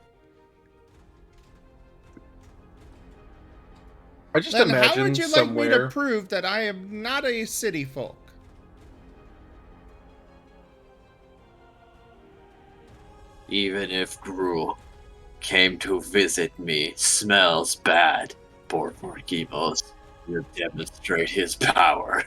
I just Then imagine how would you somewhere... like me to prove that I am not a city folk? Even if Gruul came to visit me, smells bad, Borgimos will demonstrate his power.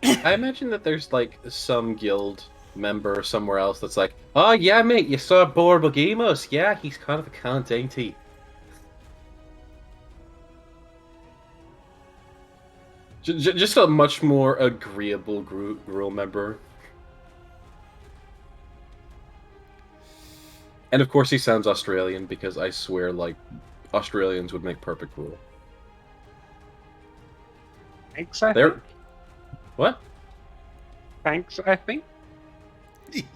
I imagine that there's like some guild member somewhere else that's like, oh yeah mate, you saw Borgimos. Yeah, he's kind of a cunt, ain't he? Just a much more agreeable Gruul member. And of course he sounds Australian, because I swear, like, Australians would make perfect Gruul. Thanks, I They're... think. What? Thanks, I think.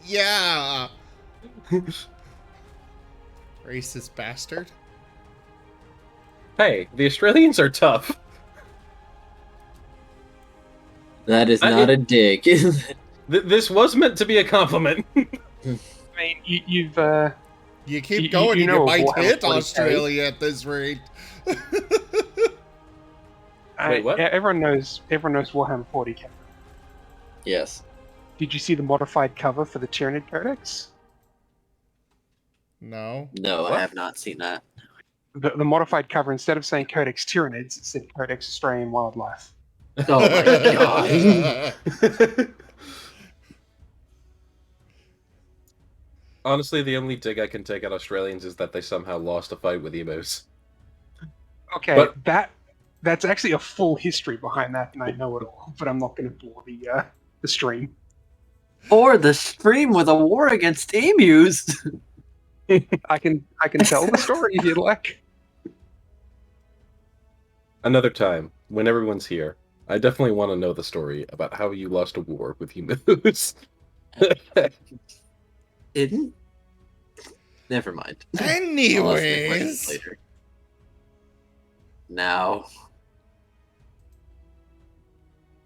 Yeah. Racist bastard. Hey, the Australians are tough. That is not a dig. This was meant to be a compliment. I mean, you've You keep going, you know might Warhammer hit 40K. Australia at this rate. Wait, what? Everyone knows Warhammer 40K. Yes. Did you see the modified cover for the Tyranid Codex? No. No, What? I have not seen that. The modified cover, instead of saying Codex Tyranids, it said Codex Australian Wildlife. Oh my god. Honestly, the only dig I can take at Australians is that they somehow lost a fight with emos. Okay, But- that's actually a full history behind that, and I know it all, but I'm not going to bore the stream. Or the stream with a war against emus. I can tell the story if you'd like. Another time, when everyone's here, I definitely want to know the story about how you lost a war with emus. Didn't? Never mind. I'll ask the question Anyways. later. Now,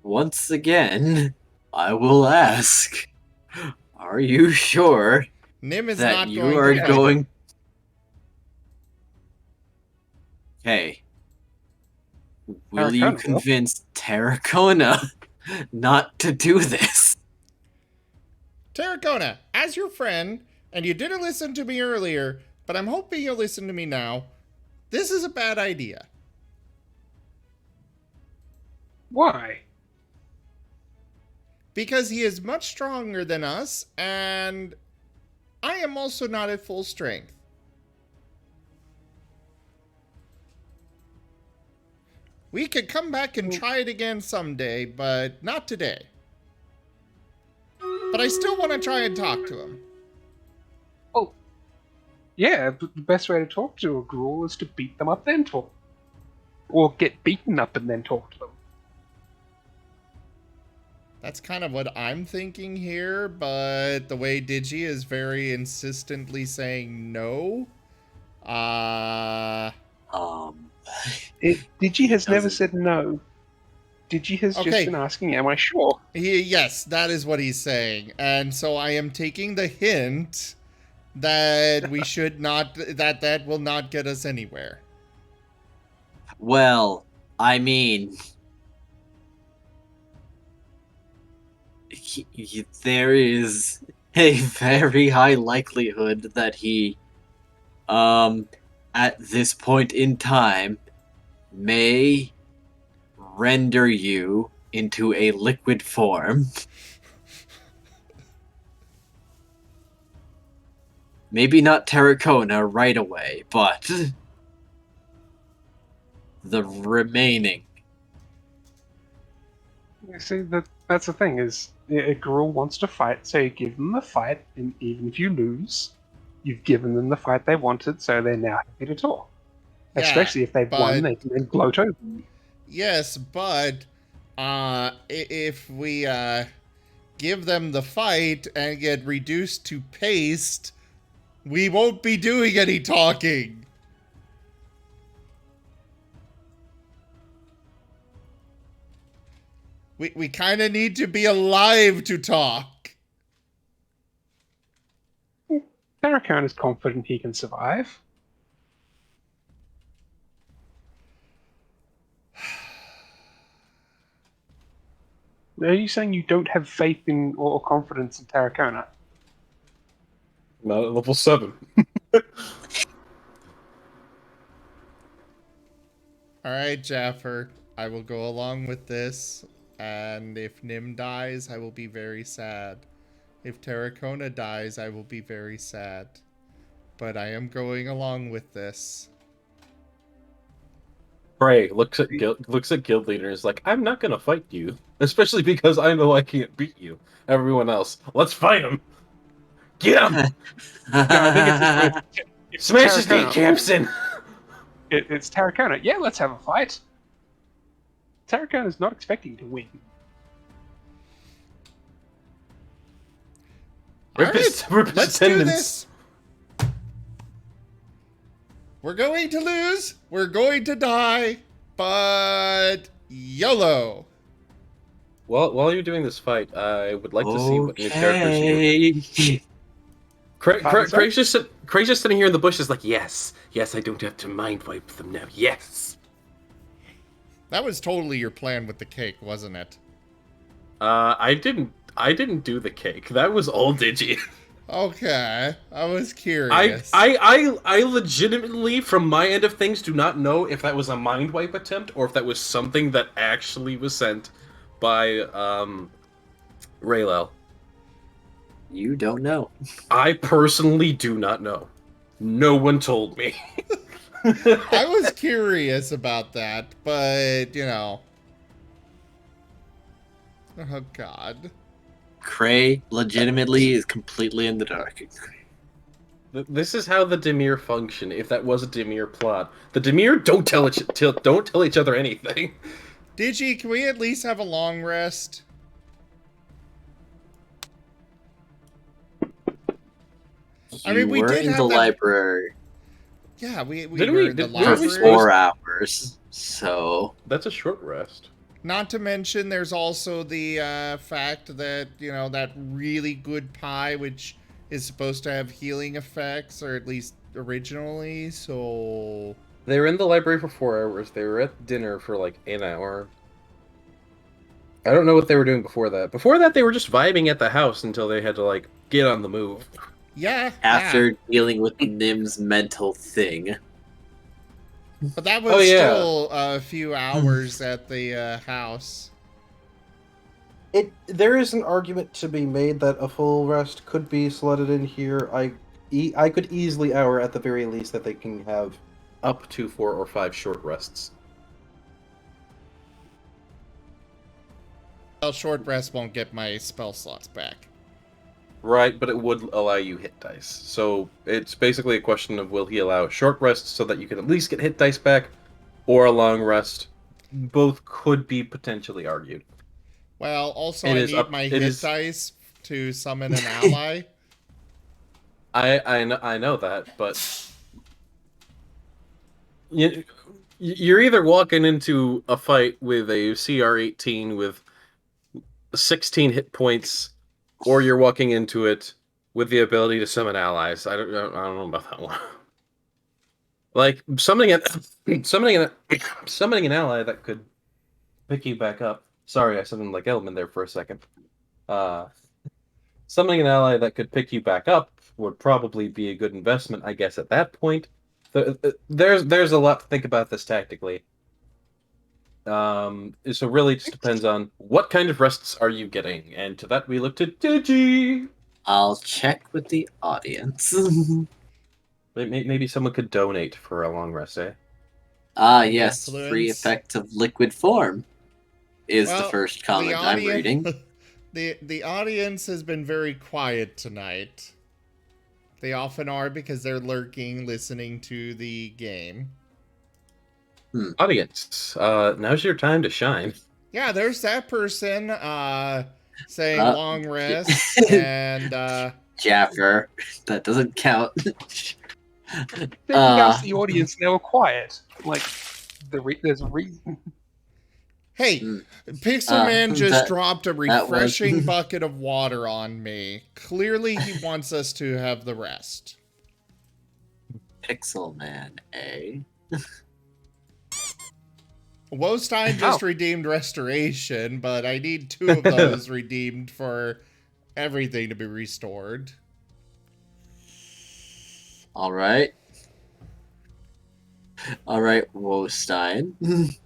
once again, I will ask, are you sure Nim is that not you going are to going... Hey, will you Terracona will. convince Terracona not to do this? Terracona, as your friend, and you didn't listen to me earlier, but I'm hoping you'll listen to me now. This is a bad idea. Why? Because he is much stronger than us, and I am also not at full strength. We could come back and try it again someday, but not today. But I still want to try and talk to him. Oh, yeah, but the best way to talk to a Gruul is to beat them up, then talk. Or get beaten up and then talk to them. That's kind of what I'm thinking here, but the way Digi is very insistently saying no. Digi has never said no. Digi has Okay. just been asking, am I sure? Yes, that is what he's saying. And so I am taking the hint that we should not, that will not get us anywhere. Well, I mean... there is a very high likelihood that he, at this point in time, may render you into a liquid form. Maybe not Terracona right away, but the remaining. You see, that's the thing, is a girl wants to fight, so you give them the fight, and even if you lose, you've given them the fight they wanted, so they're now happy to talk. Yeah, Especially if they've won, they can then gloat over you. Yes, but if we give them the fight and get reduced to paste, we won't be doing any talking. We kind of need to be alive to talk. Terracone is confident he can survive. Are you saying you don't have faith in or confidence in Terracona? Not at level 7. Alright, Jaffer. I will go along with this. And if Nim dies, I will be very sad. If Terracona dies, I will be very sad. But I am going along with this. Prey looks at guild leader and is like, I'm not gonna fight you. Especially because I know I can't beat you. Everyone else, let's fight him! Get him! No, I think it's Smash his Terracona. kneecaps in! It's Terracona. Yeah, let's have a fight. Terracona's not expecting to win. Alright, let's do this. We're going to lose. We're going to die. But YOLO. Well, while you're doing this fight, I would like to see what new characters you... Craig's just sitting here in the bushes like, yes, I don't have to mind wipe them now, yes. That was totally your plan with the cake, wasn't it? I didn't do the cake. That was all Digi. Okay, I was curious. I legitimately, from my end of things, do not know if that was a mind wipe attempt or if that was something that actually was sent by Raylel. You don't know. I personally do not know. No one told me. I was curious about that, but, you know. Oh, God. Cray legitimately is completely in the dark. This is how the Dimir function, if that was a Dimir plot. The Dimir don't tell each other anything. Digi, can we at least have a long rest? I mean, we did in have the that... library. Yeah, we were we in the library. For 4 hours, so... That's a short rest. Not to mention, there's also the fact that, you know, that really good pie, which is supposed to have healing effects, or at least originally, so... They were in the library for 4 hours. They were at dinner for, like, an hour. I don't know what they were doing before that. Before that, they were just vibing at the house until they had to, like, get on the move. Yeah. After dealing with Nim's mental thing. But that was still a few hours at the house. There is an argument to be made that a full rest could be slotted in here. I could easily hour at the very least that they can have up to 4 or 5 short rests. Well, short rest won't get my spell slots back. Right, but it would allow you hit dice. So it's basically a question of will he allow a short rest so that you can at least get hit dice back, or a long rest. Both could be potentially argued. Well, also I need my hit dice to summon an ally. I know that, but you're either walking into a fight with a CR-18 with 16 hit points, or you're walking into it with the ability to summon allies. I don't know about that one. Like summoning an ally that could pick you back up. Sorry, I summoned like Elman there for a second. Summoning an ally that could pick you back up would probably be a good investment, I guess. At that point, there's a lot to think about this tactically. So really, it just depends on what kind of rests are you getting, and to that we look to Digi. I'll check with the audience. Maybe someone could donate for a long rest, eh? Yes, free Influence. effect of liquid form is the Well, first comment I'm reading. The audience has been very quiet tonight. They often are because they're lurking, listening to the game. Audience, now's your time to shine. Yeah, there's that person saying long rest and Jaffer. That doesn't count. They announced the audience and they were quiet. Like, there's a reason. Hey, Pixelman just that- dropped a that was- refreshing bucket of water on me. Clearly, he wants us to have the rest. Pixel Man, eh? Wostein just redeemed restoration, but I need 2 of those redeemed for everything to be restored. Alright. Alright, Wostein.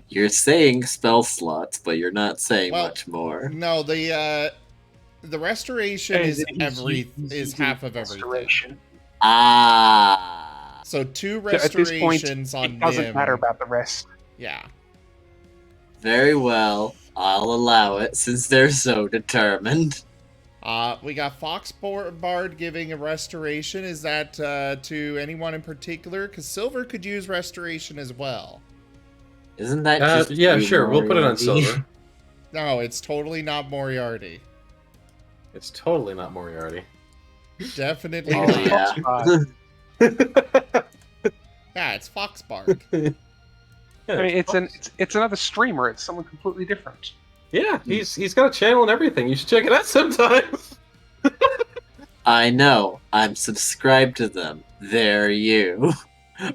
You're saying spell slots, but you're not saying much more. No, the restoration is half of everything. So 2 restorations on it doesn't Nim. matter about the rest. Yeah. Very well. I'll allow it since they're so determined. We got Foxbard giving a restoration. Is that to anyone in particular? Because Silver could use restoration as well. Isn't that just yeah, sure. We'll put it on Silver. No, it's totally not Moriarty. It's totally not Moriarty. Definitely Oh, not. yeah. Yeah, it's Foxbard. I mean, it's another streamer. It's someone completely different. Yeah, he's got a channel and everything. You should check it out sometime. I know. I'm subscribed to them. They're you.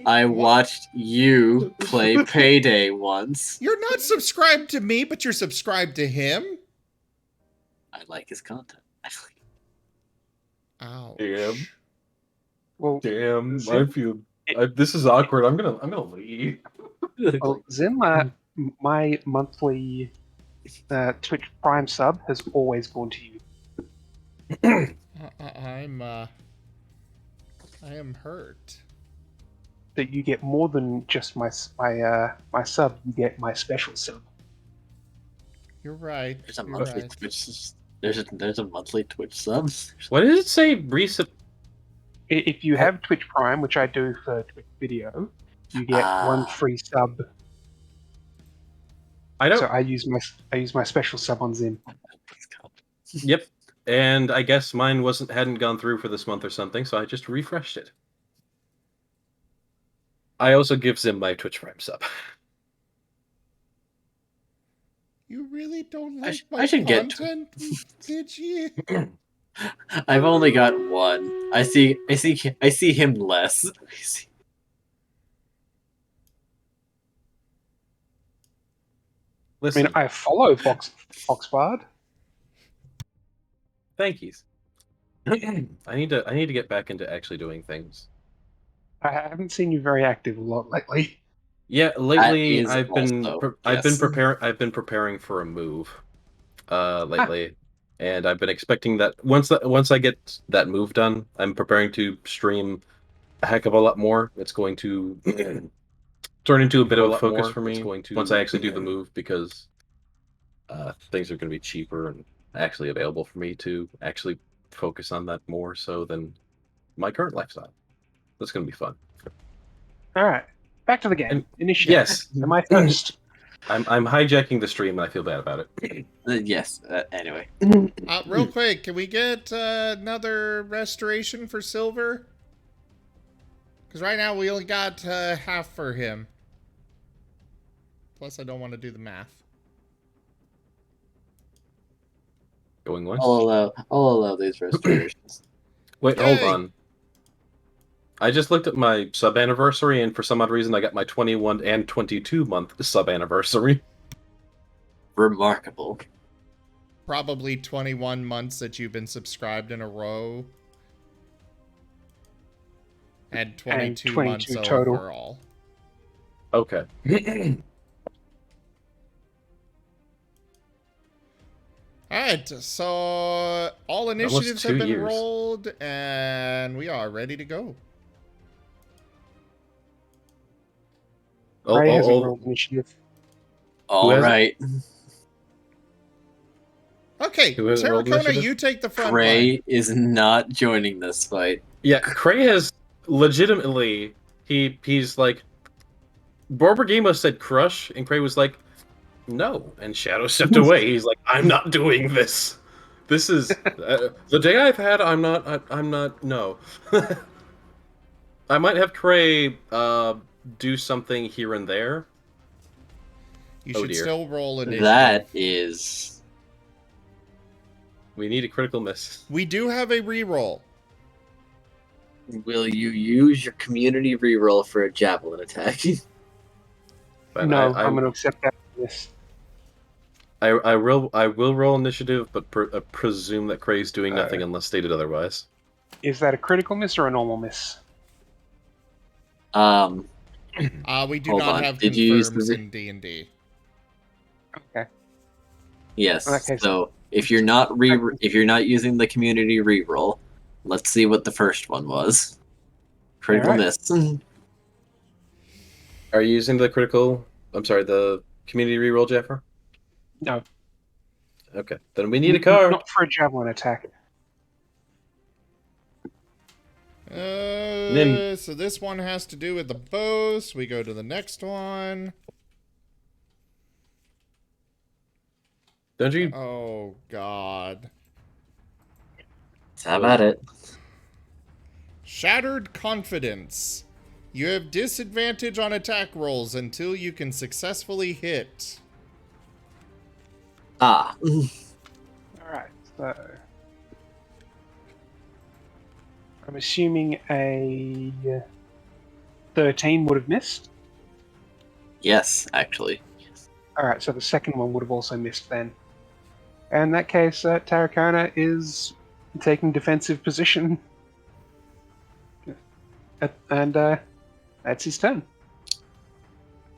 I watched you play Payday once. You're not subscribed to me, but you're subscribed to him? I like his content. Ow. Damn. Well, damn. I feel this is awkward. I'm gonna leave. Well, Zim, my monthly Twitch Prime sub has always gone to you. I am hurt. That you get more than just my sub. You get my special sub. You're right. There's a You're monthly right. Twitch. There's a monthly Twitch sub. What does it say? Recent. If you have Twitch Prime, which I do for Twitch Video, you get 1 free sub. I don't. So I use my special sub on Zim. Yep. And I guess mine hadn't gone through for this month or something, so I just refreshed it. I also give Zim my Twitch Prime sub. You really don't like I my should get- content, did you? I've only got 1. I see him less. Listen, I mean, I follow Foxbard. Thank you. I need to get back into actually doing things. I haven't seen you very active a lot lately. Yeah, lately That is I've been also- I've been yes. preparing for a move lately. And I've been expecting that once I get that move done, I'm preparing to stream a heck of a lot more. It's going to turn into a bit of a focus for me once I actually do the move, because things are going to be cheaper and actually available for me to actually focus on that more so than my current lifestyle. That's going to be fun. All right, back to the game. Initiate. Yes. Am I first? I'm hijacking the stream and I feel bad about it. Yes. Anyway. Real quick, can we get another restoration for Silver? Because right now we only got half for him. Plus, I don't want to do the math. Going once. I'll allow these restorations. Wait, Yay. hold on. I just looked at my sub anniversary, and for some odd reason, I got my 21 and 22 month sub anniversary. Remarkable. Probably 21 months that you've been subscribed in a row. And 22 months total. overall. Okay. Alright, so all initiatives have 2 been years. rolled, and we are ready to go. Ray hasn't rolled initiative. All right. Okay, Who has rolled Terracona, initiative? you take the front Gray line. is not joining this fight. Yeah, Cray has legitimately. He's like. Borborgamo said crush, and Cray was like, no. And Shadow stepped away. He's like, I'm not doing this. This is. The day I've had, I'm not. No. I might have Cray do something here and there. You Oh, should dear. still roll initiative. That is. We need a critical miss. We do have a reroll. Will you use your community reroll for a javelin attack? But No, I'm going to accept that. Yes. I will roll initiative, but presume that Cray's doing nothing unless stated otherwise. Is that a critical miss or a normal miss? We do Hold not on. have Did you use confirms the in D&D. Okay. Yes. Okay, So if you're not using the community reroll, let's see what the first one was. Critical Alright. miss. Are you using the critical? I'm sorry, the community reroll, Jaffer? No. Okay, then we need a card. Not for a javelin attack. So this one has to do with the bow, so we go to the next one. Don't you? Oh, God. Have at it. Shattered Confidence. You have disadvantage on attack rolls until you can successfully hit. Ah. Alright, so. I'm assuming a 13 would have missed. Yes, actually. Alright, so the second one would have also missed then. And in that case, Tarracona is taking defensive position. And that's his turn.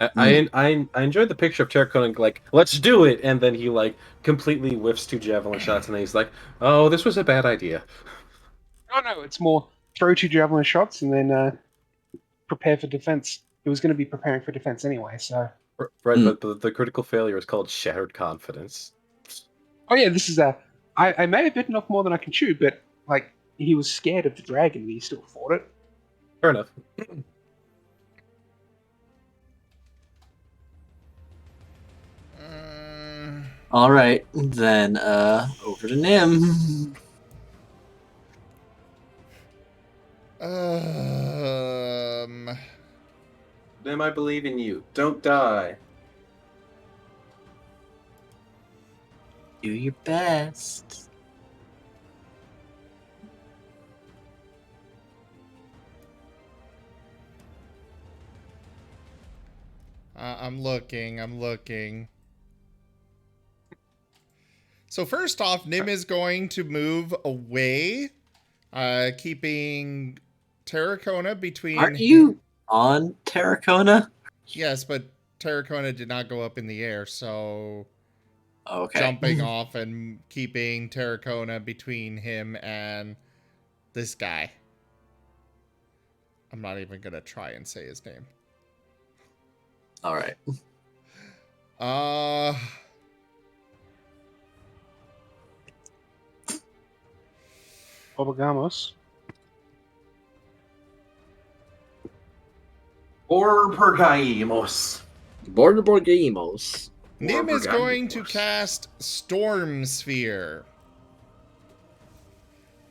I enjoyed the picture of Terracona like, let's do it, and then he like completely whiffs 2 javelin shots, and then he's like, oh, this was a bad idea. Oh no, it's more throw 2 javelin shots and then prepare for defense. He was going to be preparing for defense anyway, so. Right, but the critical failure is called Shattered Confidence. Oh yeah, this is I may have bitten off more than I can chew, but like he was scared of the dragon, and he still fought it. Fair enough. All right, then over to Nim. Nim, I believe in you. Don't die. Do your best. I'm looking. So first off, Nim is going to move away, keeping Terracona between... Aren't you on Terracona? Yes, but Terracona did not go up in the air, so... Okay. Jumping off and keeping Terracona between him and this guy. I'm not even going to try and say his name. All right. Obligamos. Borborgamos. Borborgamos. Nim is going to cast Storm Sphere.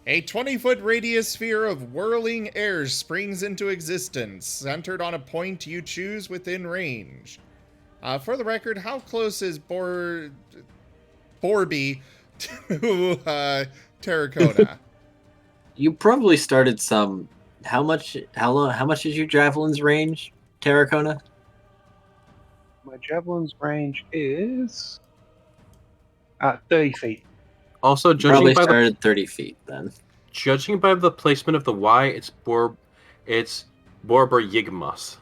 A 20-foot radius sphere of whirling air springs into existence, centered on a point you choose within range. For the record, how close is Borby to Terracona? You probably started some. How much is your javelin's range, Terracona? My javelin's range is 30 feet. Also, Probably started 30 feet then. Judging by the placement of the Y, it's Borborgamos.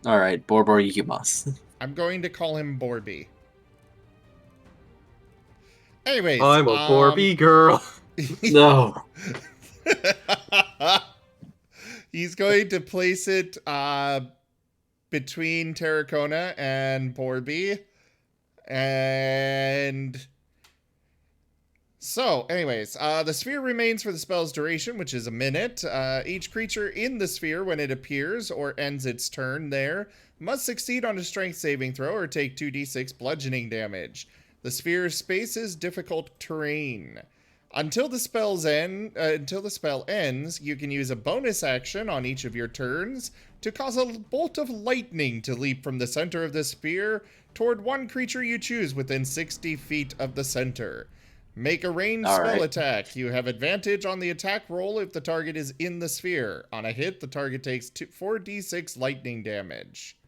All right, Borborgamos. I'm going to call him Borby. Anyways, I'm a Barbie girl. No. He's going to place it between Terracona and Borby. And so, anyways, the sphere remains for the spell's duration, which is a minute. Each creature in the sphere, when it appears or ends its turn there, must succeed on a strength saving throw or take 2d6 bludgeoning damage. The sphere's space is difficult terrain. Until the spell ends, you can use a bonus action on each of your turns to cause a bolt of lightning to leap from the center of the sphere toward one creature you choose within 60 feet of the center. Make a ranged spell attack. You have advantage on the attack roll if the target is in the sphere. On a hit, the target takes 4d6 lightning damage.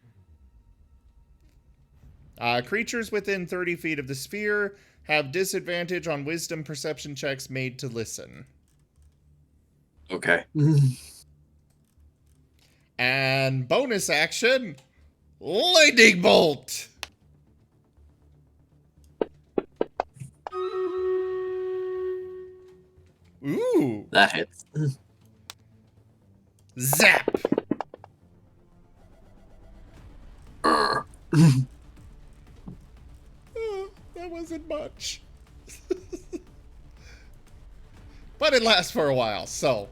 Creatures within 30 feet of the sphere have disadvantage on wisdom perception checks made to listen. Okay. And bonus action, lightning bolt. Ooh. That hits. Zap. That wasn't much. But it lasts for a while, so.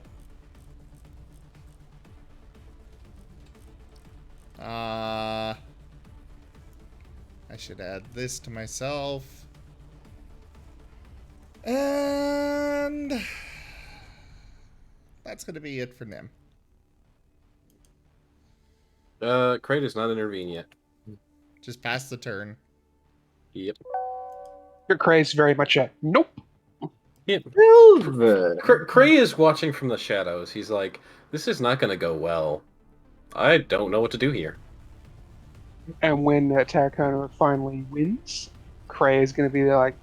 I should add this to myself. And that's going to be it for Nim. Kratos does not intervene yet. Just pass the turn. Yep. Cray's very much a nope. Yep. Cray is watching from the shadows. He's like, this is not going to go well. I don't know what to do here. And when Tarracona finally wins, Cray is going to be there like,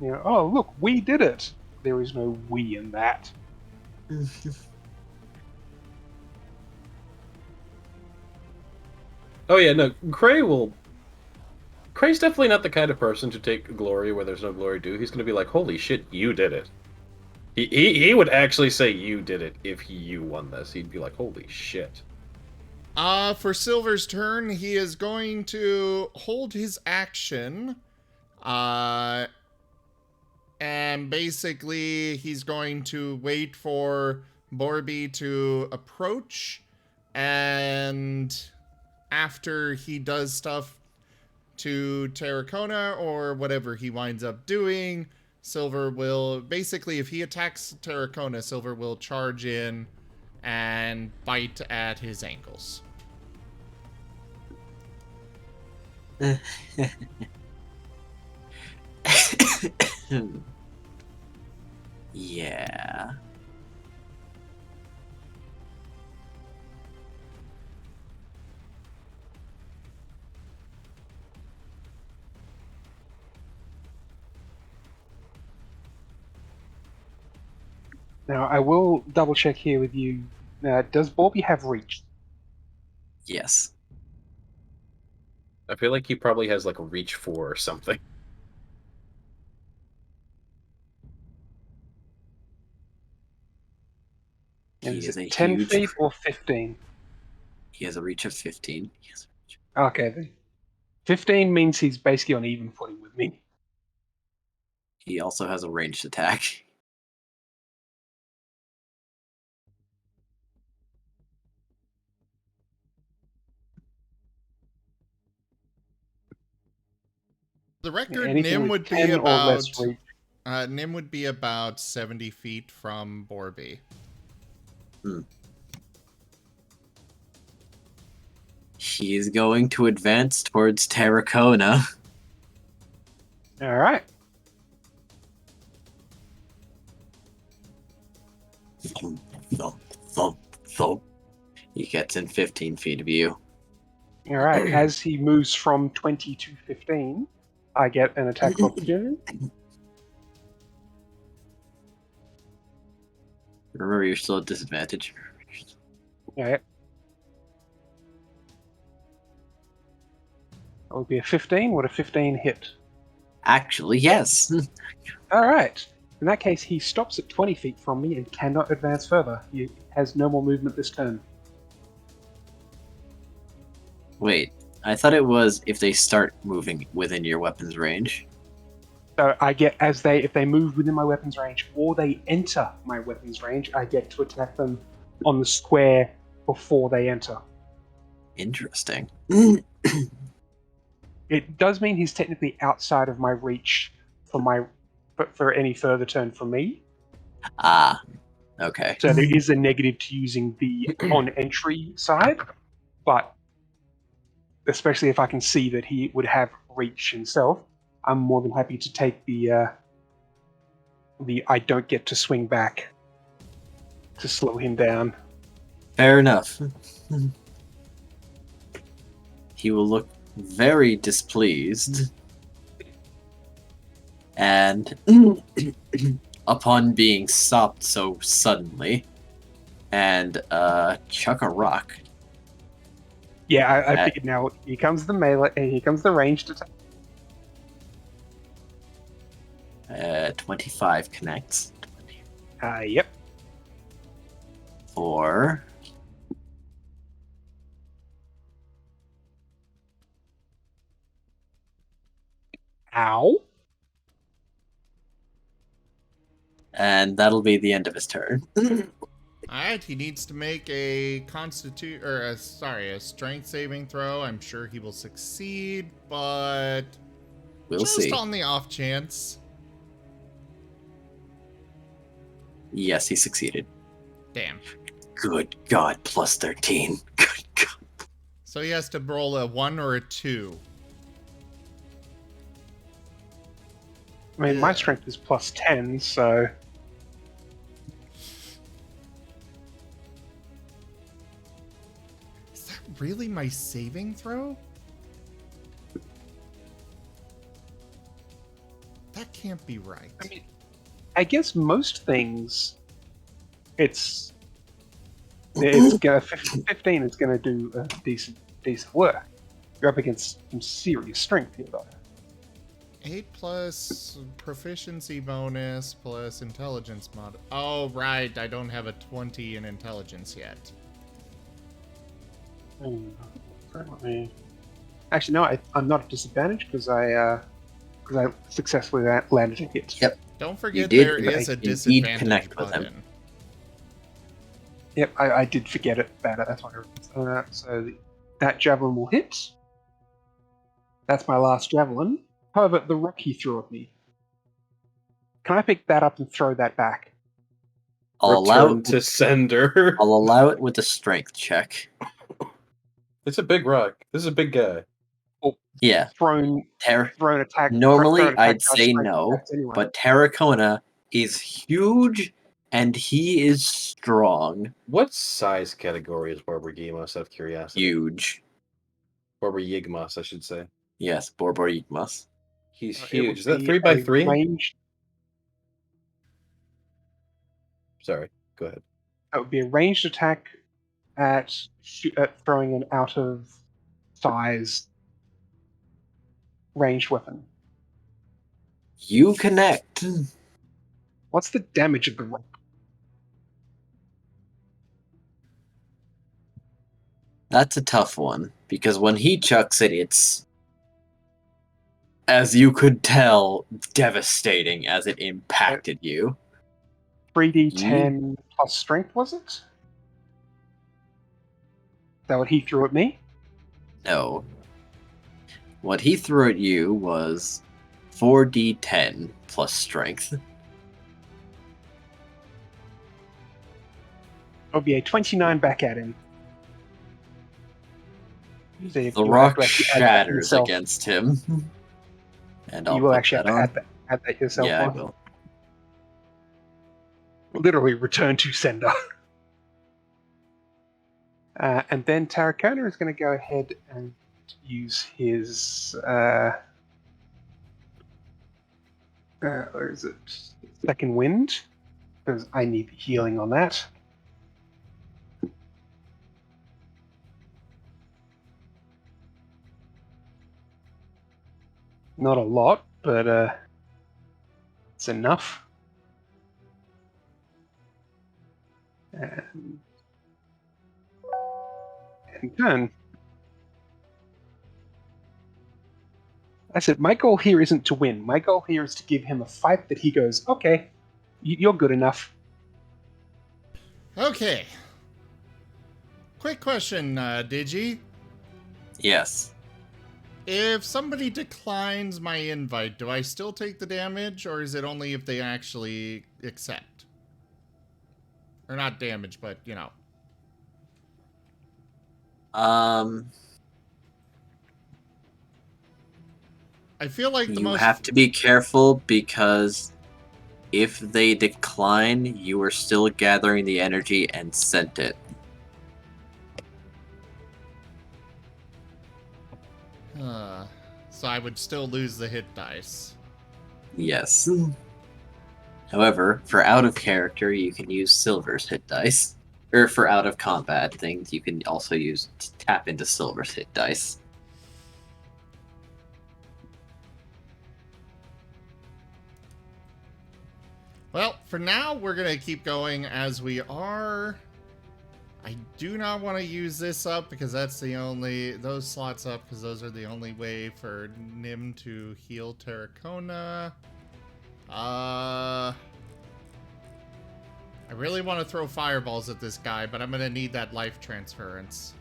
you know, oh, look, we did it. There is no we in that. Oh yeah, no, Cray's definitely not the kind of person to take glory where there's no glory due. He's going to be like, holy shit, you did it. He would actually say you did it if you won this. He'd be like, holy shit. For Silver's turn, he is going to hold his action. And basically, he's going to wait for Borby to approach. And after he does stuff to Terracona or whatever he winds up doing, Silver will, basically, if he attacks Terracona, Silver will charge in and bite at his ankles. Yeah. Now, I will double check here with you. Does Borby have reach? Yes. I feel like he probably has like a reach 4 or something. Is it 10 feet or 15? He has a reach of 15. Okay, then. 15 means he's basically on even footing with me. He also has a ranged attack. The record, Anything Nim with would be 10 or about less reach. Nim would be about 70 feet from Borby. He's going to advance towards Terracona. All right. Thump, thump, thump, thump. He gets in 15 feet of you. All right. As he moves from 20 to 15, I get an attack of opportunity. Remember, you're still at disadvantage. Yeah. That would be a 15. Would a 15 hit? Actually, yes. Alright. In that case, he stops at 20 feet from me and cannot advance further. He has no more movement this turn. Wait, I thought it was if they start moving within your weapon's range. So I get, if they move within my weapon's range or they enter my weapon's range, I get to attack them on the square before they enter. Interesting. It does mean he's technically outside of my reach for any further turn for me. Ah, okay. So there is a negative to using the on entry side, but especially if I can see that he would have reach himself, I'm more than happy to take the I don't get to swing back to slow him down. Fair enough. He will look very displeased. And upon being stopped so suddenly, and chuck a rock. Yeah, I figured now. Here comes the melee, and here comes the ranged attack. 25 connects. Yep. For ow. And that'll be the end of his turn. Alright, he needs to make a a strength saving throw. I'm sure he will succeed, but We'll just see. on the off chance. Yes, he succeeded. Damn. Good God, plus 13. Good God. So he has to roll a 1 or a 2. I mean, my strength is plus 10, so Is that really my saving throw? That can't be right. I mean, I guess most things, it's gonna 15 is gonna do a decent work. You're up against some serious strength here, though. 8 plus proficiency bonus plus intelligence mod. Oh, right. I don't have a 20 in intelligence yet. Actually, no, I'm not at disadvantage because I successfully landed a hit. Yep. Don't forget did there is a indeed disadvantage connect with him. button. Yep, I did forget it. That's why. So that javelin will hit. That's my last javelin. However, the rock he threw at me. Can I pick that up and throw that back? I'll allow Return to sender. I'll allow it with a strength check. It's a big rock. This is a big guy. Yeah. Thrown attack. Normally, thrown attack I'd does say strength no, attacks anyway. but Terracona is huge and he is strong. What size category is Borborygmos out of curiosity? Huge. Borborygmos, I should say. Yes, Borborygmos. He's It huge. would Is that be 3x3? Range. Sorry, go ahead. That would be a ranged attack at throwing an out of size ranged weapon. You connect. What's the damage of the rock? That's a tough one, because when he chucks it, it's, as you could tell, devastating as it impacted you. 3d10 plus strength, was it? Is that what he threw at me? No. What he threw at you was 4d10 plus strength. It would be a 29 back at him. So The rock shatters against him. And I'll you will put actually that have to on. add that yourself. Yeah, I on. will. Literally return to sender. And then Tarracona is going to go ahead and use his where is it? Second wind, because I need healing on that. Not a lot, but it's enough. And done. I said, my goal here isn't to win. My goal here is to give him a fight that he goes, okay, you're good enough. Okay. Quick question, Digi. Yes. If somebody declines my invite, do I still take the damage, or is it only if they actually accept? Or not damage, but, you know. I feel like you have to be careful because if they decline, you are still gathering the energy and sent it. So I would still lose the hit dice. Yes. However, for out of character, you can use Silver's hit dice. Or for out of combat things, you can also use tap into Silver's hit dice. Well, for now, we're going to keep going as we are. I do not want to use this up because that's the only... Those slots up because those are the only way for Nim to heal Terracona. I really want to throw fireballs at this guy, but I'm going to need that life transference.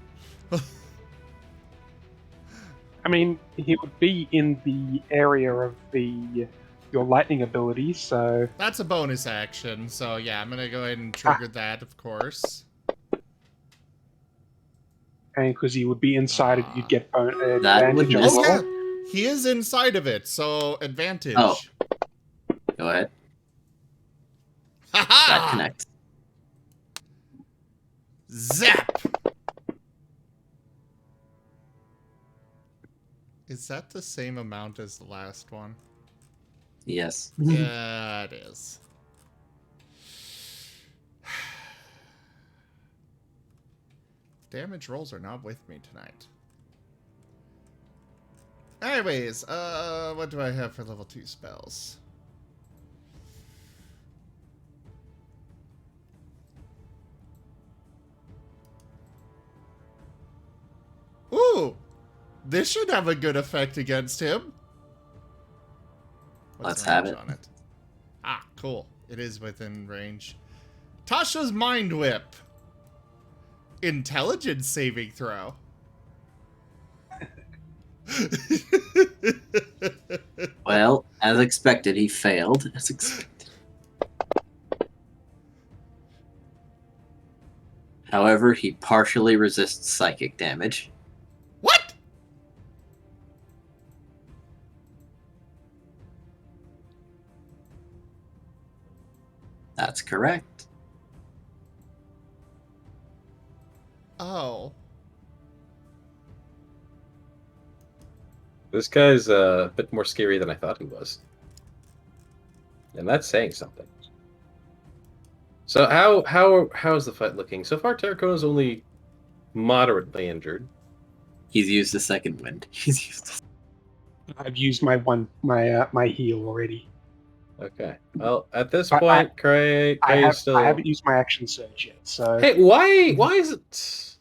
I mean, he would be in the area of your lightning ability, so... That's a bonus action, so yeah, I'm going to go ahead and trigger that, of course. And because he would be inside it, you'd get advantage would on miss. Oh, roll. yeah! He is inside of it, so advantage. Oh. Go ahead. Ha-ha! That connects. Zap! Is that the same amount as the last one? Yes. Yeah, it is. Damage rolls are not with me tonight. Anyways, what do I have for level 2 spells? Ooh! This should have a good effect against him. Let's have it. On it. Ah, cool. It is within range. Tasha's Mind Whip. Intelligence saving throw. Well, as expected, he failed. As expected. However, he partially resists psychic damage. What? That's correct. Oh. This guy's a bit more scary than I thought he was. And that's saying something. So how is the fight looking? So far, Terracona's only moderately injured. He's used the second wind. He's used. I've used my heal already. Okay. Well, at this point, Cray I still... haven't used my action surge yet. So Hey, why is it?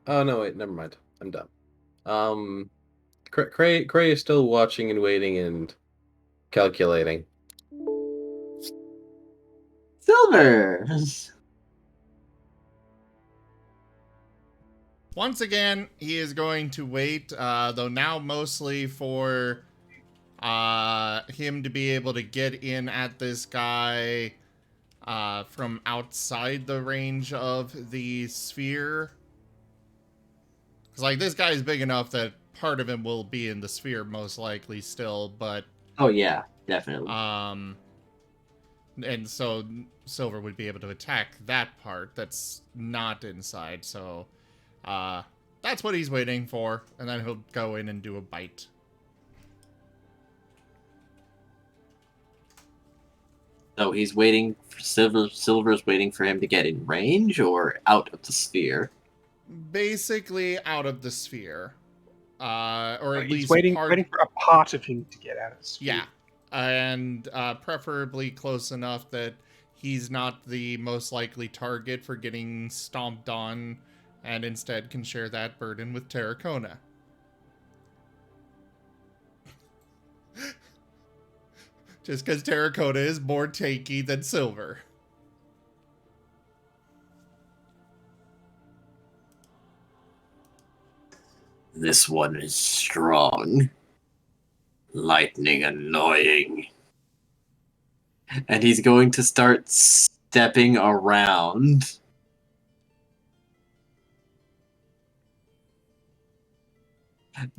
Oh no, wait, never mind. I'm done. Cray is still watching and waiting and calculating. Silver. Once again, he is going to wait, though now mostly for him to be able to get in at this guy from outside the range of the sphere. Because, like, this guy is big enough that part of him will be in the sphere most likely still, but... Oh, yeah, definitely. And so Silver would be able to attack that part that's not inside, so... that's what he's waiting for, and then he'll go in and do a bite. So he's waiting for Silver's waiting for him to get in range or out of the sphere? Basically out of the sphere. or at He's least waiting part. for a part of him to get out of the sphere. Yeah, and preferably close enough that he's not the most likely target for getting stomped on, and instead can share that burden with Terracona. Just because Terracona is more tanky than Silver. This one is strong. Lightning annoying. And he's going to start stepping around.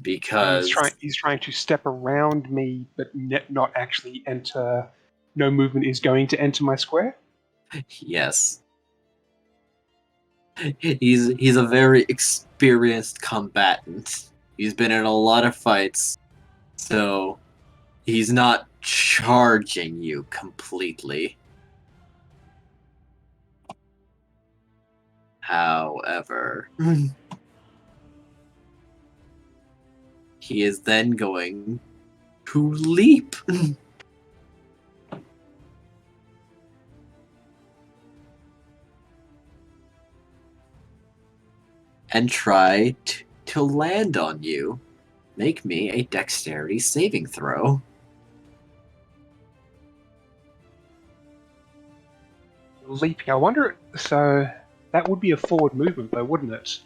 Because he's trying to step around me, but not actually enter. No movement is going to enter my square. yes, he's a very experienced combatant. He's been in a lot of fights, so he's not charging you completely. However, he is then going to leap. And try to land on you. Make me a dexterity saving throw. Leaping. I wonder. So that would be a forward movement, though, wouldn't it?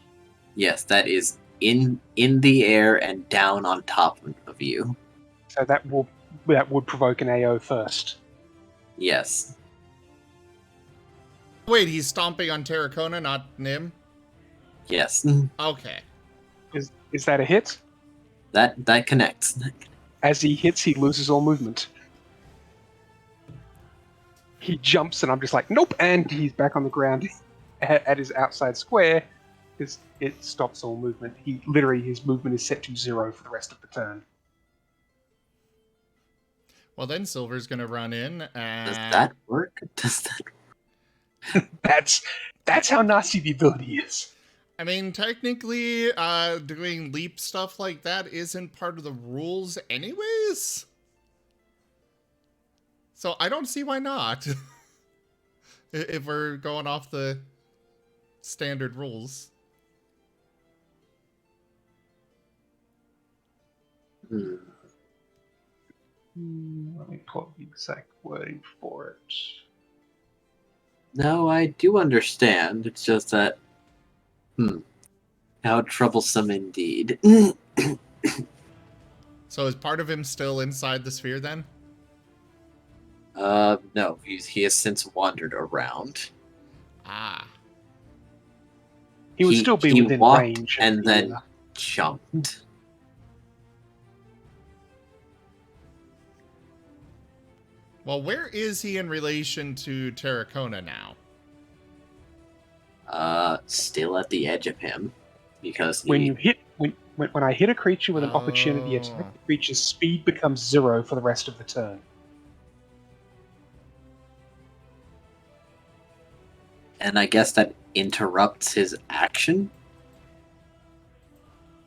Yes, that is in the air and down on top of you. So that would provoke an AO first. Yes. Wait, he's stomping on Terracona, not Nim? Yes. Okay. Is that a hit? That connects. As he hits, he loses all movement. He jumps, and I'm just like, nope, and he's back on the ground at his outside square. It stops all movement. His movement is set to 0 for the rest of the turn. Well, then Silver's gonna run in and... Does that work? That's how nasty the ability is. I mean, technically, doing leap stuff like that isn't part of the rules anyways. So I don't see why not. If we're going off the standard rules. Let me pull up the exact wording for it. No, I do understand. It's just that... How troublesome indeed. So is part of him still inside the sphere then? No, he has since wandered around. Ah. He would still be within range. And then jumped. Well, where is he in relation to Terracona now? Still at the edge of him. Because when I hit a creature with an opportunity attack, the creature's speed becomes 0 for the rest of the turn. And I guess that interrupts his action?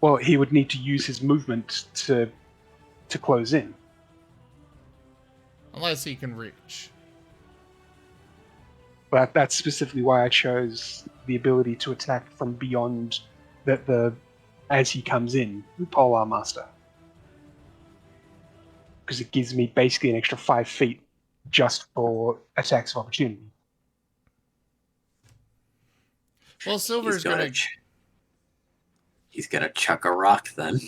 Well, he would need to use his movement to close in. Unless he can reach. But that's specifically why I chose the ability to attack from beyond as he comes in, Polar Master. Because it gives me basically an extra 5 feet just for attacks of opportunity. Well, Silver's gonna... He's gonna chuck a rock then.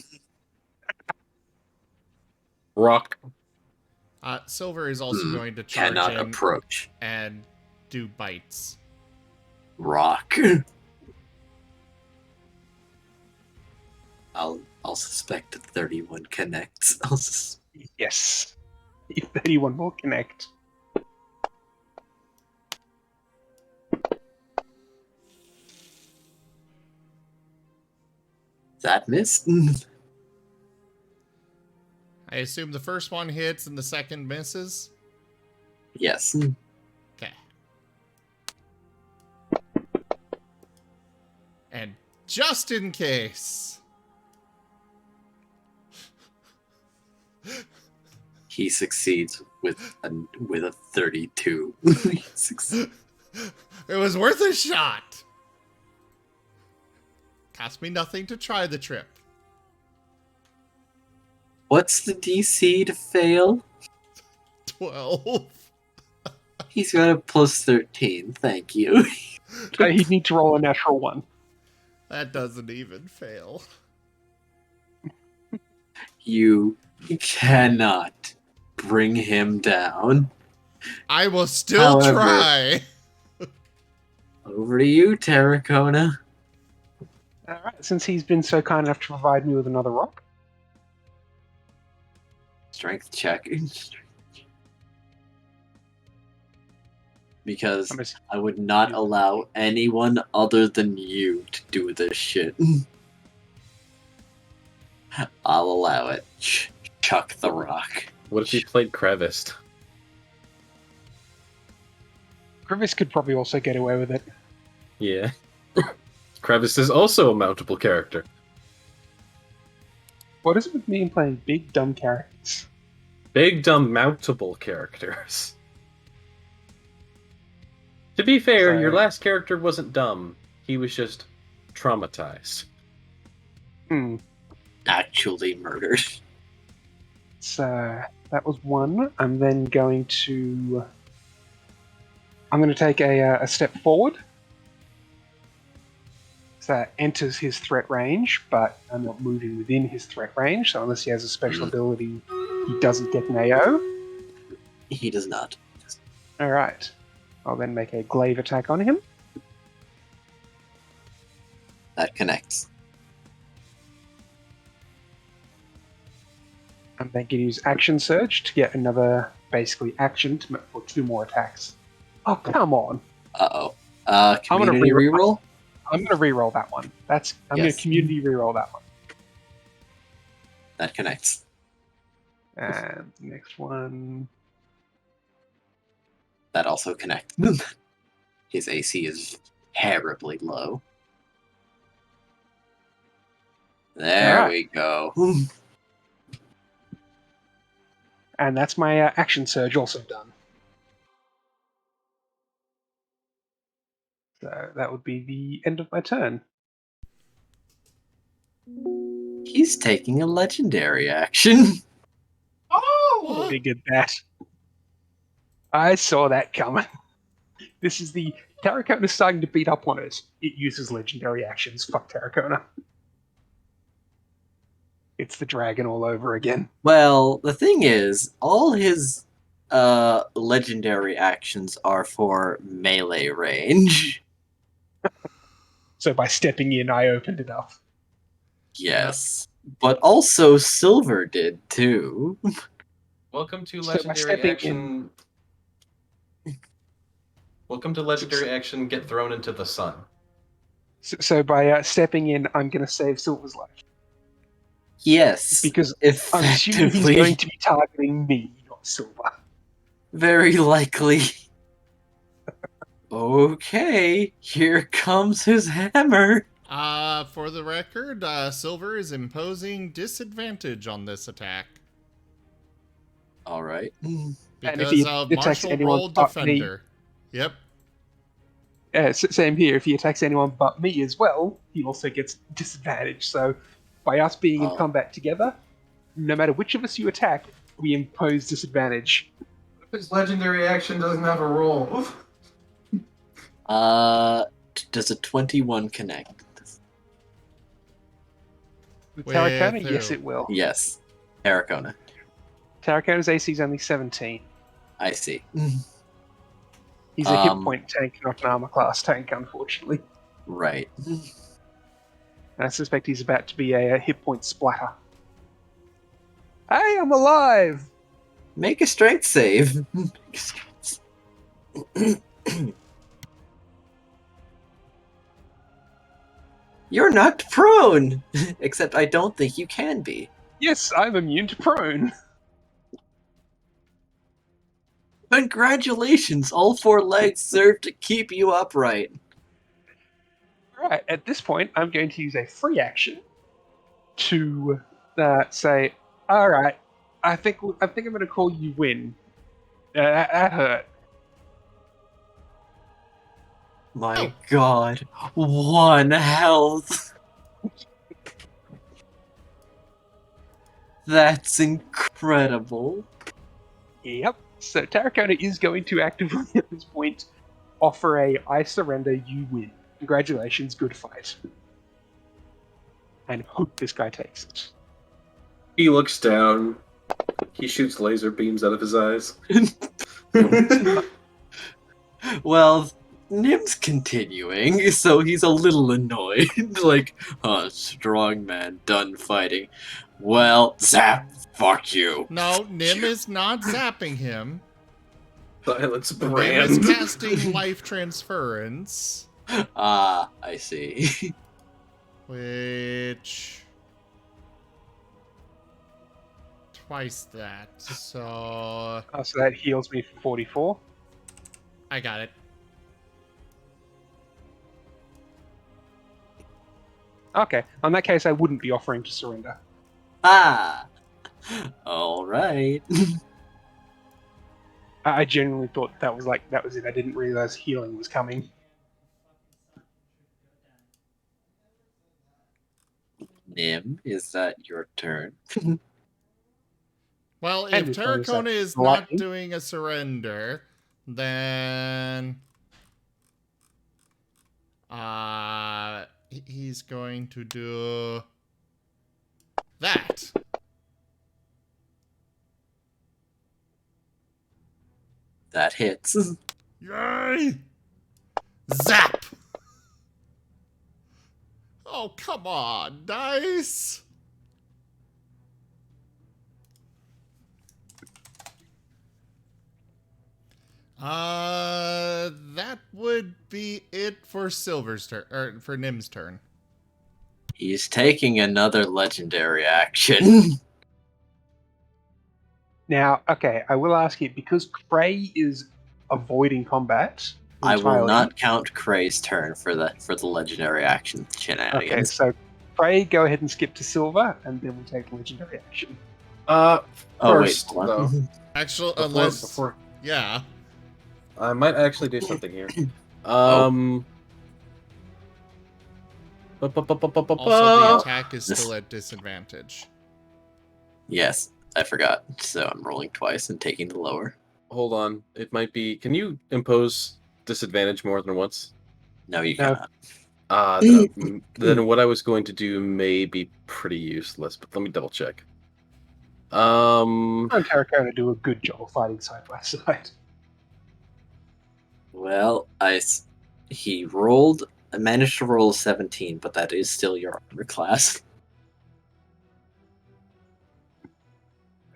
Rock. Silver is also going to charge cannot in approach. And do bites. Rock. I'll suspect 31 connects. Yes. 31 will connect. That missed? I assume the first one hits and the second misses? Yes. Okay. And just in case, He succeeds with a 32. It was worth a shot. Cost me nothing to try the trip. What's the DC to fail? 12. He's got a plus 13. Thank you. He'd need to roll a natural 1. That doesn't even fail. You cannot bring him down. I will still try. Over to you, Terracona. Alright, since he's been so kind enough to provide me with another rock. Strength check. Because I would not allow anyone other than you to do this shit. I'll allow it. Chuck the rock. What if he played Crevist? Grievous could probably also get away with it. Yeah. Crevist is also a mountable character. What is it with me and playing big dumb characters? Big dumb mountable characters. To be fair, your last character wasn't dumb. He was just traumatized. Actually murdered. So that was 1. I'm then going to... I'm going to take a step forward. So that enters his threat range, but I'm not moving within his threat range, so unless he has a special ability, he doesn't get an AO. He does not. Alright. I'll then make a glaive attack on him. That connects. I'm then going to use Action Surge to get another, basically, action for 2 more attacks. Oh, come on! Uh-oh. Community reroll? I'm going to reroll that one. I'm going to community reroll that one. That connects. And the next one... That also connects. His AC is terribly low. There we go. And that's my Action Surge also done. So that would be the end of my turn. He's taking a legendary action. Oh! Figured that. I saw that coming. This is the... Terracona starting to beat up on it. It uses legendary actions. Fuck Terracona. It's the dragon all over again. Well, the thing is, all his legendary actions are for melee range. So by stepping in, I opened it up. Yes. But also Silver did, too. Welcome to legendary action... Welcome to legendary action, get thrown into the sun. So by stepping in, I'm going to save Silver's life. Yes. Because I'm assuming he's going to be targeting me, not Silver. Very likely. Okay, here comes his hammer. For the record, Silver is imposing disadvantage on this attack. Alright. Because of martial role defender. Yep. Same here. If he attacks anyone but me as well, he also gets disadvantage. So, by us being in combat together, no matter which of us you attack, we impose disadvantage. His legendary action doesn't have a roll. Does a 21 connect? With Terracona? Yes, it will. Yes. Terracona. Terracona's AC is only 17. I see. He's a hit point tank, not an armor class tank, unfortunately. Right. And I suspect he's about to be a hit point splatter. Hey, I'm alive! Make a strength save. You're not prone! Except I don't think you can be. Yes, I'm immune to prone. Congratulations! All 4 legs serve to keep you upright. Right, at this point, I'm going to use a free action to say, alright, I think I'm going to call you win. That hurt. My God, 1 health. That's incredible. Yep. So Terracotta is going to actively at this point offer a I surrender, you win. Congratulations, good fight. And hope this guy takes it. He looks down. He shoots laser beams out of his eyes. Well, Nim's continuing, so he's a little annoyed. Like, strong man, done fighting. Well, zap, fuck you. No, Nim is not zapping him. Silence Nim is brand. casting life transference. Ah, I see. Which... twice that, so... So that heals me for 44. I got it. Okay, in that case, I wouldn't be offering to surrender. Ah, alright. I genuinely thought that was it. I didn't realize healing was coming. Nim, is that your turn? Well, And if it goes Terracona up is lightning. not doing a surrender, then... he's going to do... that. That hits. Yay! Zap! Oh, come on, dice! That would be it for Silver's turn, or for Nim's turn. He's taking another legendary action. Now, okay, I will ask you, because Cray is avoiding combat I entirely. will not count Cray's turn for the legendary action shenanigans. Okay, so Cray, go ahead and skip to Silver, and then we'll take legendary action. First, hold though. on. Actually, Before, yeah. I might actually do something here. Also, the attack is still at disadvantage. Yes, I forgot. So I'm rolling twice and taking the lower. Hold on. It might be... Can you impose disadvantage more than once? No, you No. cannot. Then what I was going to do may be pretty useless, but let me double check. And Terracotta do a good job of fighting side by side. Well, I managed to roll a 17, but that is still your armor class.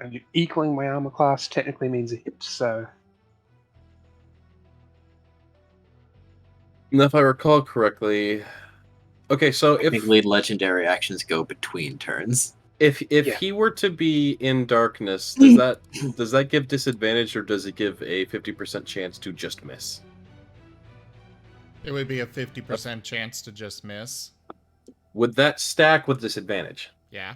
And you equaling my armor class technically means a hit, so... And if I recall correctly... Okay, so if Technically, legendary actions go between turns. if Yeah. he were to be in darkness, does that give disadvantage, or does it give a 50% chance to just miss? It would be a 50% chance to just miss. Would that stack with disadvantage? Yeah.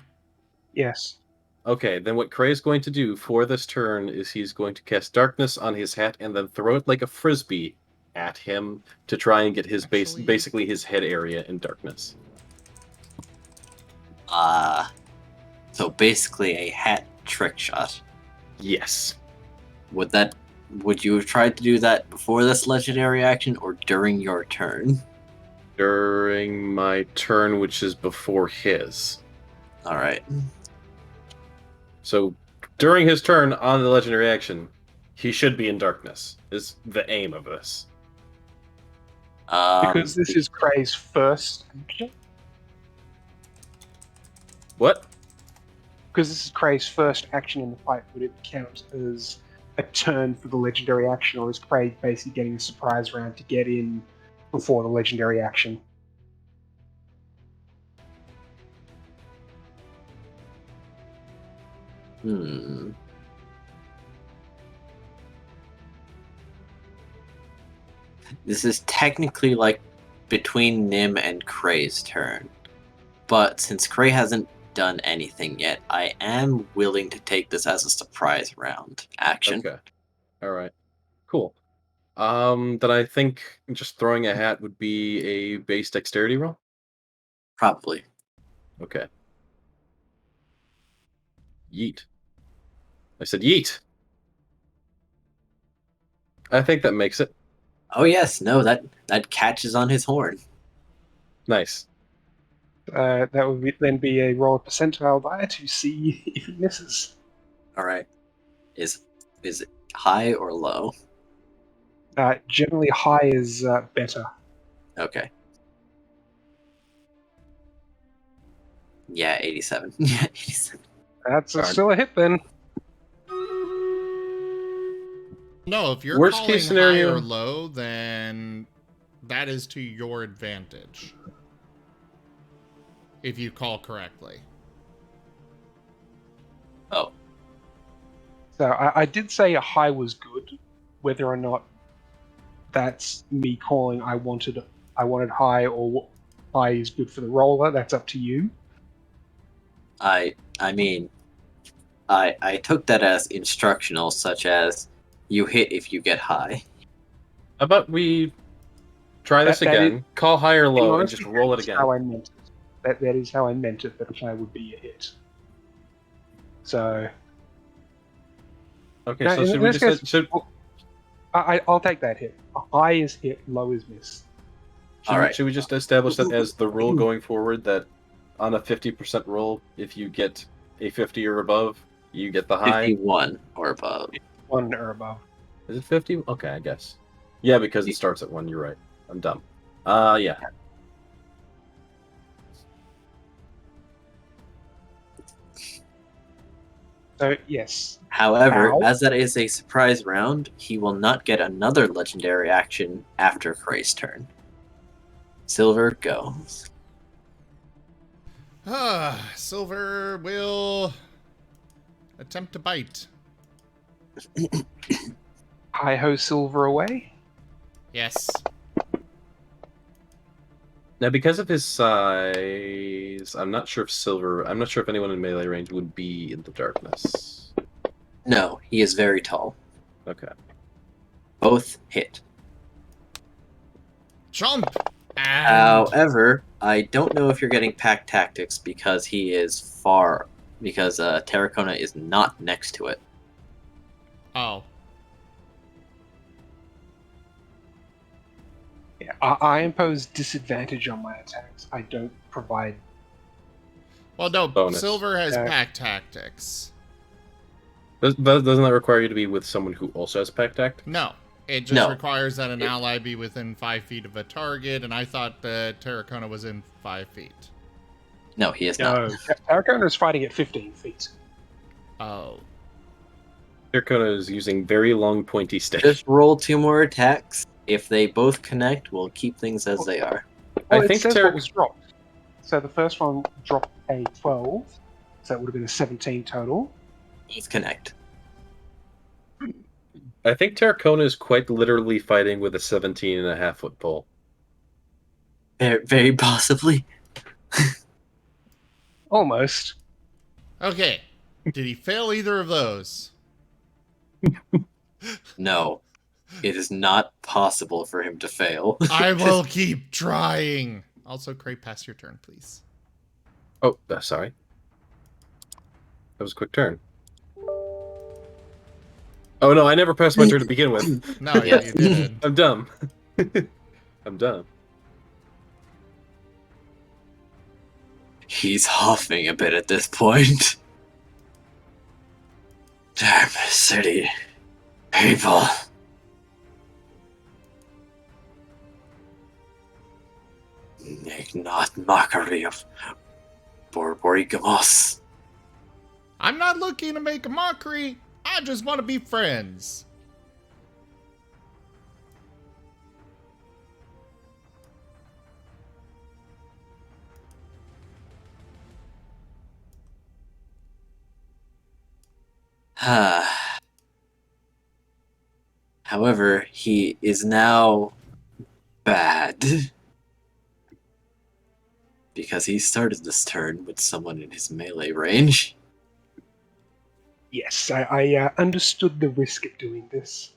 Yes. Okay, then what Cray is going to do for this turn is he's going to cast Darkness on his hat and then throw it like a frisbee at him to try and get his basically his head area in darkness. So basically a hat trick shot. Yes. Would you have tried to do that before this legendary action or during your turn? During my turn, which is before his. Alright. So, during his turn on the legendary action, he should be in darkness, is the aim of this. Because this is Cray's first action. What? Because this is Cray's first action in the fight, would it count as a turn for the legendary action, or is Cray basically getting a surprise round to get in before the legendary action? This is technically like between Nim and Cray's turn. But since Cray hasn't done anything yet. I am willing to take this as a surprise round action. Okay. All right. Cool. Then I think just throwing a hat would be a base dexterity roll. Probably. Okay. Yeet. I said yeet. I think that makes it. Oh yes, no, that catches on his horn. Nice. That would then be a roll of percentile die to see if it misses. All right. Is it high or low? Generally, high is better. Okay. Yeah, 87. Yeah, 87. That's Darn. still a hit then. No, if you're Worst calling case scenario- high or low, then that is to your advantage. If you call correctly. Oh. So I did say a high was good. Whether or not that's me calling I wanted high or high is good for the roller, that's up to you. I mean, I took that as instructional, such as you hit if you get high. How about we try this That again, call high or low, and honestly, just roll it that's again? How I meant it. That is how I meant it. That a high would be a hit. So Okay, no, so should in we this just... case, I'll take that hit. A high is hit, low is miss. Should we just establish that as the rule going forward, that on a 50% roll, if you get a 50 or above, you get the high? 51 or above. 1 or above. Is it 50? Okay, I guess. Yeah, because it starts at 1, you're right. I'm dumb. Yeah. So, yes. However, Ow. as that is a surprise round, he will not get another legendary action after Cray's turn. Silver goes. Silver will attempt to bite. Hi-ho, Silver away. Yes. Now, because of his size, I'm not sure if anyone in melee range would be in the darkness. No, he is very tall. Okay. Both hit. Jump! And... However, I don't know if you're getting pack tactics because he is far, because Terracona is not next to it. Oh. Yeah, I impose disadvantage on my attacks. I don't provide... Well, no, bonus. Silver has pack tactics. Doesn't that require you to be with someone who also has pack tact? No. It just requires that an ally be within 5 feet of a target, and I thought that Terracona was in 5 feet. No, he is not. No, Terracona is fighting at 15 feet. Oh. Terracona is using very long, pointy sticks. Just roll 2 more attacks. If they both connect, we'll keep things as they are. Well, it says what was dropped. So the first one dropped a 12, so it would have been a 17 total. Both connect. I think Terracona is quite literally fighting with a 17.5-foot pole. Very possibly. Almost. Okay. Did he fail either of those? No. It is not possible for him to fail. I will keep trying. Also, Cray, pass your turn, please. Oh, sorry. That was a quick turn. Oh no, I never pressed my turn to begin with. No, yeah, you did. I'm dumb. I'm dumb. He's huffing a bit at this point. Damn city people. Make not mockery of Borborigamos. I'm not looking to make a mockery. I just want to be friends. However, he is now bad. Because he started this turn with someone in his melee range. Yes, I understood the risk of doing this.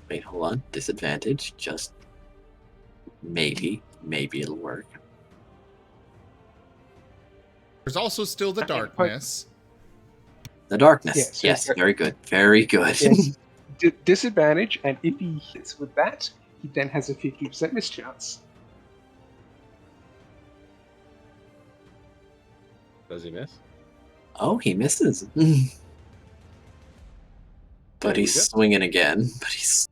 Wait, hold on. Disadvantage. Just maybe it'll work. There's also still the darkness. The darkness. Yes, very good. Very good. Yes. Disadvantage, and if he hits with that, he then has a 50% mischance. Does he miss? Oh, he misses. But he's swinging again. But he's.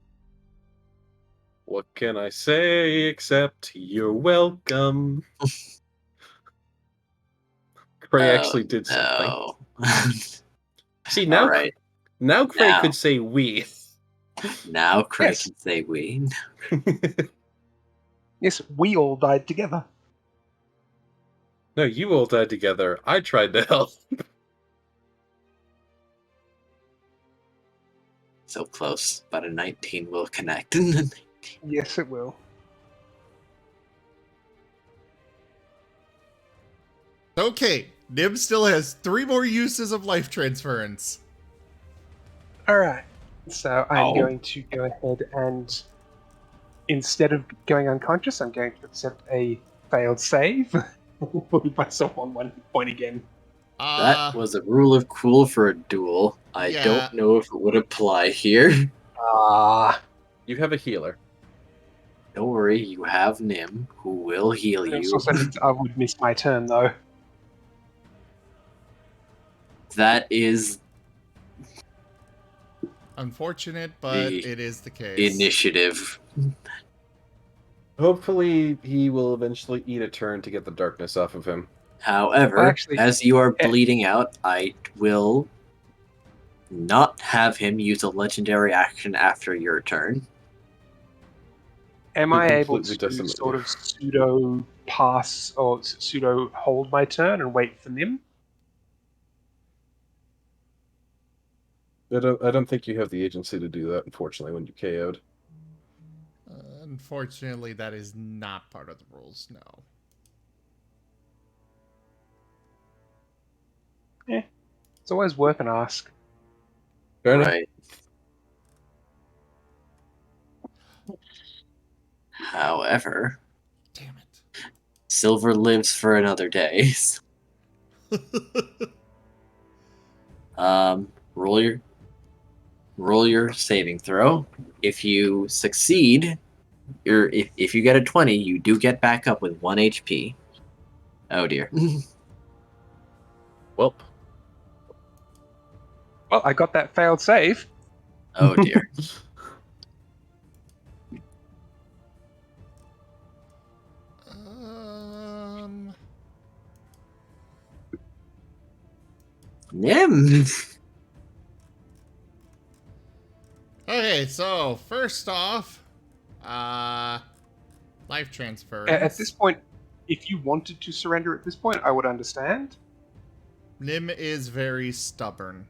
What can I say except you're welcome? Cray actually did something. See, now, right. now Cray Now. could say we. Now Cray can say we. Yes, we all died together. No, you all died together. I tried to help. So close, but a 19 will connect. Yes, it will. Okay, Nim still has 3 more uses of life transference. Alright, so I'm going to go ahead and, instead of going unconscious, I'm going to accept a failed save. Put myself on 1 point again. That was a rule of cool for a duel. I don't know if it would apply here. You have a healer. Don't worry, you have Nim, who will heal This you. also means I would miss my turn, though. That is unfortunate, but it is the case. Initiative. Hopefully, he will eventually eat a turn to get the darkness off of him. However, as you are bleeding out, I will not have him use a legendary action after your turn. Am I able to sort of pseudo pass or pseudo hold my turn and wait for Nim? I don't think you have the agency to do that, unfortunately, when you KO'd. Unfortunately, that is not part of the rules, no. Yeah. It's always worth an ask. Right. However, damn it, Silver lives for another day. Roll your saving throw. If you succeed, if you get a 20, you do get back up with 1 HP. Oh dear. Well, I got that failed save. Oh dear. Nim. Okay, so first off, life transference. At this point, if you wanted to surrender at this point, I would understand. Nim is very stubborn.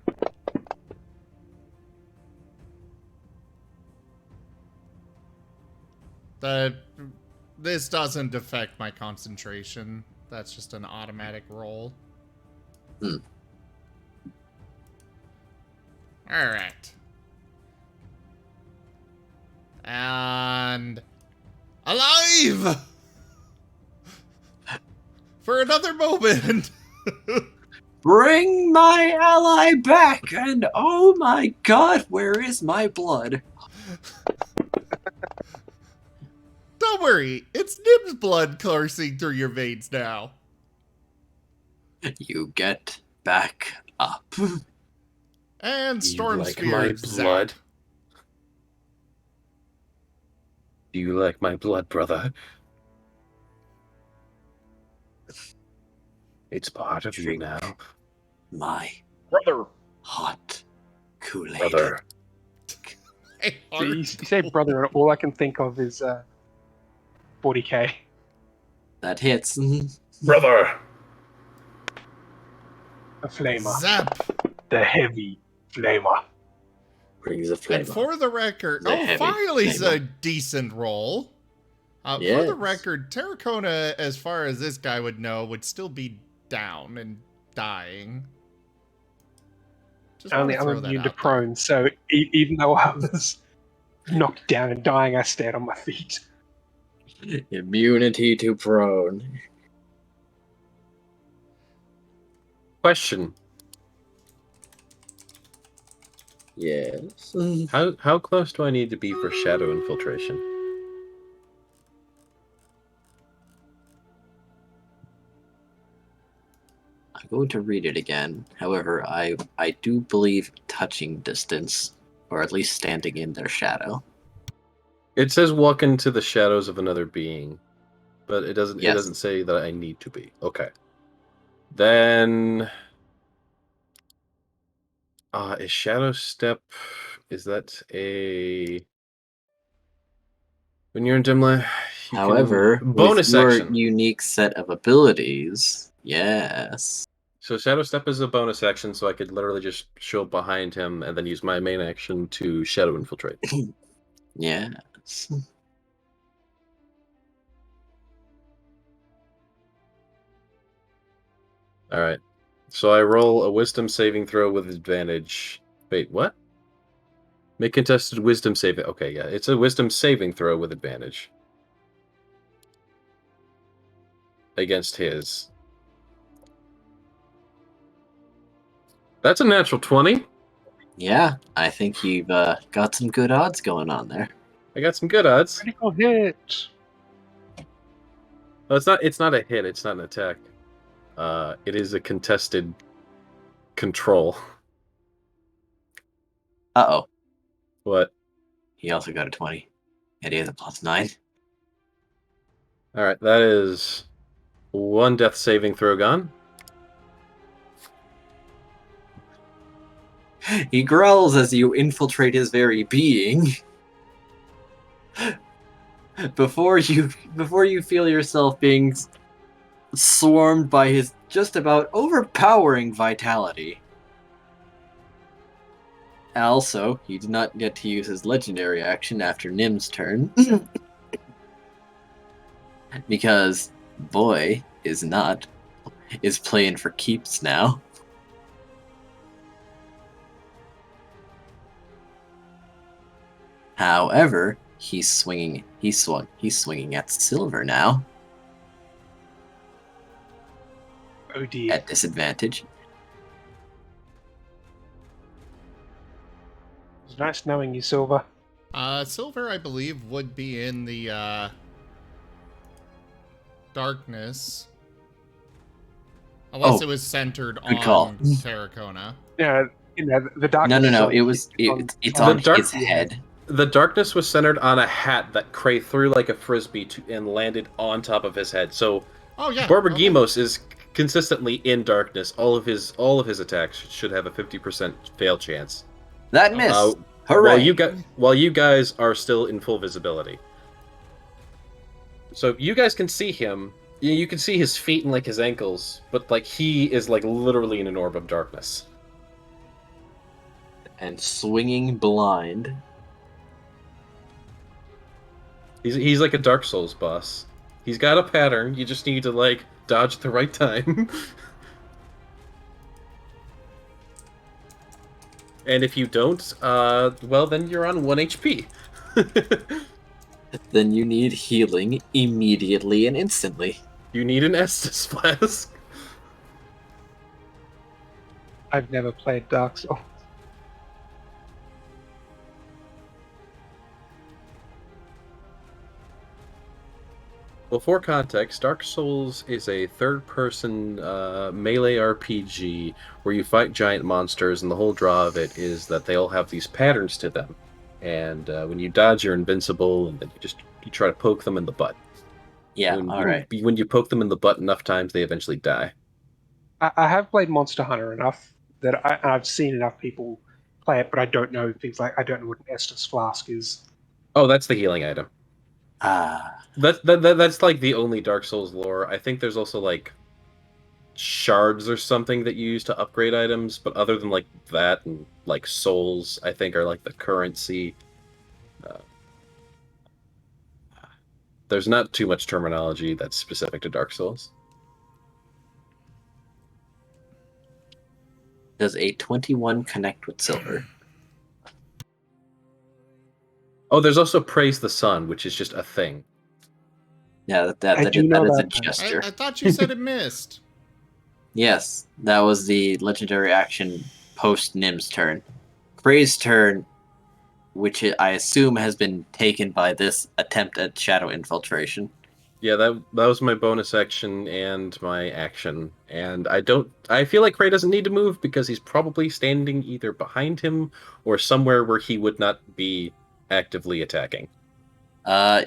This doesn't affect my concentration. That's just an automatic roll. Alright. And alive! For another moment! Bring my ally back! And oh my god, where is my blood? Don't worry, it's Nim's blood coursing through your veins now. You get back up. And Storm like Spear my zap. blood? Do you like my blood, brother? It's part of you now. My brother. Hot Kool-Aid. Brother. You say brother, and all I can think of is 40k. That hits. Brother. A flamer. Zap. The heavy flamer. Brings a flamer. And for the record, The heavy Filey's flamer. a decent roll. For the Yes. record, Terracona, as far as this guy would know, would still be down and dying. Just Only want to I'm throw that immune to out there. prone, so even though I was knocked down and dying, I stayed on my feet. Immunity to prone. Question. Yes. How close do I need to be for shadow infiltration? I'm going to read it again. However, I do believe touching distance, or at least standing in their shadow. It says walk into the shadows of another being, but it doesn't. Yes. It doesn't say that I need to be. Okay. Then, is shadow step? Is that a when you're in dim light? However, Bonus with your action. unique set of abilities, yes. So shadow step is a bonus action, so I could literally just show up behind him and then use my main action to shadow infiltrate. Yes. All right. So I roll a wisdom saving throw with advantage. Wait, what? Make contested wisdom saving. Okay, yeah, it's a wisdom saving throw with advantage against his. That's a natural 20. Yeah, I think you've got some good odds going on there. I got some good odds. Critical hit. Oh, it's not a hit, it's not an attack. It is a contested control. Uh-oh. What? He also got a 20. And he has a +9. Alright, that is one death saving throw gone. He growls as you infiltrate his very being. Before you feel yourself being swarmed by his just about overpowering vitality. Also, he did not get to use his legendary action after Nim's turn. Because boy is playing for keeps now. However, he's swinging at Silver now. Oh dear. At disadvantage. It's nice knowing you, Silver. Silver, I believe, would be in the darkness. Unless it was centered on Terracona. Yeah, the darkness. No. It's on his head. The darkness was centered on a hat that Cray threw like a frisbee and landed on top of his head. So, Barbargimos is consistently in darkness. All of his attacks should have a 50% fail chance. That missed. Hooray! While you guys are still in full visibility. So you guys can see him. You can see his feet and like his ankles, but like he is like literally in an orb of darkness. And swinging blind. He's like a Dark Souls boss. He's got a pattern. You just need to like dodge at the right time. And if you don't, well, then you're on 1 HP. Then you need healing immediately and instantly. You need an Estus Flask. I've never played Dark Souls. Well, for context, Dark Souls is a third-person melee RPG where you fight giant monsters, and the whole draw of it is that they all have these patterns to them. And when you dodge, you're invincible, and then you try to poke them in the butt. Yeah, When you poke them in the butt enough times, they eventually die. I have played Monster Hunter enough that I've seen enough people play it, but I don't know things like I don't know what an Estus Flask is. Oh, that's the healing item. That's like the only Dark Souls lore. I think there's also like shards or something that you use to upgrade items, but other than like that and like souls, I think are like the currency. There's not too much terminology that's specific to Dark Souls. Does a 21 connect with silver? Oh, there's also Praise the Sun, which is just a thing. Yeah, that is a gesture. I thought you said it missed. Yes, that was the legendary action post Nim's turn. Kray's turn, which I assume has been taken by this attempt at shadow infiltration. Yeah, that was my bonus action and my action. And I feel like Kray doesn't need to move because he's probably standing either behind him or somewhere where he would not be actively attacking.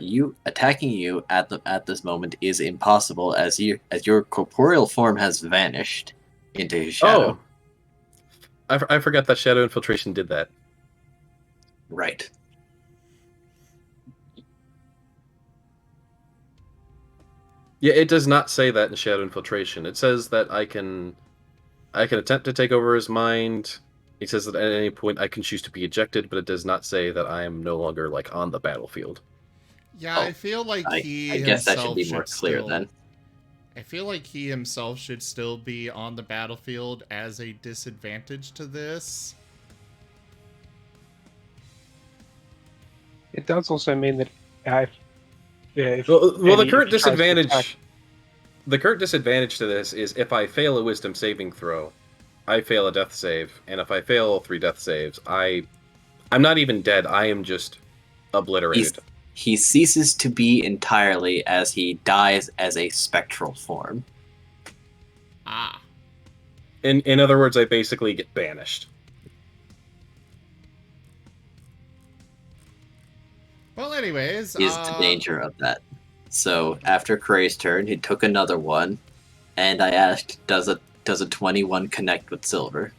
You attacking you at this moment is impossible as your corporeal form has vanished into his shadow. Oh, I forgot that shadow infiltration did that. Right. Yeah, it does not say that in shadow infiltration. It says that I can attempt to take over his mind. It says that at any point I can choose to be ejected, but it does not say that I am no longer like on the battlefield. Yeah, I feel like I guess that should be more clear then. I feel like he himself should still be on the battlefield as a disadvantage to this. It does also mean that the current disadvantage. The current disadvantage to this is if I fail a wisdom saving throw, I fail a death save, and if I fail all 3 death saves, I'm not even dead. I am just obliterated. He ceases to be entirely as he dies as a spectral form. Ah. In other words, I basically get banished. Well, anyways, is the danger of that. So after Kray's turn, he took another one, and I asked, does a 21 connect with silver?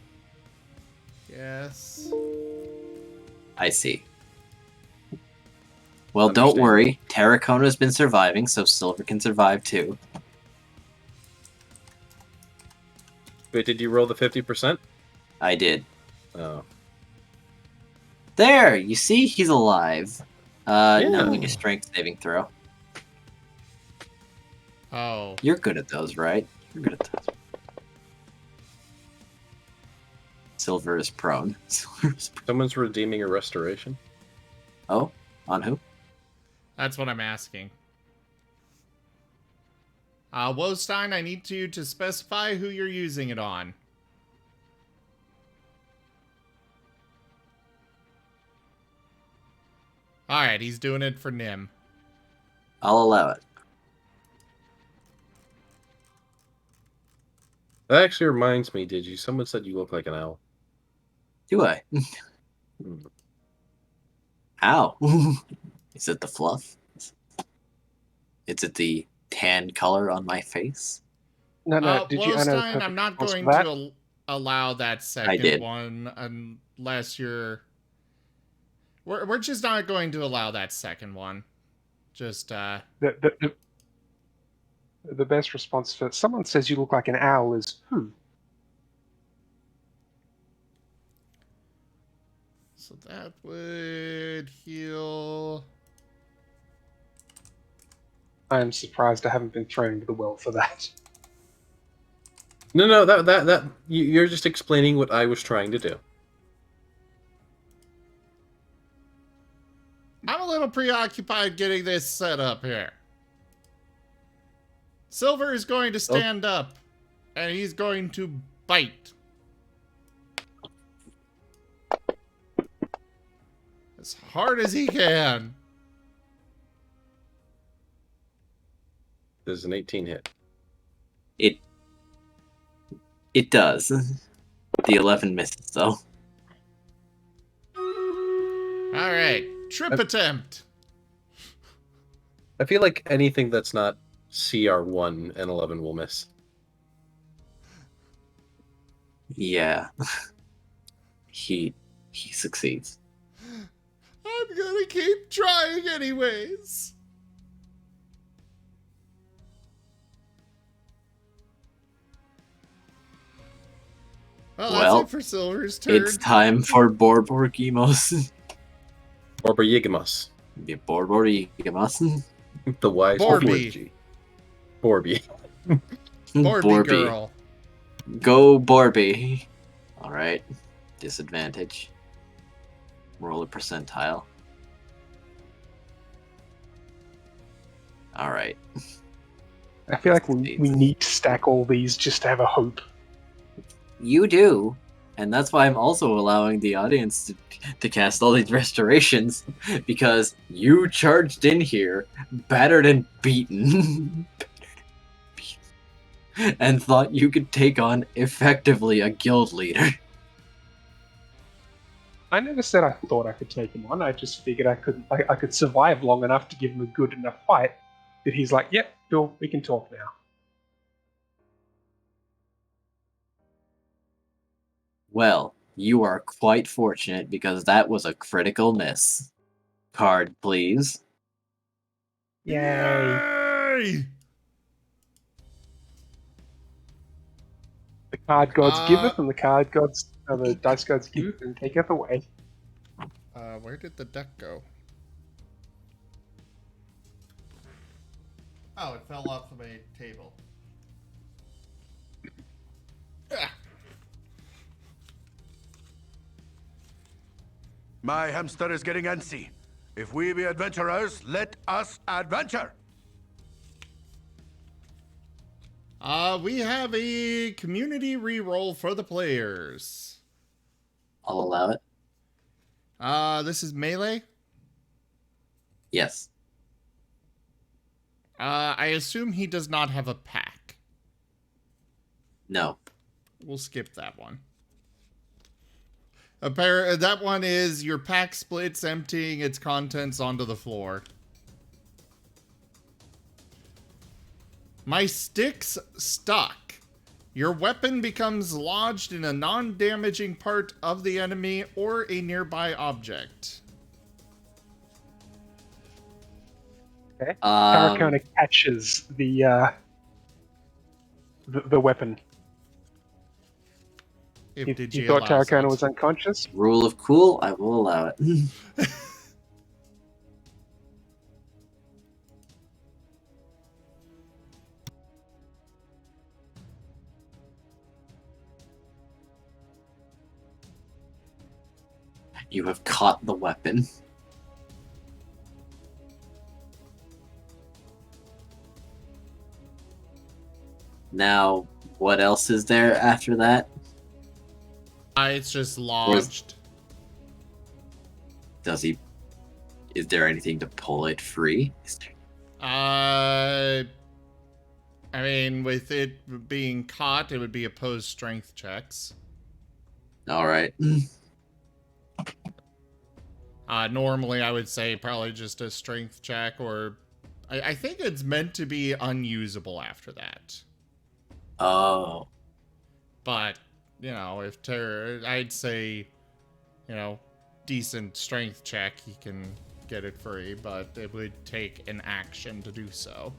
Yes. I see. Well, don't worry. Terracona's been surviving, so silver can survive too. Wait, did you roll the 50%? I did. Oh. There! You see? He's alive. Now Yeah. make a strength saving throw. Oh. You're good at those, right? You're good at those. Silver is prone. Someone's redeeming a restoration. Oh? On who? That's what I'm asking. Wostein, I need you to specify who you're using it on. Alright, he's doing it for Nim. I'll allow it. That actually reminds me, did you? Someone said you look like an owl. Do I? How? Is it the fluff? Is it the tan color on my face? No. Did you? Wostein, I'm not going to allow that second did. one unless you're... We're just not going to allow that second one. Just, The best response for someone says you look like an owl is who? So that would heal... I am surprised I haven't been thrown into the well for that. No, that you're just explaining what I was trying to do. I'm a little preoccupied getting this set up here. Silver is going to stand up, and he's going to bite. As hard as he can. There's an 18 hit. It does. The 11 misses, though. Alright, trip attempt. I feel like anything that's not CR1 and 11 will miss. Yeah. He succeeds. I'm gonna keep trying anyways. Well, that's it for Silver's turn. It's time for Borborgimos. Borborygamos. Borborgimos. The wise Borby. Borby. Borby Borby. girl. Go Borby. Alright. Disadvantage. Roll a percentile. Alright. I feel like we need to stack all these just to have a hope. You do. And that's why I'm also allowing the audience to cast all these restorations. Because you charged in here, battered and beaten. And thought you could take on effectively a guild leader. I never said I thought I could take him on. I just figured I could survive long enough to give him a good enough fight that he's like, "Yep, Bill, we can talk now." Well, you are quite fortunate because that was a critical miss. Card, please. Yay! The card gods giveth, and the the dice gods giveth and taketh away. Where did the deck go? Oh, it fell off of my table. My hamster is getting antsy. If we be adventurers, let us adventure. We have a community reroll for the players. I'll allow it. This is melee? Yes. I assume he does not have a pack. No. We'll skip that one. That one is your pack splits, emptying its contents onto the floor. My stick's stuck. Your weapon becomes lodged in a non-damaging part of the enemy or a nearby object. Okay. Tarakona catches the weapon. You thought Tarakona was unconscious? Rule of cool, I will allow it. You have caught the weapon. Now, what else is there after that? It's just lodged. Is there anything to pull it free? I mean, with it being caught, it would be opposed strength checks. Alright. Normally, I would say probably just a strength check, or I think it's meant to be unusable after that. Oh. But, you know, if I'd say, you know, decent strength check, he can get it free, but it would take an action to do so.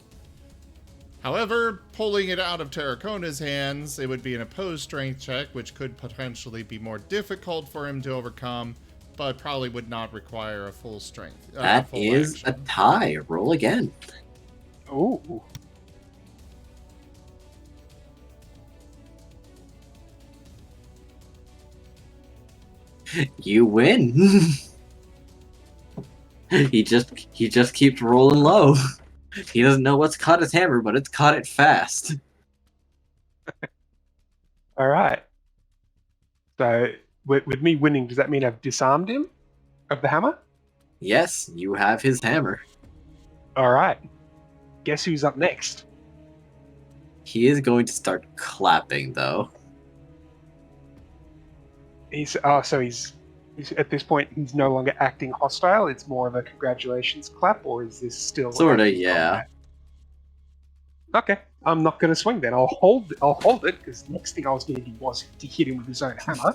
However, pulling it out of Tarakona's hands, it would be an opposed strength check, which could potentially be more difficult for him to overcome, but probably would not require a full strength. That full is action. a tie. Roll again. Ooh. You win. he just keeps rolling low. He doesn't know what's caught his hammer, but it's caught it fast. All right. So, with me winning, does that mean I've disarmed him of the hammer? Yes, you have his hammer. All right. Guess who's up next? He is going to start clapping, though. He's at this point he's no longer acting hostile. It's more of a congratulations clap, or is this still Sorta, acting yeah. combat? Okay, I'm not going to swing then. I'll hold it because the next thing I was going to do was to hit him with his own hammer.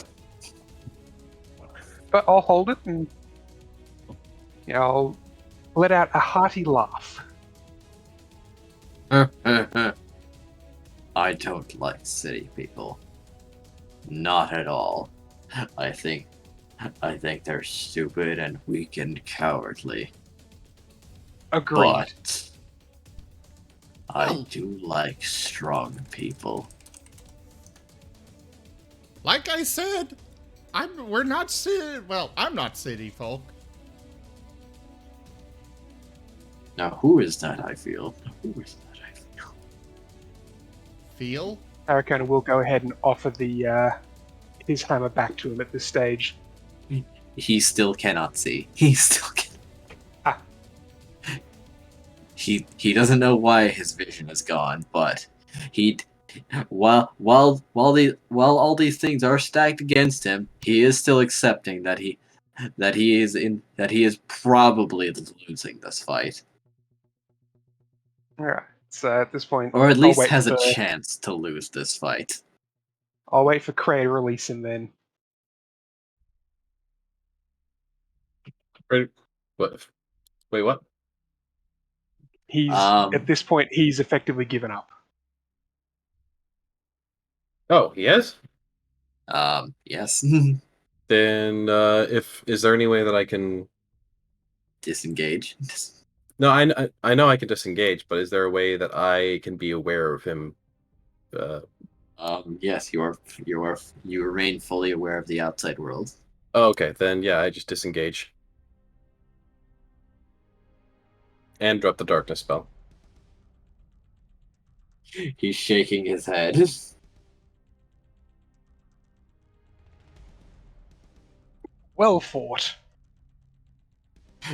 But I'll hold it and I'll let out a hearty laugh. I don't like city people. Not at all. I think they're stupid and weak and cowardly. Agreed. But I do like strong people. Like I said, we're not city. Well, I'm not city folk. Now, who is that I feel? Who is that I feel? Feel? Aracona will go ahead and offer the his hammer back to him at this stage. He still cannot see. He still can. Ah. He doesn't know why his vision is gone, but while all these things are stacked against him, he is still accepting that he is probably losing this fight, All right. So at this point, or at I'll least wait has a for- chance to lose this fight. I'll wait for Cray to release him then. Right. What? Wait, what? He's at this point he's effectively given up. Oh, he has? Yes. Then, is there any way that I can disengage? No, I know I can disengage, but is there a way that I can be aware of him? Yes, you remain fully aware of the outside world. Oh, okay, then yeah, I just disengage. And drop the darkness spell. He's shaking his head. Well fought.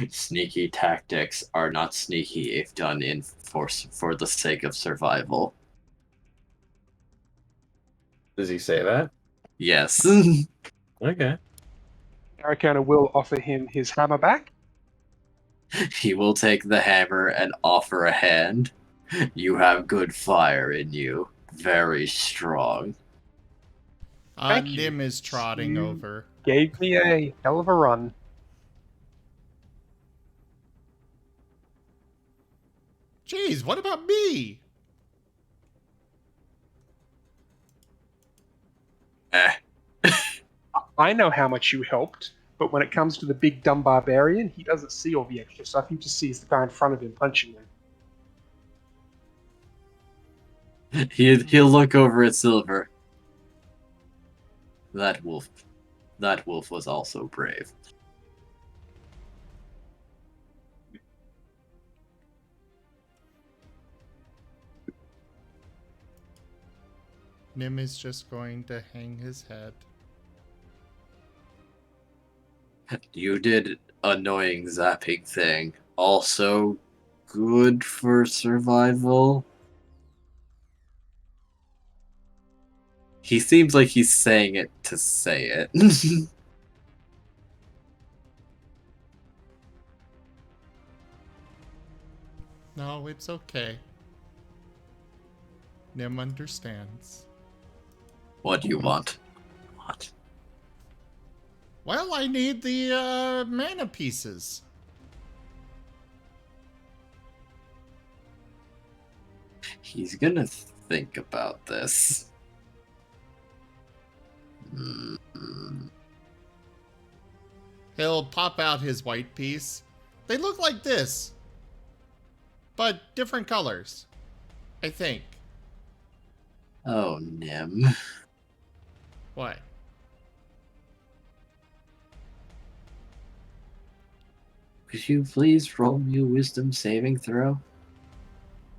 Sneaky tactics are not sneaky if done in force for the sake of survival. Does he say that? Yes. Okay. Aracona will offer him his hammer back. He will take the hammer and offer a hand. You have good fire in you. Very strong. Thank you. Nim is trotting You over. Gave me a hell of a run. Jeez, what about me? I know how much you helped, but when it comes to the big dumb barbarian, he doesn't see all the extra stuff. He just sees the guy in front of him punching him. He'll look over at Silver. That wolf was also brave. Nim is just going to hang his head. You did annoying zapping thing. Also good for survival. He seems like he's saying it to say it. No, it's okay. Nim understands. What do you want? What? Well, I need the mana pieces. He's gonna think about this. He'll pop out his white piece. They look like this, but different colors, I think. Oh, Nim. What? Could you please roll me a wisdom saving throw?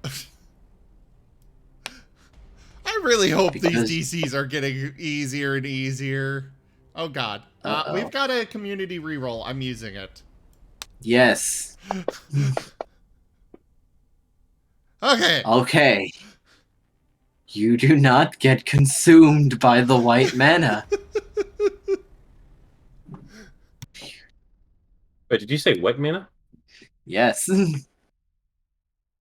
I really hope Because- these DCs are getting easier and easier. Oh god. We've got a community reroll. I'm using it. Yes. Okay. Okay. You do not get consumed by the white mana. Wait, did you say white mana? Yes.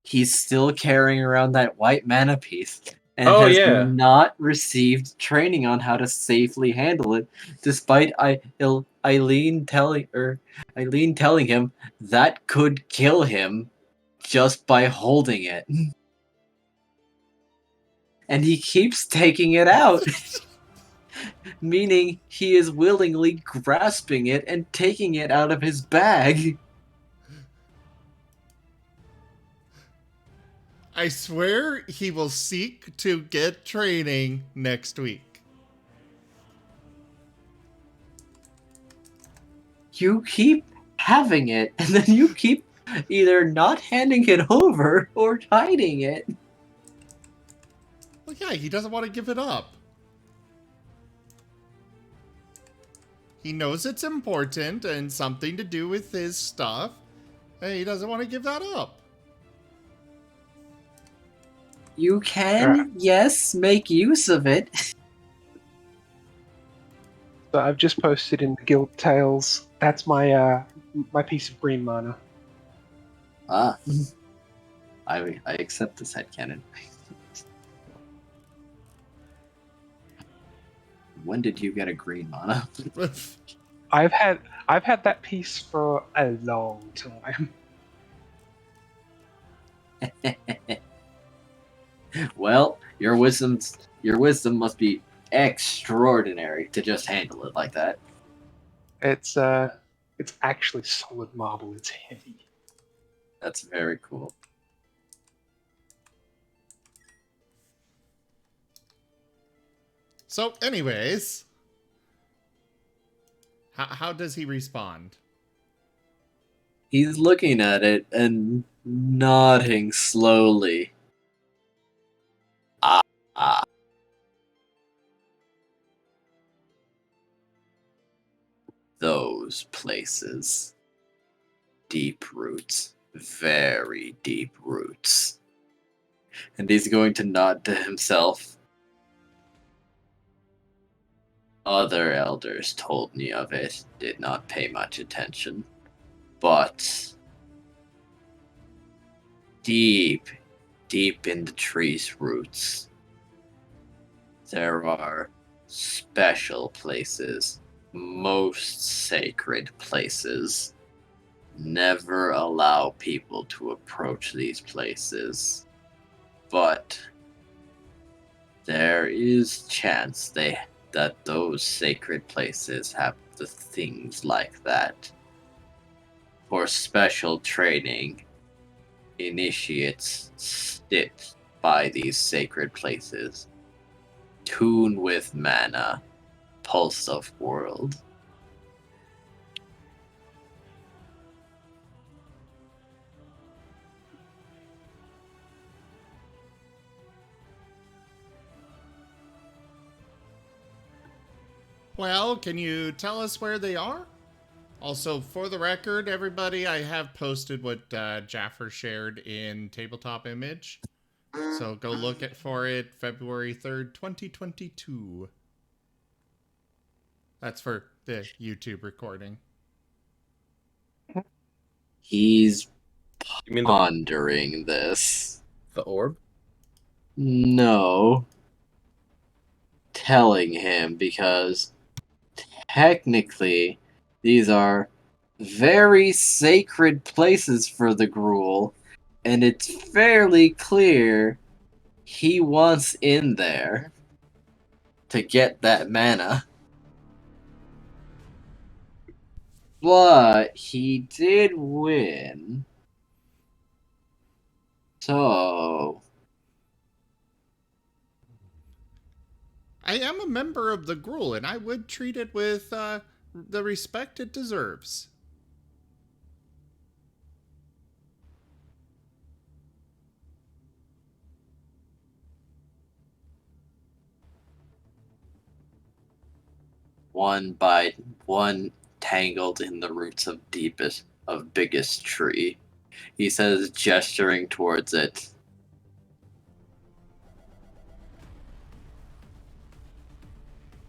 He's still carrying around that white mana piece and Oh, has yeah. not received training on how to safely handle it, despite Eileen telling him that could kill him just by holding it. And he keeps taking it out. Meaning he is willingly grasping it and taking it out of his bag. I swear he will seek to get training next week. You keep having it, and then you keep either not handing it over or hiding it. Well, yeah, he doesn't want to give it up. He knows it's important and something to do with his stuff, and he doesn't want to give that up. You can, yes, make use of it. So I've just posted in the Guild Tales. That's my my piece of green mana. Ah. I accept this headcanon. When did you get a green mana? I've had that piece for a long time. Well, your wisdom must be extraordinary to just handle it like that. It's actually solid marble. It's heavy. That's very cool. So, anyways, how does he respond? He's looking at it and nodding slowly. Ah. Those places. Deep roots. Very deep roots. And he's going to nod to himself. Other elders told me of it, did not pay much attention. But deep in the tree's roots, there are special places, most sacred places. Never allow people to approach these places. But there is chance that those sacred places have the things like that. For special training, initiates sit by these sacred places. Tune with mana, pulse of world. Well, can you tell us where they are? Also, for the record, everybody, I have posted what Jaffer shared in Tabletop Image. So go look for it February 3rd, 2022. That's for the YouTube recording. He's pondering this. The orb? No. Telling him, because technically these are very sacred places for the Gruul, and it's fairly clear he wants in there to get that mana. But he did win. So I am a member of the Gruul, and I would treat it with the respect it deserves. one by one tangled in the roots of biggest tree. He says, gesturing towards it.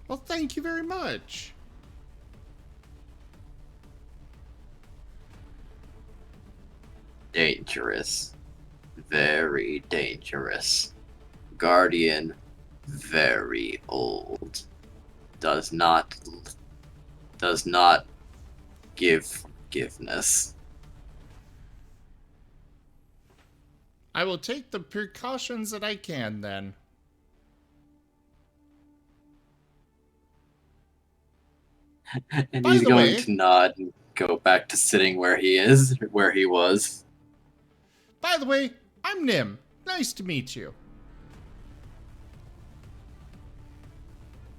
Well, thank you very much. Dangerous. Very dangerous. Guardian, very old. Does not give forgiveness. I will take the precautions that I can, then. And By he's the going way, to nod and go back to sitting where he was. By the way, I'm Nim. Nice to meet you.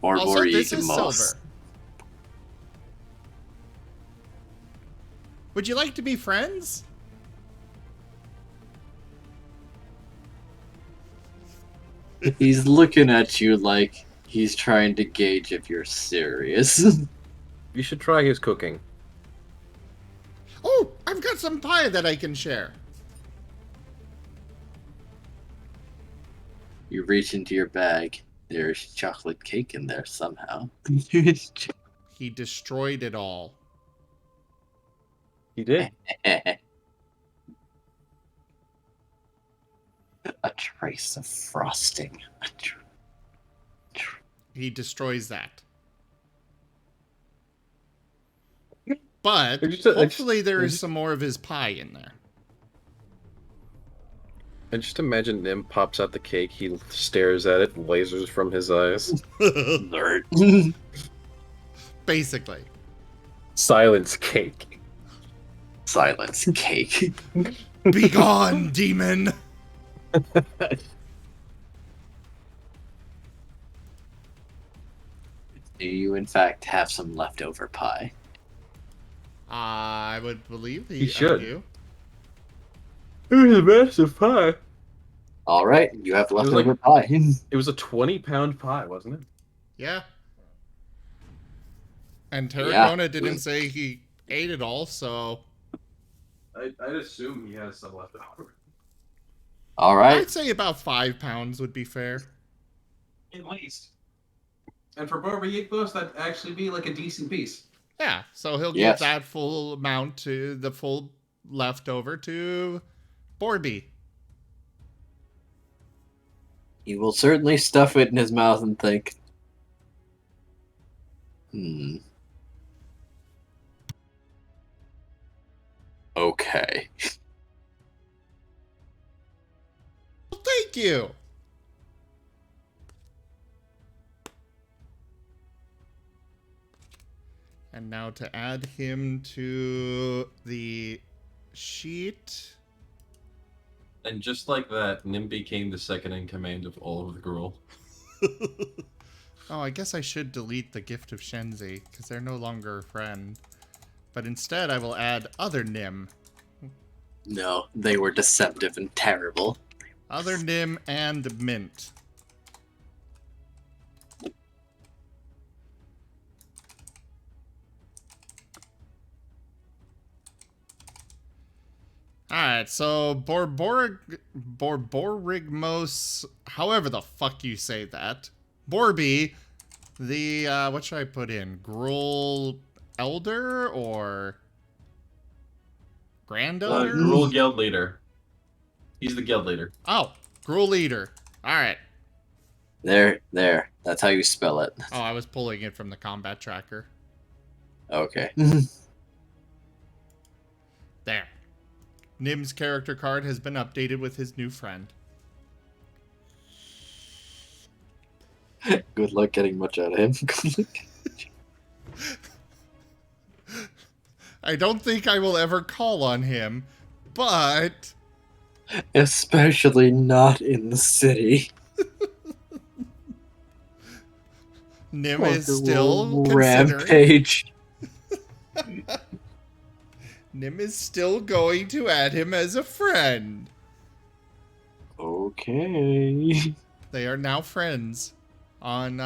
Or Also, this is Silver. Would you like to be friends? He's looking at you like he's trying to gauge if you're serious. You should try his cooking. Oh, I've got some pie that I can share. You reach into your bag. There's chocolate cake in there somehow. He destroyed it all. He did. A trace of frosting. He destroys that. But hopefully there is some more of his pie in there. And just imagine Nim pops out the cake, he stares at it, lasers from his eyes. Basically. Silence cake. Silence cake. Be gone, demon! Do you, in fact, have some leftover pie? I would believe He should. do. It was a massive pie. All right, you have leftover pie. It was a 20-pound pie, wasn't it? Yeah. And Terracona didn't say he ate it all, so... I'd assume he has some left over. All right. I'd say about 5 pounds would be fair. At least. And for Barbara Yeekbos, that'd actually be like a decent piece. Yeah, so he'll give that full amount to the full leftover to Borby. He will certainly stuff it in his mouth and think, okay. Well, thank you. And now to add him to the sheet. And just like that, Nim became the second in command of all of the Gruul. Oh, I guess I should delete the Gift of Shenzi, because they're no longer a friend. But instead, I will add other Nim. No, they were deceptive and terrible. Other Nim and Mint. Alright, so Borborigmos, however the fuck you say that. Borby, the, what should I put in? Gruul Elder or Grand Elder? Gruul Guild Leader. He's the guild leader. Oh, Gruul Leader. Alright. There. That's how you spell it. Oh, I was pulling it from the combat tracker. Okay. There. Nim's character card has been updated with his new friend. Good luck getting much out of him. I don't think I will ever call on him, but... Especially not in the city. Nim is still considering... Rampage. Nim is still going to add him as a friend. Okay. They are now friends on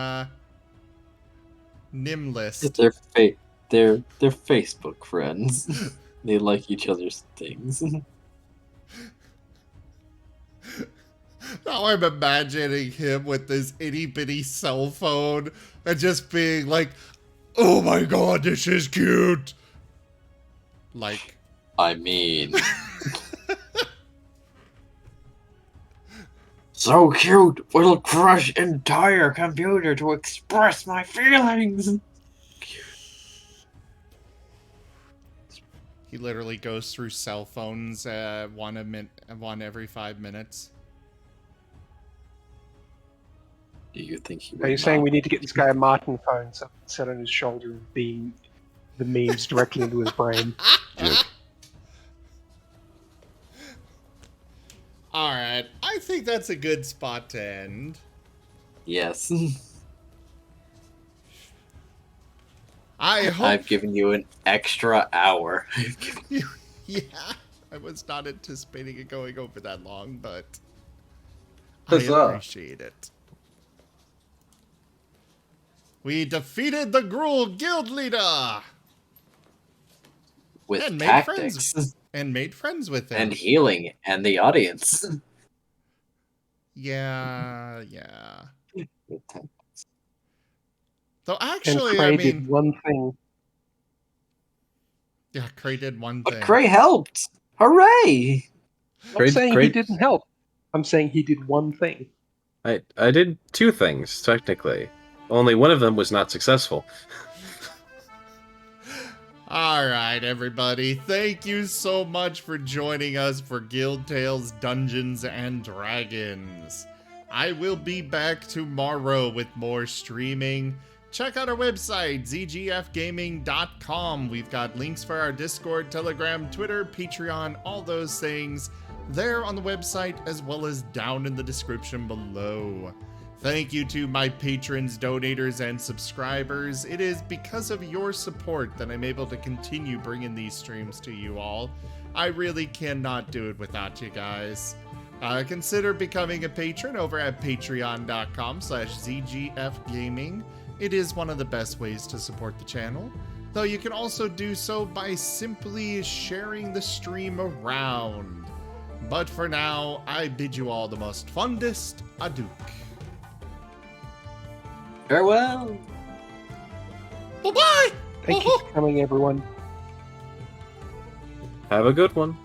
Nim list. They're Facebook friends. They like each other's things. Now I'm imagining him with this itty bitty cell phone and just being like, "Oh my god, this is cute." Like, I mean, so cute, it'll crush entire computer to express my feelings. he literally goes through cell phones one every 5 minutes. Do you think he? Are you saying we need to get this guy a Marten phone so set on his shoulder and beam the memes directly into his brain? Alright, I think think that's a good spot to end. Yes. I hope I've given you an extra hour. yeah, I was not anticipating it going over that long, but I Huzzah. appreciate it. We defeated the Gruul guild leader With and tactics. made friends with him. And healing and the audience. Yeah. Though And actually, Cray I did mean, one thing. yeah, Cray did one But thing. Cray helped! Hooray! I'm saying he didn't help. I'm saying he did one thing. I did two things, technically. Only one of them was not successful. Alright, everybody. Thank you so much for joining us for Guild Tales Dungeons and Dragons. I will be back tomorrow with more streaming. Check out our website, zgfgaming.com. We've got links for our Discord, Telegram, Twitter, Patreon, all those things there on the website, as well as down in the description below. Thank you to my patrons, donators, and subscribers. It is because of your support that I'm able to continue bringing these streams to you all. I really cannot do it without you guys. Consider becoming a patron over at patreon.com/zgfgaming. It is one of the best ways to support the channel, though you can also do so by simply sharing the stream around. But for now, I bid you all the most fondest adieu. Farewell! Bye-bye! Thank you for coming, everyone. Have a good one.